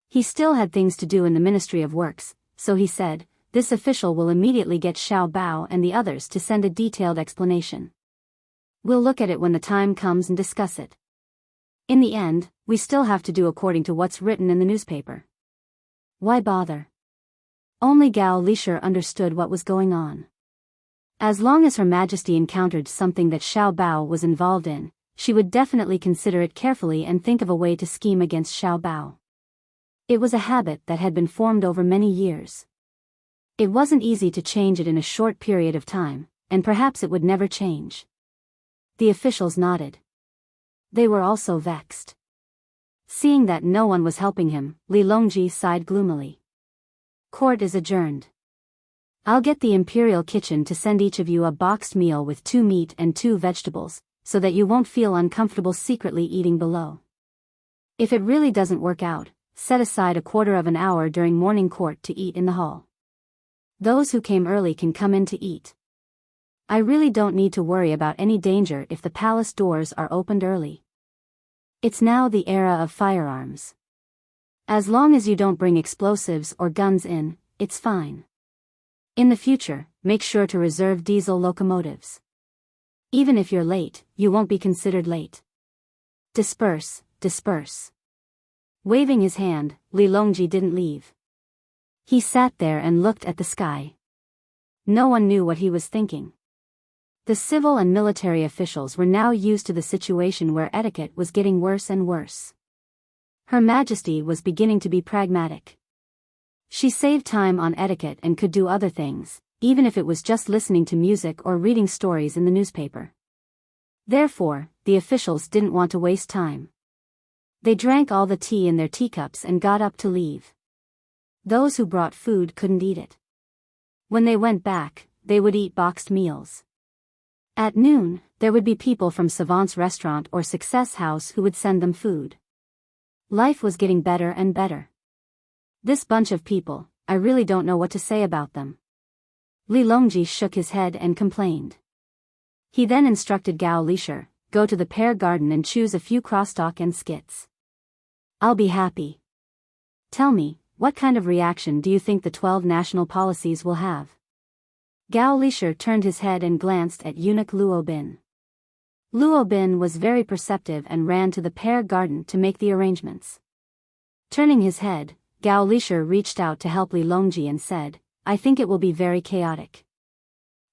He still had things to do in the Ministry of Works, so he said, this official will immediately get Xiao Bao and the others to send a detailed explanation. We'll look at it when the time comes and discuss it. In the end, we still have to do according to what's written in the newspaper. Why bother? Only Gao Lisher understood what was going on. As long as Her Majesty encountered something that Xiao Bao was involved in, she would definitely consider it carefully and think of a way to scheme against Xiao Bao. It was a habit that had been formed over many years. It wasn't easy to change it in a short period of time, and perhaps it would never change. The officials nodded. They were also vexed. Seeing that no one was helping him, Li Longji sighed gloomily. Court is adjourned. I'll get the Imperial Kitchen to send each of you a boxed meal with 2 meat and 2 vegetables, so that you won't feel uncomfortable secretly eating below. If it really doesn't work out, set aside a quarter of an hour during morning court to eat in the hall. Those who came early can come in to eat. I really don't need to worry about any danger if the palace doors are opened early. It's now the era of firearms. As long as you don't bring explosives or guns in, it's fine. In the future, make sure to reserve diesel locomotives. Even if you're late, you won't be considered late. Disperse, disperse. Waving his hand, Li Longji didn't leave. He sat there and looked at the sky. No one knew what he was thinking. The civil and military officials were now used to the situation where etiquette was getting worse and worse. Her Majesty was beginning to be pragmatic. She saved time on etiquette and could do other things, even if it was just listening to music or reading stories in the newspaper. Therefore, the officials didn't want to waste time. They drank all the tea in their teacups and got up to leave. Those who brought food couldn't eat it. When they went back, they would eat boxed meals. At noon, there would be people from Savant's restaurant or Success House who would send them food. Life was getting better and better. This bunch of people, I really don't know what to say about them. Li Longji shook his head and complained. He then instructed Gao Lisher, go to the pear garden and choose a few crosstalk and skits. I'll be happy. Tell me, what kind of reaction do you think the 12 national policies will have? Gao Lisher turned his head and glanced at eunuch Luo Bin. Luo Bin was very perceptive and ran to the pear garden to make the arrangements. Turning his head, Gao Lisher reached out to help Li Longji and said, I think it will be very chaotic.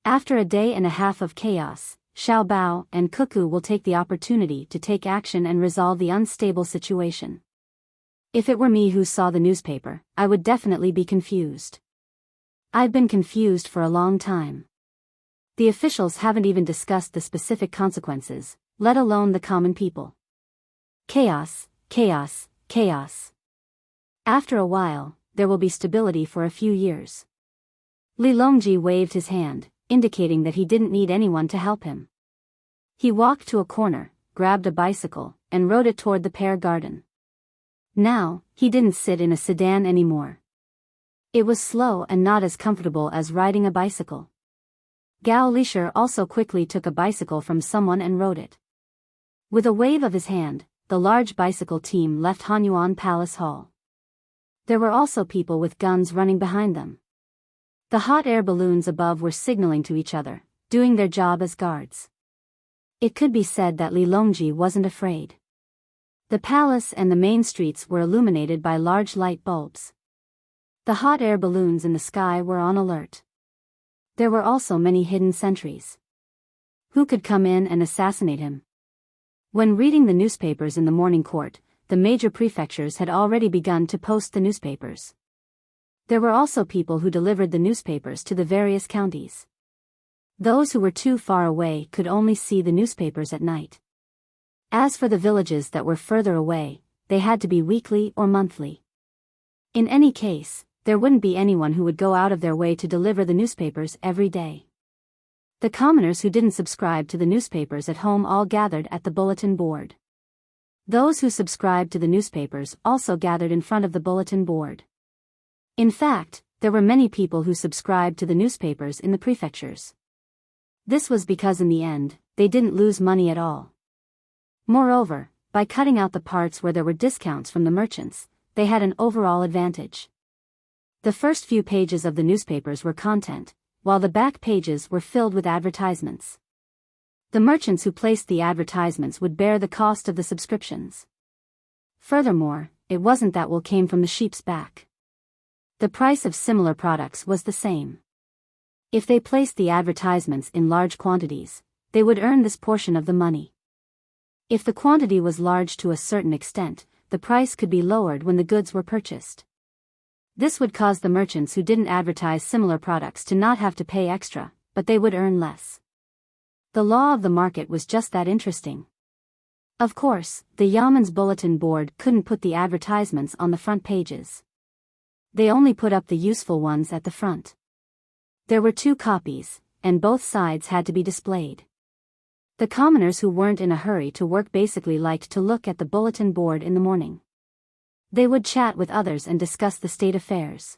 After a day and a half of chaos, Xiao Bao and Cuckoo will take the opportunity to take action and resolve the unstable situation. If it were me who saw the newspaper, I would definitely be confused. I've been confused for a long time. The officials haven't even discussed the specific consequences, let alone the common people. Chaos, chaos, chaos. After a while, there will be stability for a few years. Li Longji waved his hand, indicating that he didn't need anyone to help him. He walked to a corner, grabbed a bicycle, and rode it toward the pear garden. Now, he didn't sit in a sedan anymore. It was slow and not as comfortable as riding a bicycle. Gao Lisher also quickly took a bicycle from someone and rode it. With a wave of his hand, the large bicycle team left Hanyuan Palace Hall. There were also people with guns running behind them. The hot air balloons above were signaling to each other, doing their job as guards. It could be said that Li Longji wasn't afraid. The palace and the main streets were illuminated by large light bulbs. The hot air balloons in the sky were on alert. There were also many hidden sentries. Who could come in and assassinate him? When reading the newspapers in the morning court, the major prefectures had already begun to post the newspapers. There were also people who delivered the newspapers to the various counties. Those who were too far away could only see the newspapers at night. As for the villages that were further away, they had to be weekly or monthly. In any case, there wouldn't be anyone who would go out of their way to deliver the newspapers every day. The commoners who didn't subscribe to the newspapers at home all gathered at the bulletin board. Those who subscribed to the newspapers also gathered in front of the bulletin board. In fact, there were many people who subscribed to the newspapers in the prefectures. This was because in the end, they didn't lose money at all. Moreover, by cutting out the parts where there were discounts from the merchants, they had an overall advantage. The first few pages of the newspapers were content, while the back pages were filled with advertisements. The merchants who placed the advertisements would bear the cost of the subscriptions. Furthermore, it wasn't that wool came from the sheep's back. The price of similar products was the same. If they placed the advertisements in large quantities, they would earn this portion of the money. If the quantity was large to a certain extent, the price could be lowered when the goods were purchased. This would cause the merchants who didn't advertise similar products to not have to pay extra, but they would earn less. The law of the market was just that interesting. Of course, the Yaman's bulletin board couldn't put the advertisements on the front pages. They only put up the useful ones at the front. There were 2 copies, and both sides had to be displayed. The commoners who weren't in a hurry to work basically liked to look at the bulletin board in the morning. They would chat with others and discuss the state affairs.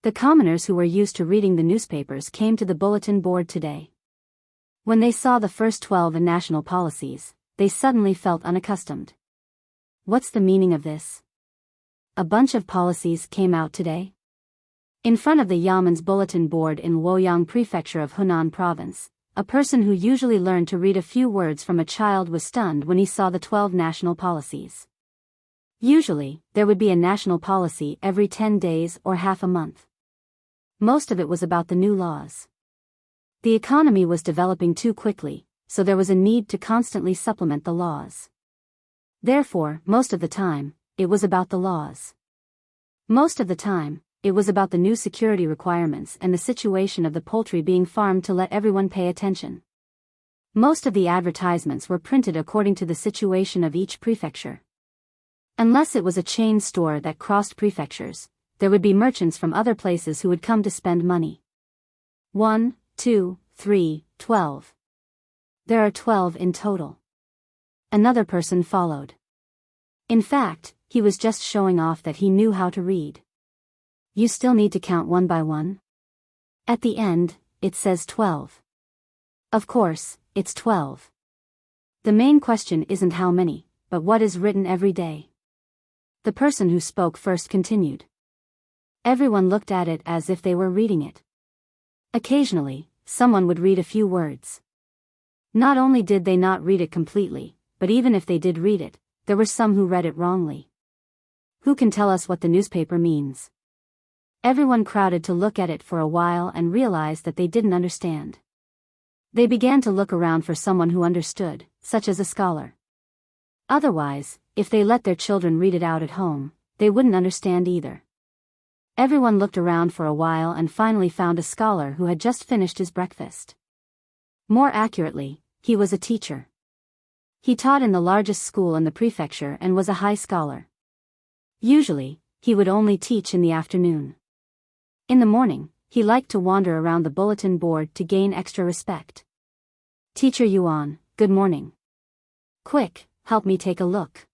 The commoners who were used to reading the newspapers came to the bulletin board today. When they saw the first 12 national policies, they suddenly felt unaccustomed. What's the meaning of this? A bunch of policies came out today? In front of the Yaman's bulletin board in Luoyang Prefecture of Hunan Province, a person who usually learned to read a few words from a child was stunned when he saw the 12 national policies. Usually, there would be a national policy every 10 days or half a month. Most of it was about the new laws. The economy was developing too quickly, so there was a need to constantly supplement the laws. Therefore, most of the time, it was about the laws. Most of the time, it was about the new security requirements and the situation of the poultry being farmed to let everyone pay attention. Most of the advertisements were printed according to the situation of each prefecture. Unless it was a chain store that crossed prefectures, there would be merchants from other places who would come to spend money. 1, 2, 3, 12. There are 12 in total. Another person followed. In fact, he was just showing off that he knew how to read. You still need to count one by one? At the end, it says 12. Of course, it's 12. The main question isn't how many, but what is written every day. The person who spoke first continued. Everyone looked at it as if they were reading it. Occasionally, someone would read a few words. Not only did they not read it completely, but even if they did read it, there were some who read it wrongly. Who can tell us what the newspaper means? Everyone crowded to look at it for a while and realized that they didn't understand. They began to look around for someone who understood, such as a scholar. Otherwise, if they let their children read it out at home, they wouldn't understand either. Everyone looked around for a while and finally found a scholar who had just finished his breakfast. More accurately, he was a teacher. He taught in the largest school in the prefecture and was a high scholar. Usually, he would only teach in the afternoon. In the morning, he liked to wander around the bulletin board to gain extra respect. Teacher Yuan, good morning. Quick, help me take a look.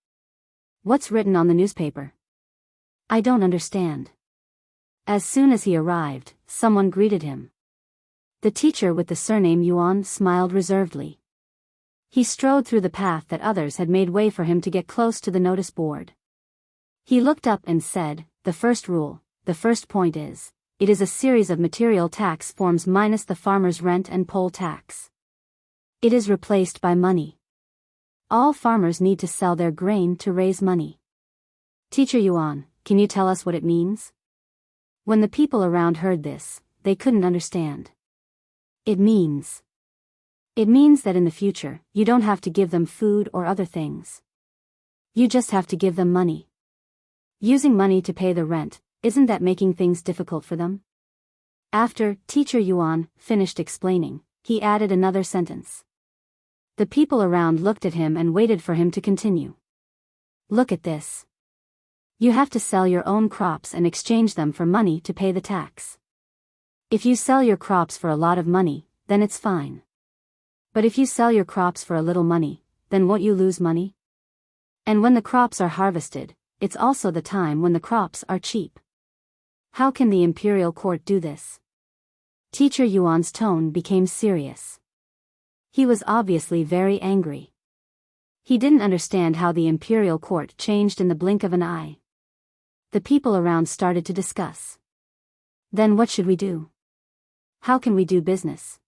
What's written on the newspaper? I don't understand. As soon as he arrived, someone greeted him. The teacher with the surname Yuan smiled reservedly. He strode through the path that others had made way for him to get close to the notice board. He looked up and said, the first rule, the first point is, it is a series of material tax forms minus the farmer's rent and poll tax. It is replaced by money. All farmers need to sell their grain to raise money. Teacher Yuan, can you tell us what it means? When the people around heard this, they couldn't understand. It means that in the future, you don't have to give them food or other things. You just have to give them money. Using money to pay the rent, isn't that making things difficult for them? After Teacher Yuan finished explaining, he added another sentence. The people around looked at him and waited for him to continue. Look at this. You have to sell your own crops and exchange them for money to pay the tax. If you sell your crops for a lot of money, then it's fine. But if you sell your crops for a little money, then won't you lose money? And when the crops are harvested, it's also the time when the crops are cheap. How can the imperial court do this? Teacher Yuan's tone became serious. He was obviously very angry. He didn't understand how the imperial court changed in the blink of an eye. The people around started to discuss. Then what should we do? How can we do business?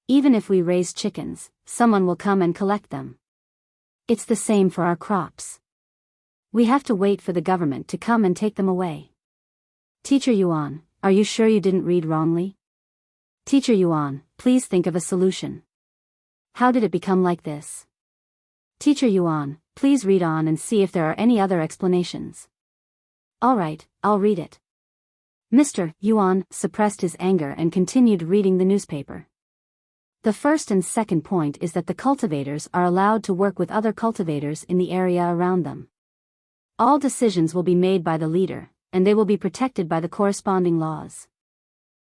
Even if we raise chickens, someone will come and collect them. It's the same for our crops. We have to wait for the government to come and take them away. Teacher Yuan, are you sure you didn't read wrongly? Teacher Yuan, please think of a solution. How did it become like this? Teacher Yuan, please read on and see if there are any other explanations. All right, I'll read it. Mr. Yuan suppressed his anger and continued reading the newspaper. The first and second point is that the cultivators are allowed to work with other cultivators in the area around them. All decisions will be made by the leader, and they will be protected by the corresponding laws.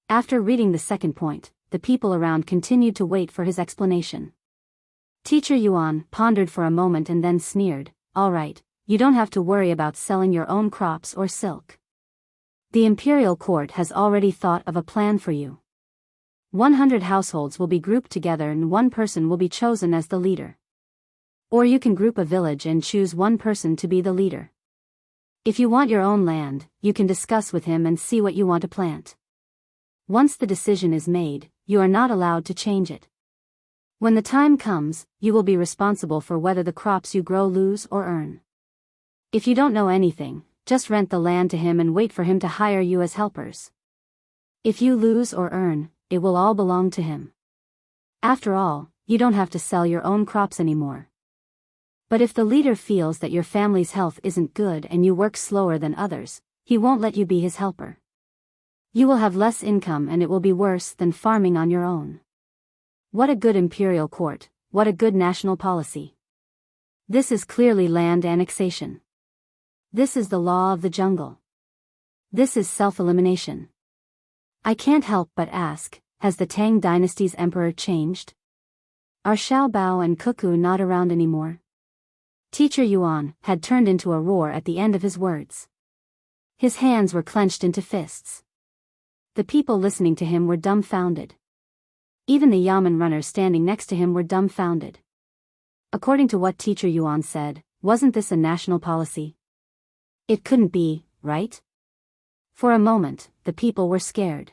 After reading the second point, the people around continued to wait for his explanation. Teacher Yuan pondered for a moment and then sneered, all right, you don't have to worry about selling your own crops or silk. The imperial court has already thought of a plan for you. 100 households will be grouped together and one person will be chosen as the leader. Or you can group a village and choose one person to be the leader. If you want your own land, you can discuss with him and see what you want to plant. Once the decision is made, you are not allowed to change it. When the time comes, you will be responsible for whether the crops you grow lose or earn. If you don't know anything, just rent the land to him and wait for him to hire you as helpers. If you lose or earn, it will all belong to him. After all, you don't have to sell your own crops anymore. But if the leader feels that your family's health isn't good and you work slower than others, he won't let you be his helper. You will have less income and it will be worse than farming on your own. What a good imperial court, what a good national policy. This is clearly land annexation. This is the law of the jungle. This is self-elimination. I can't help but ask, has the Tang Dynasty's emperor changed? Are Xiao Bao and Cuckoo not around anymore? Teacher Yuan had turned into a roar at the end of his words. His hands were clenched into fists. The people listening to him were dumbfounded. Even the yamen runners standing next to him were dumbfounded. According to what Teacher Yuan said, wasn't this a national policy? It couldn't be, right? For a moment, the people were scared.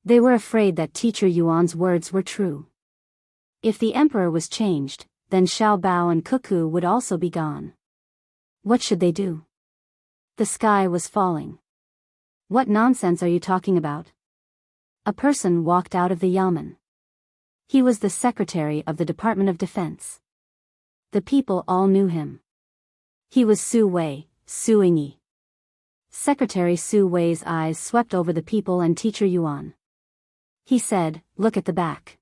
They were afraid that Teacher Yuan's words were true. If the emperor was changed, then Xiao Bao and Cuckoo would also be gone. What should they do? The sky was falling. What nonsense are you talking about? A person walked out of the yamen. He was the secretary of the Department of Defense. The people all knew him. He was Su Wei, Su Yingyi. Secretary Su Wei's eyes swept over the people and Teacher Yuan. He said, look at the back.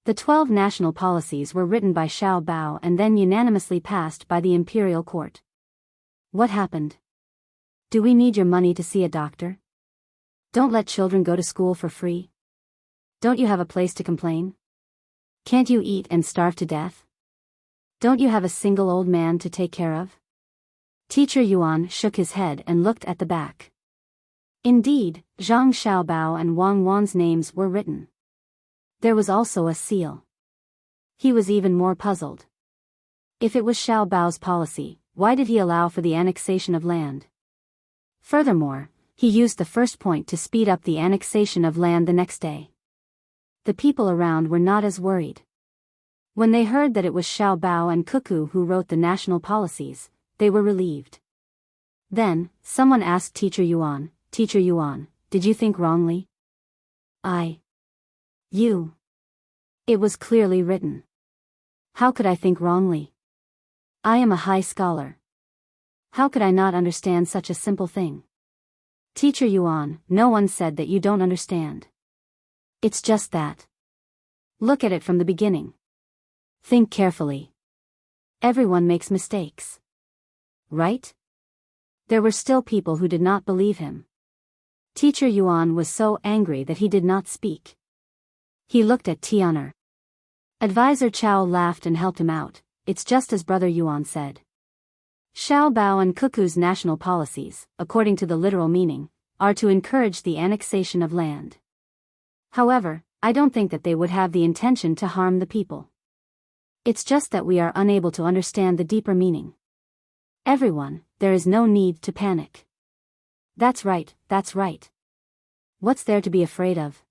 The 12 national policies were written by Xiao Bao and then unanimously passed by the imperial court. What happened? Do we need your money to see a doctor? Don't let children go to school for free. Don't you have a place to complain? Can't you eat and starve to death? Don't you have a single old man to take care of? Teacher Yuan shook his head and looked at the back. Indeed, Zhang Xiaobao and Wang Wan's names were written. There was also a seal. He was even more puzzled. If it was Xiaobao's policy, why did he allow for the annexation of land? Furthermore, he used the first point to speed up the annexation of land the next day. The people around were not as worried. When they heard that it was Xiao Bao and Cuckoo who wrote the national policies, they were relieved. Then, someone asked Teacher Yuan, "Teacher Yuan, did you think wrongly?" You. It was clearly written. How could I think wrongly? I am a high scholar. How could I not understand such a simple thing? Teacher Yuan, no one said that you don't understand. It's just that. Look at it from the beginning. Think carefully. Everyone makes mistakes. Right? There were still people who did not believe him. Teacher Yuan was so angry that he did not speak. He looked at Tian'er. Advisor Chao laughed and helped him out. It's just as Brother Yuan said. Xiao Bao and Cuckoo's national policies, according to the literal meaning, are to encourage the annexation of land. However, I don't think that they would have the intention to harm the people. It's just that we are unable to understand the deeper meaning. Everyone, there is no need to panic. That's right, that's right. What's there to be afraid of?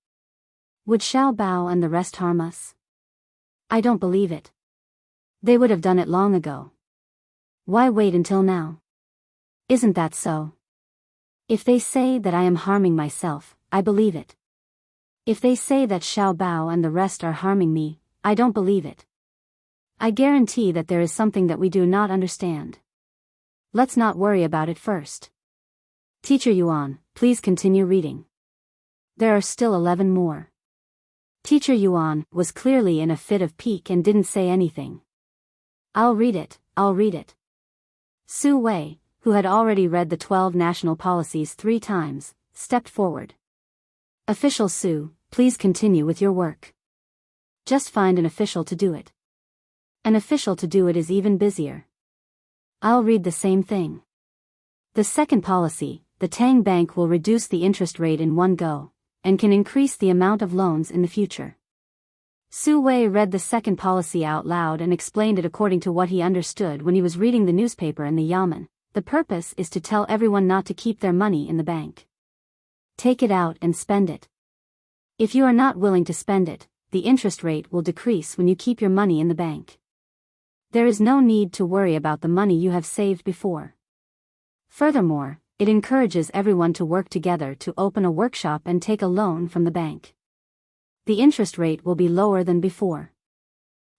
Would Xiao Bao and the rest harm us? I don't believe it. They would have done it long ago. Why wait until now? Isn't that so? If they say that I am harming myself, I believe it. If they say that Xiao Bao and the rest are harming me, I don't believe it. I guarantee that there is something that we do not understand. Let's not worry about it first. Teacher Yuan, please continue reading. There are still 11 more. Teacher Yuan was clearly in a fit of pique and didn't say anything. I'll read it. Su Wei, who had already read the 12 national policies 3 times, stepped forward. Official Su, please continue with your work. Just find an official to do it. An official to do it is even busier. I'll read the same thing. The second policy, the Tang Bank will reduce the interest rate in one go, and can increase the amount of loans in the future. Su Wei read the second policy out loud and explained it according to what he understood when he was reading the newspaper in the yamen. The purpose is to tell everyone not to keep their money in the bank. Take it out and spend it. If you are not willing to spend it, the interest rate will decrease when you keep your money in the bank. There is no need to worry about the money you have saved before. Furthermore, it encourages everyone to work together to open a workshop and take a loan from the bank. The interest rate will be lower than before.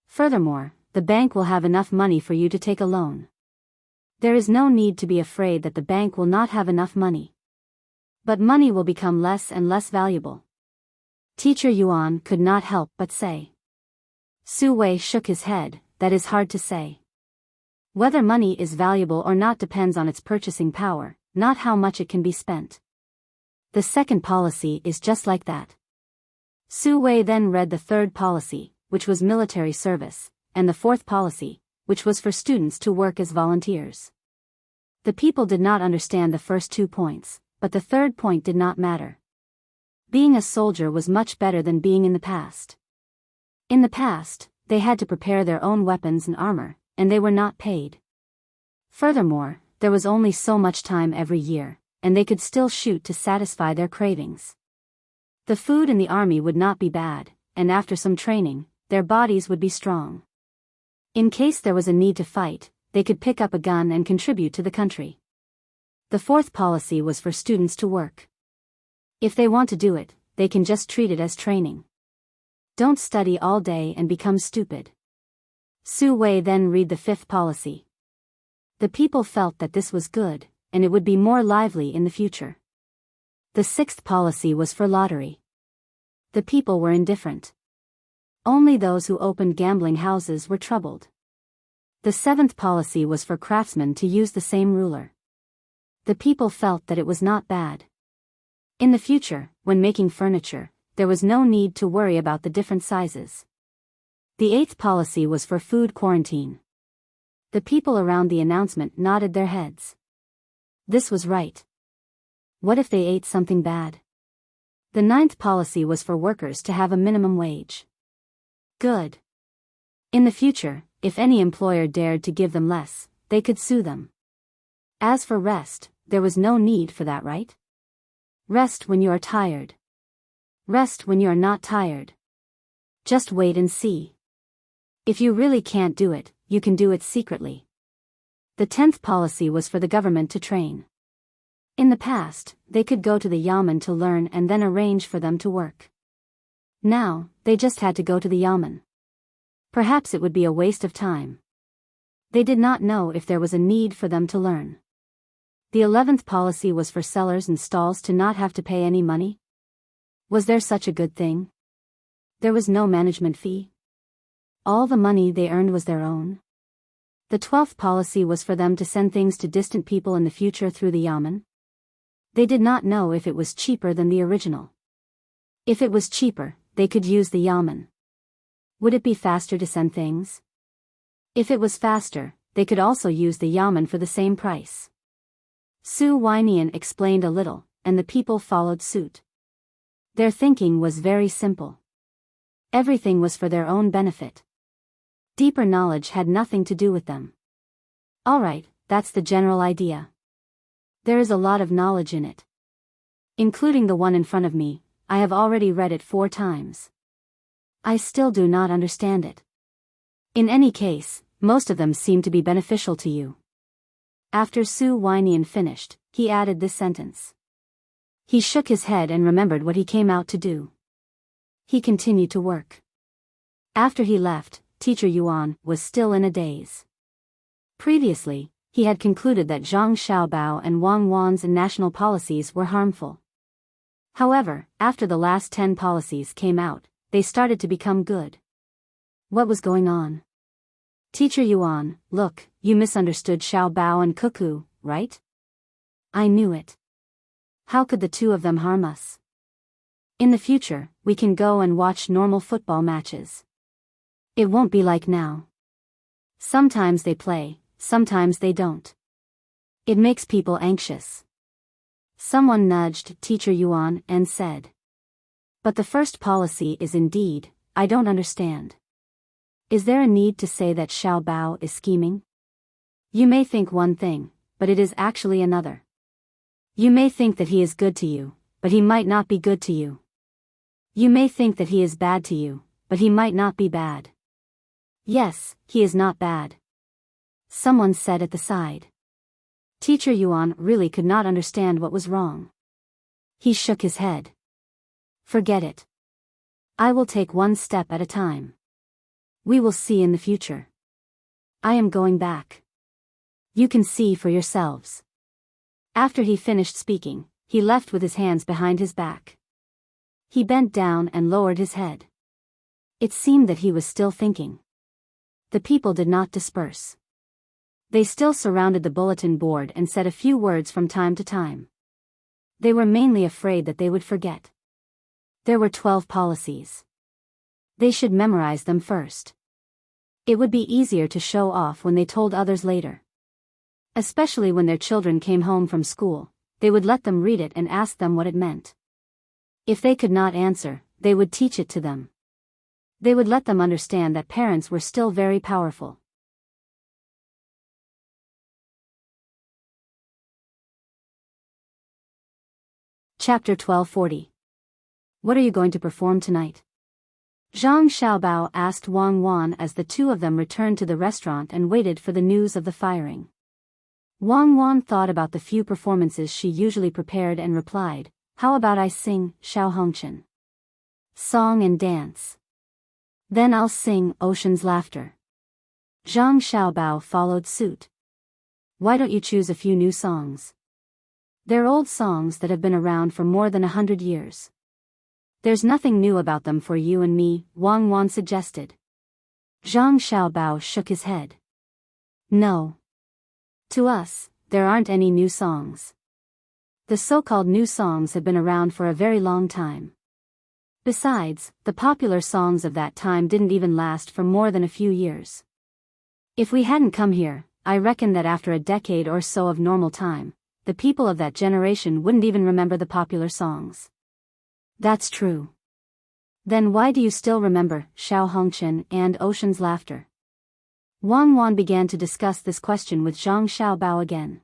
Furthermore, the bank will have enough money for you to take a loan. There is no need to be afraid that the bank will not have enough money. But money will become less and less valuable. Teacher Yuan could not help but say. Su Wei shook his head, that is hard to say. Whether money is valuable or not depends on its purchasing power, not how much it can be spent. The second policy is just like that. Su Wei then read the third policy, which was military service, and the fourth policy, which was for students to work as volunteers. The people did not understand the first 2 points, but the third point did not matter. Being a soldier was much better than being in the past. In the past, they had to prepare their own weapons and armor, and they were not paid. Furthermore, there was only so much time every year, and they could still shoot to satisfy their cravings. The food in the army would not be bad, and after some training, their bodies would be strong. In case there was a need to fight, they could pick up a gun and contribute to the country. The fourth policy was for students to work. If they want to do it, they can just treat it as training. Don't study all day and become stupid. Su Wei then read the fifth policy. The people felt that this was good, and it would be more lively in the future. The sixth policy was for lottery. The people were indifferent. Only those who opened gambling houses were troubled. The seventh policy was for craftsmen to use the same ruler. The people felt that it was not bad. In the future, when making furniture, there was no need to worry about the different sizes. The eighth policy was for food quarantine. The people around the announcement nodded their heads. This was right. What if they ate something bad? The ninth policy was for workers to have a minimum wage. Good. In the future, if any employer dared to give them less, they could sue them. As for rest, there was no need for that, right? Rest when you are tired. Rest when you are not tired. Just wait and see. If you really can't do it, you can do it secretly. The 10th policy was for the government to train. In the past, they could go to the yamen to learn and then arrange for them to work. Now, they just had to go to the yamen. Perhaps it would be a waste of time. They did not know if there was a need for them to learn. The 11th policy was for sellers and stalls to not have to pay any money. Was there such a good thing? There was no management fee. All the money they earned was their own. The 12th policy was for them to send things to distant people in the future through the yamen. They did not know if it was cheaper than the original. If it was cheaper, they could use the yamen. Would it be faster to send things? If it was faster, they could also use the yamen for the same price. Su Weinian explained a little, and the people followed suit. Their thinking was very simple. Everything was for their own benefit. Deeper knowledge had nothing to do with them. Alright, that's the general idea. There is a lot of knowledge in it. Including the one in front of me, I have already read it 4 times. I still do not understand it. In any case, most of them seem to be beneficial to you. After Su Weinian finished, he added this sentence. He shook his head and remembered what he came out to do. He continued to work. After he left, Teacher Yuan was still in a daze. Previously, he had concluded that Zhang Xiaobao and Wang Wan's national policies were harmful. However, after the last 10 policies came out, they started to become good. What was going on? Teacher Yuan, look, you misunderstood Xiaobao and Cuckoo, right? I knew it. How could the 2 of them harm us? In the future, we can go and watch normal football matches. It won't be like now. Sometimes they play, sometimes they don't. It makes people anxious. Someone nudged Teacher Yuan and said. But the first policy is indeed, I don't understand. Is there a need to say that Xiao Bao is scheming? You may think one thing, but it is actually another. You may think that he is good to you, but he might not be good to you. You may think that he is bad to you, but he might not be bad. Yes, he is not bad. Someone said at the side. Teacher Yuan really could not understand what was wrong. He shook his head. Forget it. I will take one step at a time. We will see in the future. I am going back. You can see for yourselves. After he finished speaking, he left with his hands behind his back. He bent down and lowered his head. It seemed that he was still thinking. The people did not disperse. They still surrounded the bulletin board and said a few words from time to time. They were mainly afraid that they would forget. There were 12 policies. They should memorize them first. It would be easier to show off when they told others later. Especially when their children came home from school, they would let them read it and ask them what it meant. If they could not answer, they would teach it to them. They would let them understand that parents were still very powerful. Chapter 1240. What are you going to perform tonight? Zhang Xiaobao asked Wang Wan as the 2 of them returned to the restaurant and waited for the news of the firing. Wang Wan thought about the few performances she usually prepared and replied, how about I sing Xiao Hongqian? Song and dance. Then I'll sing Ocean's Laughter. Zhang Xiaobao followed suit. Why don't you choose a few new songs? They're old songs that have been around for more than 100 years. There's nothing new about them for you and me, Wang Wan suggested. Zhang Xiaobao shook his head. No. To us, there aren't any new songs. The so-called new songs have been around for a very long time. Besides, the popular songs of that time didn't even last for more than a few years. If we hadn't come here, I reckon that after a decade or so of normal time, the people of that generation wouldn't even remember the popular songs. That's true. Then why do you still remember Xiao Hongqian and Ocean's Laughter? Wang Wan began to discuss this question with Zhang Xiaobao again.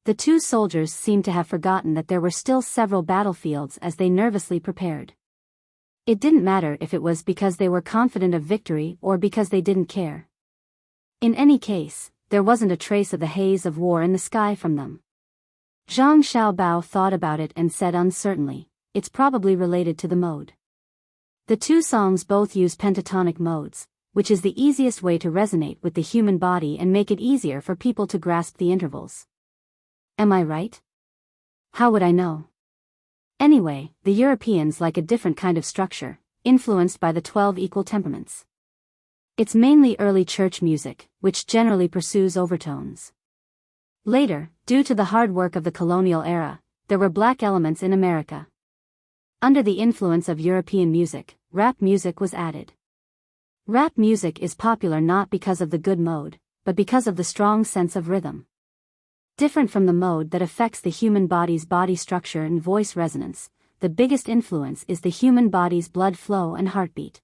The 2 soldiers seemed to have forgotten that there were still several battlefields as they nervously prepared. It didn't matter if it was because they were confident of victory or because they didn't care. In any case, there wasn't a trace of the haze of war in the sky from them. Zhang Xiaobao thought about it and said uncertainly, it's probably related to the mode. The two songs both use pentatonic modes, which is the easiest way to resonate with the human body and make it easier for people to grasp the intervals. Am I right? How would I know? Anyway, the Europeans like a different kind of structure, influenced by the 12 equal temperaments. It's mainly early church music, which generally pursues overtones. Later, due to the hard work of the colonial era, there were black elements in America. Under the influence of European music, rap music was added. Rap music is popular not because of the good mode, but because of the strong sense of rhythm. Different from the mode that affects the human body's body structure and voice resonance, the biggest influence is the human body's blood flow and heartbeat.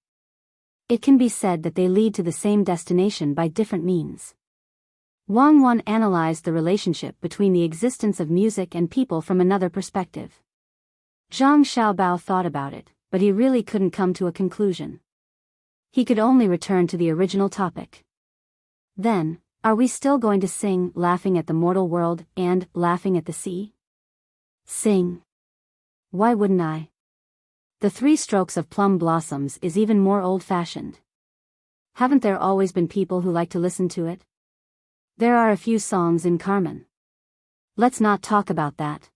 It can be said that they lead to the same destination by different means. Wang Wan analyzed the relationship between the existence of music and people from another perspective. Zhang Xiaobao thought about it, but he really couldn't come to a conclusion. He could only return to the original topic. Then, are we still going to sing Laughing at the Mortal World and Laughing at the Sea? Sing. Why wouldn't I? The 3 Strokes of Plum Blossoms is even more old-fashioned. Haven't there always been people who like to listen to it? There are a few songs in Carmen. Let's not talk about that.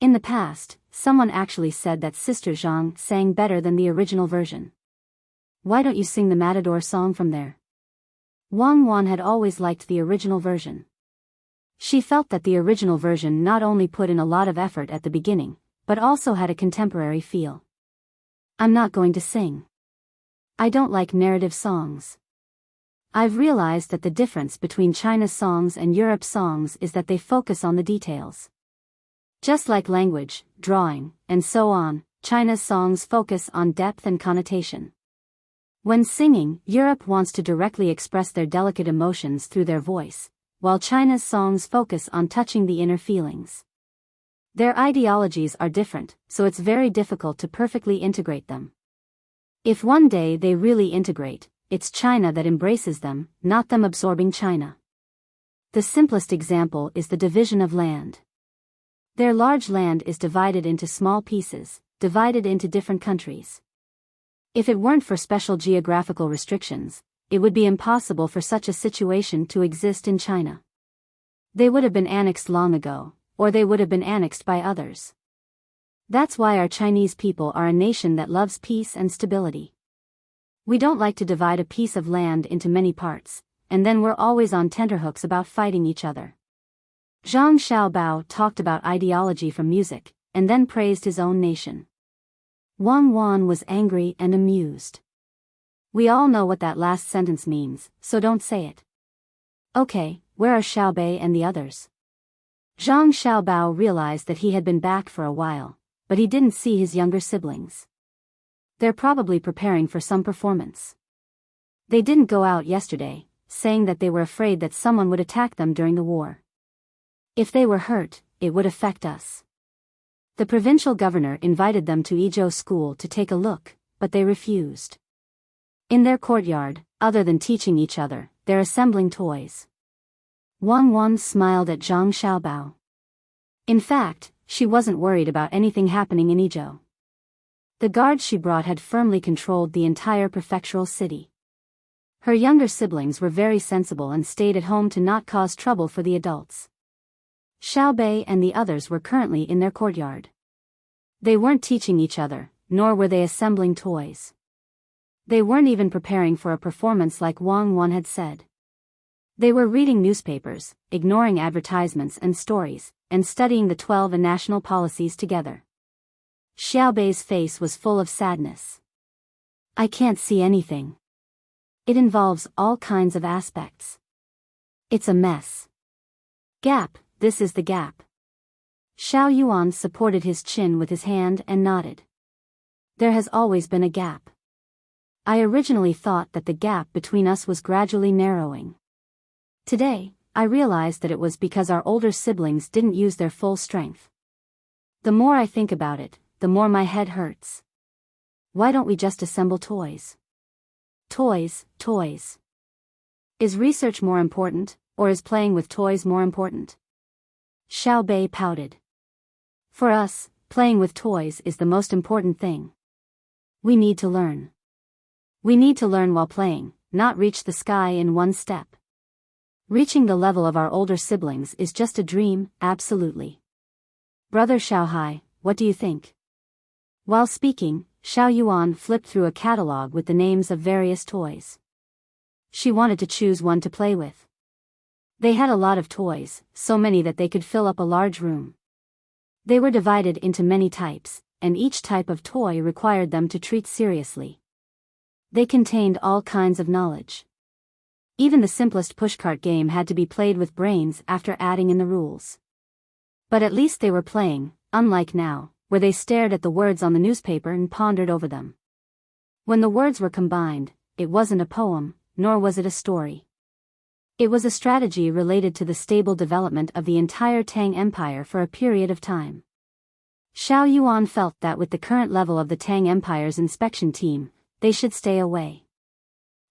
In the past, someone actually said that Sister Zhang sang better than the original version. Why don't you sing the Matador song from there? Wang Wan had always liked the original version. She felt that the original version not only put in a lot of effort at the beginning, but also had a contemporary feel. I'm not going to sing. I don't like narrative songs. I've realized that the difference between China's songs and Europe's songs is that they focus on the details. Just like language, drawing, and so on, China's songs focus on depth and connotation. When singing, Europe wants to directly express their delicate emotions through their voice, while China's songs focus on touching the inner feelings. Their ideologies are different, so it's very difficult to perfectly integrate them. If one day they really integrate, it's China that embraces them, not them absorbing China. The simplest example is the division of land. Their large land is divided into small pieces, divided into different countries. If it weren't for special geographical restrictions, it would be impossible for such a situation to exist in China. They would have been annexed long ago, or they would have been annexed by others. That's why our Chinese people are a nation that loves peace and stability. We don't like to divide a piece of land into many parts, and then we're always on tenterhooks about fighting each other. Zhang Xiaobao talked about ideology from music, and then praised his own nation. Wang Wan was angry and amused. We all know what that last sentence means, so don't say it. Okay, where are Xiaobei and the others? Zhang Xiaobao realized that he had been back for a while, but he didn't see his younger siblings. They're probably preparing for some performance. They didn't go out yesterday, saying that they were afraid that someone would attack them during the war. If they were hurt, it would affect us. The provincial governor invited them to Izhou school to take a look, but they refused. In their courtyard, other than teaching each other, they're assembling toys. Wang Wan smiled at Zhang Xiaobao. In fact, she wasn't worried about anything happening in Izhou. The guards she brought had firmly controlled the entire prefectural city. Her younger siblings were very sensible and stayed at home to not cause trouble for the adults. Xiaobei and the others were currently in their courtyard. They weren't teaching each other, nor were they assembling toys. They weren't even preparing for a performance like Wang Wan had said. They were reading newspapers, ignoring advertisements and stories, and studying the 12 national policies together. Xiaobei's face was full of sadness. I can't see anything. It involves all kinds of aspects. It's a mess. Gap, this is the gap. Xiao Yuan supported his chin with his hand and nodded. There has always been a gap. I originally thought that the gap between us was gradually narrowing. Today, I realized that it was because our older siblings didn't use their full strength. The more I think about it, the more my head hurts. Why don't we just assemble toys? Toys, toys. Is research more important, or is playing with toys more important? Xiao Bei pouted. For us, playing with toys is the most important thing. We need to learn. We need to learn while playing, not reach the sky in one step. Reaching the level of our older siblings is just a dream, absolutely. Brother Xiaohai, what do you think? While speaking, Xiao Yuan flipped through a catalog with the names of various toys. She wanted to choose one to play with. They had a lot of toys, so many that they could fill up a large room. They were divided into many types, and each type of toy required them to treat seriously. They contained all kinds of knowledge. Even the simplest pushcart game had to be played with brains after adding in the rules. But at least they were playing, unlike now, where they stared at the words on the newspaper and pondered over them. When the words were combined, it wasn't a poem, nor was it a story. It was a strategy related to the stable development of the entire Tang Empire for a period of time. Xiao Yuan felt that with the current level of the Tang Empire's inspection team, they should stay away.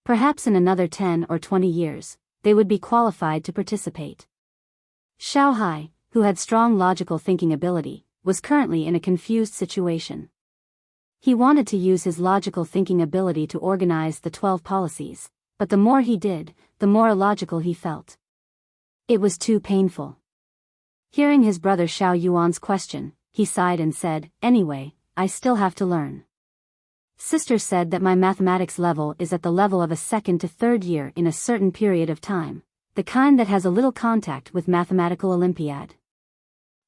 Perhaps in another 10 or 20 years, they would be qualified to participate. Xiao Hai, who had strong logical thinking ability, was currently in a confused situation. He wanted to use his logical thinking ability to organize the 12 policies, but the more he did, the more illogical he felt. It was too painful. Hearing his brother Xiao Yuan's question, he sighed and said, "Anyway, I still have to learn. Sister said that my mathematics level is at the level of a second to third year in a certain period of time, the kind that has a little contact with mathematical Olympiad.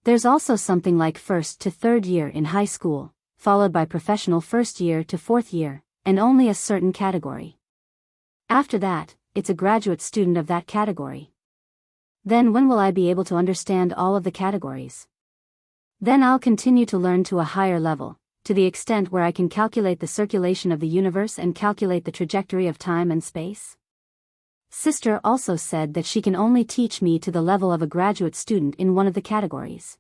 There's also something like first to third year in high school, followed by professional first year to fourth year, and only a certain category. After that, it's a graduate student of that category. Then when will I be able to understand all of the categories? Then I'll continue to learn to a higher level, to the extent where I can calculate the circulation of the universe and calculate the trajectory of time and space? Sister also said that she can only teach me to the level of a graduate student in one of the categories.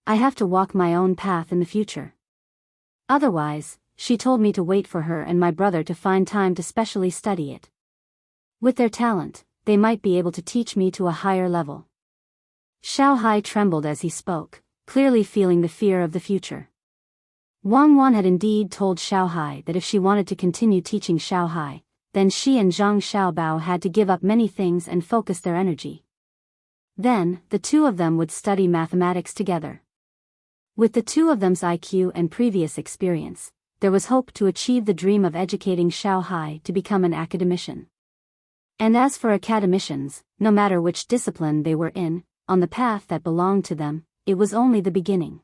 I have to walk my own path in the future. Otherwise, she told me to wait for her and my brother to find time to specially study it. With their talent, they might be able to teach me to a higher level." Xiao Hai trembled as he spoke, clearly feeling the fear of the future. Wang Wan had indeed told Xiao Hai that if she wanted to continue teaching Xiao Hai, then she and Zhang Xiaobao had to give up many things and focus their energy. Then, the two of them would study mathematics together. With the two of them's IQ and previous experience, there was hope to achieve the dream of educating Xiao Hai to become an academician. And as for academicians, no matter which discipline they were in, on the path that belonged to them, it was only the beginning.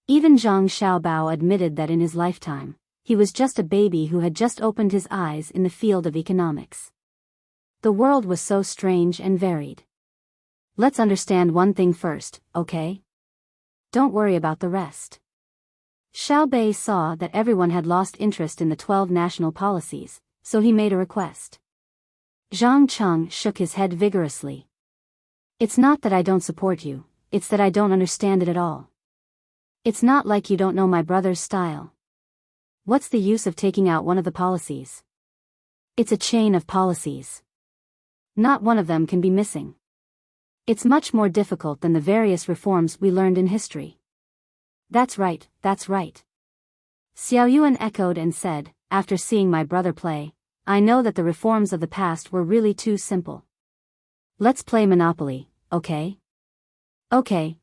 Even Zhang Xiaobao admitted that in his lifetime, he was just a baby who had just opened his eyes in the field of economics. The world was so strange and varied. Let's understand one thing first, okay? Don't worry about the rest. Xiao Bei saw that everyone had lost interest in the 12 national policies, so he made a request. Zhang Cheng shook his head vigorously. It's not that I don't support you, it's that I don't understand it at all. It's not like you don't know my brother's style. What's the use of taking out one of the policies? It's a chain of policies. Not one of them can be missing. It's much more difficult than the various reforms we learned in history. That's right, that's right. Xiao Yuan echoed and said, after seeing my brother play, I know that the reforms of the past were really too simple. Let's play Monopoly, okay? Okay.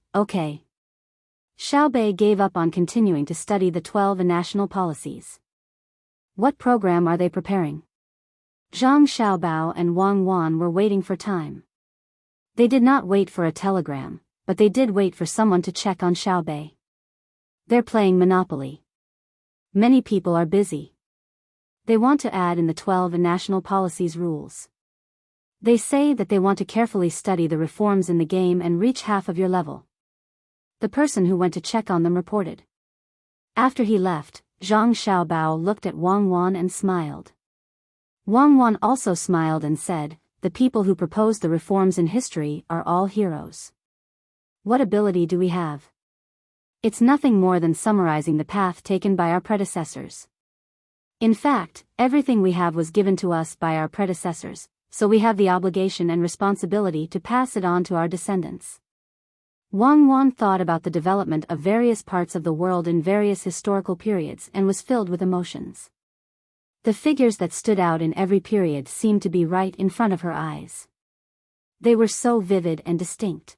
Xiao Bei gave up on continuing to study the 12 national policies. What program are they preparing? Zhang Xiaobao and Wang Wan were waiting for time. They did not wait for a telegram, but they did wait for someone to check on Xiao Bei. They're playing Monopoly. Many people are busy. They want to add in the 12 national policies rules. They say that they want to carefully study the reforms in the game and reach half of your level. The person who went to check on them reported. After he left, Zhang Xiaobao looked at Wang Wan and smiled. Wang Wan also smiled and said, the people who proposed the reforms in history are all heroes. What ability do we have? It's nothing more than summarizing the path taken by our predecessors. In fact, everything we have was given to us by our predecessors, so we have the obligation and responsibility to pass it on to our descendants. Wang Wan thought about the development of various parts of the world in various historical periods and was filled with emotions. The figures that stood out in every period seemed to be right in front of her eyes. They were so vivid and distinct.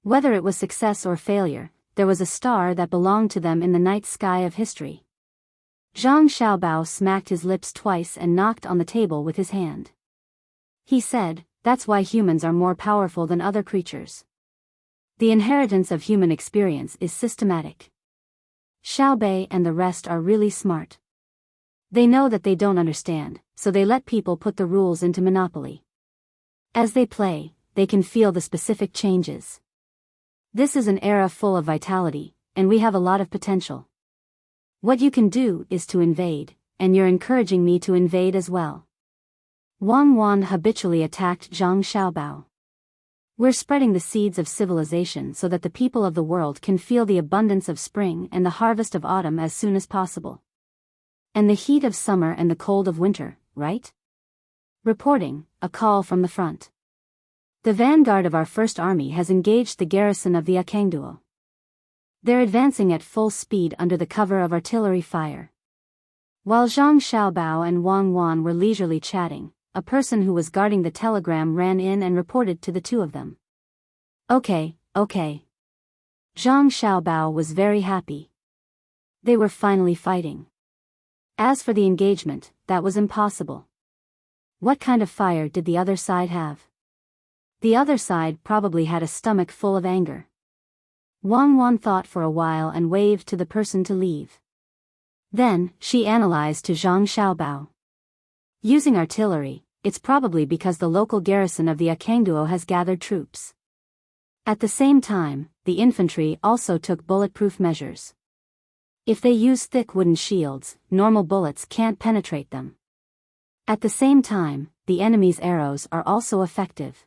Whether it was success or failure, there was a star that belonged to them in the night sky of history. Zhang Xiaobao smacked his lips twice and knocked on the table with his hand. He said, "That's why humans are more powerful than other creatures. The inheritance of human experience is systematic. Xiaobei and the rest are really smart. They know that they don't understand, so they let people put the rules into monopoly. As they play, they can feel the specific changes. This is an era full of vitality, and we have a lot of potential. What you can do is to invade, and you're encouraging me to invade as well." Wang Wan habitually attacked Zhang Xiaobao. "We're spreading the seeds of civilization so that the people of the world can feel the abundance of spring and the harvest of autumn as soon as possible. And the heat of summer and the cold of winter, right?" Reporting, a call from the front. "The vanguard of our first army has engaged the garrison of the Akangduo. They're advancing at full speed under the cover of artillery fire." While Zhang Xiaobao and Wang Wan were leisurely chatting, a person who was guarding the telegram ran in and reported to the two of them. Okay. Zhang Xiaobao was very happy. They were finally fighting. As for the engagement, that was impossible. What kind of fire did the other side have? The other side probably had a stomach full of anger. Wang Wan thought for a while and waved to the person to leave. Then, she analyzed to Zhang Xiaobao. "Using artillery, it's probably because the local garrison of the Akangduo has gathered troops. At the same time, the infantry also took bulletproof measures. If they use thick wooden shields, normal bullets can't penetrate them. At the same time, the enemy's arrows are also effective.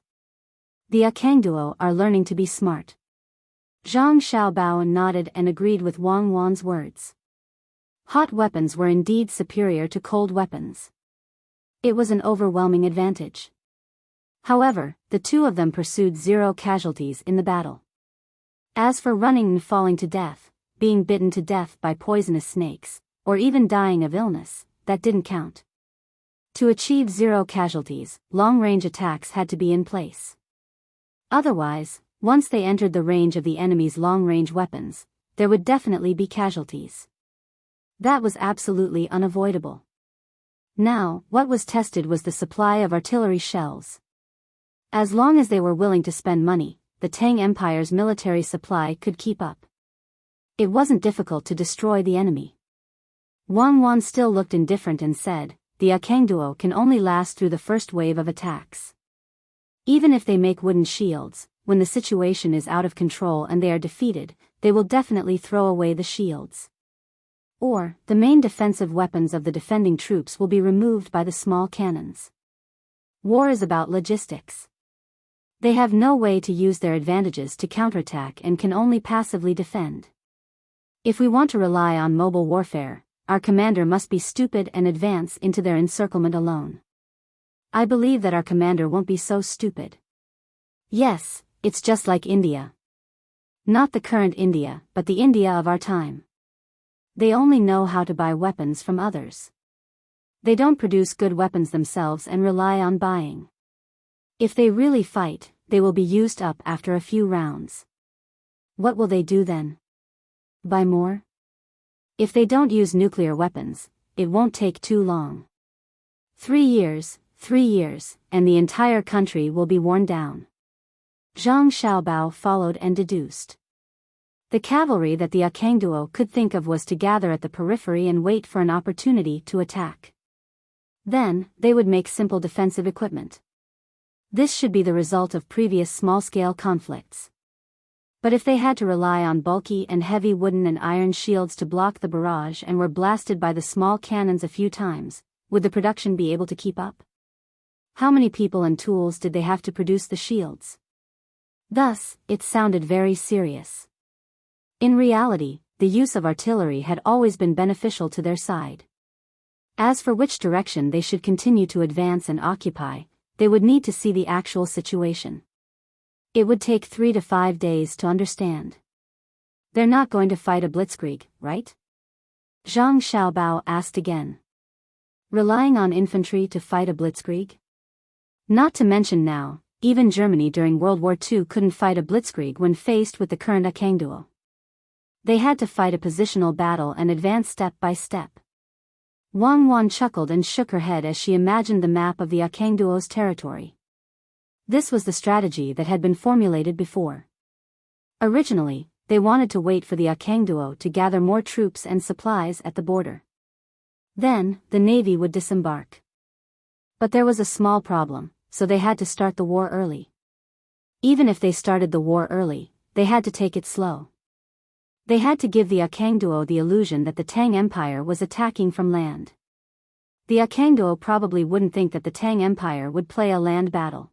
The Akangduo are learning to be smart." Zhang Xiaobao nodded and agreed with Wang Wan's words. Hot weapons were indeed superior to cold weapons. It was an overwhelming advantage. However, the two of them pursued 0 casualties in the battle. As for running and falling to death, being bitten to death by poisonous snakes, or even dying of illness, that didn't count. To achieve 0 casualties, long-range attacks had to be in place. Otherwise, once they entered the range of the enemy's long-range weapons, there would definitely be casualties. That was absolutely unavoidable. Now, what was tested was the supply of artillery shells. As long as they were willing to spend money, the Tang Empire's military supply could keep up. It wasn't difficult to destroy the enemy. Wang Wan still looked indifferent and said, "The Akangduo can only last through the first wave of attacks. Even if they make wooden shields, when the situation is out of control and they are defeated, they will definitely throw away the shields. Or, the main defensive weapons of the defending troops will be removed by the small cannons. War is about logistics. They have no way to use their advantages to counterattack and can only passively defend. If we want to rely on mobile warfare, our commander must be stupid and advance into their encirclement alone. I believe that our commander won't be so stupid. Yes, it's just like India. Not the current India, but the India of our time. They only know how to buy weapons from others. They don't produce good weapons themselves and rely on buying. If they really fight, they will be used up after a few rounds. What will they do then? Buy more? If they don't use nuclear weapons, it won't take too long. 3 years, and the entire country will be worn down." Zhang Xiaobao followed and deduced. The cavalry that the Akangduo could think of was to gather at the periphery and wait for an opportunity to attack. Then, they would make simple defensive equipment. This should be the result of previous small-scale conflicts. But if they had to rely on bulky and heavy wooden and iron shields to block the barrage and were blasted by the small cannons a few times, would the production be able to keep up? How many people and tools did they have to produce the shields? Thus, it sounded very serious. In reality, the use of artillery had always been beneficial to their side. As for which direction they should continue to advance and occupy, they would need to see the actual situation. It would take 3 to 5 days to understand. They're not going to fight a blitzkrieg, right? Zhang Xiaobao asked again. Relying on infantry to fight a blitzkrieg? Not to mention now, even Germany during World War II couldn't fight a blitzkrieg when faced with the current Akangduo. They had to fight a positional battle and advance step by step. Wang Wan chuckled and shook her head as she imagined the map of the Akangduo's territory. This was the strategy that had been formulated before. Originally, they wanted to wait for the Akangduo to gather more troops and supplies at the border. Then, the navy would disembark. But there was a small problem, so they had to start the war early. Even if they started the war early, they had to take it slow. They had to give the Akangduo the illusion that the Tang Empire was attacking from land. The Akangduo probably wouldn't think that the Tang Empire would play a land battle.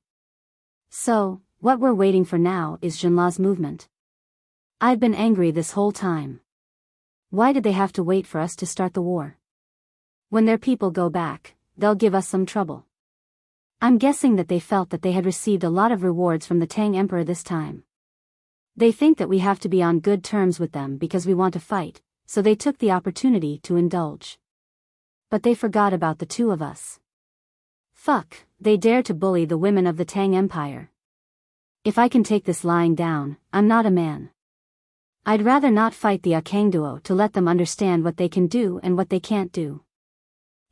So, what we're waiting for now is Jinla's movement. I've been angry this whole time. Why did they have to wait for us to start the war? When their people go back, they'll give us some trouble. I'm guessing that they felt that they had received a lot of rewards from the Tang Emperor this time. They think that we have to be on good terms with them because we want to fight, so they took the opportunity to indulge. But they forgot about the two of us. Fuck, they dare to bully the women of the Tang Empire. If I can take this lying down, I'm not a man. I'd rather not fight the Akangduo to let them understand what they can do and what they can't do.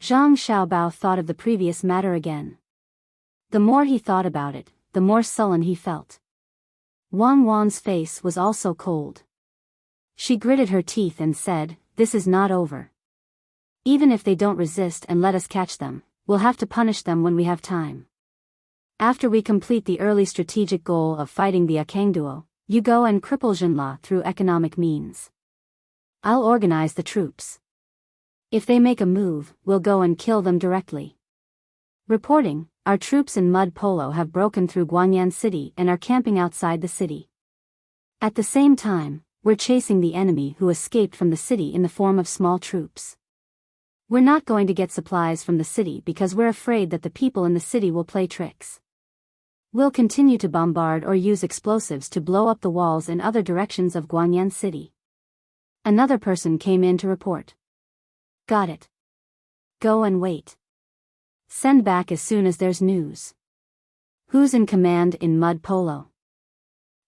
Zhang Xiaobao thought of the previous matter again. The more he thought about it, the more sullen he felt. Wang Wan's face was also cold. She gritted her teeth and said, "This is not over. Even if they don't resist and let us catch them, we'll have to punish them when we have time. After we complete the early strategic goal of fighting the Akangduo, you go and cripple Jinla through economic means. I'll organize the troops. If they make a move, we'll go and kill them directly." Reporting, our troops in mud polo have broken through Guangyan City and are camping outside the city. At the same time, we're chasing the enemy who escaped from the city in the form of small troops. We're not going to get supplies from the city because we're afraid that the people in the city will play tricks. We'll continue to bombard or use explosives to blow up the walls in other directions of Guangyan City. Another person came in to report. Got it. Go and wait. Send back as soon as there's news. Who's in command in mud polo?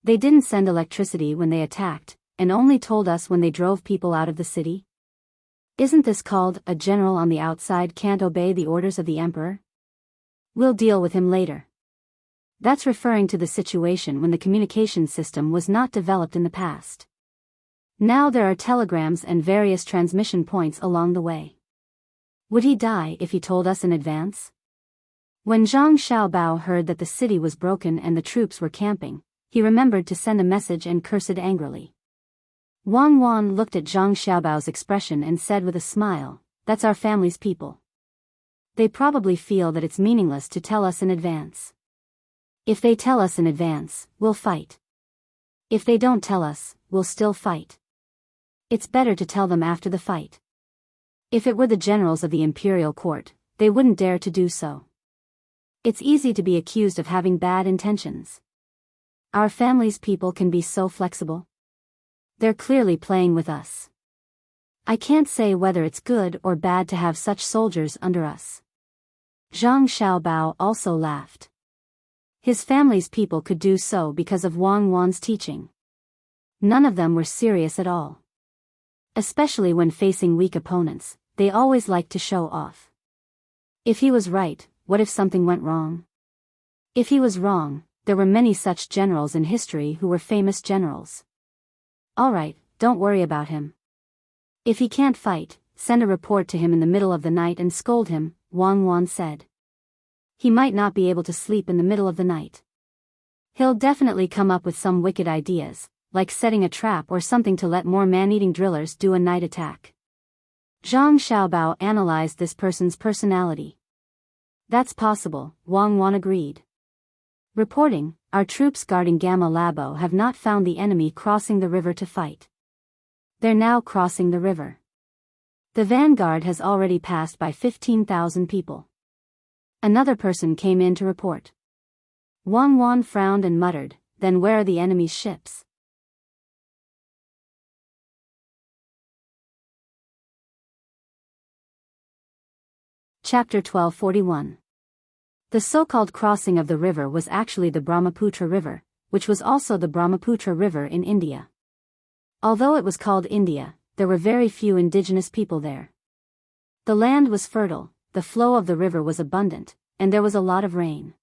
They didn't send electricity when they attacked, and only told us when they drove people out of the city? Isn't this called a general on the outside can't obey the orders of the emperor? We'll deal with him later. That's referring to the situation when the communication system was not developed in the past. Now there are telegrams and various transmission points along the way. Would he die if he told us in advance? When Zhang Xiaobao heard that the city was broken and the troops were camping, he remembered to send a message and cursed angrily. Wang Wan looked at Zhang Xiaobao's expression and said with a smile, "That's our family's people. They probably feel that it's meaningless to tell us in advance. If they tell us in advance, we'll fight. If they don't tell us, we'll still fight. It's better to tell them after the fight." If it were the generals of the imperial court, they wouldn't dare to do so. It's easy to be accused of having bad intentions. Our family's people can be so flexible. They're clearly playing with us. I can't say whether it's good or bad to have such soldiers under us. Zhang Xiaobao also laughed. His family's people could do so because of Wang Wan's teaching. None of them were serious at all. Especially when facing weak opponents, they always liked to show off. If he was right, what if something went wrong? If he was wrong, there were many such generals in history who were famous generals. Alright, don't worry about him. If he can't fight, send a report to him in the middle of the night and scold him, Wang Wan said. He might not be able to sleep in the middle of the night. He'll definitely come up with some wicked ideas, like setting a trap or something to let more man-eating drillers do a night attack. Zhang Xiaobao analyzed this person's personality. That's possible, Wang Wan agreed. Reporting, our troops guarding Gamma Labo have not found the enemy crossing the river to fight. They're now crossing the river. The vanguard has already passed by 15,000 people. Another person came in to report. Wang Wan frowned and muttered, then where are the enemy's ships? Chapter 1241. The so-called crossing of the river was actually the Brahmaputra River, which was also the Brahmaputra River in India. Although it was called India, there were very few indigenous people there. The land was fertile, the flow of the river was abundant, and there was a lot of rain.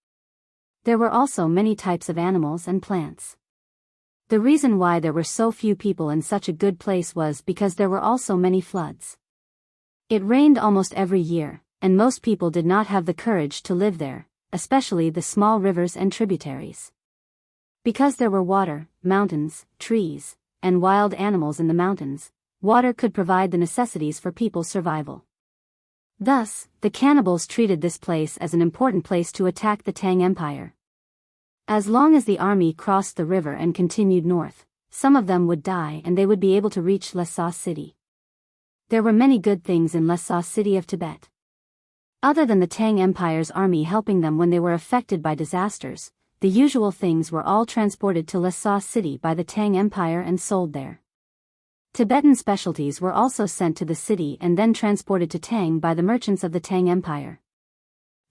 There were also many types of animals and plants. The reason why there were so few people in such a good place was because there were also many floods. It rained almost every year, and most people did not have the courage to live there, especially the small rivers and tributaries. Because there were water, mountains, trees, and wild animals in the mountains, water could provide the necessities for people's survival. Thus, the cannibals treated this place as an important place to attack the Tang Empire. As long as the army crossed the river and continued north, some of them would die and they would be able to reach Lhasa city. There were many good things in Lhasa city of Tibet. Other than the Tang Empire's army helping them when they were affected by disasters, the usual things were all transported to Lhasa city by the Tang Empire and sold there. Tibetan specialties were also sent to the city and then transported to Tang by the merchants of the Tang Empire.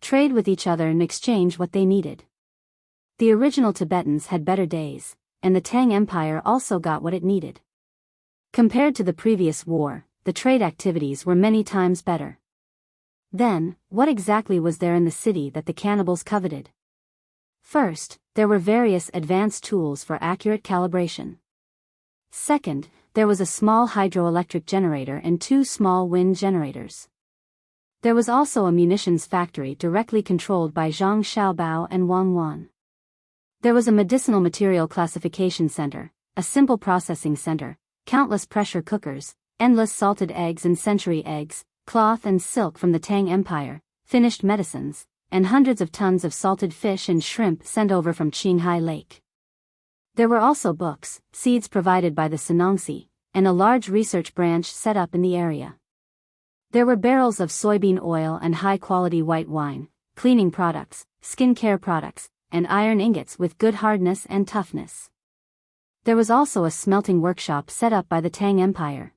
Trade with each other and exchange what they needed. The original Tibetans had better days, and the Tang Empire also got what it needed. Compared to the previous war, the trade activities were many times better. Then, what exactly was there in the city that the cannibals coveted? First, there were various advanced tools for accurate calibration. Second, there was a small hydroelectric generator and 2 small wind generators. There was also a munitions factory directly controlled by Zhang Xiaobao and Wang Wan. There was a medicinal material classification center, a simple processing center, countless pressure cookers, endless salted eggs and century eggs, cloth and silk from the Tang Empire, finished medicines, and hundreds of tons of salted fish and shrimp sent over from Qinghai Lake. There were also books, seeds provided by the Sanongsi, and a large research branch set up in the area. There were barrels of soybean oil and high-quality white wine, cleaning products, skincare products, and iron ingots with good hardness and toughness. There was also a smelting workshop set up by the Tang Empire.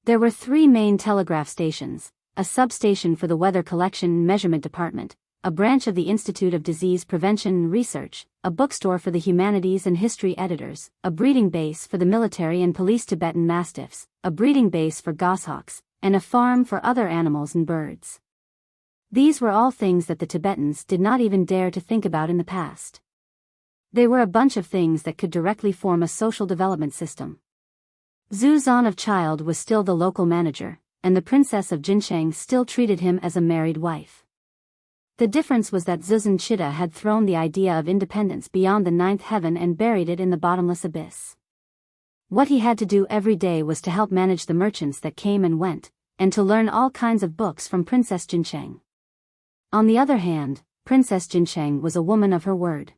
There were 3 main telegraph stations, a substation for the Weather Collection and Measurement Department, a branch of the Institute of Disease Prevention and Research, a bookstore for the humanities and history editors, a breeding base for the military and police Tibetan mastiffs, a breeding base for goshawks, and a farm for other animals and birds. These were all things that the Tibetans did not even dare to think about in the past. They were a bunch of things that could directly form a social development system. Zhu Zan of Child was still the local manager, and the princess of Jincheng still treated him as a married wife. The difference was that Zuzan Chitta had thrown the idea of independence beyond the 9th heaven and buried it in the bottomless abyss. What he had to do every day was to help manage the merchants that came and went, and to learn all kinds of books from Princess Jincheng. On the other hand, Princess Jincheng was a woman of her word.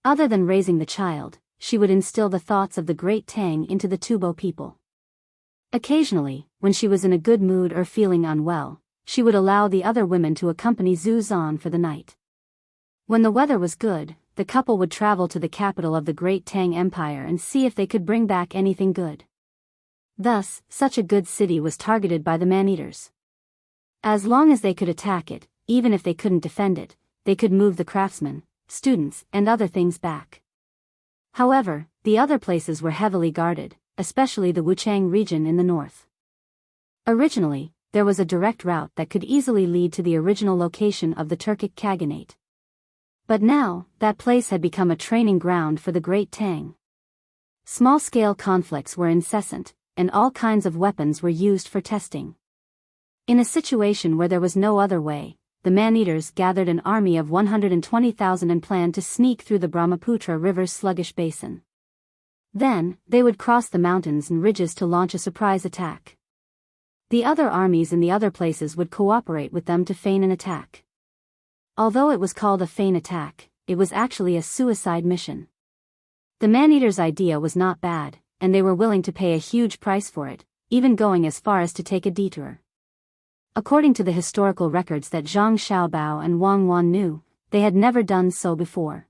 Other than raising the child, she would instill the thoughts of the great Tang into the Tubo people. Occasionally, when she was in a good mood or feeling unwell, she would allow the other women to accompany Zhu Zan for the night. When the weather was good, the couple would travel to the capital of the great Tang Empire and see if they could bring back anything good. Thus, such a good city was targeted by the man-eaters. As long as they could attack it, even if they couldn't defend it, they could move the craftsmen, students, and other things back. However, the other places were heavily guarded, especially the Wuchang region in the north. Originally, there was a direct route that could easily lead to the original location of the Turkic Khaganate. But now, that place had become a training ground for the Great Tang. Small-scale conflicts were incessant, and all kinds of weapons were used for testing. In a situation where there was no other way, the man-eaters gathered an army of 120,000 and planned to sneak through the Brahmaputra River's sluggish basin. Then, they would cross the mountains and ridges to launch a surprise attack. The other armies in the other places would cooperate with them to feign an attack. Although it was called a feign attack, it was actually a suicide mission. The man-eaters' idea was not bad, and they were willing to pay a huge price for it, even going as far as to take a detour. According to the historical records that Zhang Xiaobao and Wang Wan knew, they had never done so before.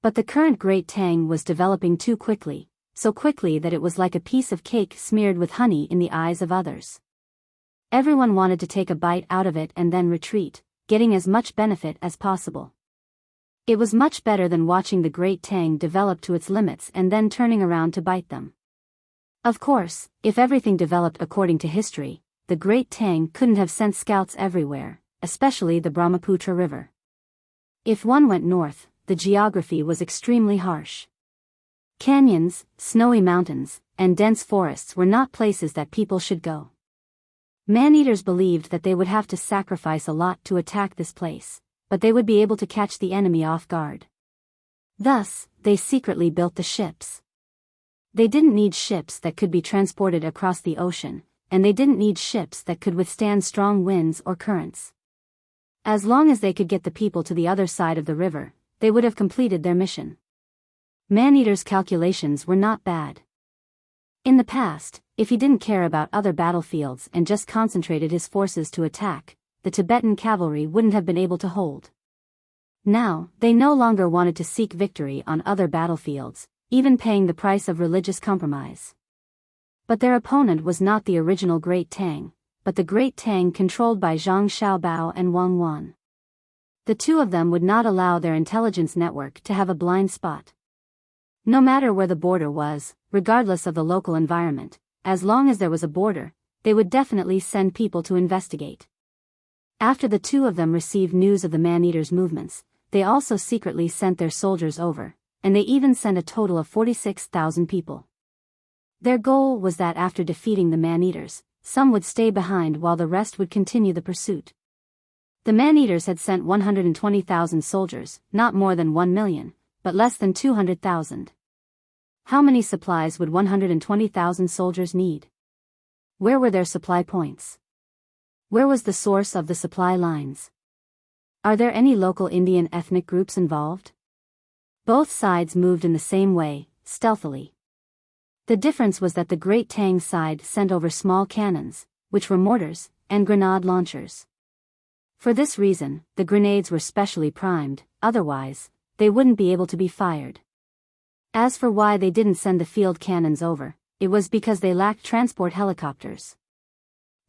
But the current Great Tang was developing too quickly, so quickly that it was like a piece of cake smeared with honey in the eyes of others. Everyone wanted to take a bite out of it and then retreat, getting as much benefit as possible. It was much better than watching the Great Tang develop to its limits and then turning around to bite them. Of course, if everything developed according to history, the Great Tang couldn't have sent scouts everywhere, especially the Brahmaputra River. If one went north, the geography was extremely harsh. Canyons, snowy mountains, and dense forests were not places that people should go. Man-eaters believed that they would have to sacrifice a lot to attack this place, but they would be able to catch the enemy off guard. Thus, they secretly built the ships. They didn't need ships that could be transported across the ocean, and they didn't need ships that could withstand strong winds or currents. As long as they could get the people to the other side of the river, they would have completed their mission. Man-eater's calculations were not bad. In the past, if he didn't care about other battlefields and just concentrated his forces to attack, the Tibetan cavalry wouldn't have been able to hold. Now, they no longer wanted to seek victory on other battlefields, even paying the price of religious compromise. But their opponent was not the original Great Tang, but the Great Tang controlled by Zhang Xiaobao and Wang Wan. The two of them would not allow their intelligence network to have a blind spot. No matter where the border was, regardless of the local environment, as long as there was a border, they would definitely send people to investigate. After the two of them received news of the man-eaters' movements, they also secretly sent their soldiers over, and they even sent a total of 46,000 people. Their goal was that after defeating the man-eaters, some would stay behind while the rest would continue the pursuit. The man-eaters had sent 120,000 soldiers, not more than 1 million, but less than 200,000. How many supplies would 120,000 soldiers need? Where were their supply points? Where was the source of the supply lines? Are there any local Indian ethnic groups involved? Both sides moved in the same way, stealthily. The difference was that the Great Tang side sent over small cannons, which were mortars, and grenade launchers. For this reason, the grenades were specially primed, otherwise, they wouldn't be able to be fired. As for why they didn't send the field cannons over, it was because they lacked transport helicopters.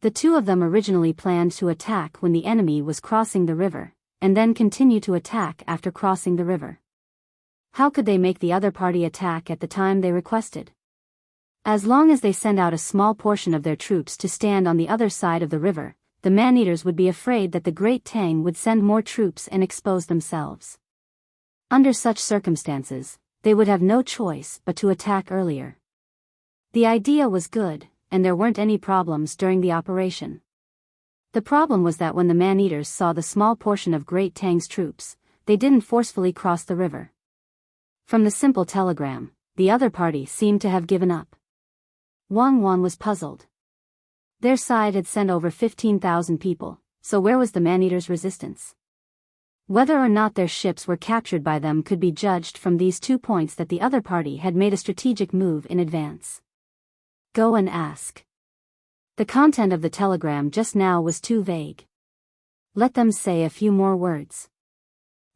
The two of them originally planned to attack when the enemy was crossing the river, and then continue to attack after crossing the river. How could they make the other party attack at the time they requested? As long as they send out a small portion of their troops to stand on the other side of the river, the man-eaters would be afraid that the Great Tang would send more troops and expose themselves. Under such circumstances, they would have no choice but to attack earlier. The idea was good, and there weren't any problems during the operation. The problem was that when the man-eaters saw the small portion of Great Tang's troops, they didn't forcefully cross the river. From the simple telegram, the other party seemed to have given up. Wang Wan was puzzled. Their side had sent over 15,000 people, so where was the man-eaters' resistance? Whether or not their ships were captured by them could be judged from these 2 points: that the other party had made a strategic move in advance. Go and ask. The content of the telegram just now was too vague. Let them say a few more words.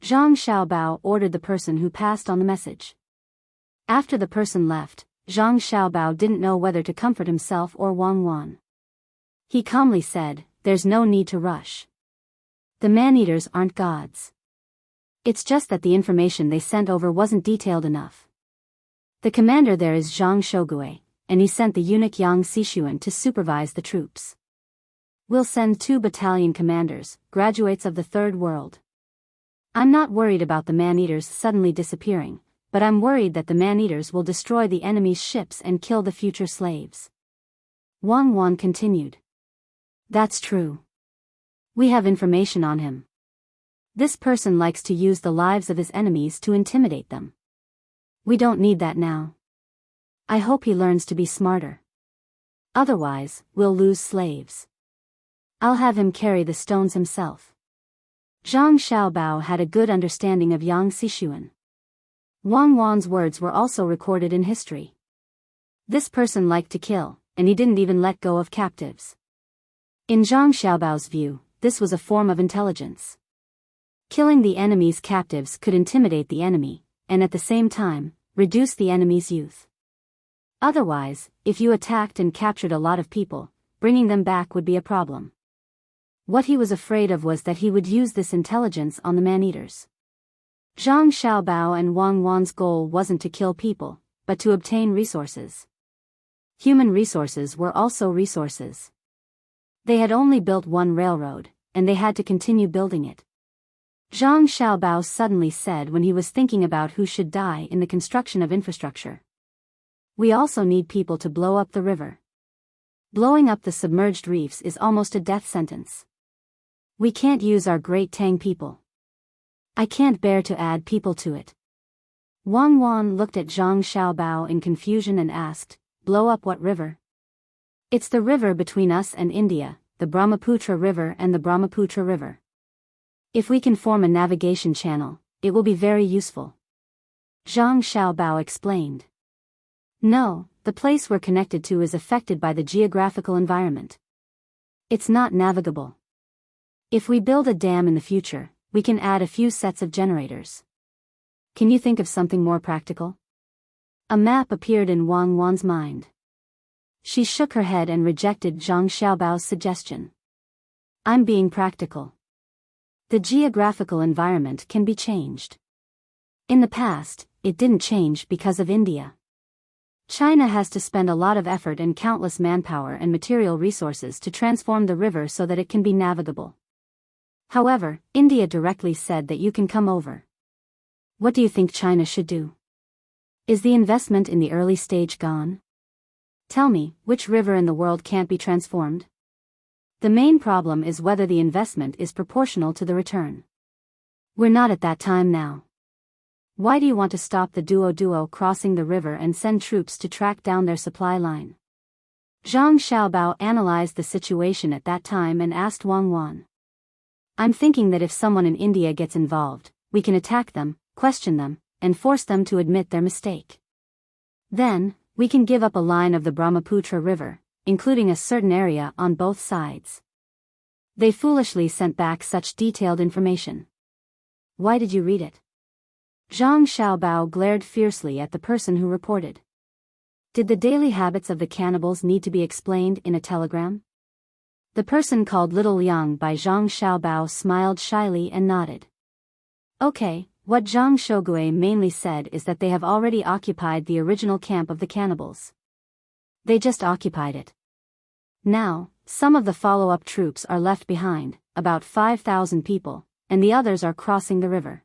Zhang Xiaobao ordered the person who passed on the message. After the person left, Zhang Xiaobao didn't know whether to comfort himself or Wang Wan. He calmly said, "There's no need to rush. The man-eaters aren't gods. It's just that the information they sent over wasn't detailed enough. The commander there is Zhang Shogui, and he sent the eunuch Yang Xishuan to supervise the troops. We'll send 2 battalion commanders, graduates of the Third World. I'm not worried about the man-eaters suddenly disappearing, but I'm worried that the man-eaters will destroy the enemy's ships and kill the future slaves." Wang Wan continued. "That's true. We have information on him. This person likes to use the lives of his enemies to intimidate them. We don't need that now. I hope he learns to be smarter. Otherwise, we'll lose slaves. I'll have him carry the stones himself." Zhang Xiaobao had a good understanding of Yang Xishuan. Wang Wan's words were also recorded in history. This person liked to kill, and he didn't even let go of captives. In Zhang Xiaobao's view, this was a form of intelligence. Killing the enemy's captives could intimidate the enemy, and at the same time, reduce the enemy's youth. Otherwise, if you attacked and captured a lot of people, bringing them back would be a problem. What he was afraid of was that he would use this intelligence on the man-eaters. Zhang Xiaobao and Wang Wan's goal wasn't to kill people, but to obtain resources. Human resources were also resources. They had only built one railroad, and they had to continue building it. Zhang Xiaobao suddenly said when he was thinking about who should die in the construction of infrastructure. We also need people to blow up the river. Blowing up the submerged reefs is almost a death sentence. We can't use our great Tang people. I can't bear to add people to it. Wang Wan looked at Zhang Xiaobao in confusion and asked, blow up what river? It's the river between us and India, the Brahmaputra River and the Brahmaputra River. If we can form a navigation channel, it will be very useful. Zhang Xiaobao explained. No, the place we're connected to is affected by the geographical environment. It's not navigable. If we build a dam in the future, we can add a few sets of generators. Can you think of something more practical? A map appeared in Wang Wan's mind. She shook her head and rejected Zhang Xiaobao's suggestion. I'm being practical. The geographical environment can be changed. In the past, it didn't change because of India. China has to spend a lot of effort and countless manpower and material resources to transform the river so that it can be navigable. However, India directly said that you can come over. What do you think China should do? Is the investment in the early stage gone? Tell me, which river in the world can't be transformed? The main problem is whether the investment is proportional to the return. We're not at that time now. Why do you want to stop the duo crossing the river and send troops to track down their supply line? Zhang Xiaobao analyzed the situation at that time and asked Wang Wan. I'm thinking that if someone in India gets involved, we can attack them, question them, and force them to admit their mistake. Then, we can give up a line of the Brahmaputra River, including a certain area on both sides. They foolishly sent back such detailed information. Why did you read it? Zhang Xiaobao glared fiercely at the person who reported. Did the daily habits of the cannibals need to be explained in a telegram? The person called Little Liang by Zhang Xiaobao smiled shyly and nodded. Okay, what Zhang Shogui mainly said is that they have already occupied the original camp of the cannibals. They just occupied it. Now, some of the follow-up troops are left behind, about 5,000 people, and the others are crossing the river.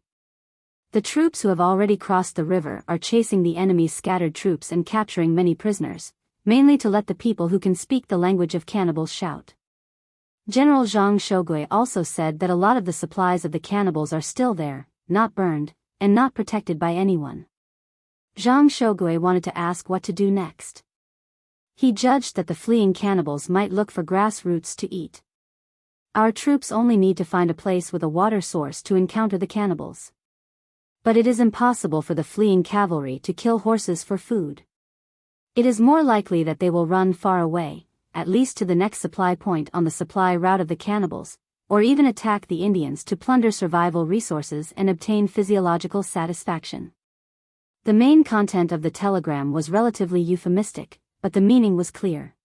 The troops who have already crossed the river are chasing the enemy's scattered troops and capturing many prisoners, mainly to let the people who can speak the language of cannibals shout. General Zhang Shogui also said that a lot of the supplies of the cannibals are still there, not burned, and not protected by anyone. Zhang Shogui wanted to ask what to do next. He judged that the fleeing cannibals might look for grass roots to eat. Our troops only need to find a place with a water source to encounter the cannibals. But it is impossible for the fleeing cavalry to kill horses for food. It is more likely that they will run far away, at least to the next supply point on the supply route of the cannibals, or even attack the Indians to plunder survival resources and obtain physiological satisfaction. The main content of the telegram was relatively euphemistic, but the meaning was clear.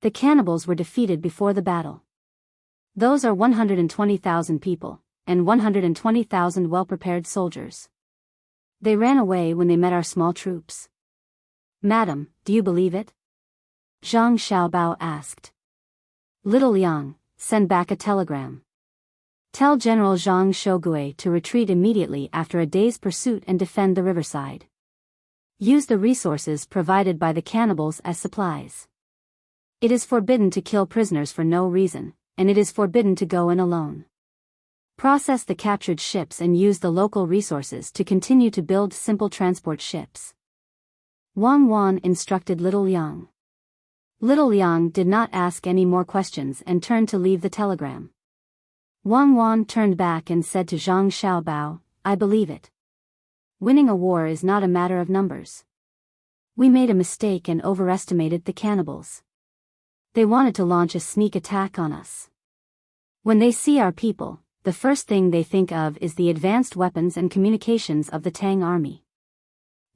The cannibals were defeated before the battle. Those are 120,000 people, and 120,000 well-prepared soldiers. They ran away when they met our small troops. Madam, do you believe it? Zhang Xiaobao asked. Little Liang, send back a telegram. Tell General Zhang Shogui to retreat immediately after a day's pursuit and defend the riverside. Use the resources provided by the cannibals as supplies. It is forbidden to kill prisoners for no reason, and it is forbidden to go in alone. Process the captured ships and use the local resources to continue to build simple transport ships. Wang Wan instructed Little Liang. Little Liang did not ask any more questions and turned to leave the telegram. Wang Wan turned back and said to Zhang Xiaobao, I believe it. Winning a war is not a matter of numbers. We made a mistake and overestimated the cannibals. They wanted to launch a sneak attack on us. When they see our people, the first thing they think of is the advanced weapons and communications of the Tang army.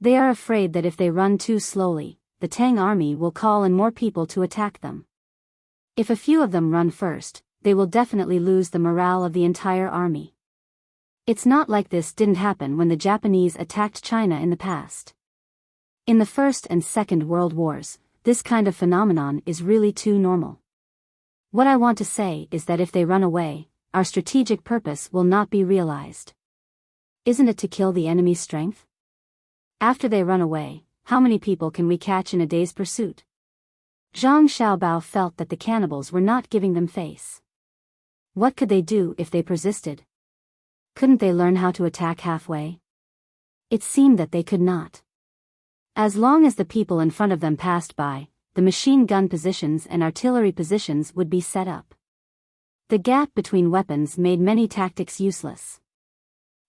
They are afraid that if they run too slowly, the Tang army will call in more people to attack them. If a few of them run first, they will definitely lose the morale of the entire army. It's not like this didn't happen when the Japanese attacked China in the past. In the First and Second World Wars, this kind of phenomenon is really too normal. What I want to say is that if they run away, our strategic purpose will not be realized. Isn't it to kill the enemy's strength? After they run away, how many people can we catch in a day's pursuit? Zhang Xiaobao felt that the cannibals were not giving them face. What could they do if they persisted? Couldn't they learn how to attack halfway? It seemed that they could not. As long as the people in front of them passed by, the machine gun positions and artillery positions would be set up. The gap between weapons made many tactics useless.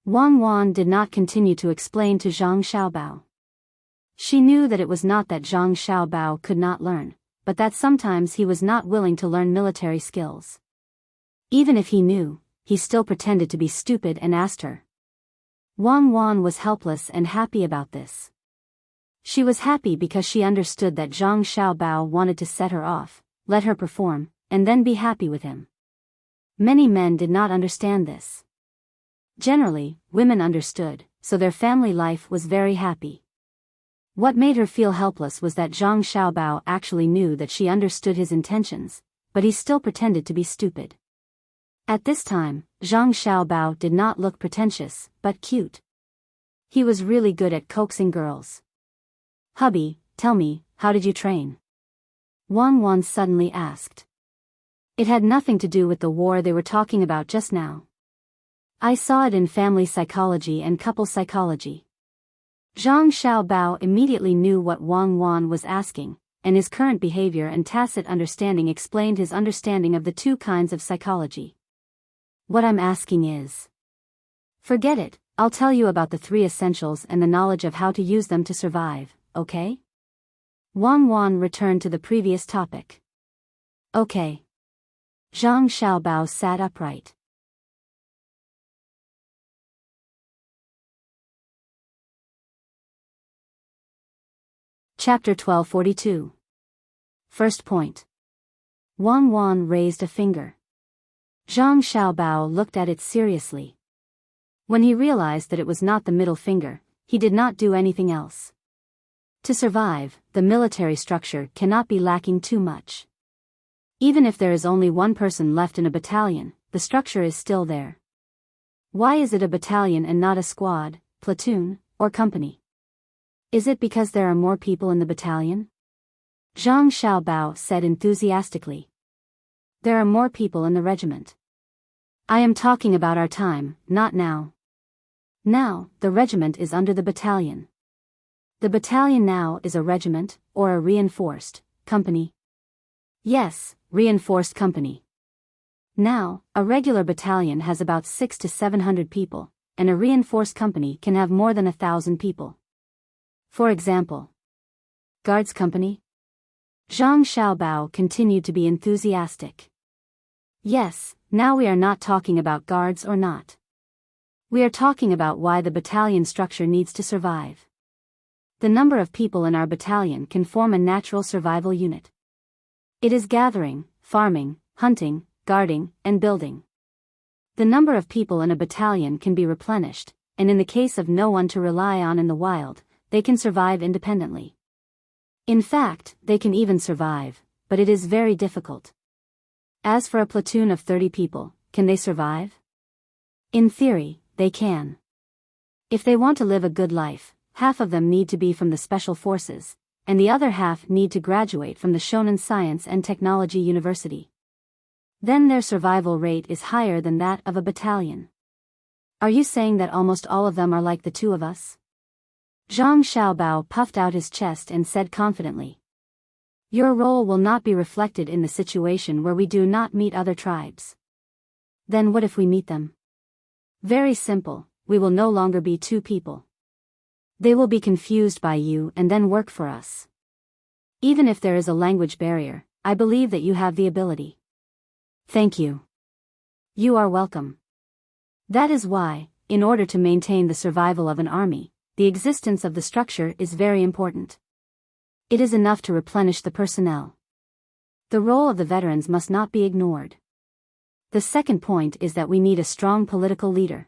Wang Wan did not continue to explain to Zhang Xiaobao. She knew that it was not that Zhang Xiaobao could not learn, but that sometimes he was not willing to learn military skills. Even if he knew, he still pretended to be stupid and asked her. Wang Wan was helpless and happy about this. She was happy because she understood that Zhang Xiaobao wanted to set her off, let her perform, and then be happy with him. Many men did not understand this. Generally, women understood, so their family life was very happy. What made her feel helpless was that Zhang Xiaobao actually knew that she understood his intentions, but he still pretended to be stupid. At this time, Zhang Xiaobao did not look pretentious, but cute. He was really good at coaxing girls. "Hubby, tell me, how did you train?" Wang Wan suddenly asked. It had nothing to do with the war they were talking about just now. I saw it in family psychology and couple psychology. Zhang Xiaobao immediately knew what Wang Wan was asking, and his current behavior and tacit understanding explained his understanding of the two kinds of psychology. What I'm asking is... Forget it, I'll tell you about the three essentials and the knowledge of how to use them to survive, okay? Wang Wan returned to the previous topic. Okay. Zhang Xiaobao sat upright. Chapter 1242. First point. Wang Wan raised a finger. Zhang Xiaobao looked at it seriously. When he realized that it was not the middle finger, he did not do anything else. To survive, the military structure cannot be lacking too much. Even if there is only one person left in a battalion, the structure is still there. Why is it a battalion and not a squad, platoon, or company? Is it because there are more people in the battalion? Zhang Xiaobao said enthusiastically. There are more people in the regiment. I am talking about our time, not now. Now, the regiment is under the battalion. The battalion now is a regiment, or a reinforced company. Yes, reinforced company. Now, a regular battalion has about 600 to 700 people, and a reinforced company can have more than 1,000 people. For example, Guards Company? Zhang Xiaobao continued to be enthusiastic. Yes, now we are not talking about guards or not. We are talking about why the battalion structure needs to survive. The number of people in our battalion can form a natural survival unit. It is gathering, farming, hunting, guarding, and building. The number of people in a battalion can be replenished, and in the case of no one to rely on in the wild, they can survive independently. In fact, they can even survive, but it is very difficult. As for a platoon of 30 people, can they survive? In theory, they can. If they want to live a good life, half of them need to be from the Special Forces, and the other half need to graduate from the Shonan Science and Technology University. Then their survival rate is higher than that of a battalion. Are you saying that almost all of them are like the two of us? Zhang Xiaobao puffed out his chest and said confidently. Your role will not be reflected in the situation where we do not meet other tribes. Then what if we meet them? Very simple, we will no longer be two people. They will be confused by you and then work for us. Even if there is a language barrier, I believe that you have the ability. Thank you. You are welcome. That is why, in order to maintain the survival of an army, the existence of the structure is very important. It is enough to replenish the personnel. The role of the veterans must not be ignored. The second point is that we need a strong political leader.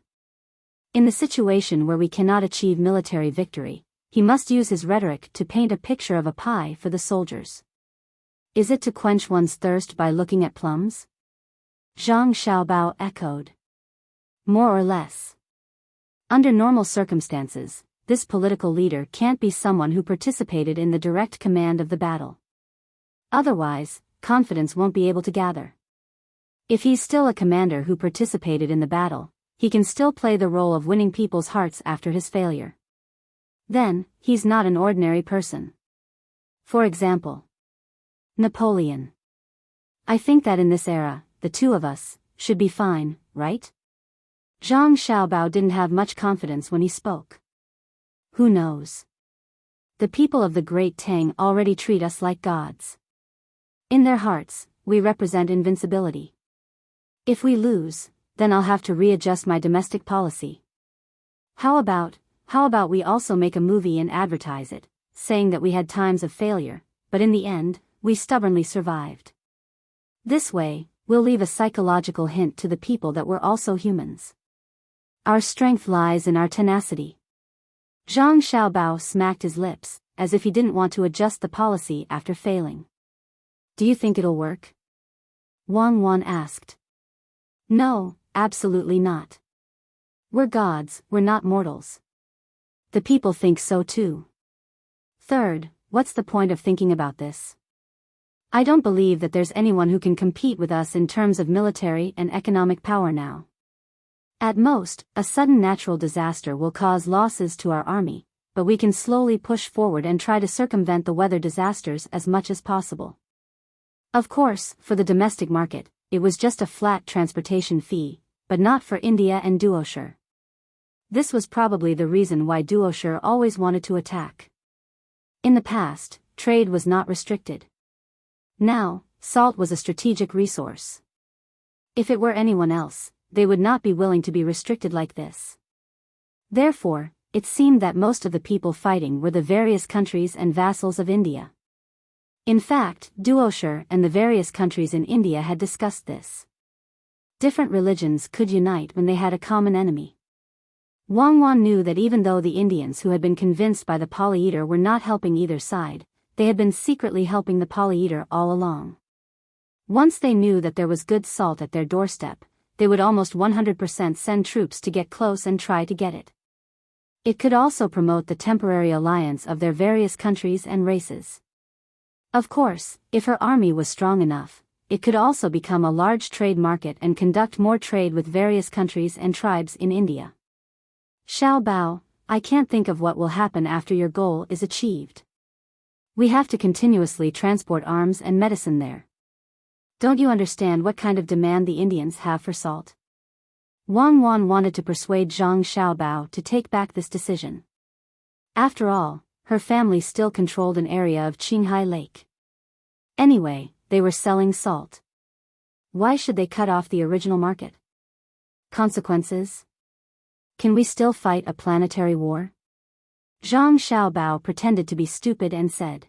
In the situation where we cannot achieve military victory, he must use his rhetoric to paint a picture of a pie for the soldiers. Is it to quench one's thirst by looking at plums? Zhang Xiaobao echoed. More or less. Under normal circumstances, this political leader can't be someone who participated in the direct command of the battle. Otherwise, confidence won't be able to gather. If he's still a commander who participated in the battle, he can still play the role of winning people's hearts after his failure. Then, he's not an ordinary person. For example, Napoleon. I think that in this era, the two of us should be fine, right? Zhang Xiaobao didn't have much confidence when he spoke. Who knows? The people of the great Tang already treat us like gods. In their hearts, we represent invincibility. If we lose, then I'll have to readjust my domestic policy. How about we also make a movie and advertise it, saying that we had times of failure, but in the end, we stubbornly survived. This way, we'll leave a psychological hint to the people that we're also humans. Our strength lies in our tenacity. Zhang Xiaobao smacked his lips, as if he didn't want to adjust the policy after failing. Do you think it'll work? Wang Wan asked. No, absolutely not. We're gods, we're not mortals. The people think so too. Third, what's the point of thinking about this? I don't believe that there's anyone who can compete with us in terms of military and economic power now. At most, a sudden natural disaster will cause losses to our army, but we can slowly push forward and try to circumvent the weather disasters as much as possible. Of course, for the domestic market, it was just a flat transportation fee, but not for India and Duoshire. This was probably the reason why Duoshire always wanted to attack. In the past, trade was not restricted. Now, salt was a strategic resource. If it were anyone else, they would not be willing to be restricted like this. Therefore, it seemed that most of the people fighting were the various countries and vassals of India. In fact, Duoshire and the various countries in India had discussed this. Different religions could unite when they had a common enemy. Wang Wan knew that even though the Indians who had been convinced by the poly-eater were not helping either side, they had been secretly helping the poly-eater all along. Once they knew that there was good salt at their doorstep, they would almost 100% send troops to get close and try to get it. It could also promote the temporary alliance of their various countries and races. Of course, if her army was strong enough, it could also become a large trade market and conduct more trade with various countries and tribes in India. Xiao Bao, I can't think of what will happen after your goal is achieved. We have to continuously transport arms and medicine there. Don't you understand what kind of demand the Indians have for salt? Wang Wan wanted to persuade Zhang Xiaobao to take back this decision. After all, her family still controlled an area of Qinghai Lake. Anyway, they were selling salt. Why should they cut off the original market? Consequences? Can we still fight a planetary war? Zhang Xiaobao pretended to be stupid and said.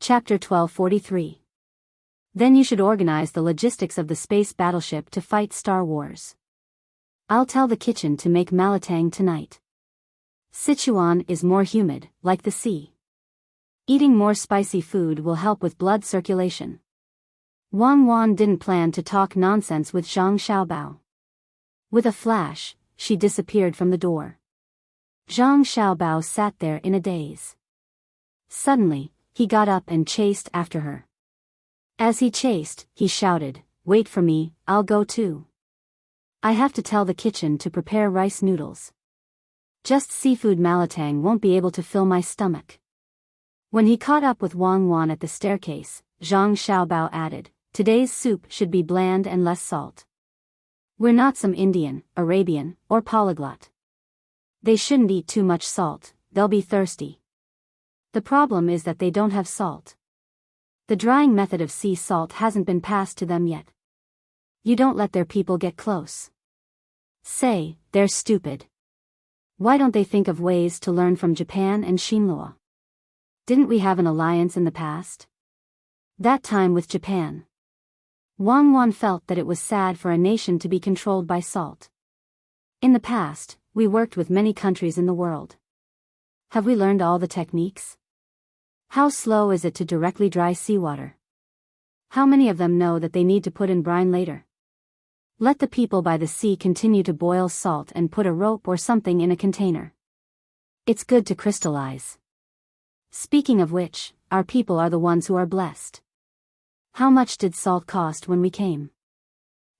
Chapter 1243. Then you should organize the logistics of the space battleship to fight Star Wars. I'll tell the kitchen to make malatang tonight. Sichuan is more humid, like the sea. Eating more spicy food will help with blood circulation. Wang Wan didn't plan to talk nonsense with Zhang Xiaobao. With a flash, she disappeared from the door. Zhang Xiaobao sat there in a daze. Suddenly, he got up and chased after her. As he chased, he shouted, "Wait for me, I'll go too. I have to tell the kitchen to prepare rice noodles. Just seafood malatang won't be able to fill my stomach." When he caught up with Wang Wan at the staircase, Zhang Xiaobao added, today's soup should be bland and less salt. We're not some Indian, Arabian, or polyglot. They shouldn't eat too much salt, they'll be thirsty. The problem is that they don't have salt. The drying method of sea salt hasn't been passed to them yet. You don't let their people get close. Say, they're stupid. Why don't they think of ways to learn from Japan and Shinlua? Didn't we have an alliance in the past? That time with Japan. Wang Wan felt that it was sad for a nation to be controlled by salt. In the past, we worked with many countries in the world. Have we learned all the techniques? How slow is it to directly dry seawater? How many of them know that they need to put in brine later? Let the people by the sea continue to boil salt and put a rope or something in a container. It's good to crystallize. Speaking of which, our people are the ones who are blessed. How much did salt cost when we came?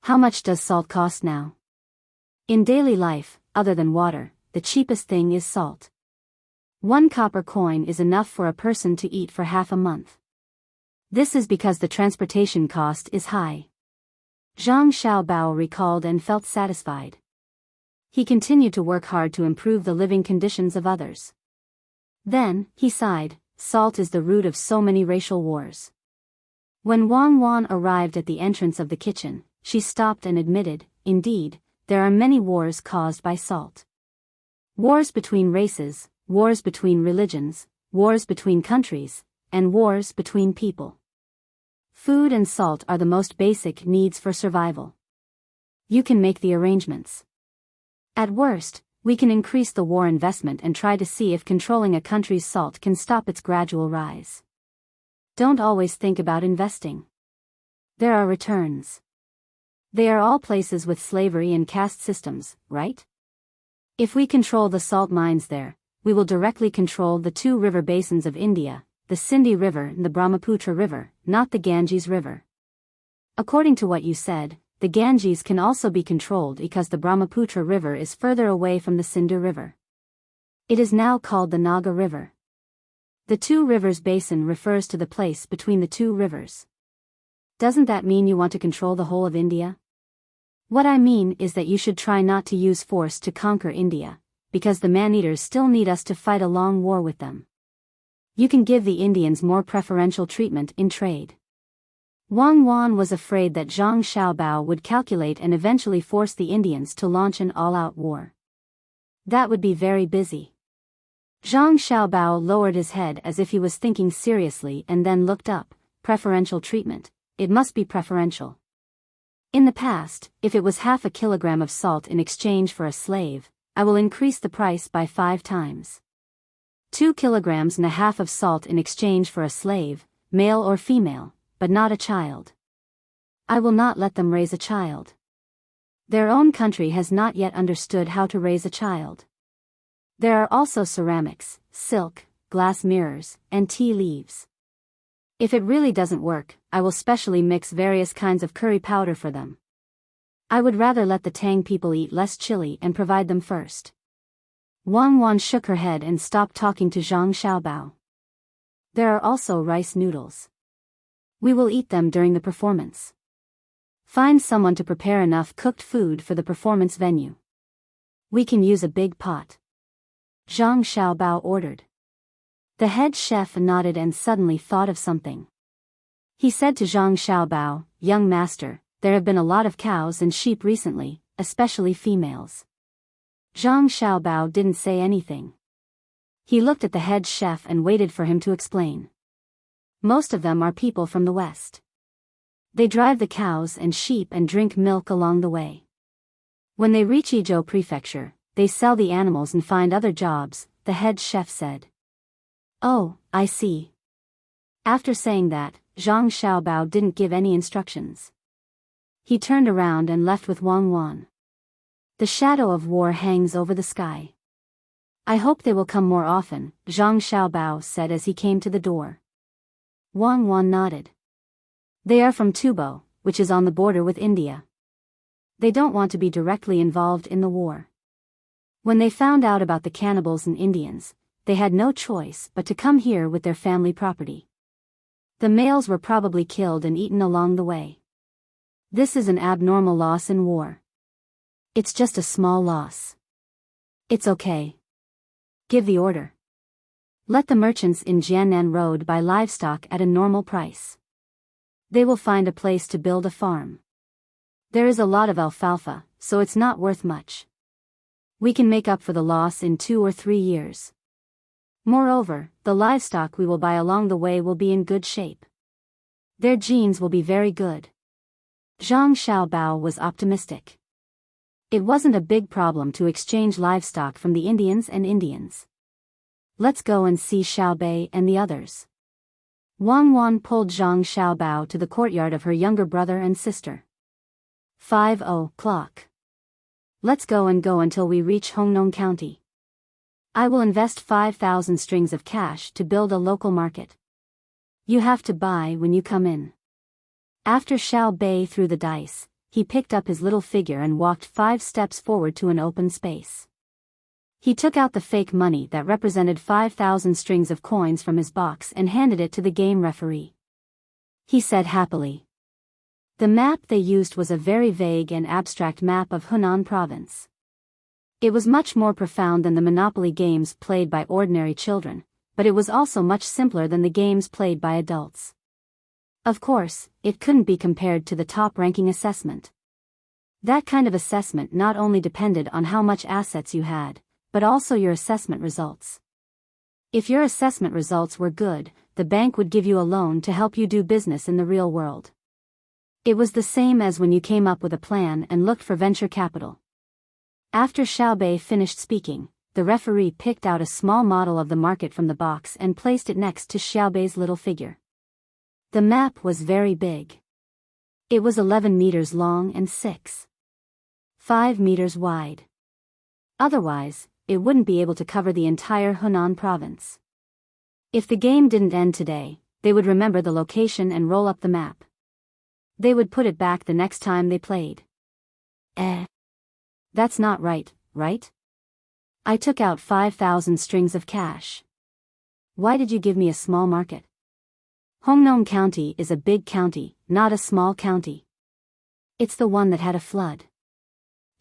How much does salt cost now? In daily life, other than water, the cheapest thing is salt. 1 copper coin is enough for a person to eat for half a month. This is because the transportation cost is high. Zhang Xiaobao recalled and felt satisfied. He continued to work hard to improve the living conditions of others. Then, he sighed, salt is the root of so many racial wars. When Wang Wan arrived at the entrance of the kitchen, she stopped and admitted, indeed, there are many wars caused by salt. Wars between races, wars between religions, wars between countries, and wars between people. Food and salt are the most basic needs for survival. You can make the arrangements. At worst, we can increase the war investment and try to see if controlling a country's salt can stop its gradual rise. Don't always think about investing. There are returns. They are all places with slavery and caste systems, right? If we control the salt mines there, we will directly control the 2 river basins of India, the Sindhi River and the Brahmaputra River, not the Ganges River. According to what you said, the Ganges can also be controlled because the Brahmaputra River is further away from the Sindhu River. It is now called the Naga River. The 2 rivers basin refers to the place between the 2 rivers. Doesn't that mean you want to control the whole of India? What I mean is that you should try not to use force to conquer India, because the man-eaters still need us to fight a long war with them. You can give the Indians more preferential treatment in trade. Wang Wan was afraid that Zhang Xiaobao would calculate and eventually force the Indians to launch an all-out war. That would be very busy. Zhang Xiaobao lowered his head as if he was thinking seriously and then looked up. Preferential treatment. It must be preferential. In the past, if it was half a kilogram of salt in exchange for a slave, I will increase the price by 5 times. 2 kilograms and a half of salt in exchange for a slave, male or female, but not a child. I will not let them raise a child. Their own country has not yet understood how to raise a child. There are also ceramics, silk, glass mirrors, and tea leaves. If it really doesn't work, I will specially mix various kinds of curry powder for them. I would rather let the Tang people eat less chili and provide them first. Wang Wan shook her head and stopped talking to Zhang Xiaobao. There are also rice noodles. We will eat them during the performance. Find someone to prepare enough cooked food for the performance venue. We can use a big pot. Zhang Xiaobao ordered. The head chef nodded and suddenly thought of something. He said to Zhang Xiaobao, "Young master, there have been a lot of cows and sheep recently, especially females." Zhang Xiaobao didn't say anything. He looked at the head chef and waited for him to explain. Most of them are people from the West. They drive the cows and sheep and drink milk along the way. When they reach Yizhou Prefecture, they sell the animals and find other jobs, the head chef said. Oh, I see. After saying that, Zhang Xiaobao didn't give any instructions. He turned around and left with Wang Wan. The shadow of war hangs over the sky. I hope they will come more often, Zhang Xiaobao said as he came to the door. Wang Wan nodded. They are from Tubo, which is on the border with India. They don't want to be directly involved in the war. When they found out about the cannibals and Indians, they had no choice but to come here with their family property. The males were probably killed and eaten along the way. This is an abnormal loss in war. It's just a small loss. It's okay. Give the order. Let the merchants in Jiannan Road buy livestock at a normal price. They will find a place to build a farm. There is a lot of alfalfa, so it's not worth much. We can make up for the loss in 2 or 3 years. Moreover, the livestock we will buy along the way will be in good shape. Their genes will be very good. Zhang Xiaobao was optimistic. It wasn't a big problem to exchange livestock from the Indians and Indians. Let's go and see Xiaobei and the others. Wang Wan pulled Zhang Xiaobao to the courtyard of her younger brother and sister. 5:00. Let's go until we reach Hongnong County. I will invest 5,000 strings of cash to build a local market. You have to buy when you come in. After Xiaobei threw the dice, he picked up his little figure and walked 5 steps forward to an open space. He took out the fake money that represented 5,000 strings of coins from his box and handed it to the game referee. He said happily. The map they used was a very vague and abstract map of Hunan province. It was much more profound than the Monopoly games played by ordinary children, but it was also much simpler than the games played by adults. Of course, it couldn't be compared to the top-ranking assessment. That kind of assessment not only depended on how much assets you had, but also your assessment results. If your assessment results were good, the bank would give you a loan to help you do business in the real world. It was the same as when you came up with a plan and looked for venture capital. After Xiaobei finished speaking, the referee picked out a small model of the market from the box and placed it next to Xiaobei's little figure. The map was very big. It was 11 meters long and 6.5 meters wide. Otherwise, it wouldn't be able to cover the entire Hunan province. If the game didn't end today, they would remember the location and roll up the map. They would put it back the next time they played. That's not right, right? I took out 5,000 strings of cash. Why did you give me a small market? Hongnong County is a big county, not a small county. It's the one that had a flood.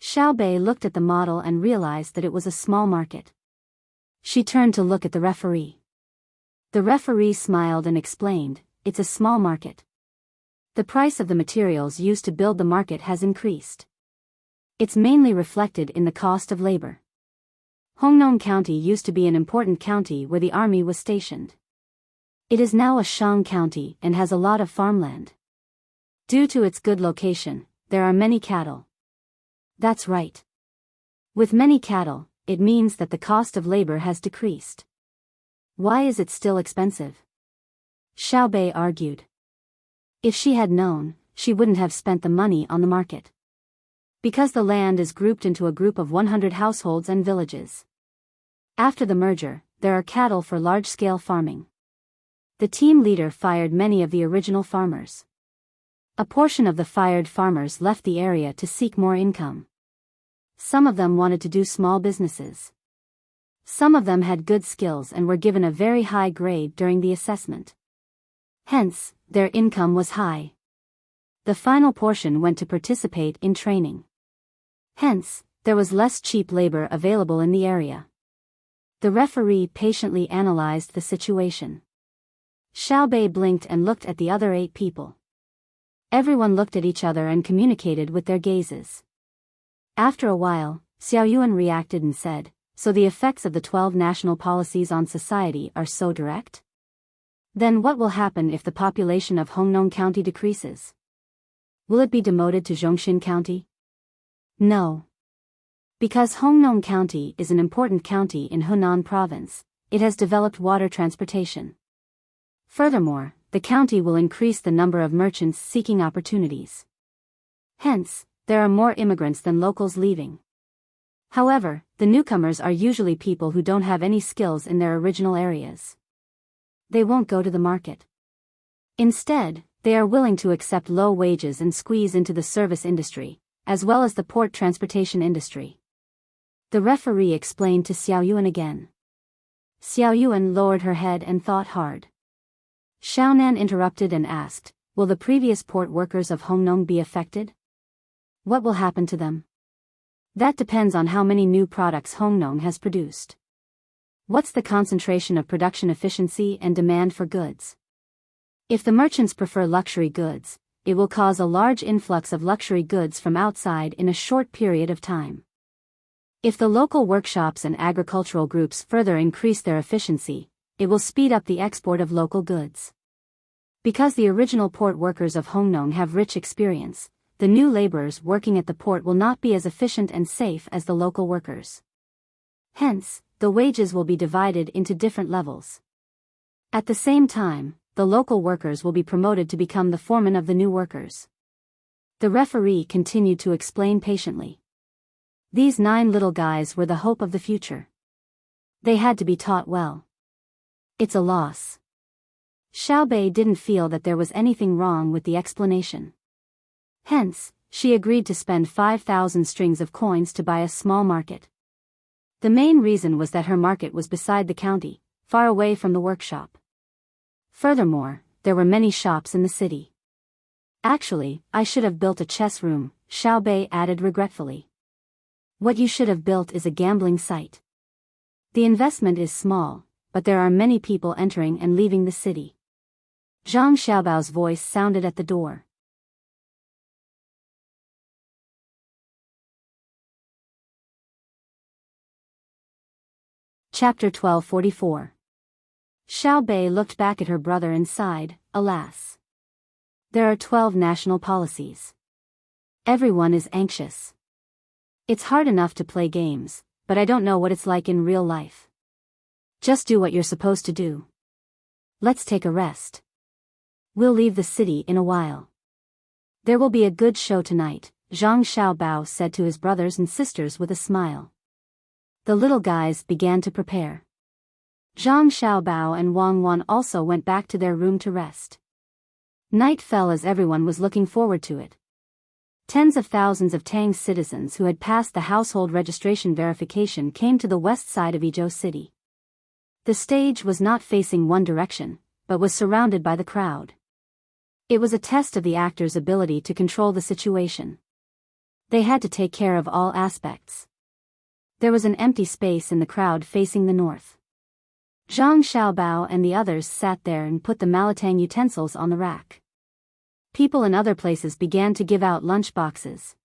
Xiaobei looked at the model and realized that it was a small market. She turned to look at the referee. The referee smiled and explained, it's a small market. The price of the materials used to build the market has increased. It's mainly reflected in the cost of labor. Hongnong County used to be an important county where the army was stationed. It is now a Shang county and has a lot of farmland. Due to its good location, there are many cattle. That's right. With many cattle, it means that the cost of labor has decreased. Why is it still expensive? Xiaobei argued. If she had known, she wouldn't have spent the money on the market. Because the land is grouped into a group of 100 households and villages. After the merger, there are cattle for large-scale farming. The team leader fired many of the original farmers. A portion of the fired farmers left the area to seek more income. Some of them wanted to do small businesses. Some of them had good skills and were given a very high grade during the assessment. Hence, their income was high. The final portion went to participate in training. Hence, there was less cheap labor available in the area. The referee patiently analyzed the situation. Xiaobei blinked and looked at the other 8 people. Everyone looked at each other and communicated with their gazes. After a while, Xiaoyuan reacted and said, so the effects of the 12 national policies on society are so direct? Then what will happen if the population of Hongnong County decreases? Will it be demoted to Zhongxin County? No. Because Hongnong County is an important county in Hunan Province, it has developed water transportation. Furthermore, the county will increase the number of merchants seeking opportunities. Hence, there are more immigrants than locals leaving. However, the newcomers are usually people who don't have any skills in their original areas. They won't go to the market. Instead, they are willing to accept low wages and squeeze into the service industry, as well as the port transportation industry. The referee explained to Xiaoyuan again. Xiaoyuan lowered her head and thought hard. Xiaonan interrupted and asked, will the previous port workers of Hongnong be affected? What will happen to them? That depends on how many new products Hongnong has produced. What's the concentration of production efficiency and demand for goods? If the merchants prefer luxury goods, it will cause a large influx of luxury goods from outside in a short period of time. If the local workshops and agricultural groups further increase their efficiency, it will speed up the export of local goods. Because the original port workers of Hongnong have rich experience, the new laborers working at the port will not be as efficient and safe as the local workers. Hence, the wages will be divided into different levels. At the same time, the local workers will be promoted to become the foreman of the new workers. The referee continued to explain patiently. These 9 little guys were the hope of the future. They had to be taught well. It's a loss. Xiaobei didn't feel that there was anything wrong with the explanation. Hence, she agreed to spend 5,000 strings of coins to buy a small market. The main reason was that her market was beside the county, far away from the workshop. Furthermore, there were many shops in the city. Actually, I should have built a chess room, Xiaobei added regretfully. What you should have built is a gambling site. The investment is small, but there are many people entering and leaving the city. Zhang Xiaobao's voice sounded at the door. Chapter 1244. Xiaobei looked back at her brother and sighed, alas. There are 12 national policies. Everyone is anxious. It's hard enough to play games, but I don't know what it's like in real life. Just do what you're supposed to do. Let's take a rest. We'll leave the city in a while. There will be a good show tonight, Zhang Xiaobao said to his brothers and sisters with a smile. The little guys began to prepare. Zhang Xiaobao and Wang Wan also went back to their room to rest. Night fell as everyone was looking forward to it. Tens of thousands of Tang citizens who had passed the household registration verification came to the west side of Biyao City. The stage was not facing one direction, but was surrounded by the crowd. It was a test of the actors' ability to control the situation. They had to take care of all aspects. There was an empty space in the crowd facing the north. Zhang Xiaobao and the others sat there and put the malatang utensils on the rack. People in other places began to give out lunch boxes.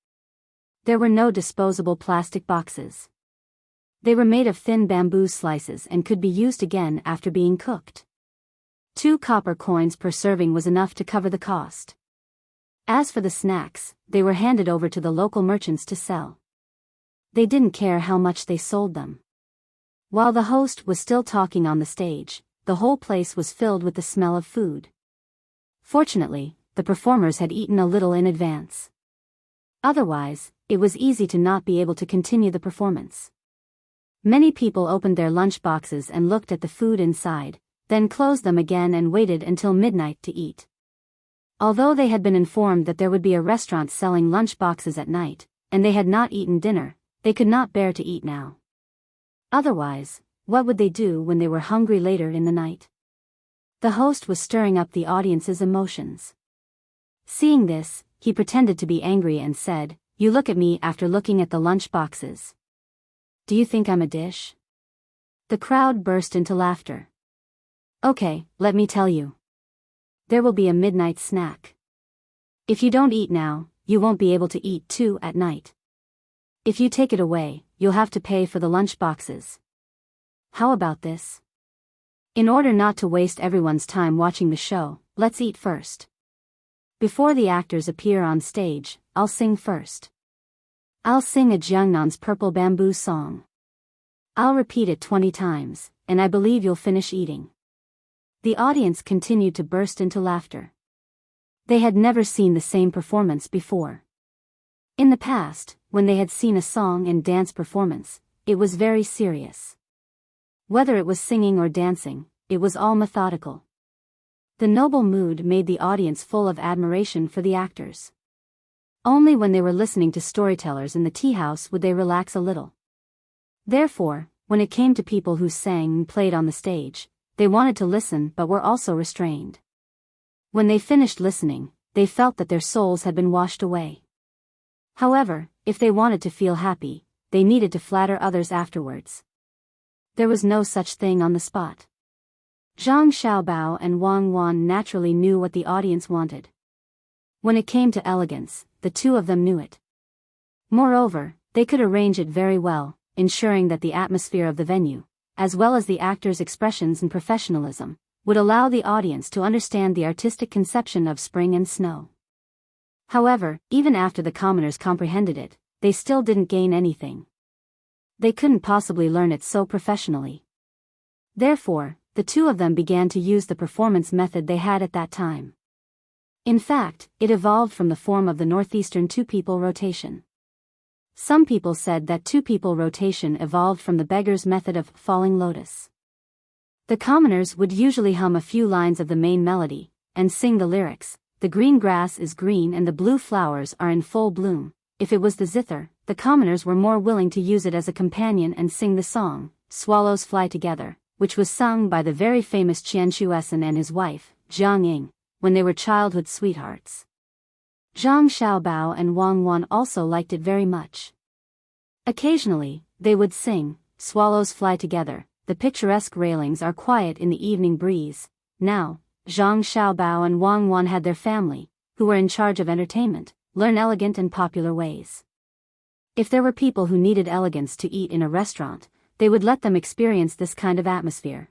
There were no disposable plastic boxes. They were made of thin bamboo slices and could be used again after being cooked. 2 copper coins per serving was enough to cover the cost. As for the snacks, they were handed over to the local merchants to sell. They didn't care how much they sold them. While the host was still talking on the stage, the whole place was filled with the smell of food. Fortunately, the performers had eaten a little in advance. Otherwise, it was easy to not be able to continue the performance. Many people opened their lunch boxes and looked at the food inside, then closed them again and waited until midnight to eat. Although they had been informed that there would be a restaurant selling lunch boxes at night, and they had not eaten dinner, they could not bear to eat now. Otherwise, what would they do when they were hungry later in the night? The host was stirring up the audience's emotions. Seeing this, he pretended to be angry and said, "You look at me after looking at the lunch boxes. Do you think I'm a dish?" The crowd burst into laughter. "Okay, let me tell you. There will be a midnight snack. If you don't eat now, you won't be able to eat too at night. If you take it away, you'll have to pay for the lunch boxes. How about this? In order not to waste everyone's time watching the show, let's eat first. Before the actors appear on stage, I'll sing first. I'll sing a Jiangnan's Purple Bamboo song. I'll repeat it 20 times, and I believe you'll finish eating." The audience continued to burst into laughter. They had never seen the same performance before. In the past, when they had seen a song and dance performance, it was very serious. Whether it was singing or dancing, it was all methodical. The noble mood made the audience full of admiration for the actors. Only when they were listening to storytellers in the tea house would they relax a little. Therefore, when it came to people who sang and played on the stage, they wanted to listen but were also restrained. When they finished listening, they felt that their souls had been washed away. However, if they wanted to feel happy, they needed to flatter others afterwards. There was no such thing on the spot. Zhang Xiaobao and Wang Wan naturally knew what the audience wanted. When it came to elegance, the two of them knew it. Moreover, they could arrange it very well, ensuring that the atmosphere of the venue, as well as the actors' expressions and professionalism, would allow the audience to understand the artistic conception of spring and snow. However, even after the commoners comprehended it, they still didn't gain anything. They couldn't possibly learn it so professionally. Therefore, the two of them began to use the performance method they had at that time. In fact, it evolved from the form of the northeastern two-people rotation. Some people said that two-people rotation evolved from the beggar's method of falling lotus. The commoners would usually hum a few lines of the main melody, and sing the lyrics, "The green grass is green and the blue flowers are in full bloom." If it was the zither, the commoners were more willing to use it as a companion and sing the song, "Swallows Fly Together," which was sung by the very famous Qian Shuesan and his wife, Jiang Ying, when they were childhood sweethearts. Zhang Xiaobao and Wang Wan also liked it very much. Occasionally, they would sing, "Swallows Fly Together, the picturesque railings are quiet in the evening breeze." Now, Zhang Xiaobao and Wang Wan had their family, who were in charge of entertainment, learn elegant and popular ways. If there were people who needed elegance to eat in a restaurant, they would let them experience this kind of atmosphere.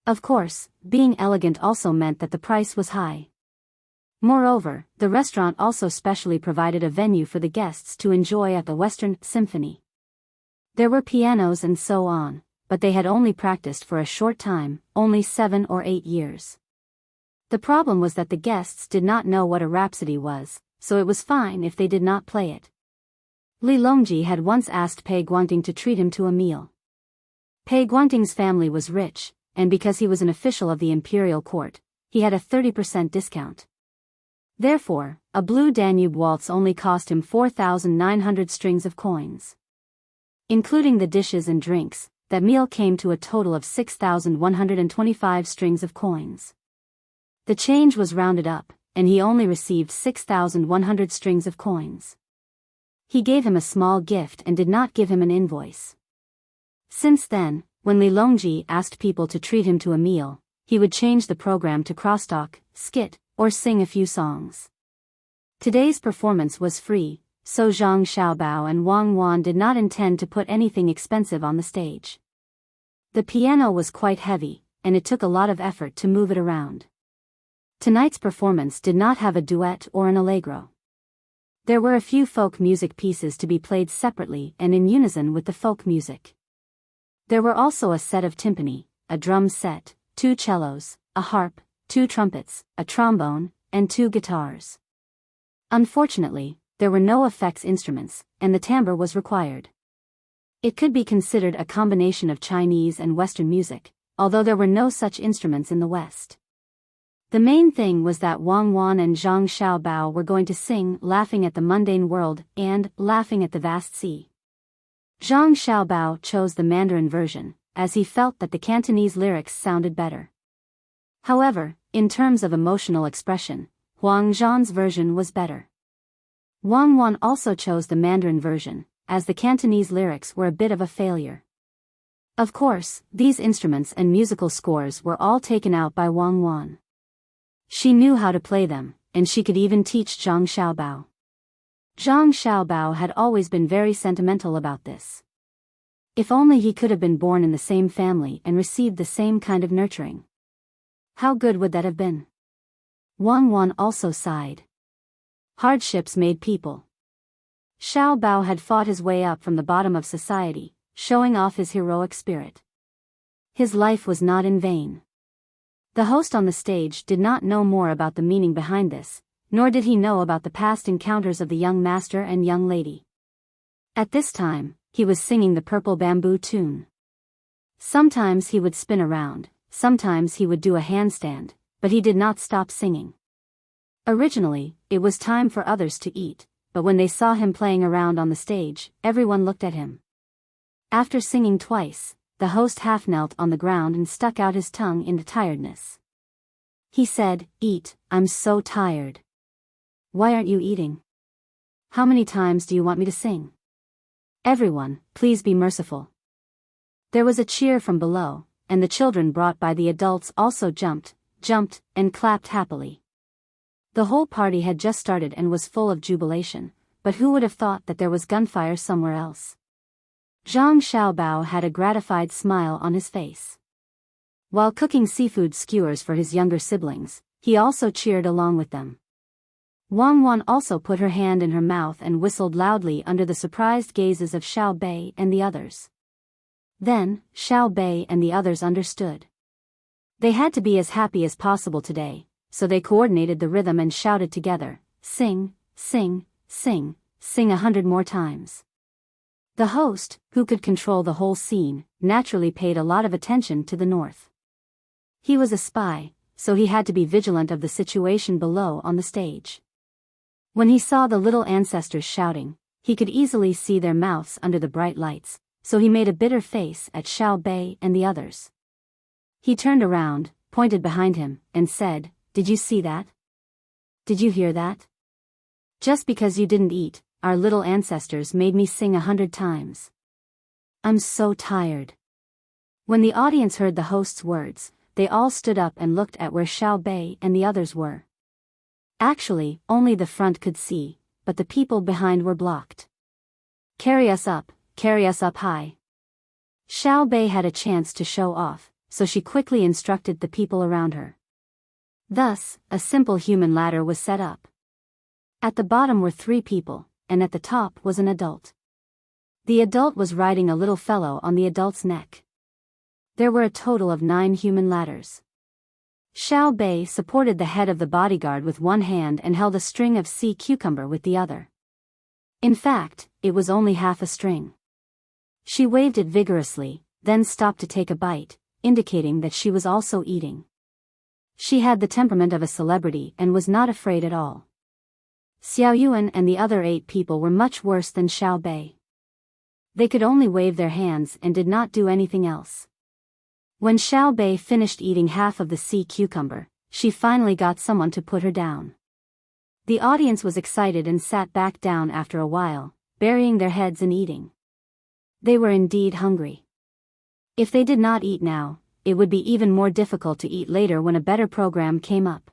Of course, being elegant also meant that the price was high. Moreover, the restaurant also specially provided a venue for the guests to enjoy at the Western Symphony. There were pianos and so on, but they had only practiced for a short time, only 7 or 8 years. The problem was that the guests did not know what a rhapsody was, so it was fine if they did not play it. Li Longji had once asked Pei Guangting to treat him to a meal. Pei Guangting's family was rich, and because he was an official of the imperial court, he had a 30% discount. Therefore, a blue Danube waltz only cost him 4,900 strings of coins. Including the dishes and drinks, that meal came to a total of 6,125 strings of coins. The change was rounded up, and he only received 6,100 strings of coins. He gave him a small gift and did not give him an invoice. Since then, when Li Longji asked people to treat him to a meal, he would change the program to crosstalk, skit, or sing a few songs. Today's performance was free, so Zhang Xiaobao and Wang Wan did not intend to put anything expensive on the stage. The piano was quite heavy, and it took a lot of effort to move it around. Tonight's performance did not have a duet or an allegro. There were a few folk music pieces to be played separately and in unison with the folk music. There were also a set of timpani, a drum set, 2 cellos, a harp, 2 trumpets, a trombone, and 2 guitars. Unfortunately, there were no effects instruments, and the timbre was required. It could be considered a combination of Chinese and Western music, although there were no such instruments in the West. The main thing was that Wang Wan and Zhang Xiaobao were going to sing "Laughing at the Mundane World" and "Laughing at the Vast Sea." Zhang Xiaobao chose the Mandarin version, as he felt that the Cantonese lyrics sounded better. However, in terms of emotional expression, Huang Zhan's version was better. Wang Wan also chose the Mandarin version, as the Cantonese lyrics were a bit of a failure. Of course, these instruments and musical scores were all taken out by Wang Wan. She knew how to play them, and she could even teach Zhang Xiaobao. Zhang Xiaobao had always been very sentimental about this. If only he could have been born in the same family and received the same kind of nurturing. How good would that have been? Wang Wan also sighed. Hardships made people. Xiaobao had fought his way up from the bottom of society, showing off his heroic spirit. His life was not in vain. The host on the stage did not know more about the meaning behind this, nor did he know about the past encounters of the young master and young lady. At this time, he was singing the Purple Bamboo tune. Sometimes he would spin around, sometimes he would do a handstand, but he did not stop singing. Originally, it was time for others to eat, but when they saw him playing around on the stage, everyone looked at him. After singing twice, the host half knelt on the ground and stuck out his tongue in tiredness. He said, "Eat, I'm so tired." "Why aren't you eating? How many times do you want me to sing?" "Everyone, please be merciful." There was a cheer from below, and the children brought by the adults also jumped, and clapped happily. The whole party had just started and was full of jubilation, but who would have thought that there was gunfire somewhere else? Zhang Xiaobao had a gratified smile on his face. While cooking seafood skewers for his younger siblings, he also cheered along with them. Wang Wan also put her hand in her mouth and whistled loudly under the surprised gazes of Xiao Bei and the others. Then, Xiao Bei and the others understood. They had to be as happy as possible today, so they coordinated the rhythm and shouted together, "Sing, sing, sing, sing 100 more times." The host, who could control the whole scene, naturally paid a lot of attention to the north. He was a spy, so he had to be vigilant of the situation below on the stage. When he saw the little ancestors shouting, he could easily see their mouths under the bright lights, so he made a bitter face at Xiao Bei and the others. He turned around, pointed behind him, and said, "Did you see that? Did you hear that? Just because you didn't eat, our little ancestors made me sing 100 times. I'm so tired." When the audience heard the host's words, they all stood up and looked at where Xiao Bei and the others were. Actually, only the front could see, but the people behind were blocked. Carry us up high." Xiao Bei had a chance to show off, so she quickly instructed the people around her. Thus, a simple human ladder was set up. At the bottom were 3 people, and at the top was an adult. The adult was riding a little fellow on the adult's neck. There were a total of 9 human ladders. Xiao Bei supported the head of the bodyguard with one hand and held a string of sea cucumber with the other. In fact, it was only half a string. She waved it vigorously, then stopped to take a bite, indicating that she was also eating. She had the temperament of a celebrity and was not afraid at all. Xiao Yuan and the other 8 people were much worse than Xiao Bei. They could only wave their hands and did not do anything else. When Xiao Bei finished eating half of the sea cucumber, she finally got someone to put her down. The audience was excited and sat back down after a while, burying their heads in eating. They were indeed hungry. If they did not eat now, it would be even more difficult to eat later when a better program came up.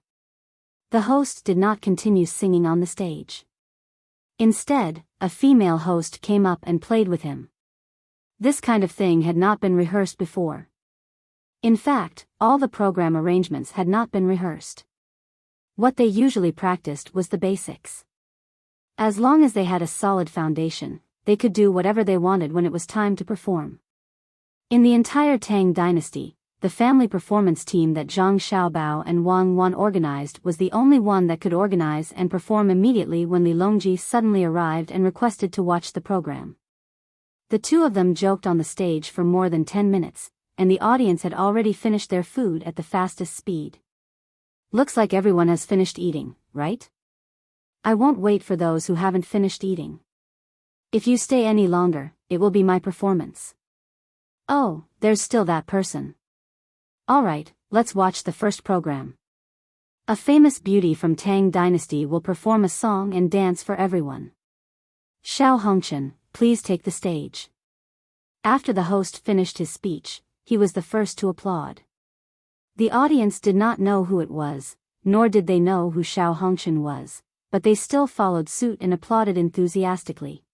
The host did not continue singing on the stage. Instead, a female host came up and played with him. This kind of thing had not been rehearsed before. In fact, all the program arrangements had not been rehearsed. What they usually practiced was the basics. As long as they had a solid foundation, they could do whatever they wanted when it was time to perform. In the entire Tang Dynasty, the family performance team that Zhang Xiaobao and Wang Wan organized was the only one that could organize and perform immediately when Li Longji suddenly arrived and requested to watch the program. The two of them joked on the stage for more than 10 minutes, and the audience had already finished their food at the fastest speed. Looks like everyone has finished eating, right? I won't wait for those who haven't finished eating. If you stay any longer, it will be my performance. Oh, there's still that person. Alright, let's watch the first program. A famous beauty from Tang Dynasty will perform a song and dance for everyone. Xiao Hongchen, please take the stage. After the host finished his speech, he was the first to applaud. The audience did not know who it was, nor did they know who Xiao Hongchen was, but they still followed suit and applauded enthusiastically.